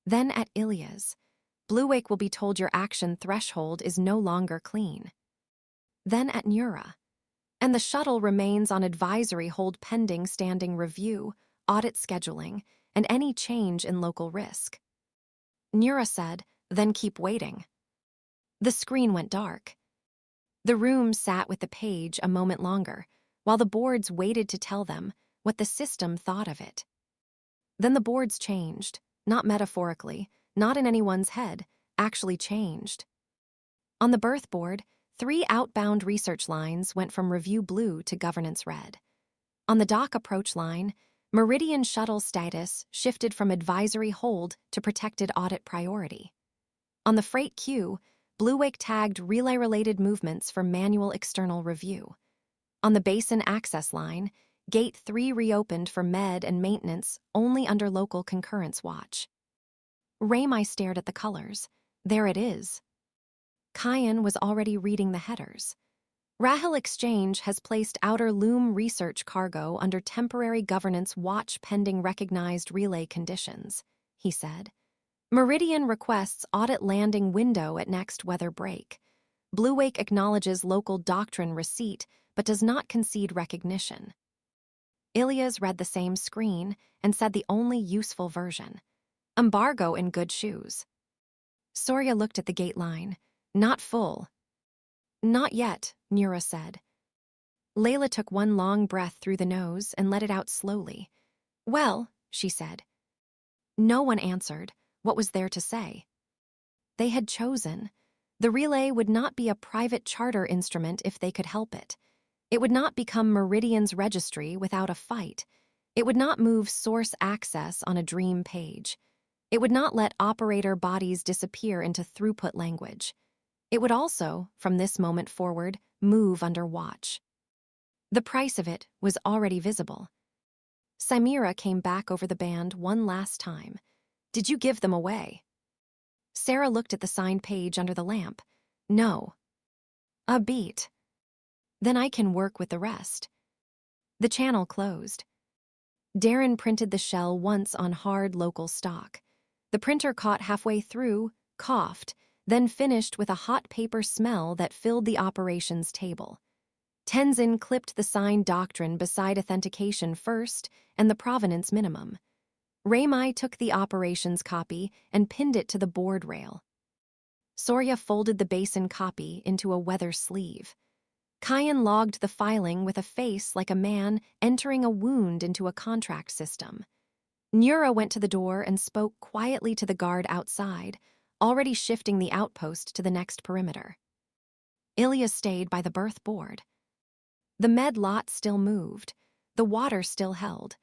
Then at Ilya's, Bluewake will be told your action threshold is no longer clean. Then at Nura, and the shuttle remains on advisory hold pending standing review, audit scheduling, and any change in local risk. Nura said, then keep waiting. The screen went dark. The room sat with the page a moment longer, while the boards waited to tell them what the system thought of it. Then the boards changed, not metaphorically, not in anyone's head, actually changed. On the birth board, 3 outbound research lines went from review blue to governance red. On the dock approach line, Meridian shuttle status shifted from advisory hold to protected audit priority. On the freight queue, Bluewake tagged relay-related movements for manual external review. On the basin access line, Gate 3 reopened for med and maintenance only under local concurrence watch. Raymai stared at the colors. There it is. Kyan was already reading the headers. Rahil Exchange has placed outer loom research cargo under temporary governance watch pending recognized relay conditions, he said. Meridian requests audit landing window at next weather break. Bluewake acknowledges local doctrine receipt but does not concede recognition. Ilya's read the same screen and said the only useful version. Embargo in good shoes. Surya looked at the gate line. Not full. Not yet, Nura said. Layla took one long breath through the nose and let it out slowly. Well, she said. No one answered. What was there to say? They had chosen. The relay would not be a private charter instrument if they could help it. It would not become Meridian's registry without a fight. It would not move source access on a dream page. It would not let operator bodies disappear into throughput language. It would also, from this moment forward, move under watch. The price of it was already visible. Samira came back over the band one last time. Did you give them away? Sarah looked at the signed page under the lamp. No. A beat. Then I can work with the rest. The channel closed. Darren printed the shell once on hard local stock. The printer caught halfway through, coughed, then finished with a hot paper smell that filled the operations table. Tenzin clipped the signed doctrine beside authentication first and the provenance minimum. Raymai took the operations copy and pinned it to the board rail. Surya folded the basin copy into a weather sleeve. Kyan logged the filing with a face like a man entering a wound into a contract system. Nura went to the door and spoke quietly to the guard outside, already shifting the outpost to the next perimeter. Ilya stayed by the berth board. The med lot still moved, the water still held,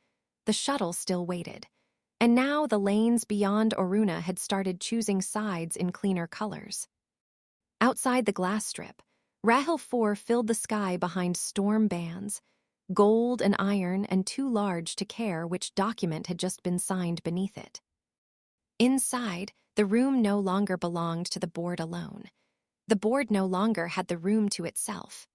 the shuttle still waited, and now the lanes beyond Oruna had started choosing sides in cleaner colors. Outside the glass strip, Rahil 4 filled the sky behind storm bands, gold and iron and too large to care which document had just been signed beneath it. Inside, the room no longer belonged to the board alone. The board no longer had the room to itself.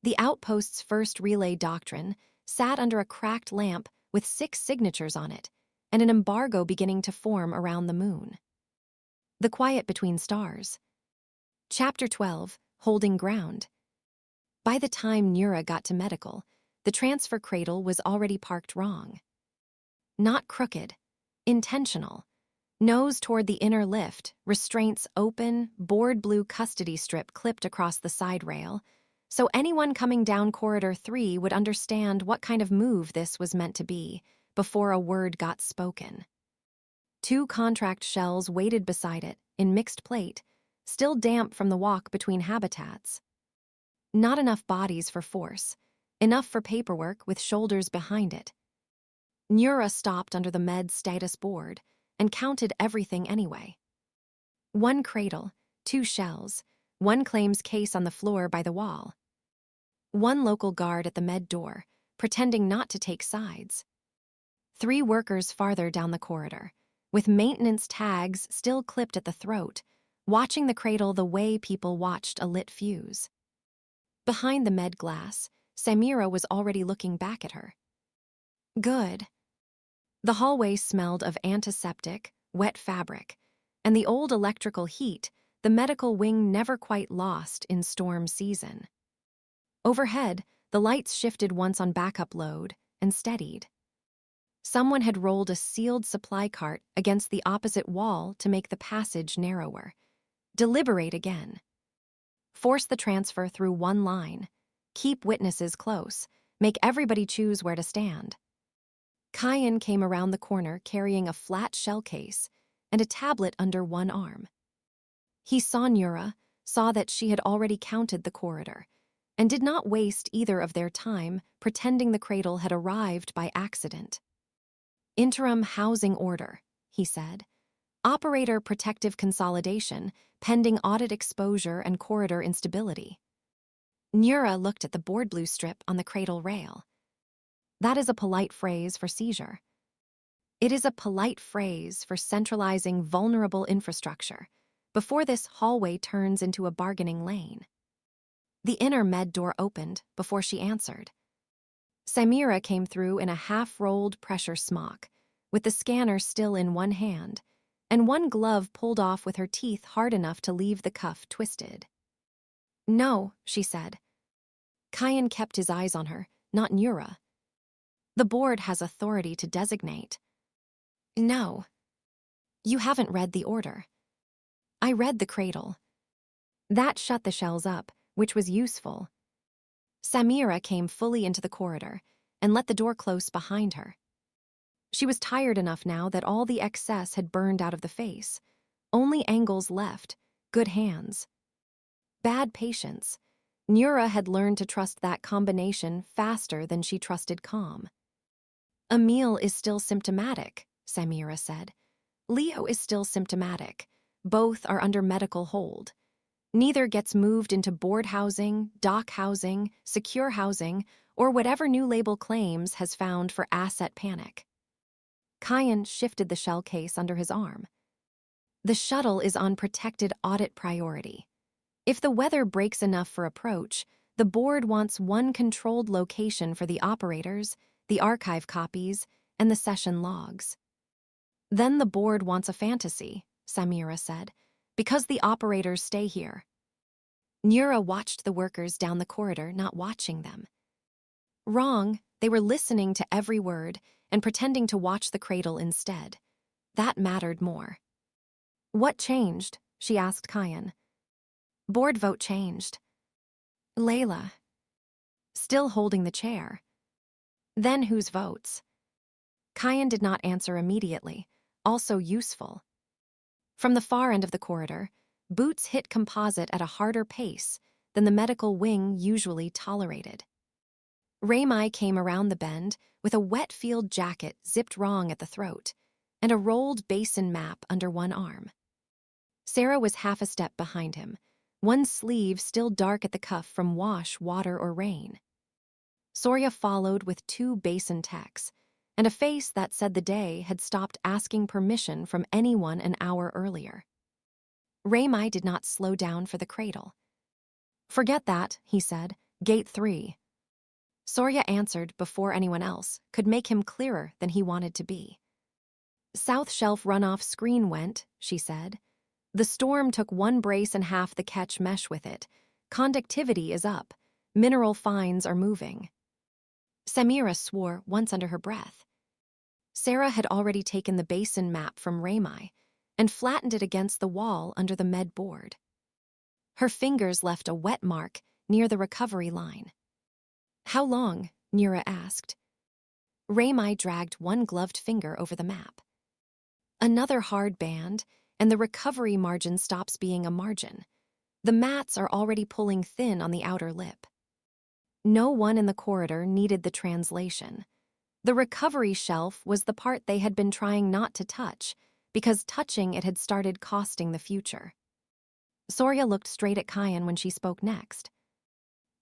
The outpost's first relay doctrine sat under a cracked lamp with 6 signatures on it, and an embargo beginning to form around the moon. The quiet between stars. Chapter 12, Holding Ground. By the time Nura got to medical, the transfer cradle was already parked wrong. Not crooked, intentional. Nose toward the inner lift, restraints open, board blue custody strip clipped across the side rail, so anyone coming down Corridor 3 would understand what kind of move this was meant to be before a word got spoken. 2 contract shells waited beside it, in mixed plate, still damp from the walk between habitats. Not enough bodies for force, enough for paperwork with shoulders behind it. Nura stopped under the med status board and counted everything anyway. 1 cradle, 2 shells, 1 claims case on the floor by the wall. 1 local guard at the med door, pretending not to take sides. 3 workers farther down the corridor, with maintenance tags still clipped at the throat, watching the cradle the way people watched a lit fuse. Behind the med glass, Samira was already looking back at her. Good. The hallway smelled of antiseptic, wet fabric, and the old electrical heat the medical wing never quite lost in storm season. Overhead, the lights shifted once on backup load and steadied. Someone had rolled a sealed supply cart against the opposite wall to make the passage narrower. Deliberate again. Force the transfer through 1 line. Keep witnesses close. Make everybody choose where to stand. Kyan came around the corner carrying a flat shell case and a tablet under 1 arm. He saw Nura, saw that she had already counted the corridor, and did not waste either of their time pretending the cradle had arrived by accident. Interim housing order, he said. Operator protective consolidation, pending audit exposure and corridor instability. Nura looked at the board blue strip on the cradle rail. That is a polite phrase for seizure. It is a polite phrase for centralizing vulnerable infrastructure before this hallway turns into a bargaining lane. The inner med door opened before she answered. Samira came through in a half-rolled pressure smock, with the scanner still in 1 hand, and 1 glove pulled off with her teeth hard enough to leave the cuff twisted. No, she said. Kyan kept his eyes on her, not Nura. The board has authority to designate. No. You haven't read the order. I read the cradle. That shut the shells up, which was useful. Samira came fully into the corridor and let the door close behind her. She was tired enough now that all the excess had burned out of the face. Only angles left, good hands. Bad patience. Nura had learned to trust that combination faster than she trusted calm. Emil is still symptomatic, Samira said. Leo is still symptomatic. Both are under medical hold. Neither gets moved into board housing, dock housing, secure housing, or whatever new label claims has found for asset panic. Kyan shifted the shell case under his arm. The shuttle is on protected audit priority. If the weather breaks enough for approach, the board wants 1 controlled location for the operators, the archive copies, and the session logs. Then the board wants a fantasy, Samira said, because the operators stay here. Nura watched the workers down the corridor, not watching them. Wrong, they were listening to every word and pretending to watch the cradle instead. That mattered more. What changed? She asked Kyan. Board vote changed. Layla. Still holding the chair. Then whose votes? Kyan did not answer immediately, also useful. From the far end of the corridor, boots hit composite at a harder pace than the medical wing usually tolerated. Raymai came around the bend with a wet field jacket zipped wrong at the throat and a rolled basin map under 1 arm. Sarah was half a step behind him, 1 sleeve still dark at the cuff from wash, water, or rain. Soria followed with 2 basin techs and a face that said the day had stopped asking permission from anyone an hour earlier. Raymai did not slow down for the cradle. Forget that, he said. Gate 3. Surya answered before anyone else could make him clearer than he wanted to be. South shelf runoff screen went, she said. The storm took one brace and half the catch mesh with it. Conductivity is up. Mineral finds are moving. Samira swore once under her breath. Sarah had already taken the basin map from Ramai and flattened it against the wall under the med board. Her fingers left a wet mark near the recovery line. How long? Nura asked. Ramai dragged one gloved finger over the map. Another hard band, and the recovery margin stops being a margin. The mats are already pulling thin on the outer lip. No one in the corridor needed the translation. The recovery shelf was the part they had been trying not to touch, because touching it had started costing the future. Surya looked straight at Kyan when she spoke next.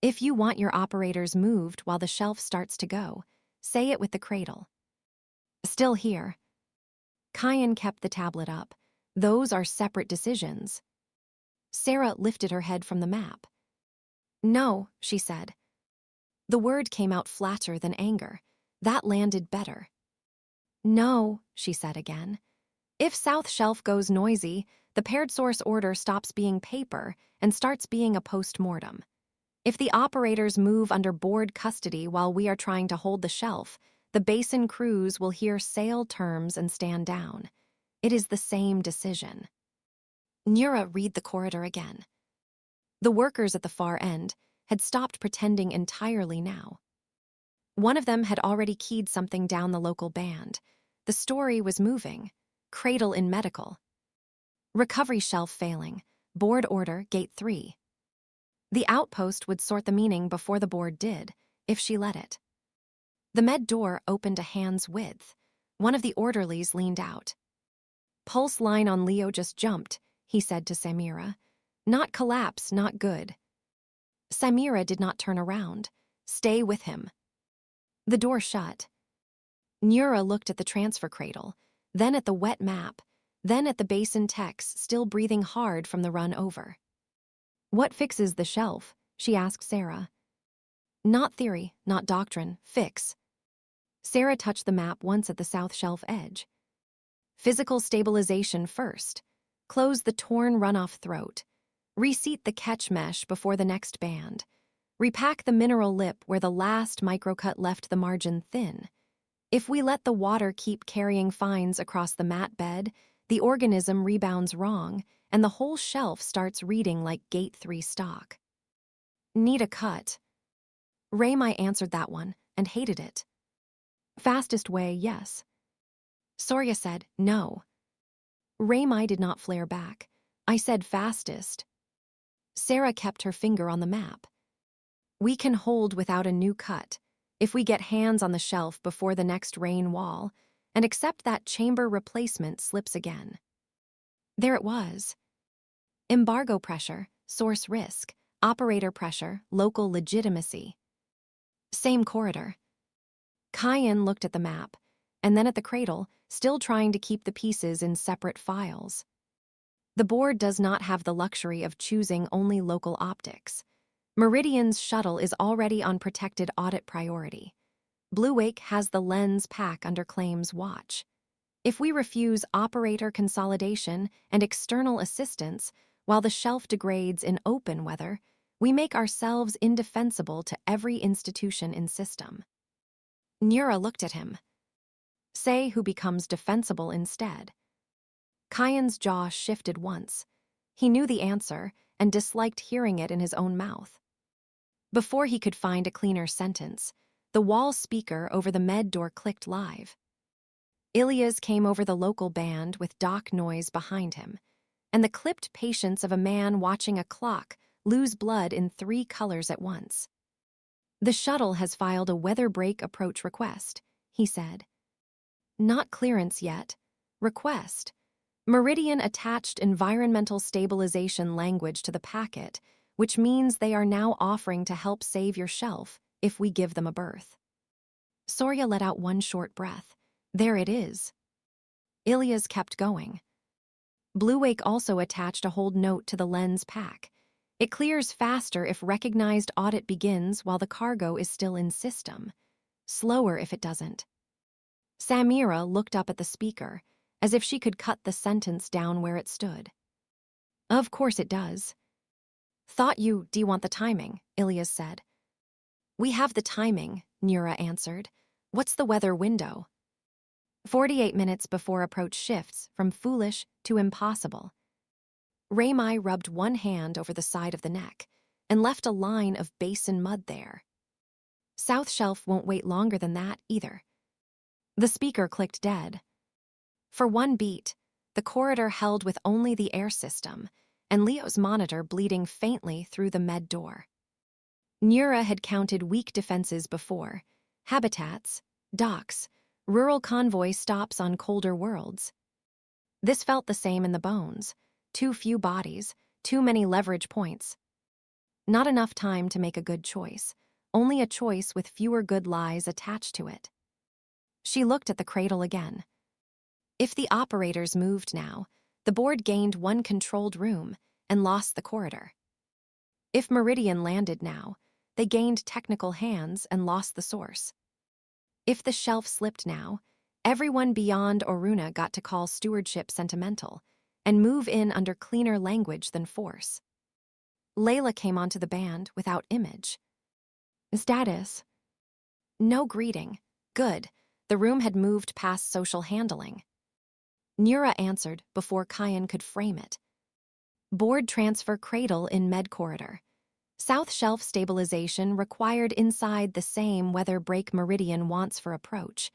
If you want your operators moved while the shelf starts to go, say it with the cradle. Still here. Kyan kept the tablet up. Those are separate decisions. Sarah lifted her head from the map. No, she said. The word came out flatter than anger. That landed better. No, she said again. If South Shelf goes noisy, the paired source order stops being paper and starts being a post-mortem. If the operators move under board custody while we are trying to hold the shelf, the basin crews will hear sale terms and stand down. It is the same decision. Nura read the corridor again. The workers at the far end had stopped pretending entirely now. One of them had already keyed something down the local band. The story was moving. Cradle in medical. Recovery shelf failing. Board order, gate 3. The outpost would sort the meaning before the board did, if she let it. The med door opened a hand's width. One of the orderlies leaned out. Pulse line on Leo just jumped, he said to Samira. Not collapse, not good. Samira did not turn around. Stay with him. The door shut. Nura looked at the transfer cradle, then at the wet map, then at the basin techs still breathing hard from the run over. What fixes the shelf? She asked Sarah. Not theory, not doctrine, fix. Sarah touched the map once at the south shelf edge. Physical stabilization first. Close the torn runoff throat. Reseat the catch mesh before the next band. Repack the mineral lip where the last microcut left the margin thin. If we let the water keep carrying fines across the mat bed, the organism rebounds wrong, and the whole shelf starts reading like gate 3 stock. Need a cut. Ramai answered that one and hated it. Fastest way, yes. Surya said, no. Ramai did not flare back. I said fastest. Sarah kept her finger on the map. We can hold without a new cut, if we get hands on the shelf before the next rain wall, and accept that chamber replacement slips again. There it was. Embargo pressure, source risk, operator pressure, local legitimacy. Same corridor. Kyan looked at the map, and then at the cradle, still trying to keep the pieces in separate files. The board does not have the luxury of choosing only local optics. Meridian's shuttle is already on protected audit priority. Blue Wake has the lens pack under claims watch. If we refuse operator consolidation and external assistance while the shelf degrades in open weather, we make ourselves indefensible to every institution in system. Nura looked at him. Say who becomes defensible instead. Kyan's jaw shifted once. He knew the answer and disliked hearing it in his own mouth. Before he could find a cleaner sentence, the wall speaker over the med door clicked live. Ilya's came over the local band with dock noise behind him, and the clipped patience of a man watching a clock lose blood in 3 colors at once. The shuttle has filed a weather break approach request, he said. Not clearance yet. Request. Meridian attached environmental stabilization language to the packet, which means they are now offering to help save your shelf if we give them a berth. Surya let out one short breath. There it is. Ilya's kept going. Blue Wake also attached a hold note to the lens pack. It clears faster if recognized audit begins while the cargo is still in system. Slower if it doesn't. Samira looked up at the speaker, as if she could cut the sentence down where it stood. Of course it does. Do you want the timing? Ilias said. We have the timing, Nura answered. What's the weather window? 48 minutes before approach shifts from foolish to impossible. Raymai rubbed one hand over the side of the neck and left a line of basin mud there. South Shelf won't wait longer than that either. The speaker clicked dead. For one beat, the corridor held with only the air system and Leo's monitor bleeding faintly through the med door. Nura had counted weak defenses before: habitats, docks, rural convoy stops on colder worlds. This felt the same in the bones: too few bodies, too many leverage points. Not enough time to make a good choice, only a choice with fewer good lies attached to it. She looked at the cradle again. If the operators moved now, the board gained one controlled room and lost the corridor. If Meridian landed now, they gained technical hands and lost the source. If the shelf slipped now, everyone beyond Oruna got to call stewardship sentimental and move in under cleaner language than force. Layla came onto the band without image. Status? No greeting. Good. The room had moved past social handling. Nura answered before Kyan could frame it. Board transfer cradle in med corridor. South shelf stabilization required inside the same weather break Meridian wants for approach.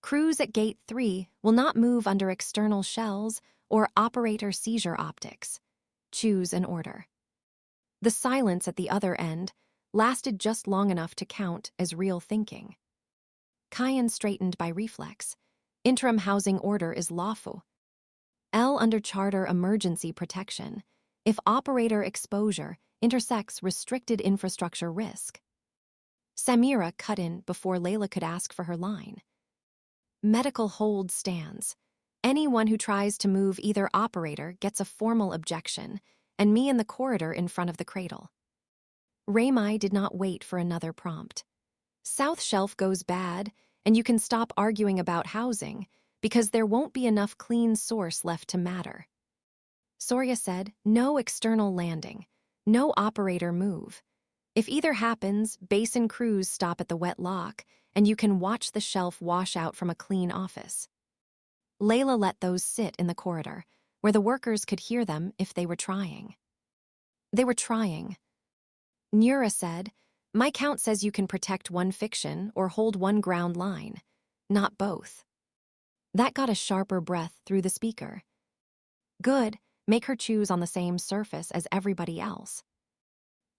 Crews at Gate 3 will not move under external shells or operator seizure optics. Choose an order. The silence at the other end lasted just long enough to count as real thinking. Kyan straightened by reflex. Interim housing order is lawful. L under charter emergency protection, if operator exposure intersects restricted infrastructure risk. Samira cut in before Layla could ask for her line. Medical hold stands. Anyone who tries to move either operator gets a formal objection, and me in the corridor in front of the cradle. Raymai did not wait for another prompt. South Shelf goes bad, and you can stop arguing about housing, because there won't be enough clean source left to matter. Soria said, no external landing, no operator move. If either happens, basin crews stop at the wet lock, and you can watch the shelf wash out from a clean office. Layla let those sit in the corridor, where the workers could hear them if they were trying. They were trying. Nura said, my count says you can protect one fiction or hold one ground line, not both. That got a sharper breath through the speaker. Good, make her choose on the same surface as everybody else.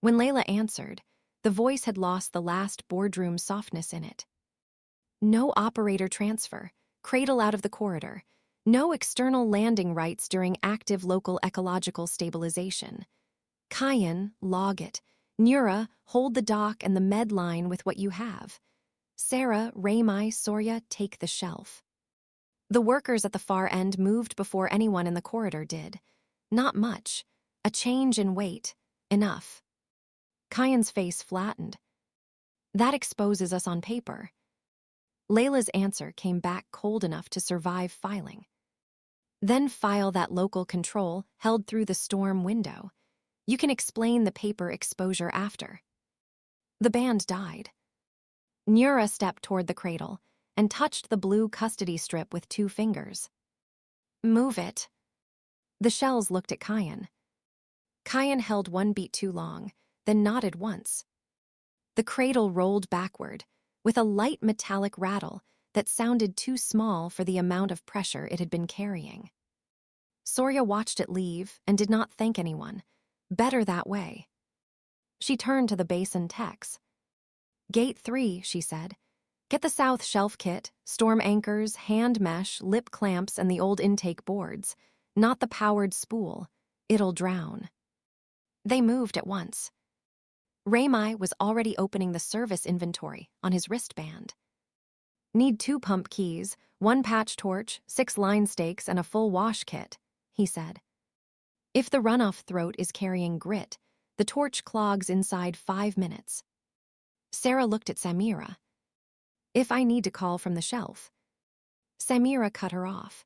When Layla answered, the voice had lost the last boardroom softness in it. No operator transfer, cradle out of the corridor, no external landing rights during active local ecological stabilization. Kyan, log it. Nura, hold the dock and the med line with what you have. Sarah, Raymai, Soria, take the shelf. The workers at the far end moved before anyone in the corridor did. Not much. A change in weight. Enough. Kyan's face flattened. That exposes us on paper. Layla's answer came back cold enough to survive filing. Then file that local control held through the storm window. You can explain the paper exposure after. The band died. Nura stepped toward the cradle and touched the blue custody strip with 2 fingers. Move it. The shells looked at Kyan. Kyan held one beat too long, then nodded once. The cradle rolled backward, with a light metallic rattle that sounded too small for the amount of pressure it had been carrying. Soria watched it leave and did not thank anyone. Better that way. She turned to the basin techs. Gate 3, she said. Get the south shelf kit, storm anchors, hand mesh, lip clamps, and the old intake boards. Not the powered spool. It'll drown. They moved at once. Raymai was already opening the service inventory on his wristband. Need 2 pump keys, 1 patch torch, 6 line stakes, and a full wash kit, he said. If the runoff throat is carrying grit, The torch clogs inside 5 minutes. Sarah looked at Samira. If I need to call from the shelf. Samira cut her off.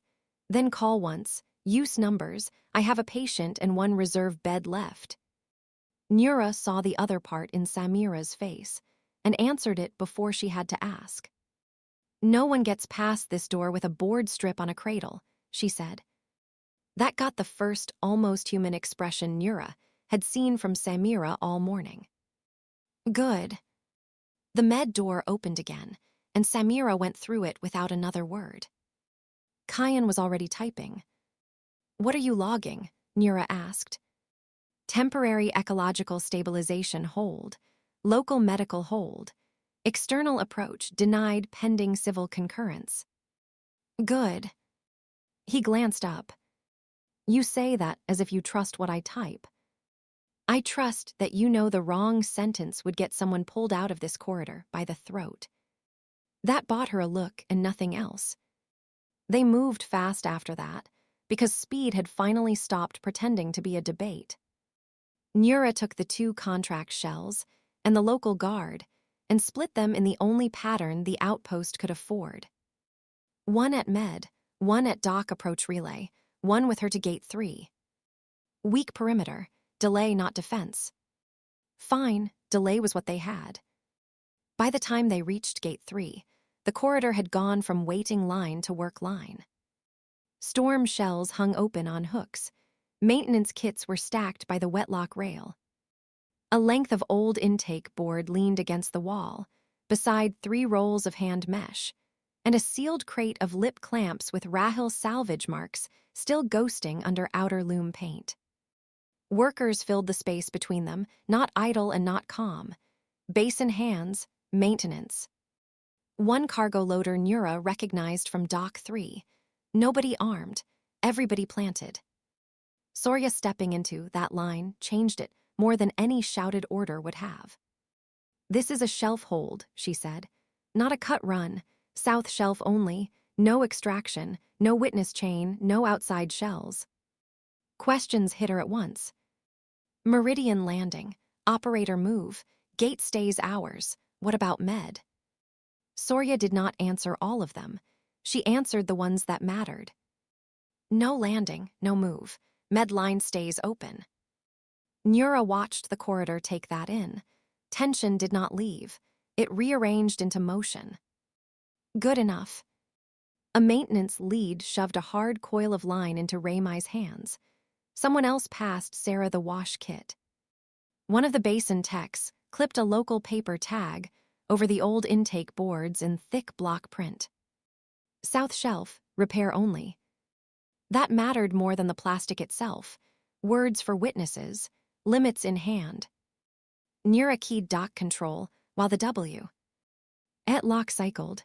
Then call once, use numbers, I have a patient and one reserve bed left. Nura saw the other part in Samira's face and answered it before she had to ask. No one gets past this door with a board strip on a cradle, she said. That got the first almost human expression Nura had seen from Samira all morning. Good. The med door opened again, and Samira went through it without another word. Kyan was already typing. What are you logging? Nura asked. Temporary ecological stabilization hold. Local medical hold. External approach denied pending civil concurrence. Good. He glanced up. You say that as if you trust what I type. I trust that you know the wrong sentence would get someone pulled out of this corridor by the throat. That bought her a look and nothing else. They moved fast after that, because speed had finally stopped pretending to be a debate. Nura took the 2 contract shells and the local guard and split them in the only pattern the outpost could afford. One at med, one at dock approach relay, one with her to gate 3. Weak perimeter, delay not defense. Fine, delay was what they had. By the time they reached gate 3, the corridor had gone from waiting line to work line. Storm shells hung open on hooks. Maintenance kits were stacked by the wetlock rail. A length of old intake board leaned against the wall, beside 3 rolls of hand mesh, and a sealed crate of lip clamps with Rahil salvage marks still ghosting under outer loom paint. Workers filled the space between them, not idle and not calm. Basin hands, maintenance. One cargo loader Nura recognized from Dock 3. Nobody armed, everybody planted. Sorya stepping into that line changed it more than any shouted order would have. This is a shelf hold, she said. Not a cut run, south shelf only, no extraction, no witness chain, no outside shells. Questions hit her at once. Meridian landing, operator move, gate stays hours, what about med? Sorya did not answer all of them. She answered the ones that mattered. No landing, no move. Med line stays open. Nura watched the corridor take that in. Tension did not leave. It rearranged into motion. Good enough. A maintenance lead shoved a hard coil of line into Raymai's hands. Someone else passed Sarah the wash kit. One of the basin techs clipped a local paper tag over the old intake boards in thick block print. South shelf, repair only. That mattered more than the plastic itself. Words for witnesses, limits in hand. Nura keyed dock control, while the W. Etlock cycled.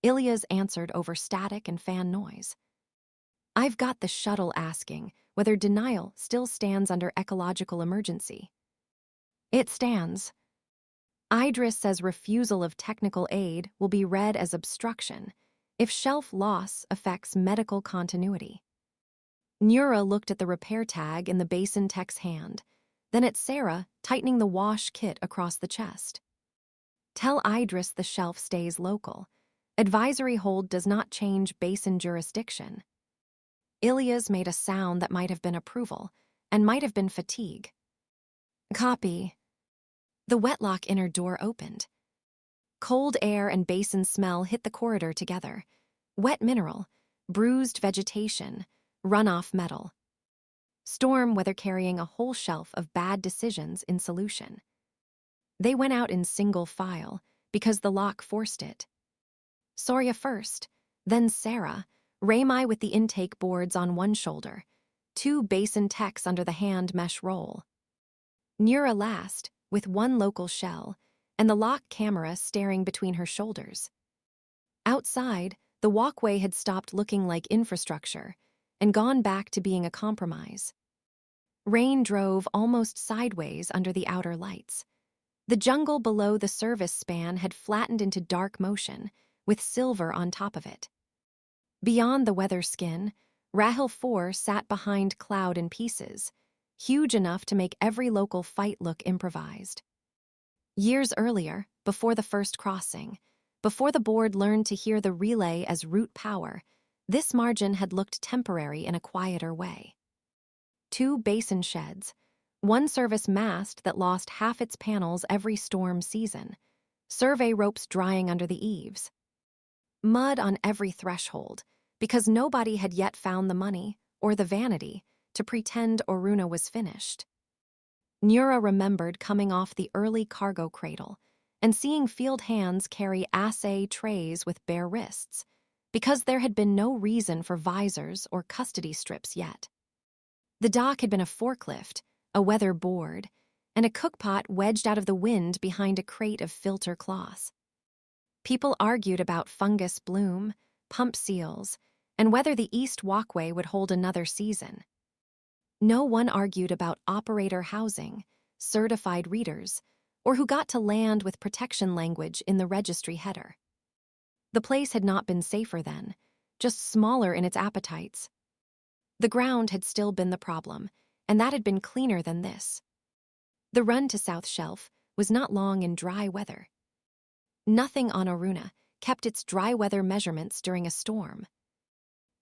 Ilya's answered over static and fan noise. I've got the shuttle asking whether denial still stands under ecological emergency. It stands. Idris says refusal of technical aid will be read as obstruction if shelf loss affects medical continuity. Nura looked at the repair tag in the basin tech's hand, then at Sarah tightening the wash kit across the chest. Tell Idris the shelf stays local. Advisory hold does not change basin jurisdiction. Ilya's made a sound that might have been approval, and might have been fatigue. Copy. The wetlock inner door opened. Cold air and basin smell hit the corridor together. Wet mineral, bruised vegetation, runoff metal. Storm weather carrying a whole shelf of bad decisions in solution. They went out in single file because the lock forced it. Sorya first, then Sarah, Raymai with the intake boards on one shoulder, 2 basin techs under the hand mesh roll. Nura last, with 1 local shell, and the lock camera staring between her shoulders. Outside, the walkway had stopped looking like infrastructure and gone back to being a compromise. Rain drove almost sideways under the outer lights. The jungle below the service span had flattened into dark motion, with silver on top of it. Beyond the weather skin, Rahil 4 sat behind cloud in pieces, huge enough to make every local fight look improvised. Years earlier, before the first crossing, before the board learned to hear the relay as root power, this margin had looked temporary in a quieter way. 2 basin sheds, one service mast that lost half its panels every storm season, survey ropes drying under the eaves, mud on every threshold, because nobody had yet found the money or the vanity to pretend Oruna was finished. Nura remembered coming off the early cargo cradle and seeing field hands carry assay trays with bare wrists, because there had been no reason for visors or custody strips yet. The dock had been a forklift, a weather board, and a cookpot wedged out of the wind behind a crate of filter cloths. People argued about fungus bloom, pump seals, and whether the east walkway would hold another season. No one argued about operator housing, certified readers, or who got to land with protection language in the registry header. The place had not been safer then, just smaller in its appetites. The ground had still been the problem, and that had been cleaner than this. The run to South Shelf was not long in dry weather. Nothing on Oruna kept its dry weather measurements during a storm.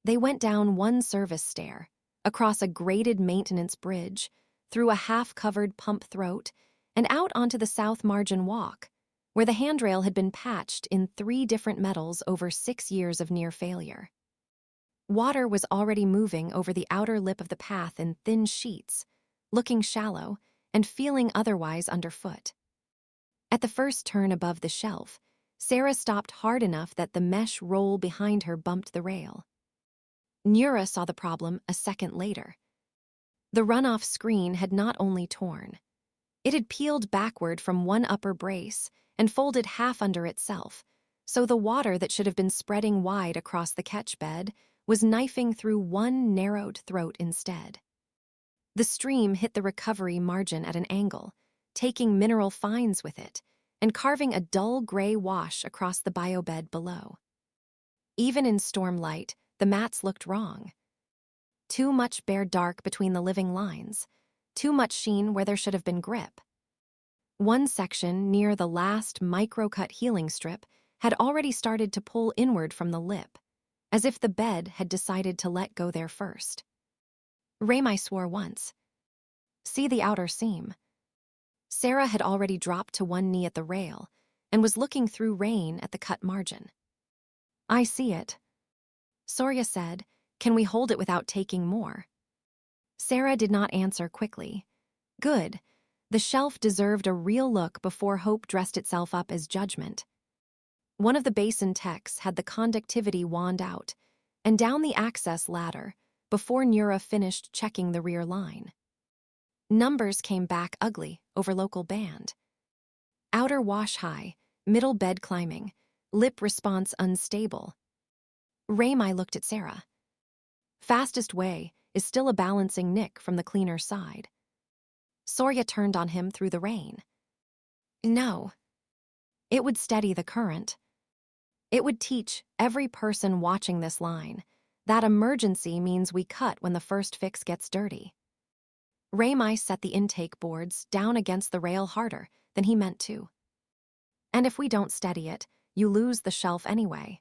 They went down one service stair, across a graded maintenance bridge, through a half-covered pump throat, and out onto the South Margin Walk, where the handrail had been patched in 3 different metals over 6 years of near failure. Water was already moving over the outer lip of the path in thin sheets, looking shallow and feeling otherwise underfoot. At the first turn above the shelf, Sarah stopped hard enough that the mesh roll behind her bumped the rail. Nura saw the problem a second later. The runoff screen had not only torn. It had peeled backward from one upper brace and folded half under itself, so the water that should have been spreading wide across the catch bed was knifing through one narrowed throat instead. The stream hit the recovery margin at an angle, taking mineral fines with it, and carving a dull gray wash across the biobed below. Even in storm light, the mats looked wrong. Too much bare dark between the living lines, too much sheen where there should have been grip. One section near the last micro-cut healing strip had already started to pull inward from the lip, as if the bed had decided to let go there first. Ramai swore once. See the outer seam. Sarah had already dropped to one knee at the rail and was looking through rain at the cut margin. I see it. Surya said, can we hold it without taking more? Sarah did not answer quickly. Good. The shelf deserved a real look before hope dressed itself up as judgment. One of the basin techs had the conductivity wand out, and down the access ladder, before Nura finished checking the rear line. Numbers came back ugly over local band. Outer wash high, middle bed climbing, lip response unstable. Ramai looked at Sarah. Fastest way is still a balancing nick from the cleaner side. Surya turned on him through the rain. No. It would steady the current. It would teach every person watching this line that emergency means we cut when the first fix gets dirty. Ramai set the intake boards down against the rail harder than he meant to. And if we don't steady it, you lose the shelf anyway.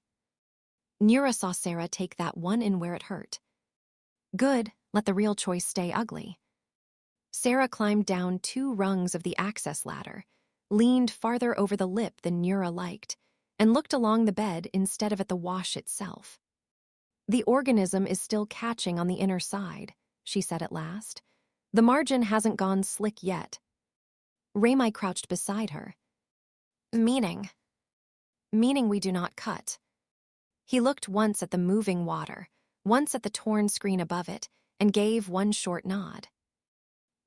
Nura saw Sarah take that one in where it hurt. Good, let the real choice stay ugly. Sarah climbed down 2 rungs of the access ladder, leaned farther over the lip than Nura liked, and looked along the bed instead of at the wash itself. The organism is still catching on the inner side, she said at last. The margin hasn't gone slick yet. Ramai crouched beside her. Meaning we do not cut. He looked once at the moving water, once at the torn screen above it, and gave one short nod.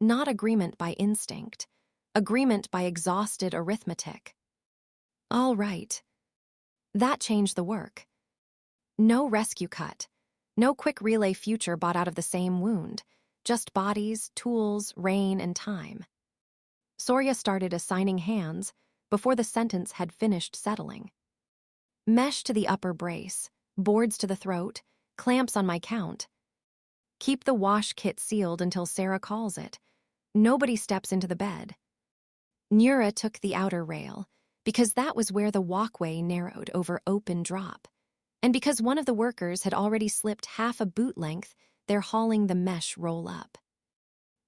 Not agreement by instinct, agreement by exhausted arithmetic. All right. That changed the work. No rescue cut, no quick relay future bought out of the same wound, just bodies, tools, rain, and time. Surya started assigning hands before the sentence had finished settling. Mesh to the upper brace, boards to the throat, clamps on my count. Keep the wash kit sealed until Sarah calls it. Nobody steps into the bed. Nura took the outer rail, because that was where the walkway narrowed over open drop. And because one of the workers had already slipped half a boot length, they're hauling the mesh roll up.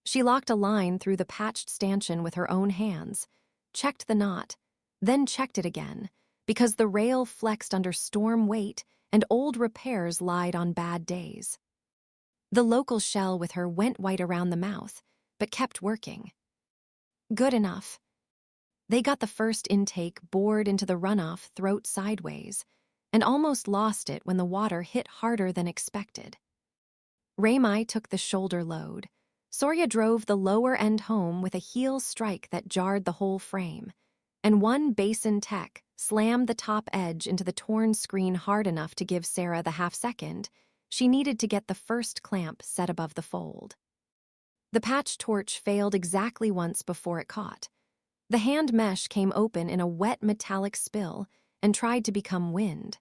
She locked a line through the patched stanchion with her own hands, checked the knot, then checked it again, because the rail flexed under storm weight and old repairs lied on bad days. The local shell with her went white around the mouth, but kept working. Good enough. They got the first intake bored into the runoff throat sideways, and almost lost it when the water hit harder than expected. Raymai took the shoulder load. Sorya drove the lower end home with a heel strike that jarred the whole frame, and one basin tech slammed the top edge into the torn screen hard enough to give Sarah the half-second she needed to get the first clamp set above the fold. The patch torch failed exactly once before it caught. The hand mesh came open in a wet metallic spill and tried to become wind.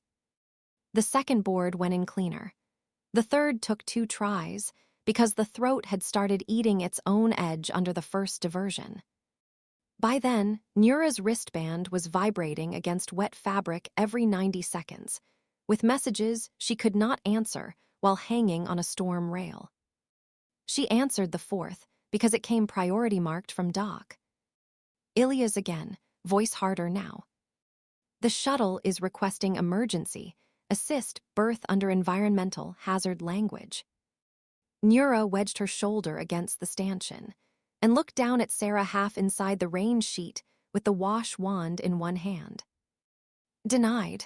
The second board went in cleaner. The third took 2 tries because the throat had started eating its own edge under the first diversion. By then, Nura's wristband was vibrating against wet fabric every 90 seconds, with messages she could not answer while hanging on a storm rail. She answered the fourth because it came priority marked from Doc. Ilya's again, voice harder now. The shuttle is requesting emergency, assist berth under environmental hazard language. Nura wedged her shoulder against the stanchion and looked down at Sarah half inside the range sheet with the wash wand in one hand. Denied.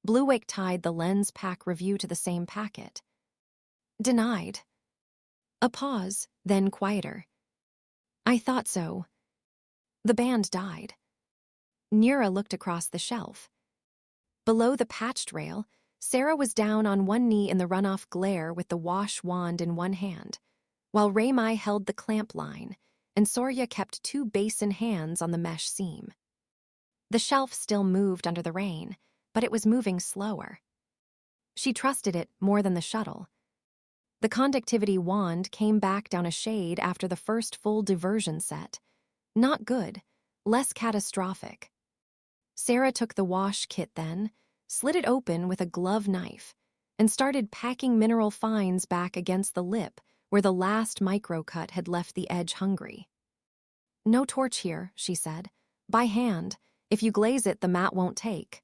Bluewake tied the lens pack review to the same packet. Denied. A pause, then quieter. I thought so. The band died. Nura looked across the shelf. Below the patched rail, Sarah was down on one knee in the runoff glare with the wash wand in one hand, while Raymai held the clamp line, and Sorya kept 2 basin hands on the mesh seam. The shelf still moved under the rain, but it was moving slower. She trusted it more than the shuttle. The conductivity wand came back down a shade after the first full diversion set. Not good, less catastrophic. Sarah took the wash kit then, slid it open with a glove knife, and started packing mineral fines back against the lip where the last micro-cut had left the edge hungry. No torch here, she said. By hand. If you glaze it, the mat won't take.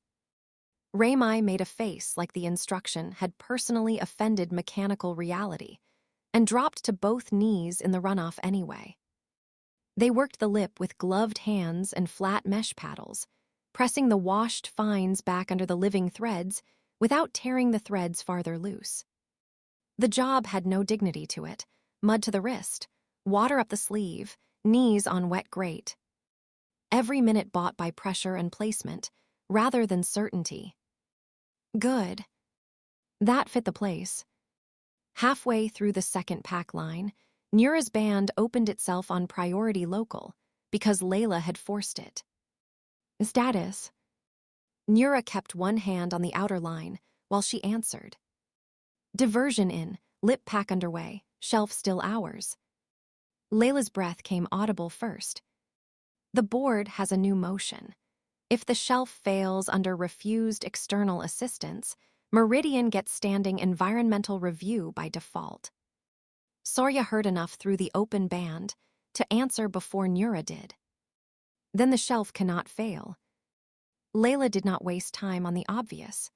Raymai made a face like the instruction had personally offended mechanical reality, and dropped to both knees in the runoff anyway. They worked the lip with gloved hands and flat mesh paddles, pressing the washed fines back under the living threads without tearing the threads farther loose. The job had no dignity to it, mud to the wrist, water up the sleeve, knees on wet grate. Every minute bought by pressure and placement, rather than certainty. Good. That fit the place. Halfway through the second pack line, Nura's band opened itself on priority local because Layla had forced it. Status. Nura kept one hand on the outer line while she answered. Diversion in, lip pack underway, shelf still ours. Layla's breath came audible first. The board has a new motion. If the shelf fails under refused external assistance, Meridian gets standing environmental review by default. Sorya heard enough through the open band to answer before Nura did. Then the shelf cannot fail. Layla did not waste time on the obvious.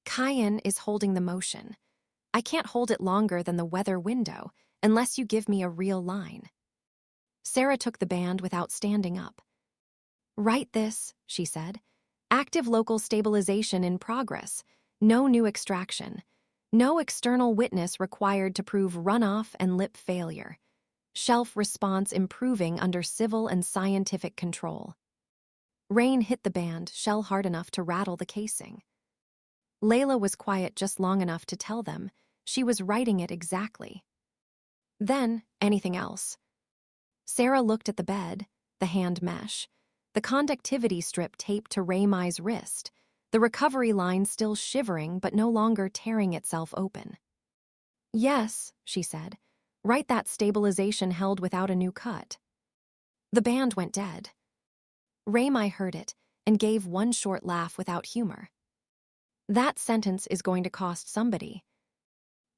Cayenne is holding the motion. I can't hold it longer than the weather window unless you give me a real line. Sarah took the band without standing up. Write this, she said. Active local stabilization in progress. No new extraction. No external witness required to prove runoff and lip failure. Shelf response improving under civil and scientific control. Rain hit the band, shell hard enough to rattle the casing. Layla was quiet just long enough to tell them she was writing it exactly. Then, anything else. Sarah looked at the bed, the hand mesh, the conductivity strip taped to Raymai's wrist, the recovery line still shivering but no longer tearing itself open. Yes, she said. Right, that stabilization held without a new cut. The band went dead. Raymai heard it and gave one short laugh without humor. That sentence is going to cost somebody.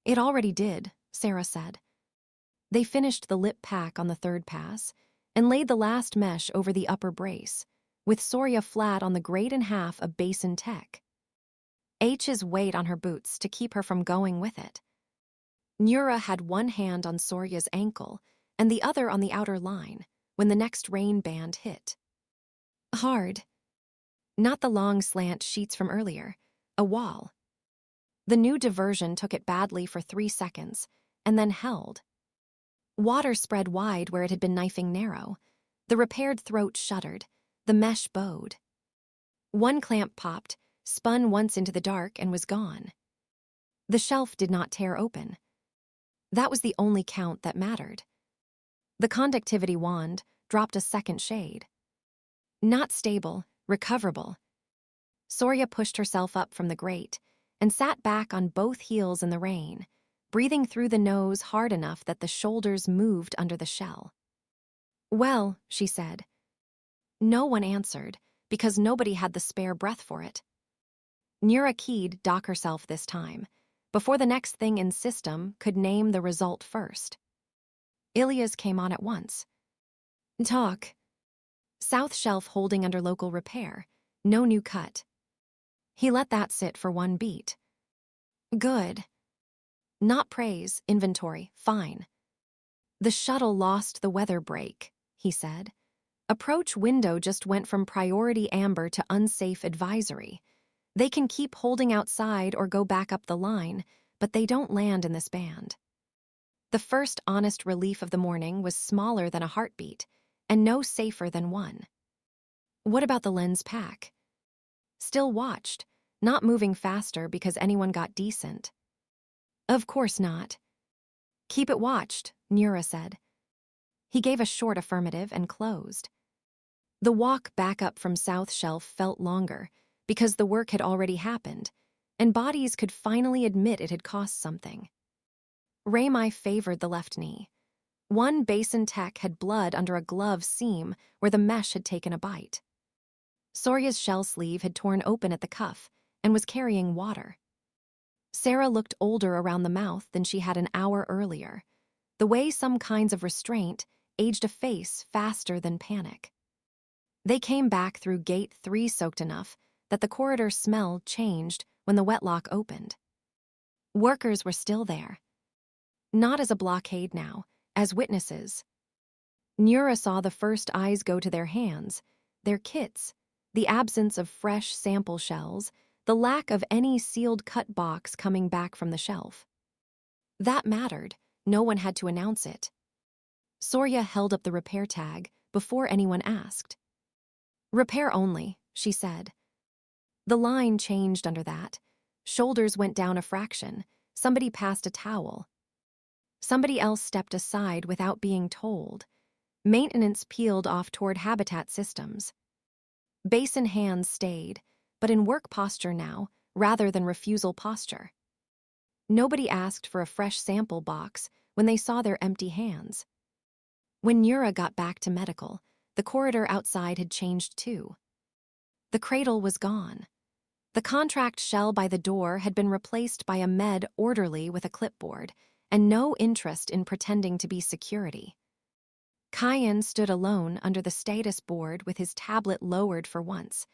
It already did, Sarah said. They finished the lip pack on the third pass and laid the last mesh over the upper brace, with Soria flat on the grade and half of basin tech. H's weight on her boots to keep her from going with it. Nura had one hand on Soria's ankle and the other on the outer line when the next rain band hit. Hard. Not the long slant sheets from earlier, a wall. The new diversion took it badly for 3 seconds and then held. Water spread wide where it had been knifing narrow. The repaired throat shuddered. The mesh bowed. One clamp popped, spun once into the dark and was gone. The shelf did not tear open. That was the only count that mattered. The conductivity wand dropped a second shade. Not stable, recoverable. Soria pushed herself up from the grate and sat back on both heels in the rain, breathing through the nose hard enough that the shoulders moved under the shell. Well, she said. No one answered, because nobody had the spare breath for it. Nura keyed dock herself this time, before the next thing in system could name the result first. Ilya's came on at once. Talk. South shelf holding under local repair. No new cut. He let that sit for one beat. Good. Not praise, inventory, fine. The shuttle lost the weather break, he said. Approach window just went from priority amber to unsafe advisory. They can keep holding outside or go back up the line, but they don't land in this band. The first honest relief of the morning was smaller than a heartbeat, and no safer than one. What about the lens pack? Still watched, not moving faster because anyone got decent. Of course not. Keep it watched, Nura said. He gave a short affirmative and closed. The walk back up from South Shelf felt longer because the work had already happened, and bodies could finally admit it had cost something. Raymai favored the left knee. One basin tech had blood under a glove seam where the mesh had taken a bite. Soria's shell sleeve had torn open at the cuff and was carrying water. Sarah looked older around the mouth than she had an hour earlier, the way some kinds of restraint aged a face faster than panic. They came back through gate 3 soaked enough that the corridor smell changed when the wetlock opened. Workers were still there. Not as a blockade now, as witnesses. Nura saw the first eyes go to their hands, their kits, the absence of fresh sample shells, the lack of any sealed cut box coming back from the shelf. That mattered. No one had to announce it. Soria held up the repair tag before anyone asked. Repair only, she said. The line changed under that. Shoulders went down a fraction. Somebody passed a towel. Somebody else stepped aside without being told. Maintenance peeled off toward habitat systems. Basin hands stayed, but in work posture now, rather than refusal posture. Nobody asked for a fresh sample box when they saw their empty hands. When Nura got back to medical, the corridor outside had changed too. The cradle was gone. The contract shell by the door had been replaced by a med orderly with a clipboard, and no interest in pretending to be security. Kyan stood alone under the status board with his tablet lowered for once,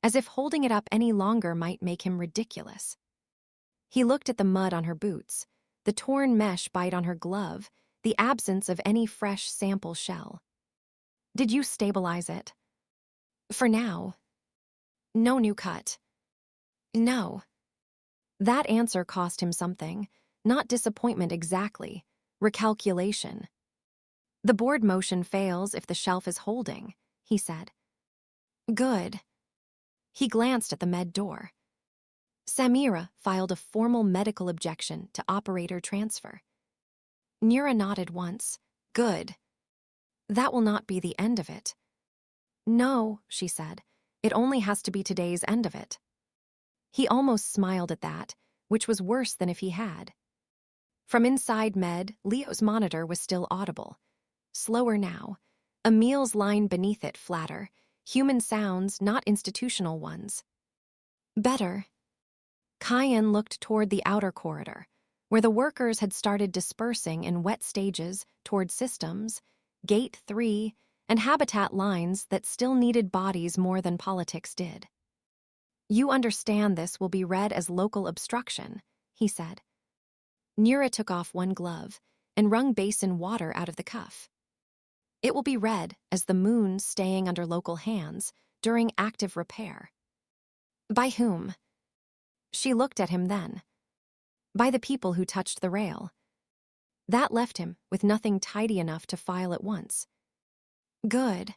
as if holding it up any longer might make him ridiculous. He looked at the mud on her boots, the torn mesh bite on her glove, the absence of any fresh sample shell. Did you stabilize it? For now. No new cut. No. That answer cost him something, not disappointment exactly, recalculation. The board motion fails if the shelf is holding, he said. Good. He glanced at the med door. Samira filed a formal medical objection to operator transfer. Nura nodded once. Good. That will not be the end of it. No, she said. It only has to be today's end of it. He almost smiled at that, which was worse than if he had. From inside Med, Leo's monitor was still audible. Slower now. Emil's line beneath it flatter. Human sounds, not institutional ones. Better. Kyan looked toward the outer corridor, where the workers had started dispersing in wet stages toward systems, Gate 3, and habitat lines that still needed bodies more than politics did. You understand this will be read as local obstruction, he said. Nura took off one glove and wrung basin water out of the cuff. It will be read as the moon staying under local hands during active repair. By whom? She looked at him then. By the people who touched the rail. That left him with nothing tidy enough to file at once. Good.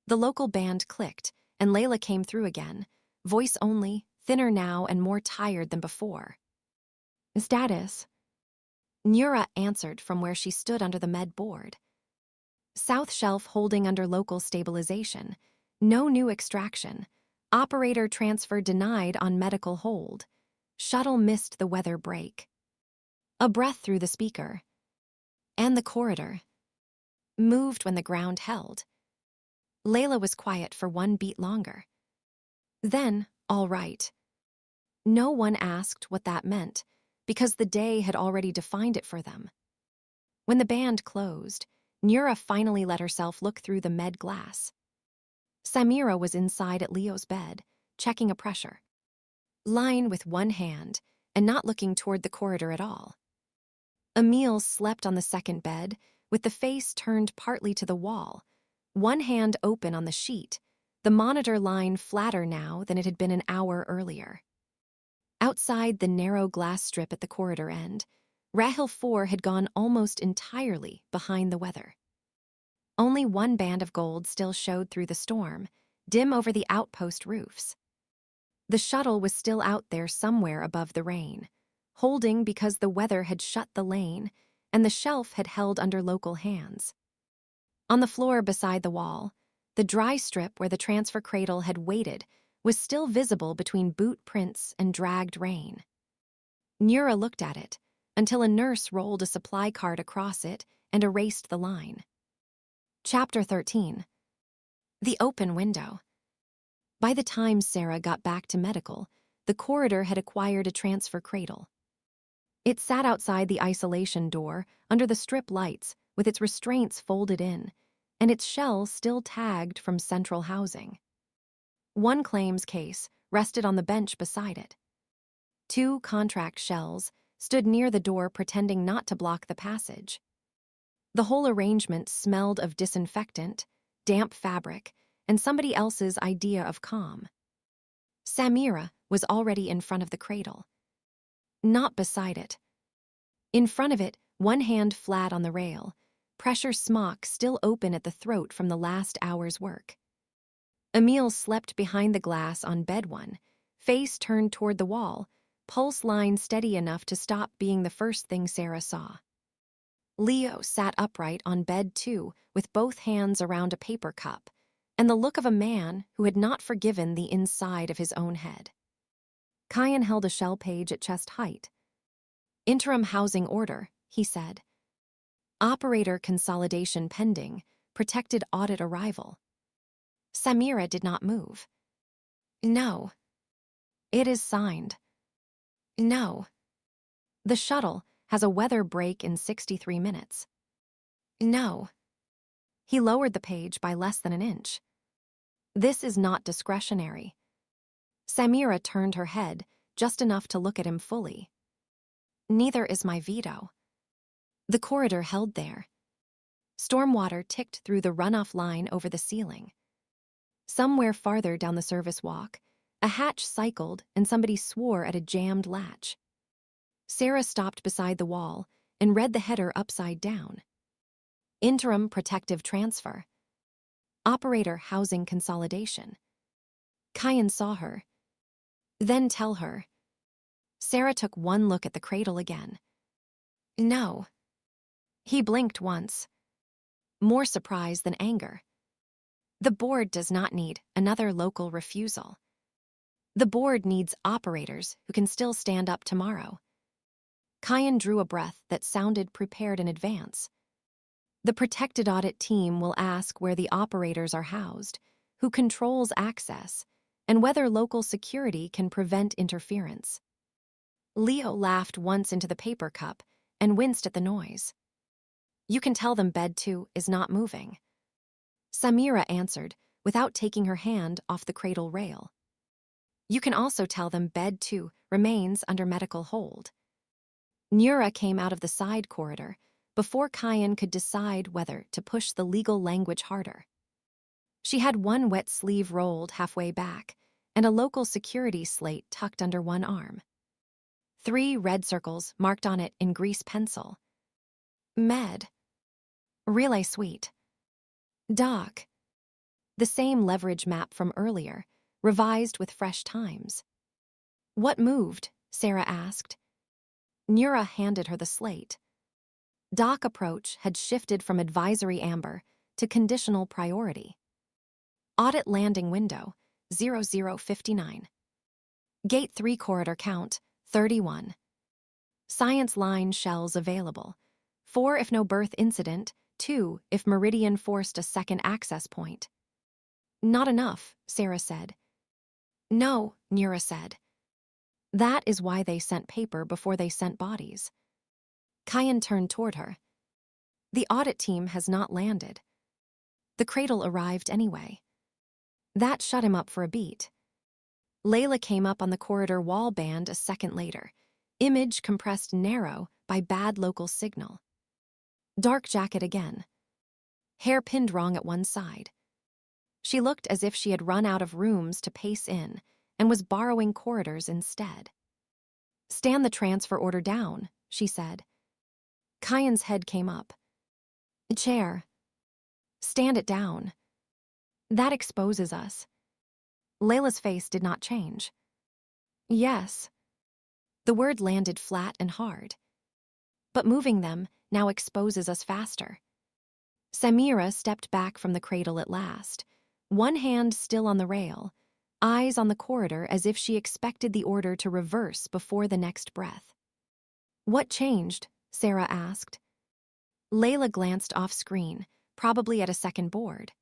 The local band clicked, and Layla came through again, voice only, thinner now and more tired than before. Status? Nura answered from where she stood under the med board. South shelf holding under local stabilization. No new extraction. Operator transfer denied on medical hold. Shuttle missed the weather break. A breath through the speaker. And the corridor. Moved when the ground held. Layla was quiet for one beat longer. Then, all right. No one asked what that meant, because the day had already defined it for them. When the band closed, Nura finally let herself look through the med glass. Samira was inside at Leo's bed, checking a pressure. Lying with one hand and not looking toward the corridor at all. Emil slept on the second bed, with the face turned partly to the wall, one hand open on the sheet, the monitor line flatter now than it had been an hour earlier. Outside the narrow glass strip at the corridor end, Rahil 4 had gone almost entirely behind the weather. Only one band of gold still showed through the storm, dim over the outpost roofs. The shuttle was still out there somewhere above the rain, holding because the weather had shut the lane and the shelf had held under local hands. On the floor beside the wall, the dry strip where the transfer cradle had waited was still visible between boot prints and dragged rain. Nura looked at it until a nurse rolled a supply cart across it and erased the line. Chapter 13. The open window. By the time Sarah got back to medical, the corridor had acquired a transfer cradle. It sat outside the isolation door under the strip lights with its restraints folded in, and its shell still tagged from central housing. One claims case rested on the bench beside it. Two contract shells stood near the door pretending not to block the passage. The whole arrangement smelled of disinfectant, damp fabric, and somebody else's idea of calm. Samira was already in front of the cradle. Not beside it. In front of it, one hand flat on the rail, pressure smock still open at the throat from the last hour's work. Emil slept behind the glass on bed 1, face turned toward the wall, pulse line steady enough to stop being the first thing Sarah saw. Leo sat upright on bed 2 with both hands around a paper cup, and the look of a man who had not forgiven the inside of his own head. Kyan held a shell page at chest height. Interim housing order, he said. Operator consolidation pending, protected audit arrival. Samira did not move. No. It is signed. No. The shuttle has a weather break in 63 minutes. No. He lowered the page by less than an inch. This is not discretionary. Samira turned her head, just enough to look at him fully. Neither is my veto. The corridor held there. Stormwater ticked through the runoff line over the ceiling. Somewhere farther down the service walk, a hatch cycled and somebody swore at a jammed latch. Sarah stopped beside the wall and read the header upside down. Interim protective transfer. Operator housing consolidation. Kyan saw her. Then tell her. Sarah took one look at the cradle again. No. He blinked once. More surprise than anger. The board does not need another local refusal. The board needs operators who can still stand up tomorrow. Kyan drew a breath that sounded prepared in advance. The protected audit team will ask where the operators are housed, who controls access, and whether local security can prevent interference. Leo laughed once into the paper cup and winced at the noise. You can tell them bed 2 is not moving. Samira answered, without taking her hand off the cradle rail. You can also tell them bed 2 remains under medical hold. Nura came out of the side corridor before Kyan could decide whether to push the legal language harder. She had one wet sleeve rolled halfway back and a local security slate tucked under one arm. 3 red circles marked on it in grease pencil. Med. Relay suite. Doc. The same leverage map from earlier, revised with fresh times. What moved? Sarah asked. Nura handed her the slate. Dock approach had shifted from advisory amber to conditional priority. Audit landing window, 0059. Gate 3 corridor count, 31. Science line shells available. 4 if no berth incident, 2 if Meridian forced a second access point. Not enough, Sarah said. No, Nura said. That is why they sent paper before they sent bodies. Kyan turned toward her. The audit team has not landed. The cradle arrived anyway. That shut him up for a beat. Layla came up on the corridor wall band a second later, image compressed narrow by bad local signal. Dark jacket again. Hair pinned wrong at one side. She looked as if she had run out of rooms to pace in and was borrowing corridors instead. Stand the transfer order down, she said. Kyan's head came up. Chair. Stand it down. That exposes us. Layla's face did not change. Yes. The word landed flat and hard. But moving them now exposes us faster. Samira stepped back from the cradle at last, one hand still on the rail, eyes on the corridor as if she expected the order to reverse before the next breath. What changed? Sarah asked. Layla glanced off screen, probably at a second board.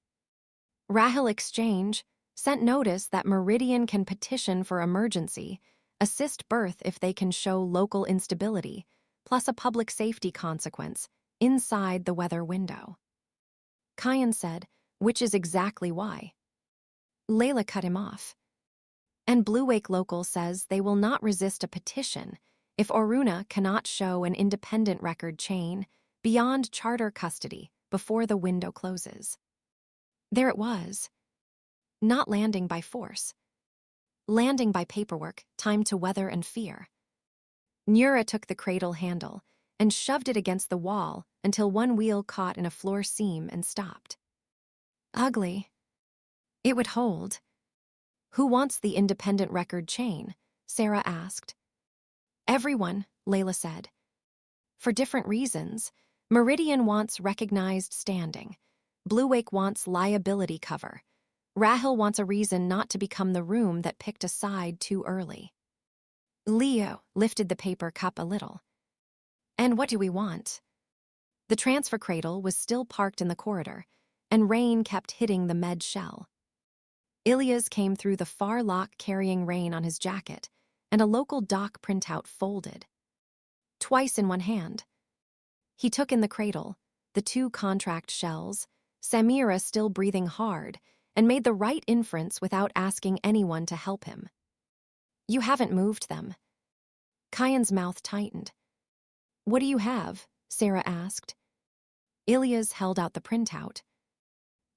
Rahil Exchange sent notice that Meridian can petition for emergency, assist birth if they can show local instability, plus a public safety consequence, inside the weather window. Kyan said, which is exactly why. Layla cut him off. And Blue Wake Local says they will not resist a petition if Oruna cannot show an independent record chain beyond charter custody before the window closes. There it was. Not landing by force. Landing by paperwork, timed to weather and fear. Nura took the cradle handle and shoved it against the wall until one wheel caught in a floor seam and stopped. Ugly. It would hold. Who wants the independent record chain? Sarah asked. Everyone, Layla said. For different reasons. Meridian wants recognized standing. Blue Wake wants liability cover. Rahil wants a reason not to become the room that picked a side too early. Leo lifted the paper cup a little. And what do we want? The transfer cradle was still parked in the corridor, and rain kept hitting the med shell. Ilya's came through the far lock carrying rain on his jacket, and a local doc printout folded. Twice in one hand. He took in the cradle, the 2 contract shells, Samira still breathing hard, and made the right inference without asking anyone to help him. You haven't moved them. Kyan's mouth tightened. What do you have? Sarah asked. Ilya's held out the printout.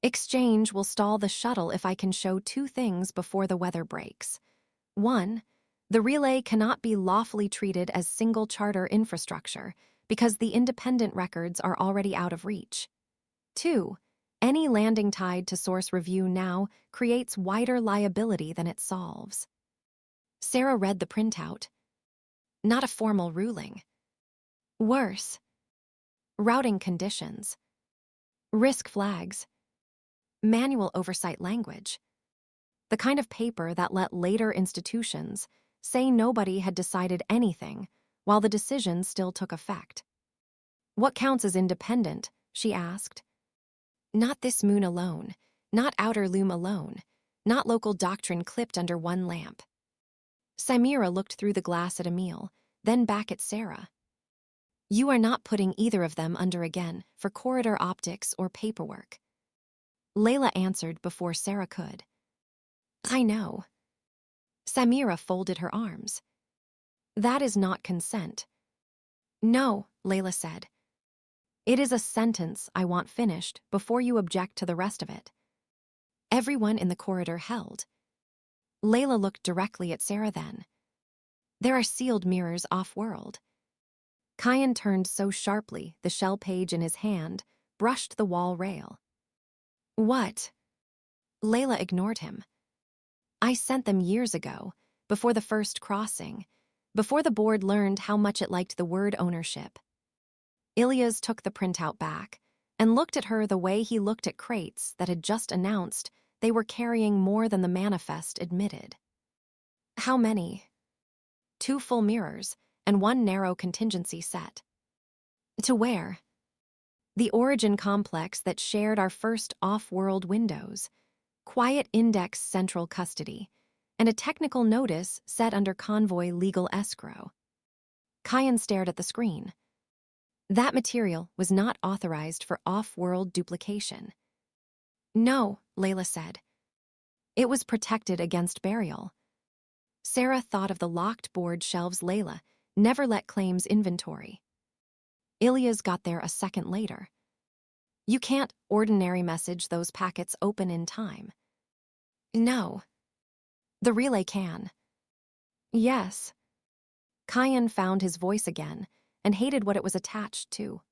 Exchange will stall the shuttle if I can show 2 things before the weather breaks. 1, the relay cannot be lawfully treated as single charter infrastructure because the independent records are already out of reach. 2, any landing tied to source review now creates wider liability than it solves. Sarah read the printout. Not a formal ruling. Worse. Routing conditions. Risk flags. Manual oversight language. The kind of paper that let later institutions say nobody had decided anything while the decision still took effect. "What counts as independent?" she asked. "Not this moon alone, not outer loom alone, not local doctrine clipped under one lamp." Samira looked through the glass at Emil, then back at Sarah. "You are not putting either of them under again for corridor optics or paperwork." Layla answered before Sarah could. "I know." Samira folded her arms. "That is not consent." "No," Layla said. "It is a sentence I want finished before you object to the rest of it." Everyone in the corridor held. Layla looked directly at Sarah then. "There are sealed mirrors off-world." Kyan turned so sharply the shell page in his hand brushed the wall rail. "What?" Layla ignored him. "I sent them years ago, before the first crossing, before the board learned how much it liked the word ownership." Ilyas took the printout back and looked at her the way he looked at crates that had just announced they were carrying more than the manifest admitted. "How many?" "2 full mirrors and 1 narrow contingency set." "To where?" "The Origin complex that shared our first off-world windows, quiet index central custody, and a technical notice set under convoy legal escrow." Kyan stared at the screen. "That material was not authorized for off-world duplication." "No," Layla said. "It was protected against burial." Sarah thought of the locked board shelves Layla never let claims inventory. Ilyas got there a second later. "You can't ordinary message those packets open in time." "No." "The relay can." "Yes." Kyan found his voice again and hated what it was attached to.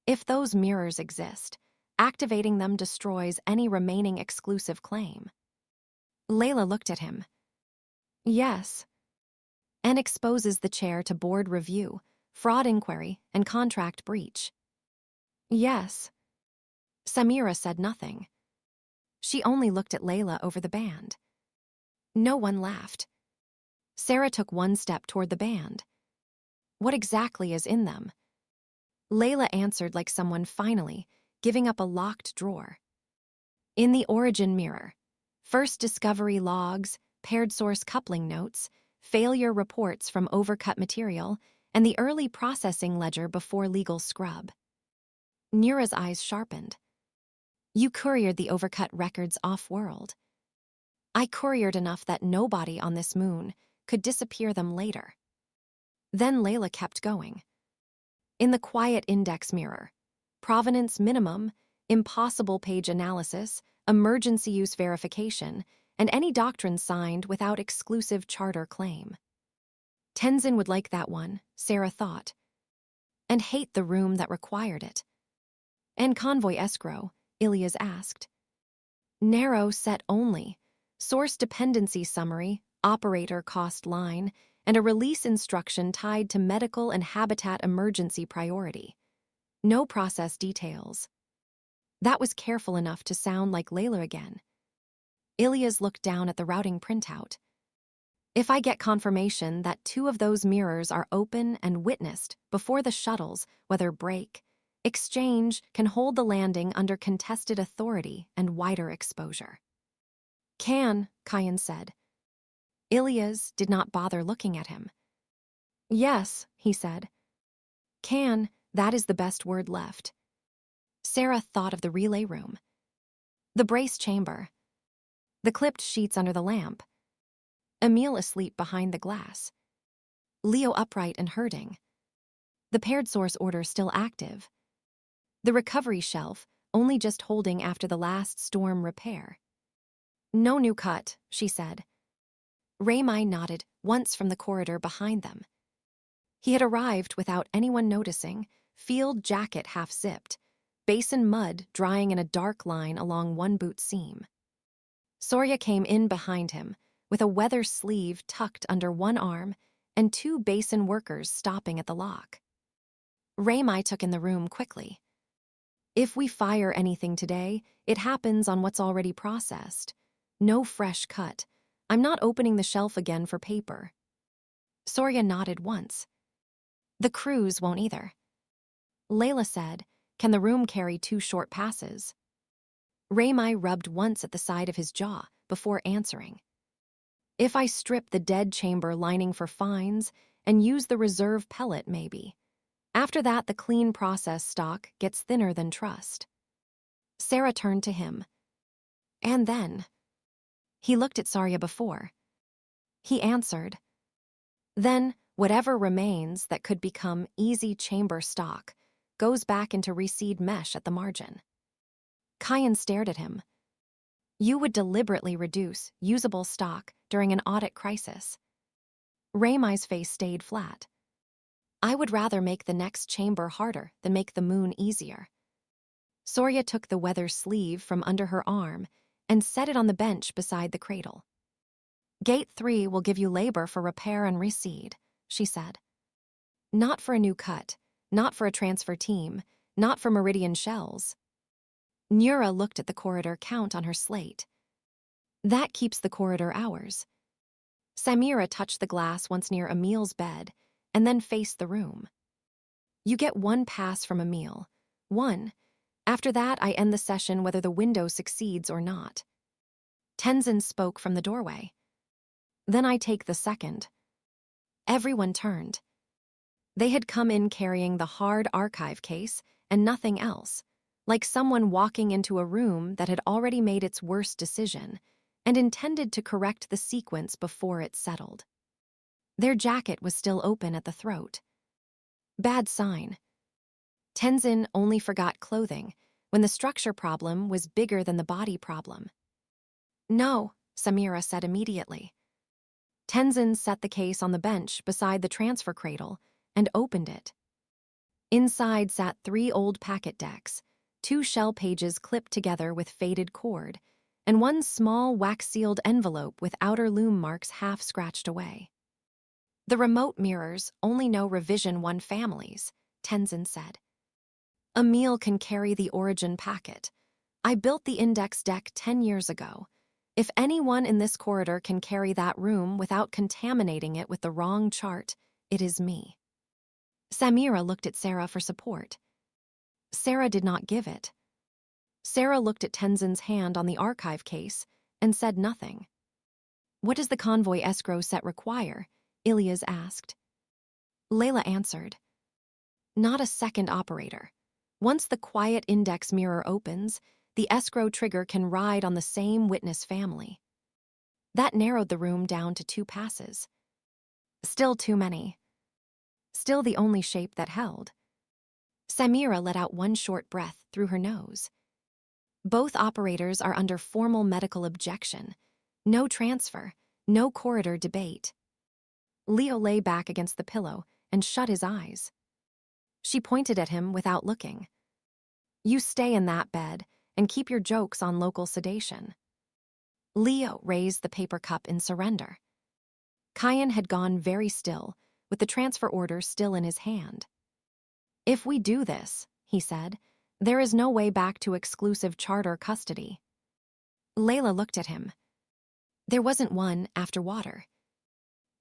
"If those mirrors exist, activating them destroys any remaining exclusive claim." Layla looked at him. "Yes." "And exposes the chair to board review, fraud inquiry, and contract breach." "Yes." Samira said nothing. She only looked at Layla over the band. No one laughed. Sarah took 1 step toward the band. "What exactly is in them?" Layla answered like someone finally giving up a locked drawer. "In the Origin mirror, first discovery logs, paired source coupling notes, failure reports from overcut material, and the early processing ledger before legal scrub." Nira's eyes sharpened. "You couriered the overcut records off-world." "I couriered enough that nobody on this moon could disappear them later." Then Layla kept going. "In the quiet index mirror, provenance minimum, impossible page analysis, emergency use verification, and any doctrine signed without exclusive charter claim." Tenzin would like that one, Sarah thought, and hate the room that required it. "And convoy escrow?" Ilyas asked. "Narrow set only, source dependency summary, operator cost line, and a release instruction tied to medical and habitat emergency priority. No process details." That was careful enough to sound like Layla again. Ilyas looked down at the routing printout. "If I get confirmation that 2 of those mirrors are open and witnessed before the shuttles, whether break, exchange can hold the landing under contested authority and wider exposure." "Can," Kyan said. Ilyas did not bother looking at him. "Yes," he said. "Can, that is the best word left." Sarah thought of the relay room. The brace chamber. The clipped sheets under the lamp. Emil asleep behind the glass. Leo upright and hurting. The paired source order still active. The recovery shelf only just holding after the last storm repair. "No new cut," she said. Raymai nodded once from the corridor behind them. He had arrived without anyone noticing, field jacket half-zipped, basin mud drying in a dark line along one boot seam. Soria came in behind him, with a weather sleeve tucked under one arm and 2 basin workers stopping at the lock. Raymai took in the room quickly. "If we fire anything today, it happens on what's already processed. No fresh cut. I'm not opening the shelf again for paper." Soria nodded once. The crews won't either. Layla said, "Can the room carry 2 short passes?" Raymai rubbed once at the side of his jaw before answering. "If I strip the dead chamber lining for fines and use the reserve pellet, maybe. After that, the clean process stock gets thinner than trust." Sarah turned to him. "And then?" He looked at Sarya before. He answered, "Then, whatever remains that could become easy chamber stock goes back into reseed mesh at the margin." Kyan stared at him. "You would deliberately reduce usable stock during an audit crisis." Raymai's face stayed flat. "I would rather make the next chamber harder than make the moon easier." Sorya took the weather sleeve from under her arm and set it on the bench beside the cradle. "Gate 3 will give you labor for repair and reseed," she said. "Not for a new cut, not for a transfer team, not for meridian shells." Nura looked at the corridor count on her slate. "That keeps the corridor hours." Samira touched the glass once near Emil's bed and then faced the room. "You get 1 pass from Emil. 1. After that, I end the session whether the window succeeds or not." Tenzin spoke from the doorway. "Then I take the 2nd. Everyone turned. They had come in carrying the hard archive case and nothing else, like someone walking into a room that had already made its worst decision and intended to correct the sequence before it settled. Their jacket was still open at the throat. Bad sign. Tenzin only forgot clothing when the structure problem was bigger than the body problem. "No," Samira said immediately. Tenzin set the case on the bench beside the transfer cradle and opened it. Inside sat 3 old packet decks, 2 shell pages clipped together with faded cord, and 1 small wax-sealed envelope with outer loom marks half scratched away. "The remote mirrors only know Revision 1 families," Tenzin said. "Emil can carry the origin packet. I built the index deck 10 years ago. If anyone in this corridor can carry that room without contaminating it with the wrong chart, it is me." Samira looked at Sarah for support. Sarah did not give it. Sarah looked at Tenzin's hand on the archive case and said nothing. "What does the convoy escrow set require?" Ilyas asked. Layla answered, "Not a second operator. Once the quiet index mirror opens, the escrow trigger can ride on the same witness family." That narrowed the room down to 2 passes. Still too many. Still the only shape that held. Samira let out 1 short breath through her nose. "Both operators are under formal medical objection. No transfer, no corridor debate." Leo lay back against the pillow and shut his eyes. She pointed at him without looking. "You stay in that bed and keep your jokes on local sedation." Leo raised the paper cup in surrender. Kyan had gone very still, with the transfer order still in his hand. "If we do this," he said, "there is no way back to exclusive charter custody." Layla looked at him. There wasn't one after water.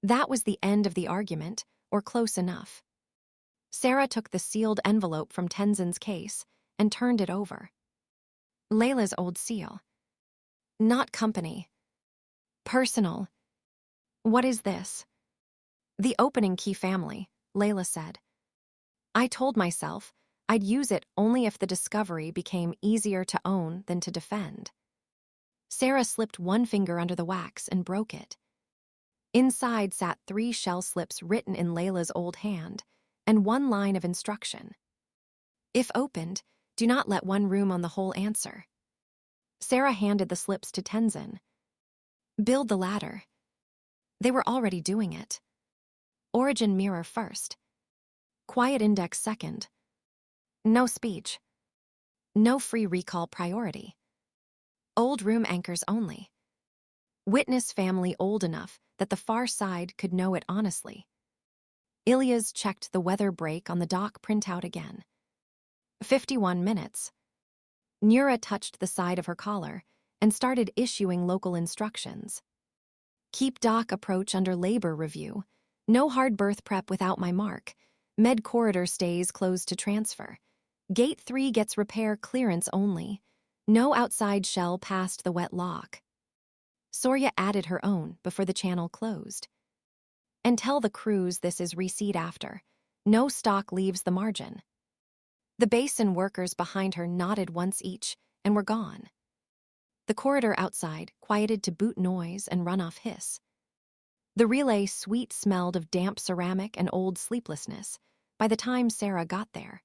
That was the end of the argument, or close enough. Sarah took the sealed envelope from Tenzin's case and turned it over. Layla's old seal. "Not company. Personal. What is this?" "The opening key family," Layla said. "I told myself I'd use it only if the discovery became easier to own than to defend." Sarah slipped 1 finger under the wax and broke it. Inside sat 3 shell slips written in Layla's old hand, and 1 line of instruction. "If opened, do not let 1 room on the whole answer." Sarah handed the slips to Tenzin. "Build the ladder." They were already doing it. Origin mirror first. Quiet index second. No speech. No free recall priority. Old room anchors only. Witness family old enough that the far side could know it honestly. Ilyas checked the weather break on the dock printout again. 51 minutes. Nura touched the side of her collar and started issuing local instructions. "Keep dock approach under labor review. No hard berth prep without my mark. Med corridor stays closed to transfer. Gate 3 gets repair clearance only. No outside shell past the wet lock. Sorya added her own before the channel closed. And tell the crews this is reseat after. No stock leaves the margin. The basin workers behind her nodded once each and were gone. The corridor outside quieted to boot noise and runoff hiss. The relay sweet smelled of damp ceramic and old sleeplessness by the time Sarah got there.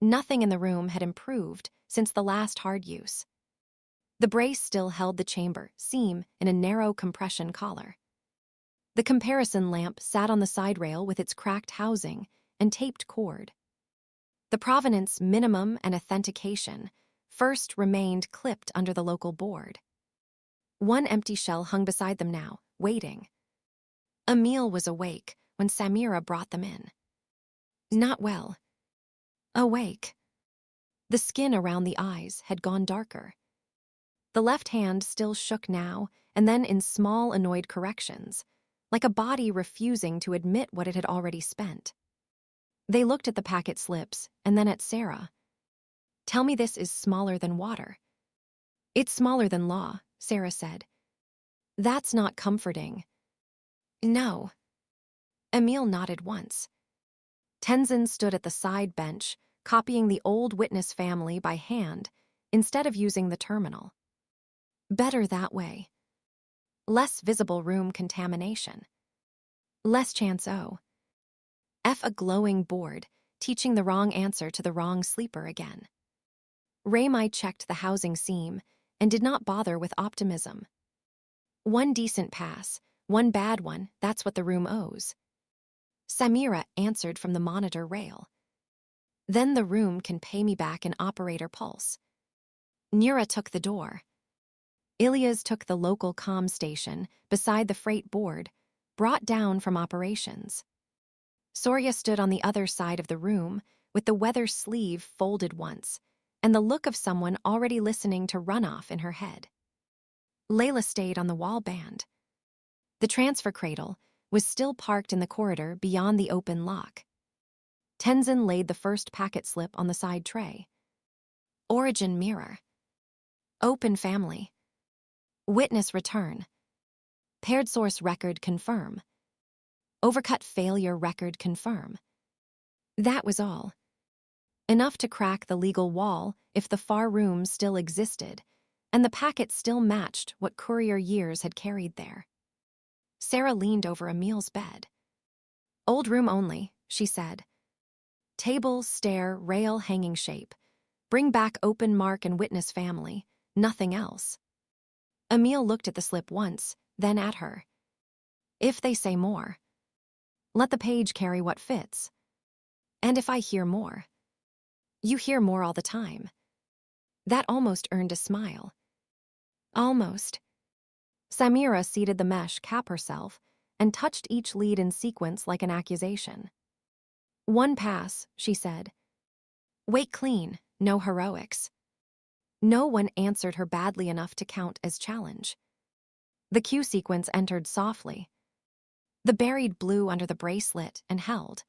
Nothing in the room had improved since the last hard use. The brace still held the chamber seam in a narrow compression collar. The comparison lamp sat on the side rail with its cracked housing and taped cord. The provenance minimum and authentication first remained clipped under the local board. One empty shell hung beside them now, waiting. Emil was awake when Samira brought them in. Not well. Awake. The skin around the eyes had gone darker. The left hand still shook now and then in small annoyed corrections, like a body refusing to admit what it had already spent. They looked at the packet slips and then at Sarah. Tell me this is smaller than water. It's smaller than law, Sarah said. That's not comforting. No. Emil nodded once. Tenzin stood at the side bench, copying the old witness family by hand instead of using the terminal. Better that way. Less visible room contamination. Less chance F a glowing board, teaching the wrong answer to the wrong sleeper again. Raymai checked the housing seam and did not bother with optimism. One decent pass, one bad one, that's what the room owes. Samira answered from the monitor rail. Then the room can pay me back an operator pulse. Nura took the door. Ilyas took the local comm station beside the freight board, brought down from operations. Sorya stood on the other side of the room with the weather sleeve folded once and the look of someone already listening to runoff in her head. Layla stayed on the wall band. The transfer cradle was still parked in the corridor beyond the open lock. Tenzin laid the first packet slip on the side tray. Origin mirror. Open family. Witness return. Paired source record confirm. Overcut failure record confirm. That was all. Enough to crack the legal wall if the far room still existed, and the packet still matched what courier years had carried there. Sarah leaned over Emil's bed. Old room only, she said. Table, stair, rail, hanging shape. Bring back open mark and witness family. Nothing else. Emil looked at the slip once, then at her. If they say more. Let the page carry what fits. And if I hear more. You hear more all the time. That almost earned a smile. Almost. Samira seated the mesh cap herself and touched each lead in sequence like an accusation. One pass, she said. Wait clean, no heroics. No one answered her badly enough to count as challenge. The cue sequence entered softly. The buried blue under the bracelet and held.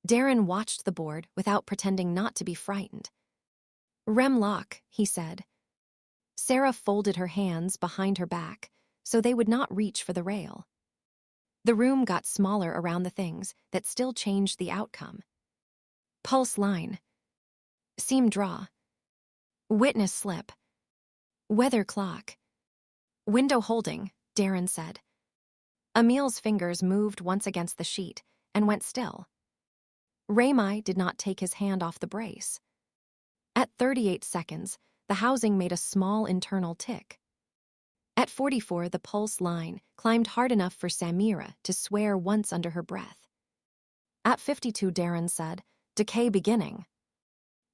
Darren watched the board without pretending not to be frightened. Rem lock, he said. Sarah folded her hands behind her back so they would not reach for the rail. The room got smaller around the things that still changed the outcome. Pulse line. Seam draw. Witness slip. Weather clock. Window holding, Darren said. Emil's fingers moved once against the sheet and went still. Raymai did not take his hand off the brace. At 38 seconds, the housing made a small internal tick. At 44, the pulse line climbed hard enough for Samira to swear once under her breath. At 52, Darren said, decay beginning.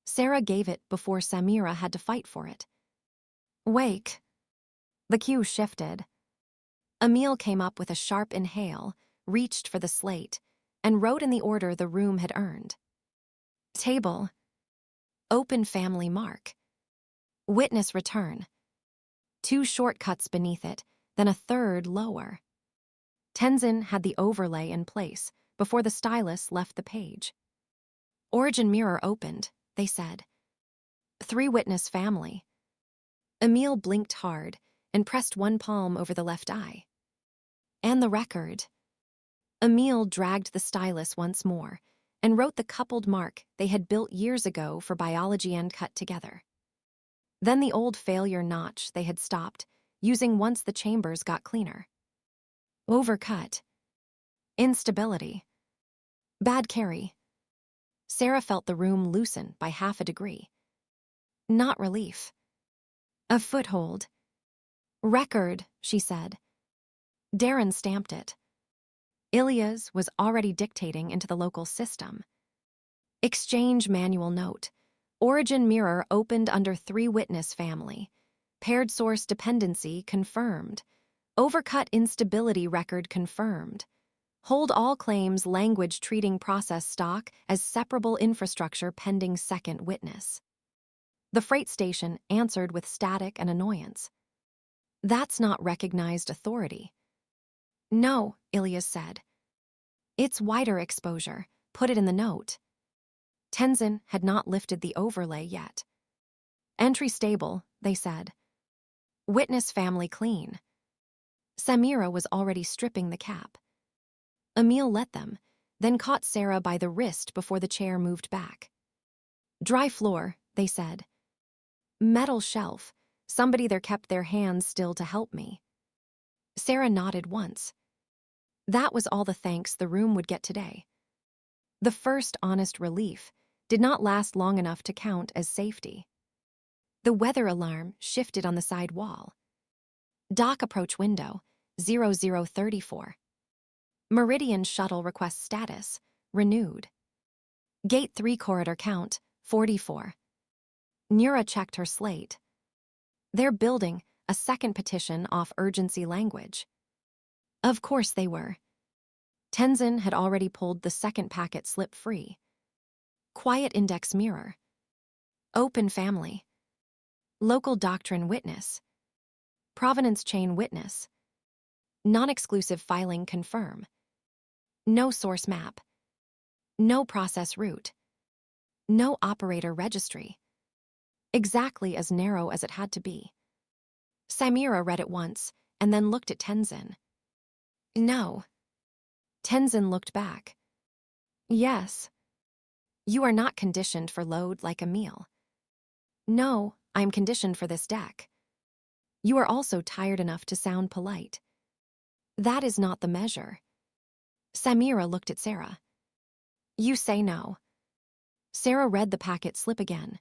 Sarah gave it before Samira had to fight for it. Wake. The cue shifted. Emil came up with a sharp inhale, reached for the slate, and wrote in the order the room had earned. Table. Open family mark. Witness return. 2 shortcuts beneath it, then a third lower. Tenzin had the overlay in place before the stylus left the page. Origin mirror opened, they said. 3-witness family. Emil blinked hard and pressed one palm over the left eye. And the record. Emil dragged the stylus once more and wrote the coupled mark they had built years ago for biology and cut together. Then the old failure notch they had stopped, using once the chambers got cleaner. Overcut. Instability. Bad carry. Sarah felt the room loosen by half a degree. Not relief. A foothold. Record, she said. Darren stamped it. Ilya's was already dictating into the local system. Exchange manual note. Origin mirror opened under 3-witness family. Paired source dependency confirmed. Overcut instability record confirmed. Hold all claims language treating process stock as separable infrastructure pending second witness. The freight station answered with static and annoyance. That's not recognized authority. No, Ilya said. It's wider exposure. Put it in the note. Tenzin had not lifted the overlay yet. Entry stable, they said. Witness family clean. Samira was already stripping the cap. Emil let them, then caught Sarah by the wrist before the chair moved back. Dry floor, they said. Metal shelf. Somebody there kept their hands still to help me. Sarah nodded once. That was all the thanks the room would get today. The first honest relief did not last long enough to count as safety. The weather alarm shifted on the side wall. Dock approach window, 0034. Meridian shuttle request status, renewed. Gate 3 corridor count, 44. Nura checked her slate. They're building a second petition off urgency language. Of course they were. Tenzin had already pulled the second packet slip free. Quiet index mirror. Open family. Local doctrine witness. Providence chain witness. Non-exclusive filing confirm. No source map. No process route. No operator registry. Exactly as narrow as it had to be. Samira read it once and then looked at Tenzin. No. Tenzin looked back. Yes. You are not conditioned for load like Emil. No, I am conditioned for this deck. You are also tired enough to sound polite. That is not the measure. Samira looked at Sarah. You say no. Sarah read the packet slip again.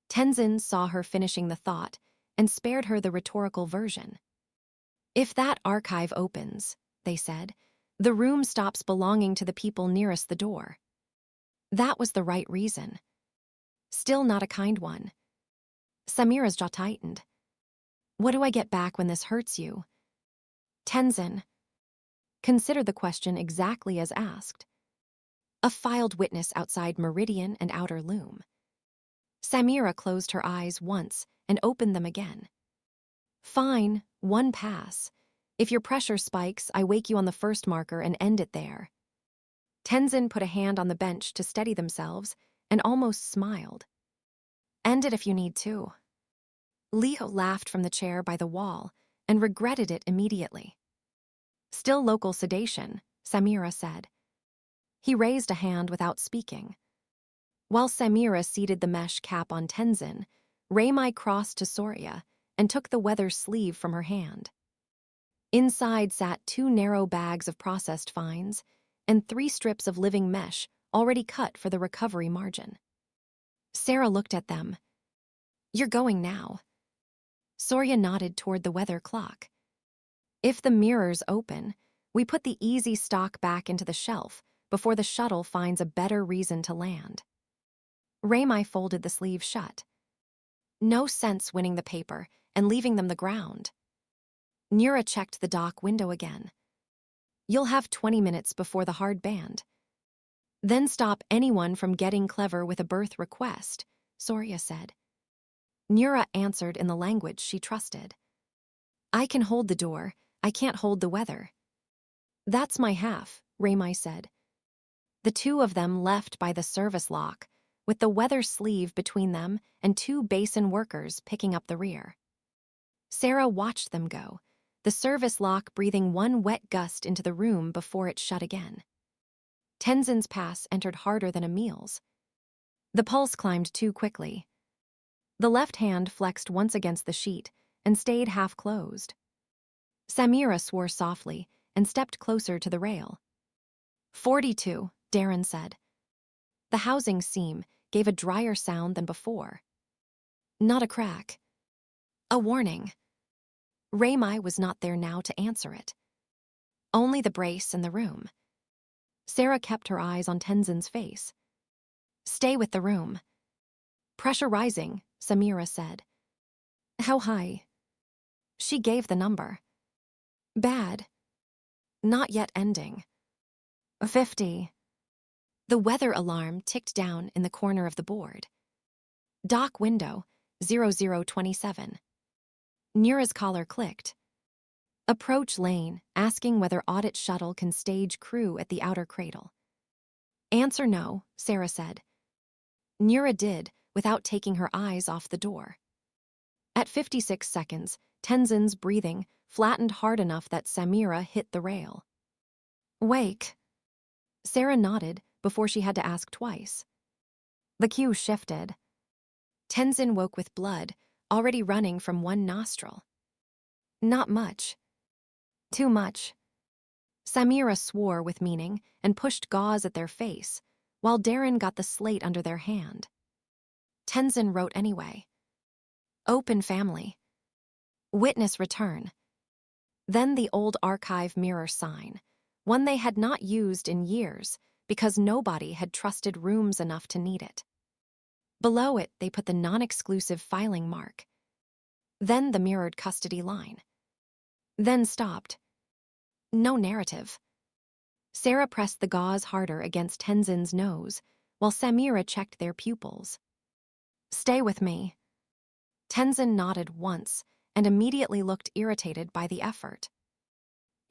Tenzin saw her finishing the thought and spared her the rhetorical version. If that archive opens, they said, the room stops belonging to the people nearest the door. That was the right reason. Still not a kind one. Samira's jaw tightened. What do I get back when this hurts you? Tenzin considered the question exactly as asked. A filed witness outside Meridian and outer loom. Samira closed her eyes once and opened them again. Fine, one pass. If your pressure spikes, I wake you on the first marker and end it there. Tenzin put a hand on the bench to steady themselves and almost smiled. End it if you need to. Leo laughed from the chair by the wall and regretted it immediately. Still local sedation, Samira said. He raised a hand without speaking. While Samira seated the mesh cap on Tenzin, Raimai crossed to Soria and took the weather sleeve from her hand. Inside sat 2 narrow bags of processed fines and 3 strips of living mesh already cut for the recovery margin. Sarah looked at them. You're going now. Soria nodded toward the weather clock. If the mirrors open, we put the easy stock back into the shelf before the shuttle finds a better reason to land. Raimai folded the sleeve shut. No sense winning the paper and leaving them the ground. Nura checked the dock window again. You'll have 20 minutes before the hard band. Then stop anyone from getting clever with a berth request, Soria said. Nura answered in the language she trusted. I can hold the door, I can't hold the weather. That's my half, Raimai said. The two of them left by the service lock, with the weather sleeve between them and two basin workers picking up the rear. Sarah watched them go, the service lock breathing one wet gust into the room before it shut again. Tenzin's pass entered harder than Emil's. The pulse climbed too quickly. The left hand flexed once against the sheet and stayed half closed. Samira swore softly and stepped closer to the rail. 42, Darren said. The housing seam gave a drier sound than before. Not a crack. A warning. Raymai was not there now to answer it. Only the brace and the room. Sarah kept her eyes on Tenzin's face. Stay with the room. Pressure rising, Samira said. How high? She gave the number. Bad. Not yet ending. 50. The weather alarm ticked down in the corner of the board. Dock window, 0027. Nura's collar clicked. Approach lane, asking whether audit shuttle can stage crew at the outer cradle. Answer no, Sarah said. Nura did, without taking her eyes off the door. At 56 seconds, Tenzin's breathing flattened hard enough that Samira hit the rail. Wake. Sarah nodded before she had to ask twice. The cue shifted. Tenzin woke with blood already running from one nostril. Not much. Too much. Samira swore with meaning and pushed gauze at their face, while Darren got the slate under their hand. Tenzin wrote anyway. Open family. Witness return. Then the old archive mirror sign, one they had not used in years because nobody had trusted rooms enough to need it. Below it, they put the non-exclusive filing mark. Then the mirrored custody line. Then stopped. No narrative. Sarah pressed the gauze harder against Tenzin's nose, while Samira checked their pupils. Stay with me. Tenzin nodded once and immediately looked irritated by the effort.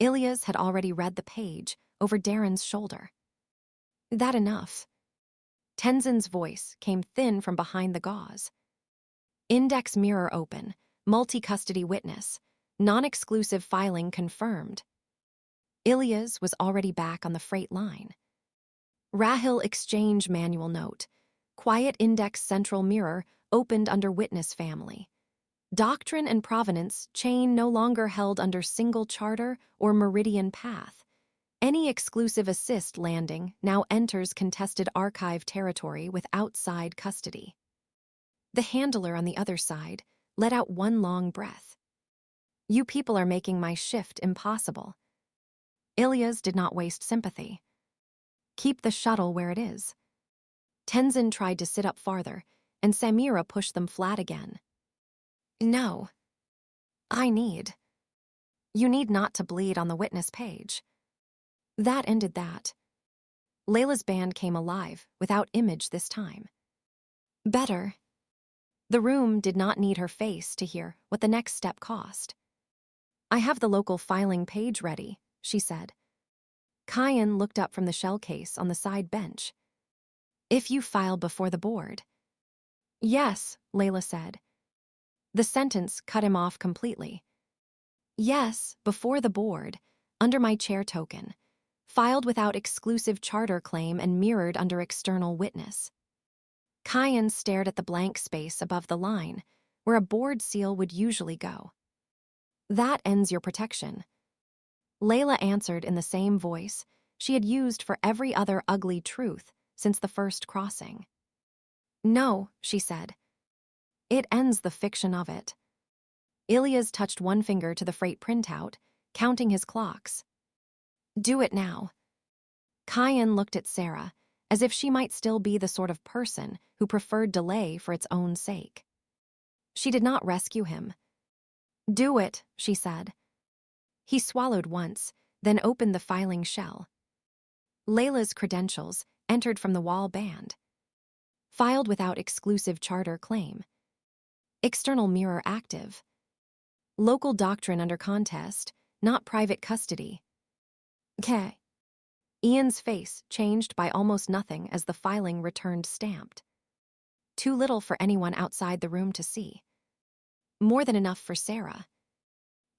Ilyas had already read the page over Darren's shoulder. That enough? Tenzin's voice came thin from behind the gauze. Index mirror open, multi-custody witness, non-exclusive filing confirmed. Ilyas was already back on the freight line. Rahil exchange manual note. Quiet index central mirror opened under witness family. Doctrine and provenance chain no longer held under single charter or meridian path. Any exclusive assist landing now enters contested archive territory with outside custody. The handler on the other side let out one long breath. You people are making my shift impossible. Ilyas did not waste sympathy. Keep the shuttle where it is. Tenzin tried to sit up farther, and Samira pushed them flat again. No. You need not to bleed on the witness page. That ended that. Layla's band came alive, without image this time. Better. The room did not need her face to hear what the next step cost. I have the local filing page ready, she said. Kyan looked up from the shell case on the side bench. If you file before the board. Yes, Layla said. The sentence cut him off completely. Yes, before the board, under my chair token, filed without exclusive charter claim and mirrored under external witness. Kyan stared at the blank space above the line, where a board seal would usually go. That ends your protection. Layla answered in the same voice she had used for every other ugly truth since the first crossing. No, she said. It ends the fiction of it. Ilyas touched one finger to the freight printout, counting his clocks. Do it now. Kyan looked at Sarah, as if she might still be the sort of person who preferred delay for its own sake. She did not rescue him. Do it, she said. He swallowed once, then opened the filing shell. Layla's credentials entered from the wall band. Filed without exclusive charter claim. External mirror active. Local doctrine under contest, not private custody. K. Ian's face changed by almost nothing as the filing returned stamped. Too little for anyone outside the room to see. More than enough for Sarah.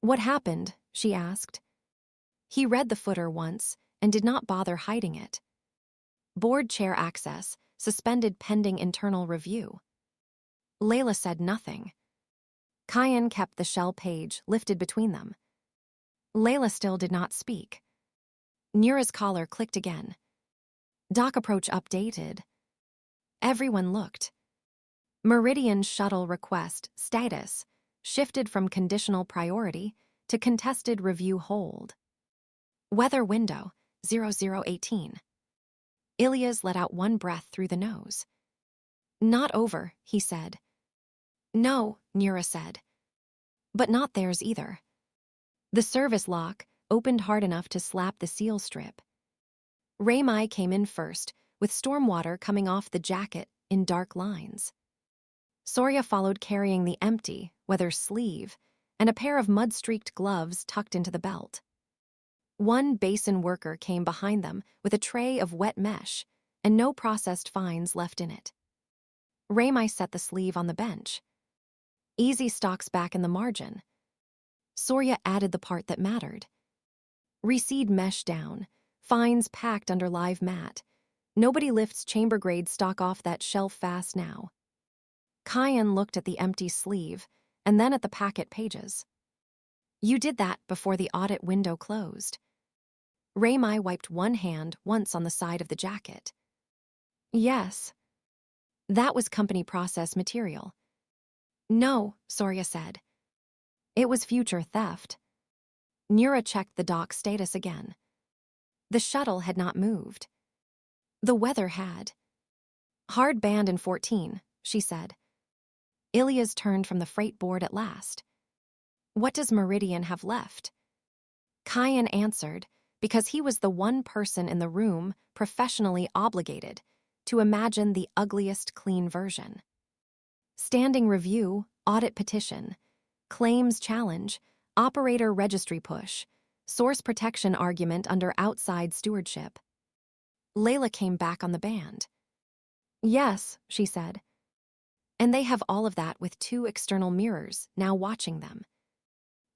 "What happened?" she asked. He read the footer once and did not bother hiding it. Board chair access, suspended pending internal review. Layla said nothing. Kyan kept the shell page lifted between them. Layla still did not speak. Nura's collar clicked again. Dock approach updated. Everyone looked. Meridian shuttle request status shifted from conditional priority to contested review hold. Weather window 0018. Ilias let out one breath through the nose. "Not over," he said. "No," Nura said. "But not theirs either." The service lock opened hard enough to slap the seal strip. Raymai came in first, with storm water coming off the jacket in dark lines. Soria followed carrying the empty, weather sleeve, and a pair of mud-streaked gloves tucked into the belt. One basin worker came behind them with a tray of wet mesh and no processed fines left in it. Raymai set the sleeve on the bench. Easy stocks back in the margin. Soria added the part that mattered. Reseed mesh down, fines packed under live mat. Nobody lifts chamber-grade stock off that shelf fast now. Kyan looked at the empty sleeve and then at the packet pages. "You did that before the audit window closed." Raymai wiped one hand once on the side of the jacket. "Yes." That was company process material. "No," Soria said. It was future theft. Nura checked the dock status again. The shuttle had not moved. The weather had. "Hard band in 14, she said. Ilias turned from the freight board at last. "What does Meridian have left?" Kyan answered, because he was the one person in the room professionally obligated to imagine the ugliest clean version. Standing review, audit petition, claims challenge, operator registry push, source protection argument under outside stewardship. Layla came back on the band. "Yes," she said. "And they have all of that with 2 external mirrors now watching them."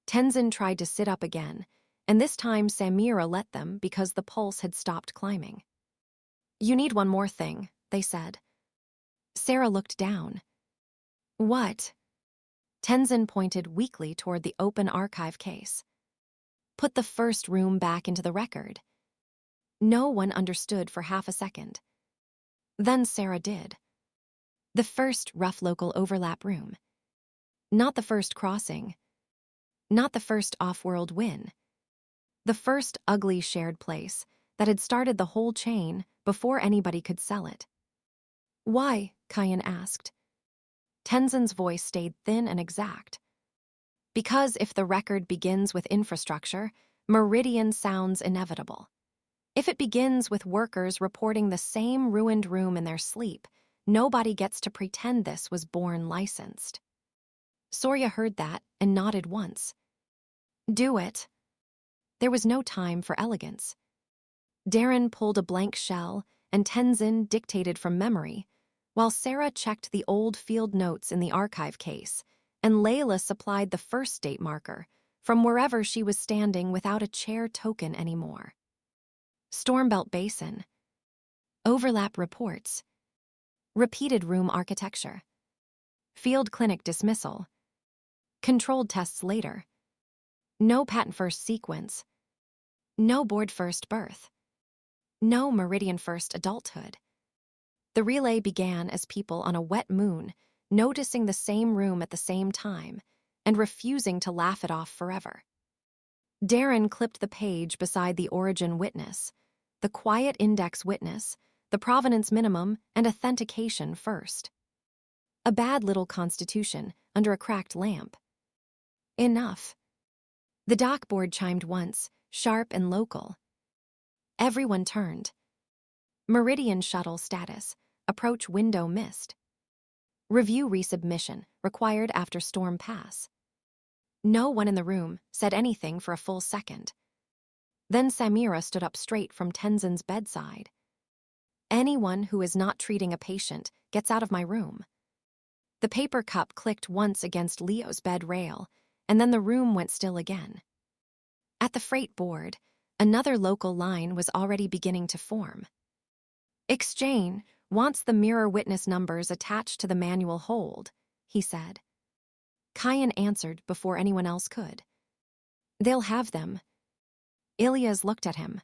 Tenzin tried to sit up again, and this time Samira let them because the pulse had stopped climbing. "You need one more thing," they said. Sarah looked down. "What?" Tenzin pointed weakly toward the open archive case. "Put the first room back into the record." No one understood for half a second. Then Sarah did. The first rough local overlap room. Not the first crossing. Not the first off-world win. The first ugly shared place that had started the whole chain before anybody could sell it. "Why?" Kyan asked. Tenzin's voice stayed thin and exact. "Because if the record begins with infrastructure, Meridian sounds inevitable. If it begins with workers reporting the same ruined room in their sleep, nobody gets to pretend this was born licensed." Soria heard that and nodded once. "Do it." There was no time for elegance. Darren pulled a blank shell and Tenzin dictated from memory, while Sarah checked the old field notes in the archive case, and Layla supplied the first date marker from wherever she was standing without a chair token anymore. Stormbelt Basin. Overlap reports. Repeated room architecture. Field clinic dismissal. Controlled tests later. No patent first sequence. No board first birth. No Meridian first adulthood. The relay began as people on a wet moon, noticing the same room at the same time and refusing to laugh it off forever. Darren clipped the page beside the origin witness, the quiet index witness, the provenance minimum, and authentication first. A bad little constitution under a cracked lamp. Enough. The dock board chimed once, sharp and local. Everyone turned. Meridian shuttle status. Approach window missed. Review resubmission required after storm pass. No one in the room said anything for a full second. Then Samira stood up straight from Tenzin's bedside. "Anyone who is not treating a patient gets out of my room." The paper cup clicked once against Leo's bed rail, and then the room went still again. At the freight board, another local line was already beginning to form. "Exchange wants the mirror witness numbers attached to the manual hold," he said. Kyan answered before anyone else could. "They'll have them." Ilyas looked at him.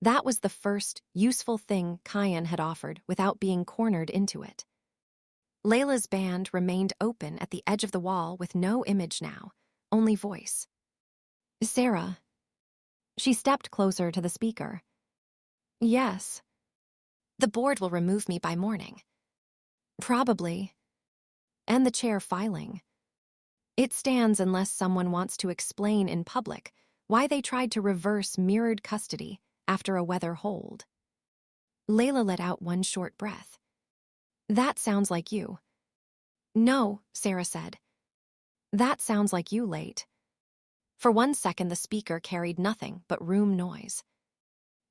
That was the first useful thing Kyan had offered without being cornered into it. Layla's band remained open at the edge of the wall with no image now, only voice. "Sarah." She stepped closer to the speaker. "Yes." "The board will remove me by morning." "Probably." "And the chair filing. It stands unless someone wants to explain in public why they tried to reverse mirrored custody after a weather hold." Layla let out one short breath. "That sounds like you." "No," Sarah said. "That sounds like you late." For 1 second the speaker carried nothing but room noise.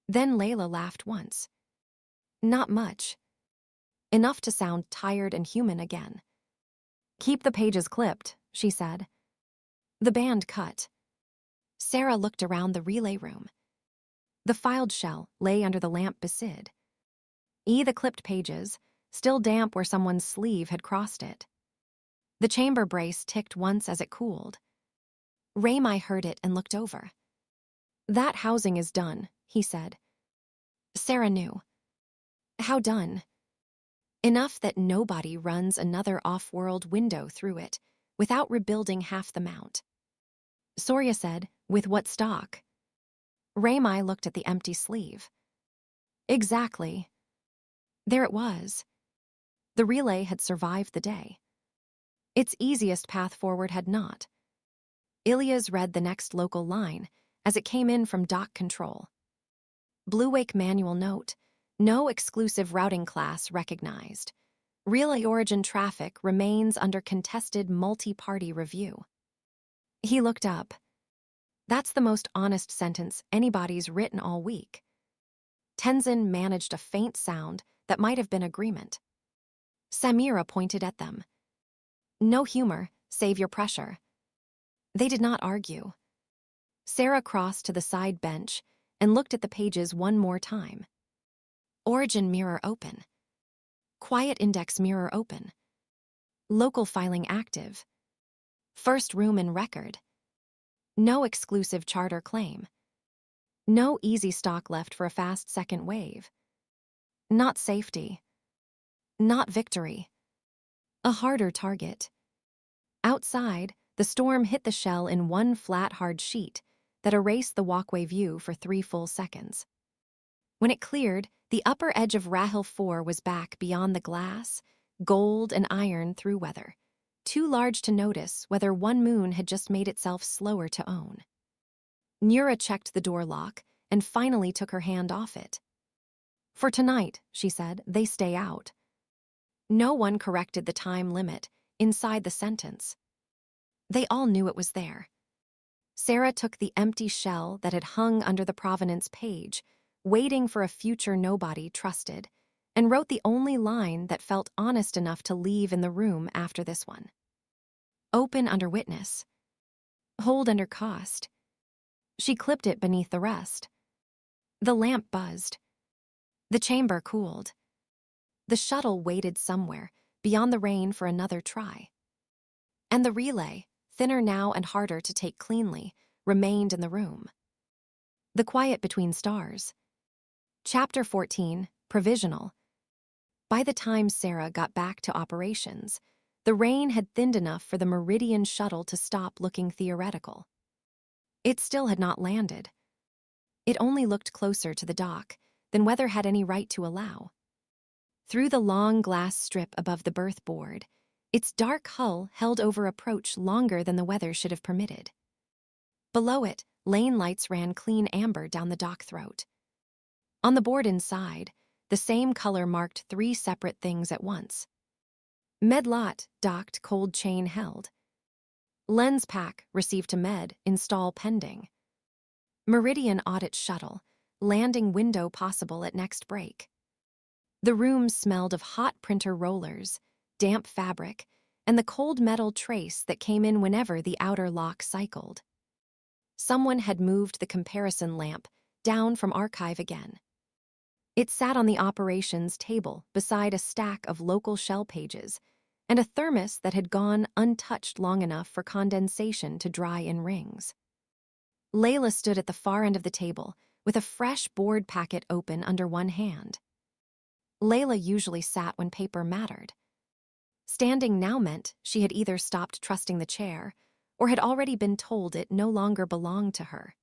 Then Layla laughed once. Not much. Enough to sound tired and human again. "Keep the pages clipped," she said. The band cut. Sarah looked around the relay room. The filed shell lay under the lamp beside. The clipped pages, still damp where someone's sleeve had crossed it. The chamber brace ticked once as it cooled. Raymai heard it and looked over. "That housing is done," he said. Sarah knew. "How done?" "Enough that nobody runs another off-world window through it without rebuilding half the mount." Soria said, "With what stock?" Raymai looked at the empty sleeve. "Exactly." There it was. The relay had survived the day. Its easiest path forward had not. Ilyas read the next local line as it came in from dock control. Blue Wake manual note, no exclusive routing class recognized. Relay origin traffic remains under contested multi-party review. He looked up. That's the most honest sentence anybody's written all week. Tenzin managed a faint sound that might have been agreement. Samira pointed at them. "No humor, save your pressure." They did not argue. Sarah crossed to the side bench and looked at the pages one more time. Origin mirror open. Quiet index mirror open. Local filing active. First room in record. No exclusive charter claim. No easy stock left for a fast second wave. Not safety. Not victory. A harder target. Outside, the storm hit the shell in one flat, hard sheet that erased the walkway view for 3 full seconds. When it cleared, the upper edge of Rahil 4 was back beyond the glass, gold and iron through weather, too large to notice whether one moon had just made itself slower to own. Nura checked the door lock and finally took her hand off it. "For tonight," she said, "they stay out." No one corrected the time limit inside the sentence. They all knew it was there. Sarah took the empty shell that had hung under the provenance page, waiting for a future nobody trusted, and wrote the only line that felt honest enough to leave in the room after this one. Open under witness. Hold under cost. She clipped it beneath the rest. The lamp buzzed. The chamber cooled. The shuttle waited somewhere, beyond the rain for another try. And the relay, thinner now and harder to take cleanly, remained in the room. The quiet between stars. Chapter 14, Provisional. By the time Sarah got back to operations, the rain had thinned enough for the Meridian shuttle to stop looking theoretical. It still had not landed. It only looked closer to the dock than weather had any right to allow. Through the long glass strip above the berth board, its dark hull held over approach longer than the weather should have permitted. Below it, lane lights ran clean amber down the dock throat. On the board inside, the same color marked 3 separate things at once. Medlot, docked, cold chain held. Lens pack, received to med, install pending. Meridian audit shuttle, landing window possible at next break. The room smelled of hot printer rollers, damp fabric, and the cold metal trace that came in whenever the outer lock cycled. Someone had moved the comparison lamp down from archive again. It sat on the operations table beside a stack of local shell pages and a thermos that had gone untouched long enough for condensation to dry in rings. Layla stood at the far end of the table with a fresh board packet open under one hand. Layla usually sat when paper mattered. Standing now meant she had either stopped trusting the chair or had already been told it no longer belonged to her.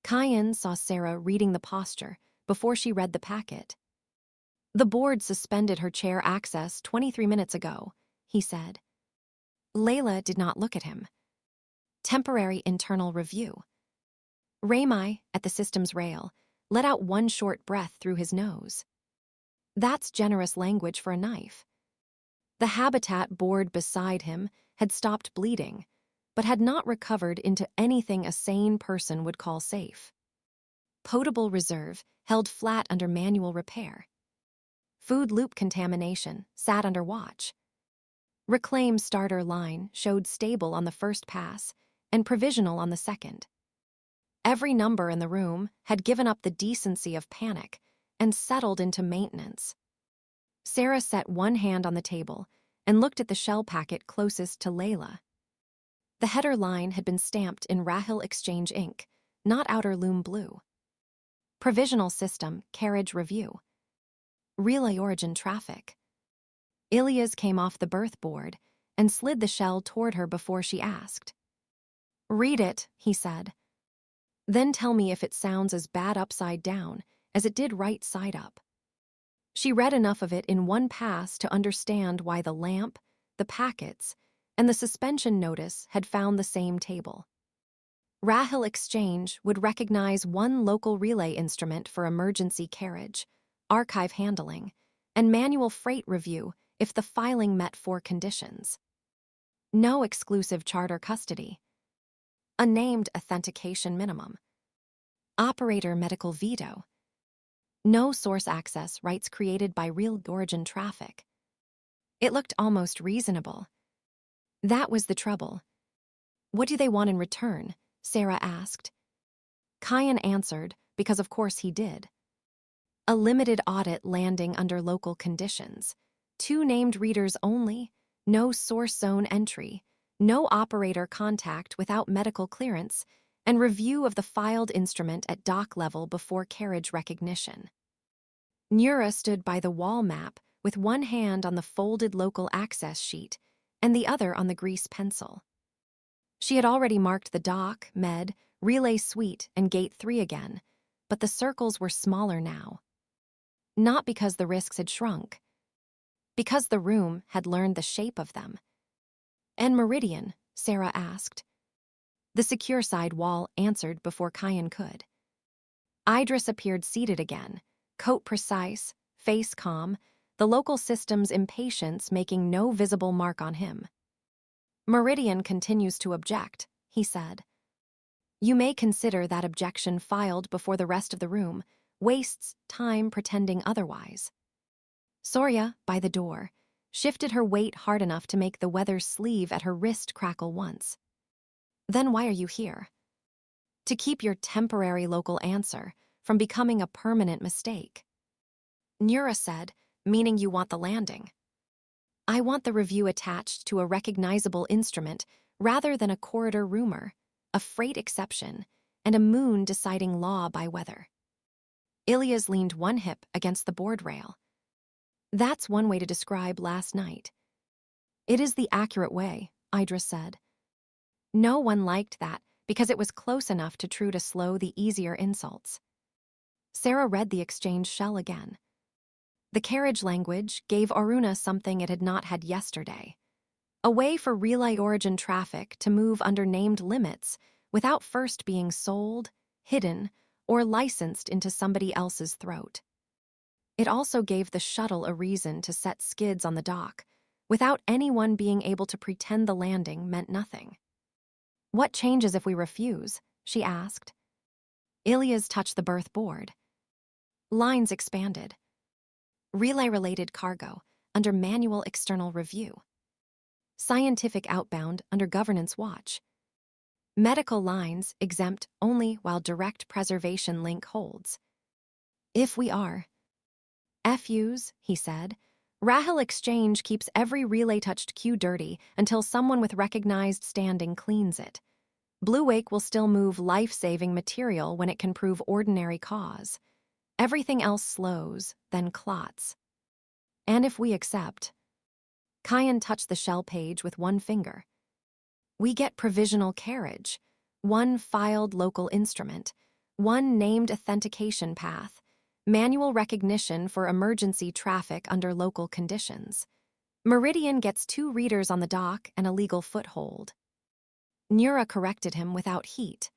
Kyan saw Sarah reading the posture before she read the packet. "The board suspended her chair access 23 minutes ago," he said. Layla did not look at him. Temporary internal review. Ramai, at the system's rail, let out one short breath through his nose. That's generous language for a knife. The habitat board beside him had stopped bleeding, but had not recovered into anything a sane person would call safe. Potable reserve held flat under manual repair. Food loop contamination sat under watch. Reclaim starter line showed stable on the first pass and provisional on the second. Every number in the room had given up the decency of panic and settled into maintenance. Sarah set one hand on the table and looked at the shell packet closest to Layla. The header line had been stamped in Rahil Exchange ink, not outer loom blue. Provisional system, carriage review. Relay origin traffic. Ilias came off the berth board and slid the shell toward her before she asked. "Read it," he said. "Then tell me if it sounds as bad upside down as it did right side up." She read enough of it in one pass to understand why the lamp, the packets, and the suspension notice had found the same table. Rahil Exchange would recognize one local relay instrument for emergency carriage, archive handling, and manual freight review if the filing met four conditions. No exclusive charter custody. A named authentication minimum. Operator medical veto. No source access rights created by real origin traffic. It looked almost reasonable. That was the trouble. "What do they want in return?" Sarah asked. Kyan answered, because of course he did. A limited audit landing under local conditions. 2 named readers only, no source zone entry, no operator contact without medical clearance, and review of the filed instrument at dock level before carriage recognition. Nura stood by the wall map with one hand on the folded local access sheet and the other on the grease pencil. She had already marked the dock, med, relay suite, and gate 3 again, but the circles were smaller now. Not because the risks had shrunk, because the room had learned the shape of them. "And Meridian?" Sarah asked. The secure side wall answered before Kyan could. Idris appeared seated again, coat precise, face calm, the local system's impatience making no visible mark on him. "Meridian continues to object," he said. "You may consider that objection filed before the rest of the room wastes time pretending otherwise." Soria, by the door, shifted her weight hard enough to make the weather sleeve at her wrist crackle once. "Then why are you here?" "To keep your temporary local answer from becoming a permanent mistake." Nura said, "Meaning you want the landing." "I want the review attached to a recognizable instrument rather than a corridor rumor, a freight exception, and a moon deciding law by weather." Ilias leaned one hip against the board rail. "That's one way to describe last night." "It is the accurate way," Idris said. No one liked that because it was close enough to True to slow the easier insults. Sarah read the exchange shell again. The carriage language gave Oruna something it had not had yesterday. A way for relay origin traffic to move under named limits without first being sold, hidden, or licensed into somebody else's throat. It also gave the shuttle a reason to set skids on the dock, without anyone being able to pretend the landing meant nothing. "What changes if we refuse?" she asked. Ilya's touched the berth board. Lines expanded. Relay-related cargo, under manual external review. Scientific outbound, under governance watch. Medical lines exempt only while direct preservation link holds. If we are. FUs, he said. Rahil Exchange keeps every relay-touched queue dirty until someone with recognized standing cleans it. Blue Wake will still move life-saving material when it can prove ordinary cause. Everything else slows, then clots. And if we accept. Kyan touched the shell page with one finger. We get provisional carriage, one filed local instrument, one named authentication path, manual recognition for emergency traffic under local conditions. Meridian gets 2 readers on the dock and a legal foothold. Nura corrected him without heat.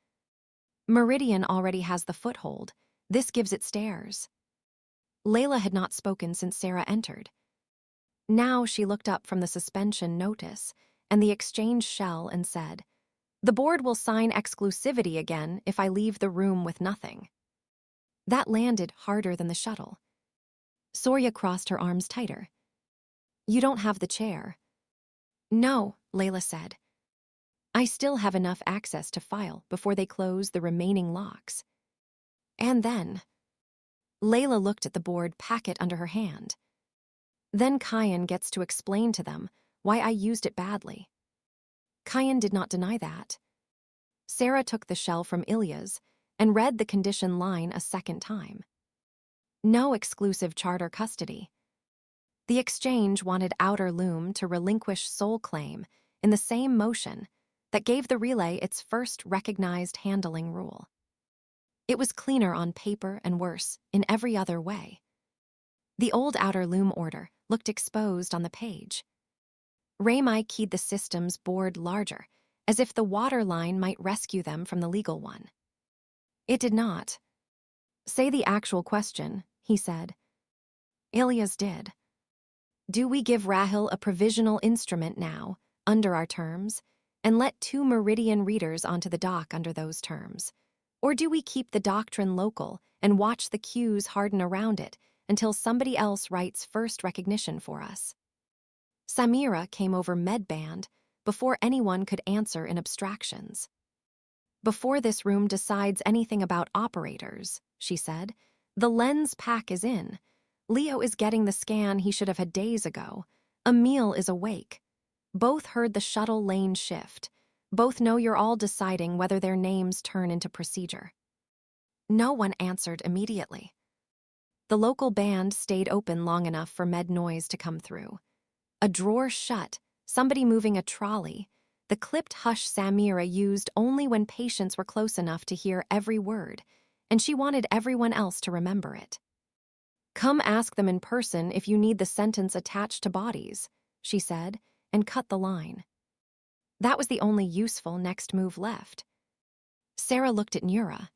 Meridian already has the foothold. This gives it stairs. Layla had not spoken since Sarah entered. Now she looked up from the suspension notice and the exchange shell and said, "The board will sign exclusivity again if I leave the room with nothing." That landed harder than the shuttle. Sorya crossed her arms tighter. "You don't have the chair." "No," Layla said. "I still have enough access to file before they close the remaining locks." And then, Layla looked at the board packet under her hand. "Then Kyan gets to explain to them why I used it badly." Kyan did not deny that. Sarah took the shell from Ilya's and read the condition line a second time. No exclusive charter custody. The exchange wanted Outer Loom to relinquish sole claim in the same motion that gave the relay its first recognized handling rule. It was cleaner on paper and worse in every other way. The old Outer Loom order looked exposed on the page. Raymai keyed the system's board larger, as if the water line might rescue them from the legal one. It did not. "Say the actual question," he said. Ilya's did. "Do we give Rahil a provisional instrument now, under our terms, and let 2 Meridian readers onto the dock under those terms? Or do we keep the doctrine local and watch the queues harden around it until somebody else writes first recognition for us?" Samira came over medband before anyone could answer in abstractions. "Before this room decides anything about operators," she said, "the lens pack is in. Leo is getting the scan he should have had days ago. Emil is awake. Both heard the shuttle lane shift. Both know you're all deciding whether their names turn into procedure." No one answered immediately. The local band stayed open long enough for med noise to come through. A drawer shut, somebody moving a trolley, the clipped hush Samira used only when patients were close enough to hear every word, and she wanted everyone else to remember it. "Come ask them in person if you need the sentence attached to bodies," she said, and cut the line. That was the only useful next move left. Sarah looked at Nura.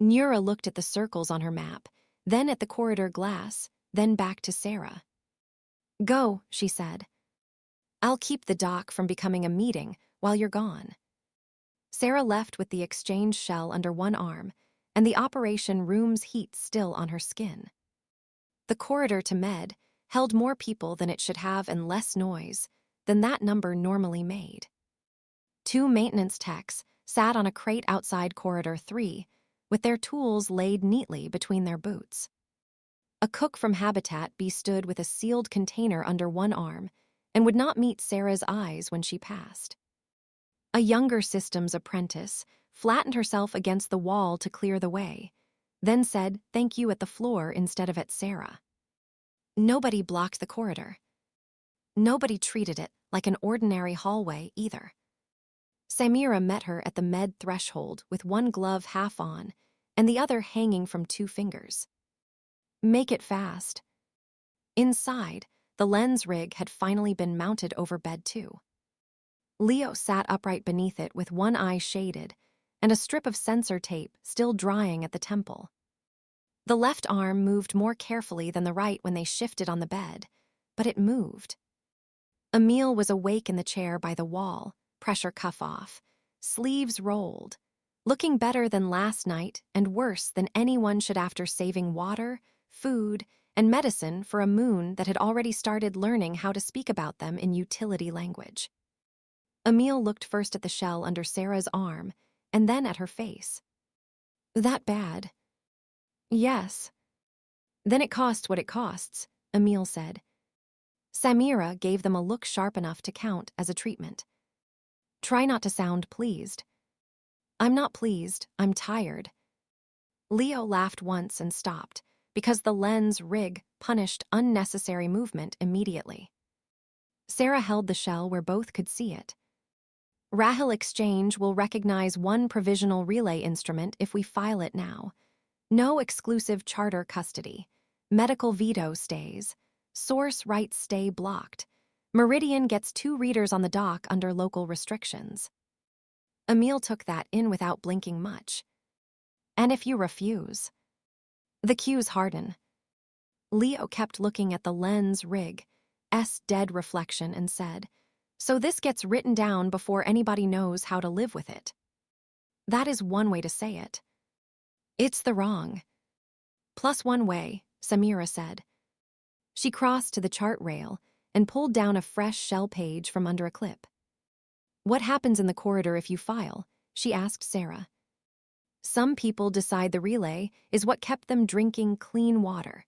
Nura looked at the circles on her map, then at the corridor glass, then back to Sarah. "Go," she said. "I'll keep the dock from becoming a meeting while you're gone." Sarah left with the exchange shell under one arm and the operation room's heat still on her skin. The corridor to med held more people than it should have and less noise than that number normally made. 2 maintenance techs sat on a crate outside corridor 3 with their tools laid neatly between their boots. A cook from Habitat stood with a sealed container under one arm and would not meet Sarah's eyes when she passed. A younger systems apprentice flattened herself against the wall to clear the way, then said thank you at the floor instead of at Sarah. Nobody blocked the corridor. Nobody treated it like an ordinary hallway either. Samira met her at the med threshold with one glove half on and the other hanging from 2 fingers. "Make it fast." Inside, the lens rig had finally been mounted over bed 2. Leo sat upright beneath it with one eye shaded and a strip of sensor tape still drying at the temple. The left arm moved more carefully than the right when they shifted on the bed, but it moved. Emil was awake in the chair by the wall, pressure cuff off, sleeves rolled, Looking better than last night and worse than anyone should after saving water, food, and medicine for a moon that had already started learning how to speak about them in utility language. Emil looked first at the shell under Sarah's arm and then at her face. That bad? Yes. Then it costs what it costs, Emil said. Samira gave them a look sharp enough to count as a treatment. Try not to sound pleased. I'm not pleased, I'm tired. Leo laughed once and stopped, because the lens rig punished unnecessary movement immediately. Sarah held the shell where both could see it. Rahil Exchange will recognize one provisional relay instrument if we file it now. No exclusive charter custody. Medical veto stays. Source rights stay blocked. Meridian gets 2 readers on the dock under local restrictions. Emil took that in without blinking much. And if you refuse? The cues harden. Leo kept looking at the lens rig, dead reflection, and said, so this gets written down before anybody knows how to live with it. That is one way to say it. It's the wrong. Plus one way, Samira said. She crossed to the chart rail and pulled down a fresh shell page from under a clip. What happens in the corridor if you file? She asked Sarah. Some people decide the relay is what kept them drinking clean water.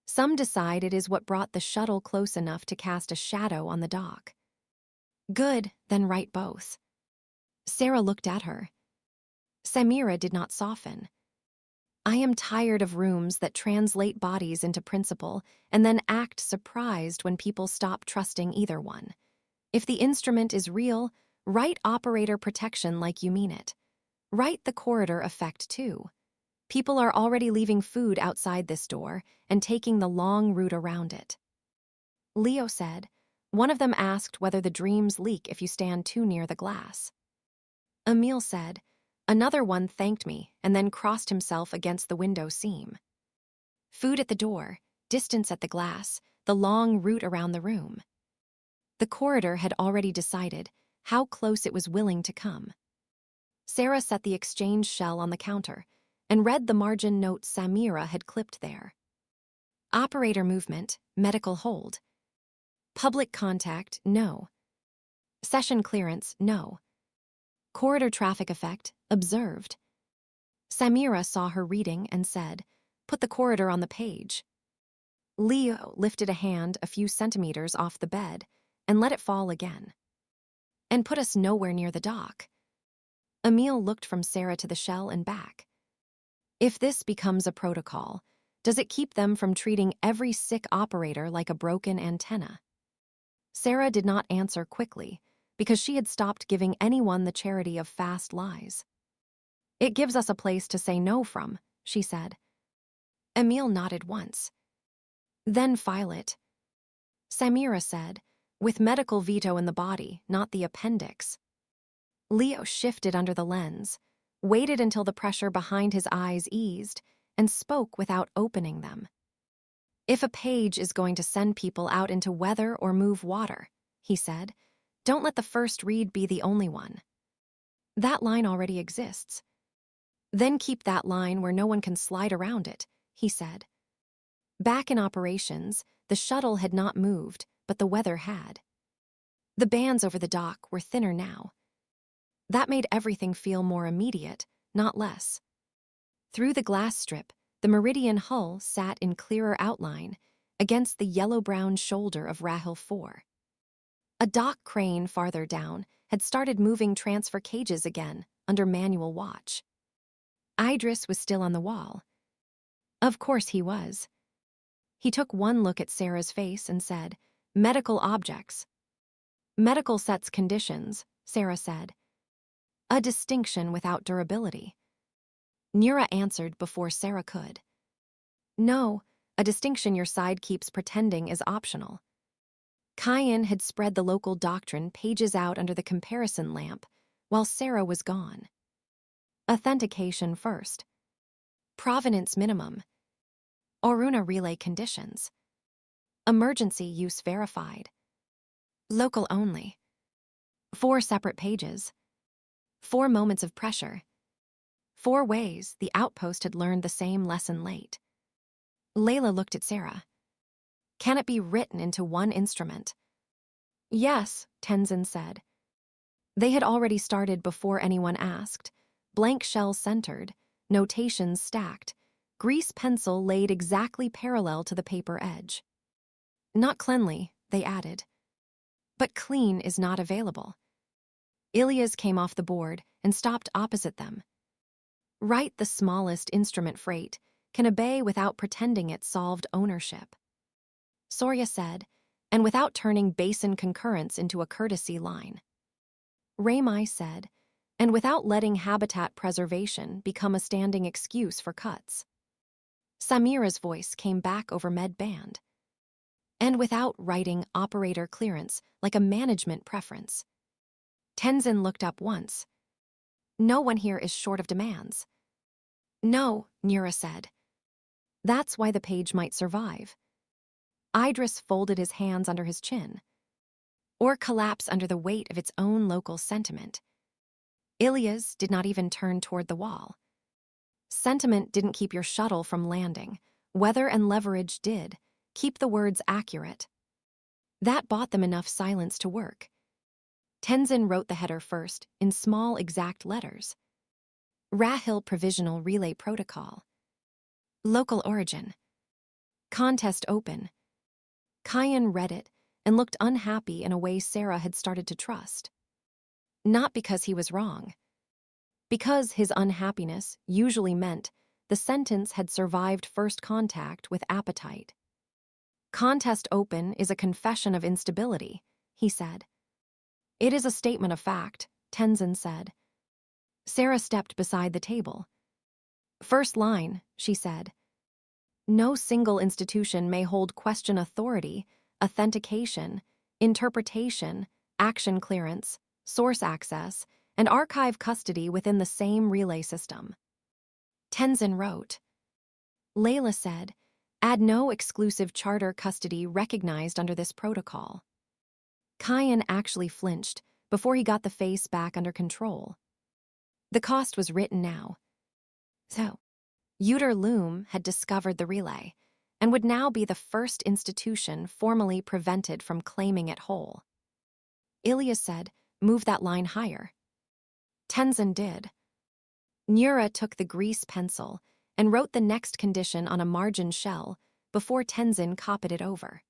Some decide it is what brought the shuttle close enough to cast a shadow on the dock. Good, then write both. Sarah looked at her. Samira did not soften. I am tired of rooms that translate bodies into principle and then act surprised when people stop trusting either one. If the instrument is real, write operator protection like you mean it. Write the corridor effect too. People are already leaving food outside this door and taking the long route around it. Leo said, one of them asked whether the dreams leak if you stand too near the glass. Emil said, another one thanked me and then crossed himself against the window seam. Food at the door, distance at the glass, the long route around the room. The corridor had already decided how close it was willing to come. Sarah set the exchange shell on the counter and read the margin note Samira had clipped there. Operator movement, medical hold. Public contact, no. Session clearance, no. Corridor traffic effect, observed. Samira saw her reading and said, put the corridor on the page. Leo lifted a hand a few centimeters off the bed and let it fall again. And put us nowhere near the dock. Emil looked from Sarah to the shell and back. If this becomes a protocol, does it keep them from treating every sick operator like a broken antenna? Sarah did not answer quickly, because she had stopped giving anyone the charity of fast lies. It gives us a place to say no from, she said. Emil nodded once. Then file it. Samira said, with medical veto in the body, not the appendix. Leo shifted under the lens, waited until the pressure behind his eyes eased, and spoke without opening them. If a page is going to send people out into weather or move water, he said, don't let the first read be the only one. That line already exists. Then keep that line where no one can slide around it, he said. Back in operations, the shuttle had not moved, but the weather had. The bands over the dock were thinner now. That made everything feel more immediate, not less. Through the glass strip, the Meridian hull sat in clearer outline against the yellow-brown shoulder of Rahil 4. A dock crane farther down had started moving transfer cages again under manual watch. Idris was still on the wall. Of course he was. He took one look at Sarah's face and said, medical objects. Medical sets conditions, Sarah said. A distinction without durability. Nura answered before Sarah could. No, a distinction your side keeps pretending is optional. Cayenne had spread the local doctrine pages out under the comparison lamp while Sarah was gone. Authentication first. Provenance minimum. Oruna relay conditions. Emergency use verified. Local only. 4 separate pages. 4 moments of pressure. 4 ways the outpost had learned the same lesson late. Layla looked at Sarah. Can it be written into one instrument? Yes, Tenzin said. They had already started before anyone asked. Blank shells centered, notations stacked, grease pencil laid exactly parallel to the paper edge. Not cleanly, they added. But clean is not available. Ilya's came off the board and stopped opposite them. Write the smallest instrument freight can obey without pretending it solved ownership. Sorya said, and without turning basin concurrence into a courtesy line. Raymai said, and without letting habitat preservation become a standing excuse for cuts. Samira's voice came back over med-band. And without writing operator clearance like a management preference. Tenzin looked up once. No one here is short of demands. No, Nura said. That's why the page might survive. Idris folded his hands under his chin. Or collapse under the weight of its own local sentiment. Ilya's did not even turn toward the wall. Sentiment didn't keep your shuttle from landing. Weather and leverage did. Keep the words accurate. That bought them enough silence to work. Tenzin wrote the header first, in small exact letters. Rahil Provisional Relay Protocol. Local origin. Contest open. Kyan read it and looked unhappy in a way Sarah had started to trust. Not because he was wrong. Because his unhappiness usually meant the sentence had survived first contact with appetite. Contest open is a confession of instability, he said. It is a statement of fact, Tenzin said. Sarah stepped beside the table. First line, she said. No single institution may hold question authority, authentication, interpretation, action clearance, source access, and archive custody within the same relay system. Tenzin wrote. Layla said, add no exclusive charter custody recognized under this protocol. Kyan actually flinched before he got the face back under control. The cost was written now. So, Uter Loom had discovered the relay and would now be the first institution formally prevented from claiming it whole. Ilya said, move that line higher. Tenzin did. Nura took the grease pencil and wrote the next condition on a margin shell before Tenzin copied it over.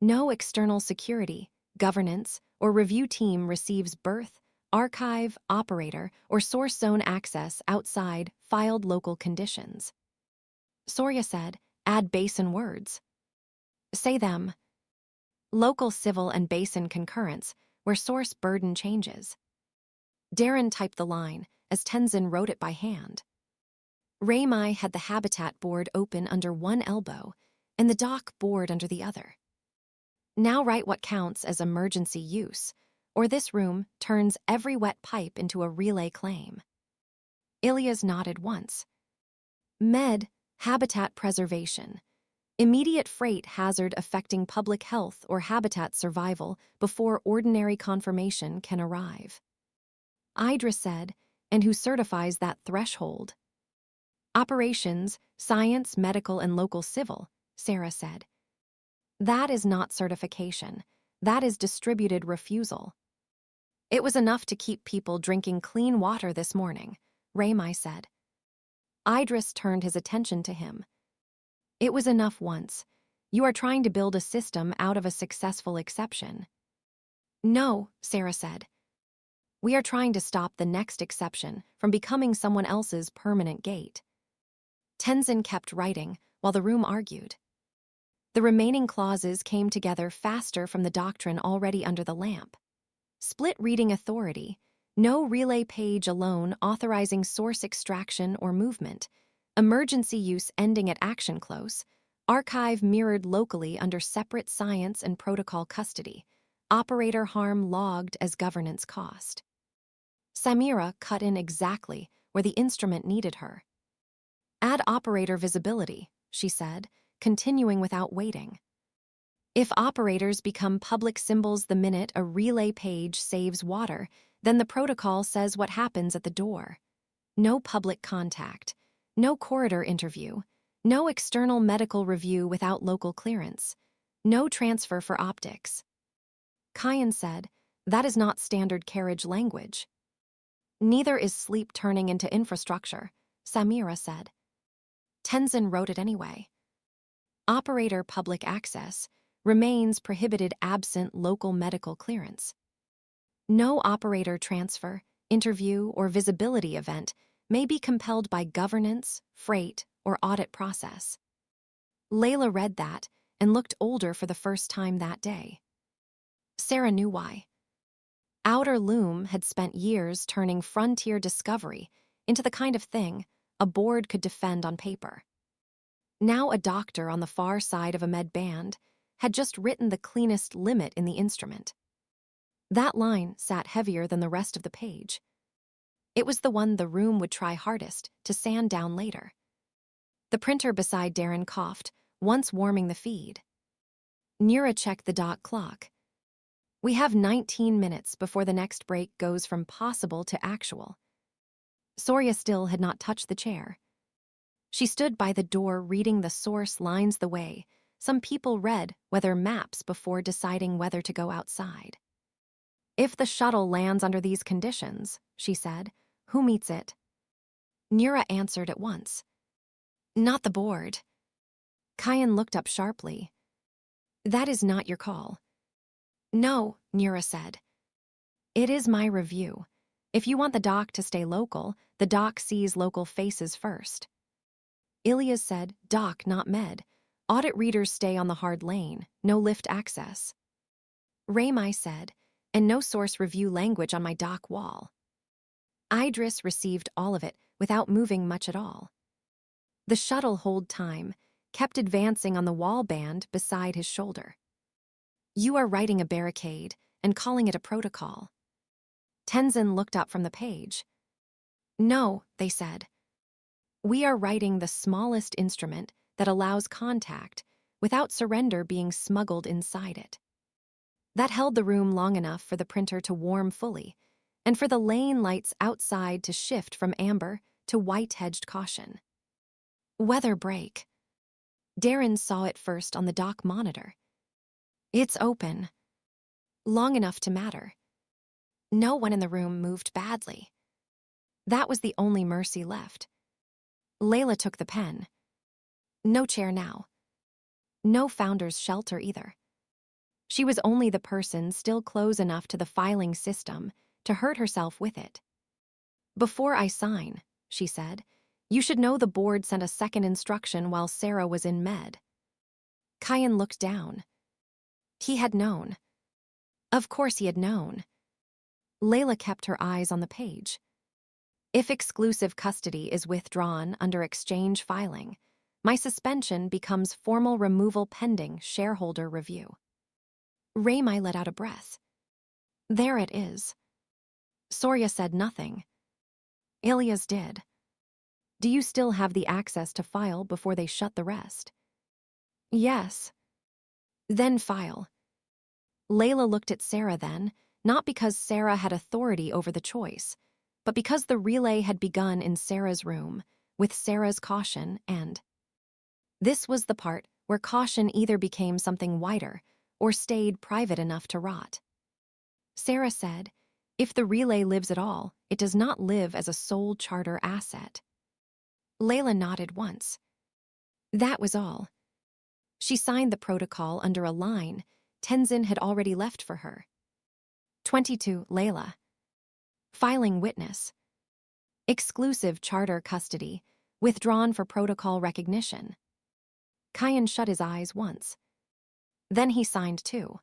No external security, governance, or review team receives berth, archive, operator, or source zone access outside filed local conditions. Sorya said, add basin words. Say them. Local civil and basin concurrence, where source burden changes. Darren typed the line as Tenzin wrote it by hand. Raymai had the habitat board open under one elbow and the dock board under the other. Now write what counts as emergency use, or this room turns every wet pipe into a relay claim. Ilya's nodded once. Med, habitat preservation. Immediate freight hazard affecting public health or habitat survival before ordinary confirmation can arrive. Idris said, and who certifies that threshold? Operations, science, medical, and local civil, Sarah said. That is not certification. That is distributed refusal. It was enough to keep people drinking clean water this morning, Raymai said. Idris turned his attention to him. It was enough once. You are trying to build a system out of a successful exception. No, Sarah said. We are trying to stop the next exception from becoming someone else's permanent gate. Tenzin kept writing while the room argued. The remaining clauses came together faster from the doctrine already under the lamp. Split reading authority, no relay page alone authorizing source extraction or movement, emergency use ending at action close, archive mirrored locally under separate science and protocol custody, operator harm logged as governance cost. Samira cut in exactly where the instrument needed her. Add operator visibility, she said, continuing without waiting. If operators become public symbols the minute a relay page saves water, then the protocol says what happens at the door. No public contact. No corridor interview. No external medical review without local clearance. No transfer for optics. Kyan said, "That is not standard carriage language." "Neither is sleep turning into infrastructure," Samira said. Tenzin wrote it anyway. Operator public access remains prohibited absent local medical clearance. No operator transfer, interview, or visibility event may be compelled by governance, freight, or audit process. Layla read that and looked older for the first time that day. Sarah knew why. Outer Loom had spent years turning frontier discovery into the kind of thing a board could defend on paper. Now a doctor on the far side of a med band had just written the cleanest limit in the instrument. That line sat heavier than the rest of the page. It was the one the room would try hardest to sand down later. The printer beside Darren coughed, once warming the feed. Nira checked the dot clock. "We have 19 minutes before the next break goes from possible to actual." Soria still had not touched the chair. She stood by the door reading the source lines the way some people read weather maps before deciding whether to go outside. "If the shuttle lands under these conditions," she said, "who meets it?" Nira answered at once. "Not the board." Kyan looked up sharply. "That is not your call." "No," Nira said. "It is my review. If you want the dock to stay local, the dock sees local faces first." Ilias said, "Dock, not med. Audit readers stay on the hard lane, no lift access." Raymai said, "And no source review language on my dock wall." Idris received all of it without moving much at all. The shuttle hold time kept advancing on the wall band beside his shoulder. "You are writing a barricade and calling it a protocol." Tenzin looked up from the page. "No," they said. "We are writing the smallest instrument that allows contact without surrender being smuggled inside it." That held the room long enough for the printer to warm fully, and for the lane lights outside to shift from amber to white-hedged caution. "Weather break." Darren saw it first on the dock monitor. "It's open." Long enough to matter. No one in the room moved badly. That was the only mercy left. Layla took the pen. No chair now. No founder's shelter either. She was only the person still close enough to the filing system to hurt herself with it. "Before I sign," she said, "you should know the board sent a second instruction while Sarah was in med." Kyan looked down. He had known. Of course he had known. Layla kept her eyes on the page. "If exclusive custody is withdrawn under exchange filing, my suspension becomes formal removal pending shareholder review." Raymai let out a breath. "There it is." Soria said nothing. Ilias did. "Do you still have the access to file before they shut the rest?" "Yes." "Then file." Layla looked at Sarah then, not because Sarah had authority over the choice, but because the relay had begun in Sarah's room, with Sarah's caution and... This was the part where caution either became something wider or stayed private enough to rot. Sarah said, "If the relay lives at all, it does not live as a sole charter asset." Layla nodded once. That was all. She signed the protocol under a line Tenzin had already left for her. 22 Layla. Filing witness. Exclusive charter custody, withdrawn for protocol recognition. Kyan shut his eyes once. Then he signed too.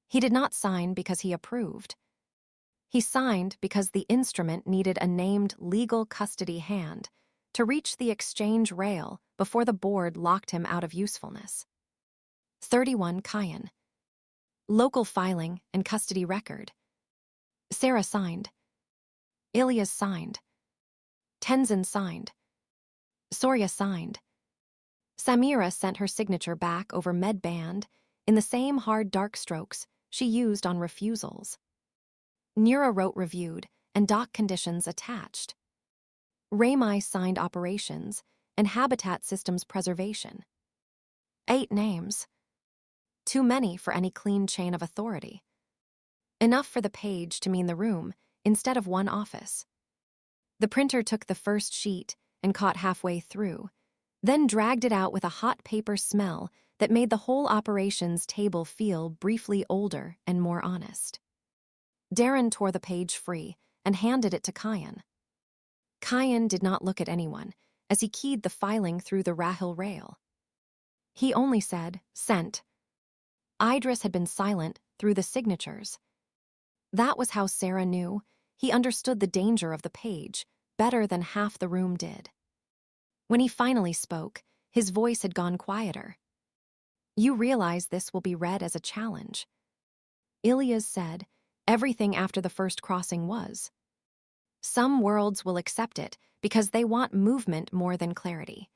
He did not sign because he approved. He signed because the instrument needed a named legal custody hand to reach the exchange rail before the board locked him out of usefulness. 31 Kyan. Local filing and custody record. Sarah signed. Ilias signed. Tenzin signed. Soria signed. Samira sent her signature back over medband in the same hard dark strokes she used on refusals. Nira wrote reviewed and dock conditions attached. Ramai signed operations and habitat systems preservation. 8 names. Too many for any clean chain of authority. Enough for the page to mean the room instead of one office. The printer took the first sheet and caught halfway through, then dragged it out with a hot paper smell that made the whole operations table feel briefly older and more honest. Darren tore the page free and handed it to Kyan. Kyan did not look at anyone as he keyed the filing through the Rahil rail. He only said, "Sent." Idris had been silent through the signatures. That was how Sarah knew he understood the danger of the page better than half the room did. When he finally spoke, his voice had gone quieter. "You realize this will be read as a challenge." Ilyas said, "Everything after the first crossing was. Some worlds will accept it because they want movement more than clarity.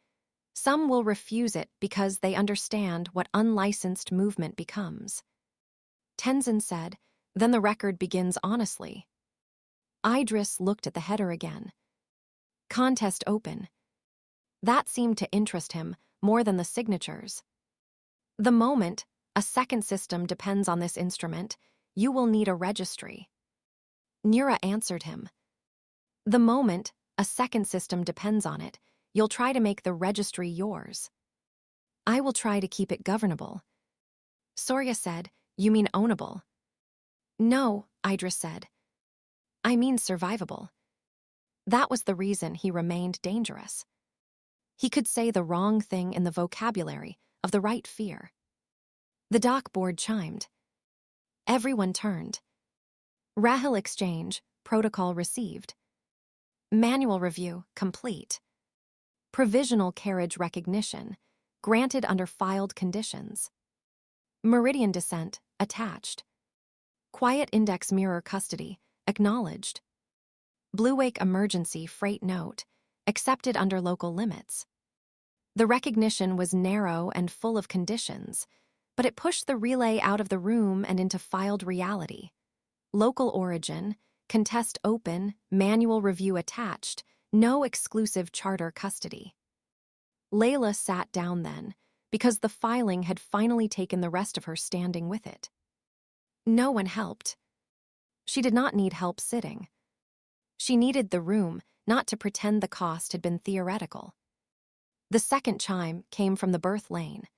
Some will refuse it because they understand what unlicensed movement becomes." Tenzin said, "Then the record begins honestly." Idris looked at the header again. "Contest open." That seemed to interest him more than the signatures. "The moment a second system depends on this instrument, you will need a registry." Nura answered him. "The moment a second system depends on it, you'll try to make the registry yours." "I will try to keep it governable." Surya said, "You mean ownable?" "No," Idris said. "I mean survivable." That was the reason he remained dangerous. He could say the wrong thing in the vocabulary of the right fear. The dock board chimed. Everyone turned. Rahil exchange, protocol received. Manual review, complete. Provisional carriage recognition, granted under filed conditions. Meridian descent, attached. Quiet index mirror custody, acknowledged. Blue Wake emergency freight note, accepted under local limits. The recognition was narrow and full of conditions, but it pushed the relay out of the room and into filed reality. Local origin, contest open, manual review attached, no exclusive charter custody. Layla sat down then, because the filing had finally taken the rest of her standing with it. No one helped. She did not need help sitting. She needed the room, not to pretend the cost had been theoretical. The second chime came from the berth lane.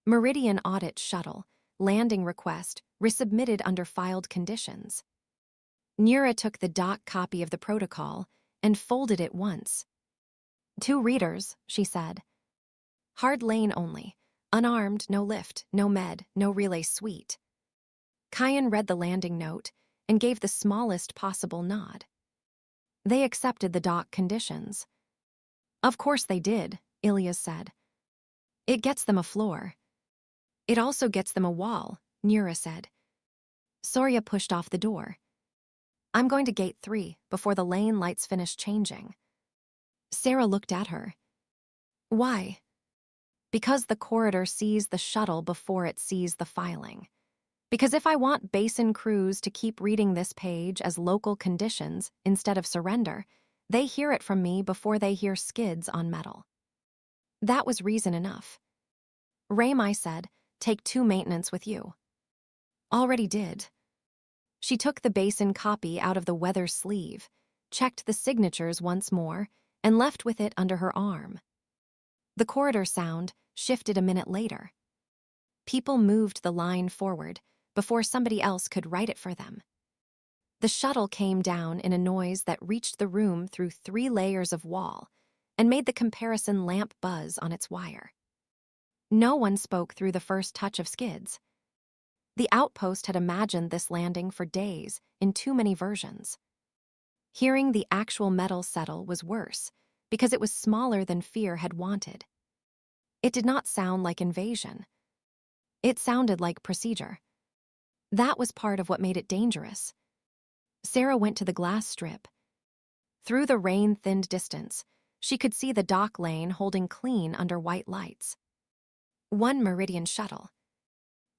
Meridian audit shuttle, landing request, resubmitted under filed conditions. Nura took the doc copy of the protocol and folded it once. 2 readers, she said. Hard lane only. Unarmed, no lift, no med, no relay suite. Kyan read the landing note and gave the smallest possible nod. They accepted the dock conditions. Of course they did, Ilyas said. It gets them a floor. It also gets them a wall, Nura said. Surya pushed off the door. I'm going to gate 3 before the lane lights finish changing. Sarah looked at her. Why? Because the corridor sees the shuttle before it sees the filing. Because if I want basin crews to keep reading this page as local conditions instead of surrender, they hear it from me before they hear skids on metal. That was reason enough. Ramai said, take 2 maintenance with you. Already did. She took the basin copy out of the weather sleeve, checked the signatures once more, and left with it under her arm. The corridor sound shifted a minute later. People moved the line forward before somebody else could write it for them. The shuttle came down in a noise that reached the room through 3 layers of wall and made the comparison lamp buzz on its wire. No one spoke through the first touch of skids. The outpost had imagined this landing for days in too many versions. Hearing the actual metal settle was worse because it was smaller than fear had wanted. It did not sound like invasion. It sounded like procedure. That was part of what made it dangerous. Sarah went to the glass strip. Through the rain-thinned distance, she could see the dock lane holding clean under white lights. 1 Meridian shuttle.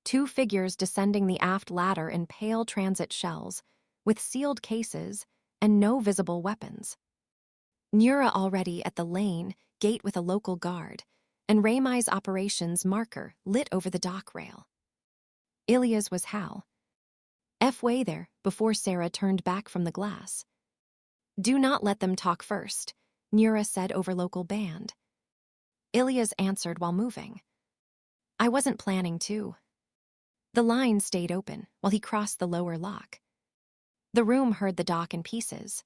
2 figures descending the aft ladder in pale transit shells, with sealed cases and no visible weapons. Nura already at the lane gate with a local guard, and Raymai's operations marker lit over the dock rail. Ilya's was Hal. Way there, before Sarah turned back from the glass. "Do not let them talk first," Nura said over local band. Ilya's answered while moving. "I wasn't planning to." The line stayed open while he crossed the lower lock. The room heard the dock in pieces.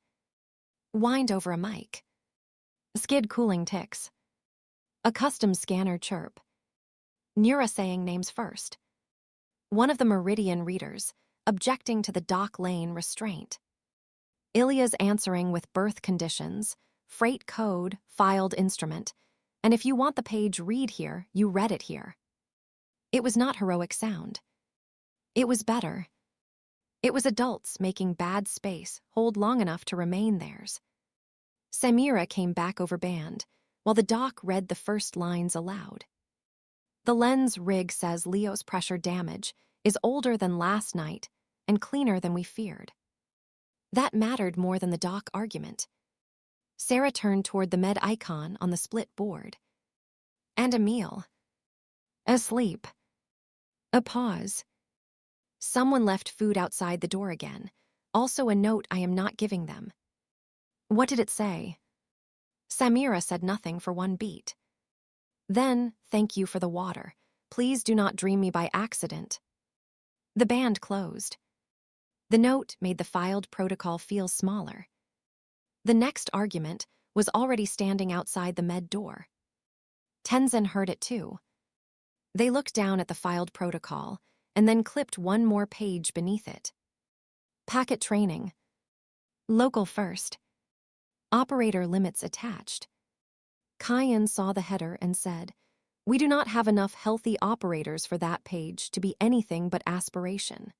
Whined over a mic. Skid cooling ticks. A custom scanner chirp. Nura saying names first. One of the Meridian readers, objecting to the dock lane restraint. Ilya's answering with birth conditions, freight code, filed instrument, and if you want the page read here, you read it here. It was not heroic sound. It was better. It was adults making bad space hold long enough to remain theirs. Samira came back over band, while the doc read the first lines aloud. "The lens rig says Leo's pressure damage is older than last night and cleaner than we feared." That mattered more than the doc argument. Sarah turned toward the med icon on the split board. And Emil. Asleep. A pause. Someone left food outside the door again, also a note I am not giving them. What did it say? Samira said nothing for one beat. Then, "Thank you for the water. Please do not dream me by accident." The band closed. The note made the filed protocol feel smaller. The next argument was already standing outside the med door. Tenzin heard it too. They looked down at the filed protocol and then clipped one more page beneath it. Packet training. Local first. Operator limits attached. Kyan saw the header and said, "We do not have enough healthy operators for that page to be anything but aspiration."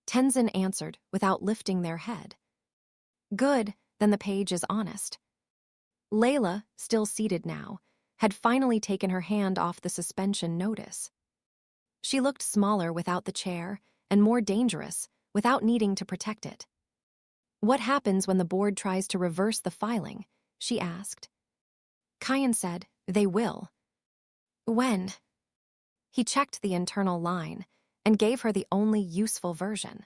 Tenzin answered without lifting their head. "Good, then the page is honest." Layla, still seated now, had finally taken her hand off the suspension notice. She looked smaller without the chair and more dangerous without needing to protect it. "What happens when the board tries to reverse the filing?" she asked. Kyan said, "They will." "When?" He checked the internal line and gave her the only useful version.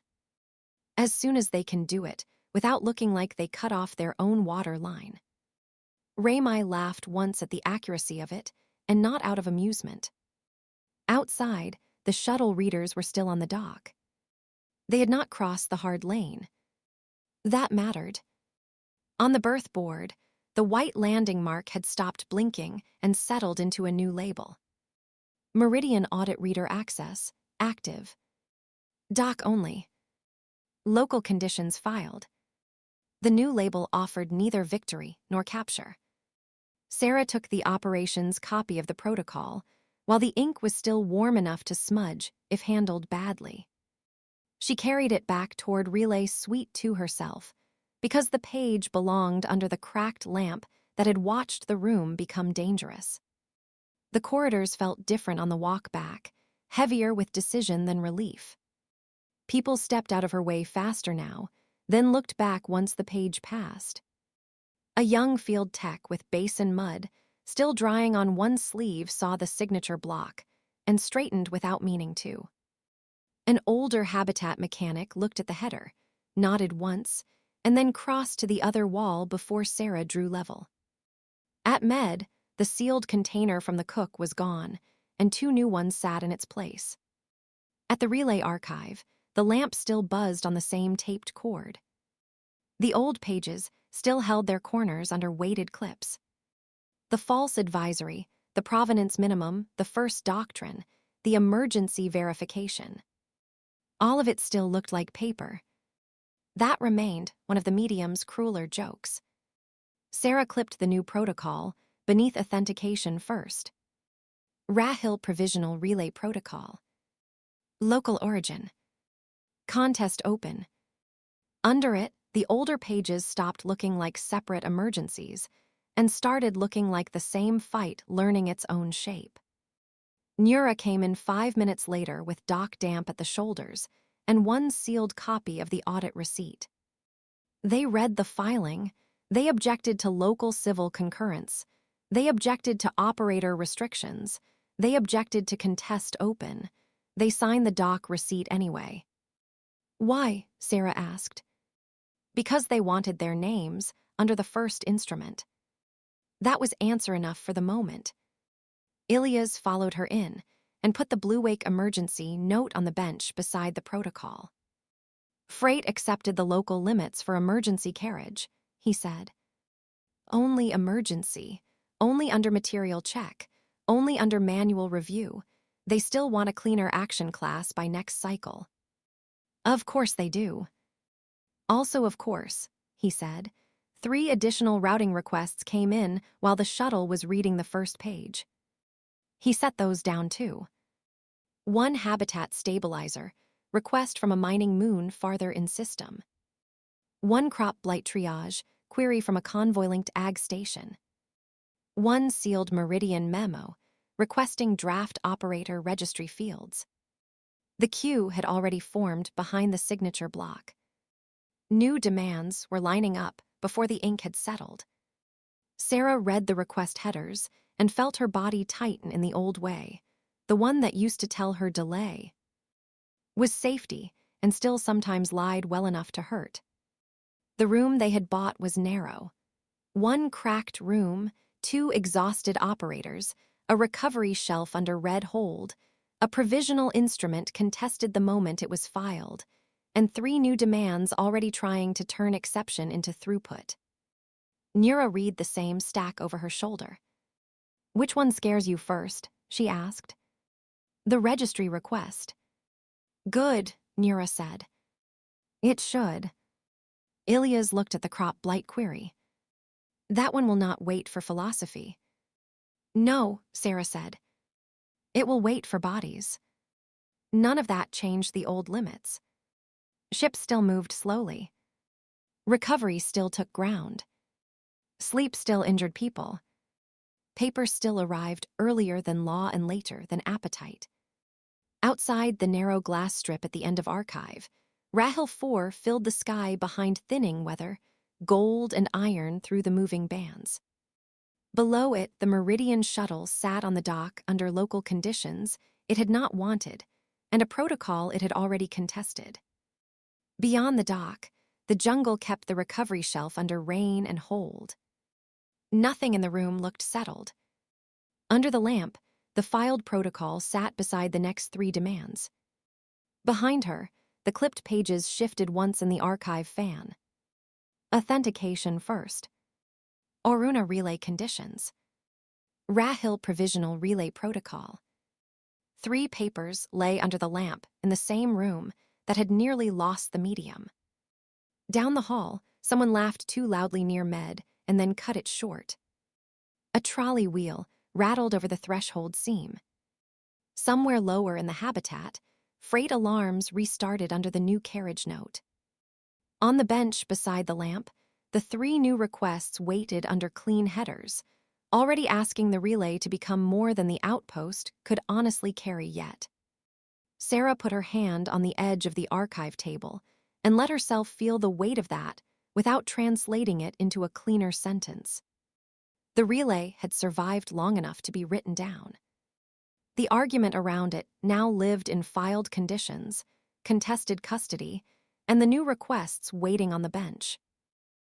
"As soon as they can do it, without looking like they cut off their own water line." Raymai laughed once at the accuracy of it, and not out of amusement. Outside, the shuttle readers were still on the dock. They had not crossed the hard lane. That mattered. On the berth board, the white landing mark had stopped blinking and settled into a new label. Meridian Audit Reader Access, active. Dock only. Local conditions filed. The new label offered neither victory nor capture. Sarah took the operations copy of the protocol, while the ink was still warm enough to smudge if handled badly. She carried it back toward Relay Suite 2 herself, because the page belonged under the cracked lamp that had watched the room become dangerous. The corridors felt different on the walk back, heavier with decision than relief. People stepped out of her way faster now, then looked back once the page passed. A young field tech with basin mud, still drying on one sleeve, saw the signature block and straightened without meaning to. An older habitat mechanic looked at the header, nodded once, and then crossed to the other wall before Sarah drew level. At Med, the sealed container from the cook was gone, and 2 new ones sat in its place. At the relay archive, the lamp still buzzed on the same taped cord. The old pages still held their corners under weighted clips. The false advisory, the provenance minimum, the first doctrine, the emergency verification. All of it still looked like paper. That remained one of the medium's crueler jokes. Sarah clipped the new protocol beneath authentication first. Rahil Provisional Relay Protocol. Local origin. Contest open. Under it, the older pages stopped looking like separate emergencies and started looking like the same fight learning its own shape. Nura came in 5 minutes later with Doc Damp at the shoulders and one sealed copy of the audit receipt. They read the filing, They objected to local civil concurrence. They objected to operator restrictions. They objected to contest open. They signed the dock receipt anyway. Why? Sarah asked. Because they wanted their names under the first instrument. That was answer enough for the moment. Ilias followed her in and put the Blue Wake emergency note on the bench beside the protocol. Freight accepted the local limits for emergency carriage, he said. Only emergency, only under material check, only under manual review. They still want a cleaner action class by next cycle. Of course they do. Also, of course, he said, 3 additional routing requests came in while the shuttle was reading the first page. He set those down too. 1 habitat stabilizer, request from a mining moon farther in system. 1 crop blight triage, query from a convoy-linked ag station. 1 sealed meridian memo, requesting draft operator registry fields. The queue had already formed behind the signature block. New demands were lining up before the ink had settled. Sarah read the request headers and felt her body tighten in the old way, the one that used to tell her delay was safety and still sometimes lied well enough to hurt. The room they had bought was narrow. 1 cracked room, 2 exhausted operators, a recovery shelf under red hold, a provisional instrument contested the moment it was filed, and 3 new demands already trying to turn exception into throughput. Nura read the same stack over her shoulder. Which one scares you first? She asked. The registry request. Good, Nura said. It should. Ilias looked at the crop blight query. That one will not wait for philosophy. No, Sarah said. It will wait for bodies. None of that changed the old limits. Ships still moved slowly. Recovery still took ground. Sleep still injured people. Paper still arrived earlier than law and later than appetite. Outside the narrow glass strip at the end of archive, Rahil 4 filled the sky behind thinning weather, gold and iron through the moving bands. Below it, the Meridian shuttle sat on the dock under local conditions it had not wanted, and a protocol it had already contested. Beyond the dock, the jungle kept the recovery shelf under rein and hold. Nothing in the room looked settled. Under the lamp, the filed protocol sat beside the next 3 demands. Behind her, the clipped pages shifted once in the archive fan. Authentication first. Oruna relay conditions. Rahil provisional relay protocol. 3 papers lay under the lamp in the same room that had nearly lost the medium. Down the hall, someone laughed too loudly near Med and then cut it short. A trolley wheel rattled over the threshold seam. Somewhere lower in the habitat, freight alarms restarted under the new carriage note. On the bench beside the lamp, the 3 new requests waited under clean headers, already asking the relay to become more than the outpost could honestly carry yet. Sarah put her hand on the edge of the archive table and let herself feel the weight of that without translating it into a cleaner sentence. The relay had survived long enough to be written down. The argument around it now lived in filed conditions, contested custody, and the new requests waiting on the bench.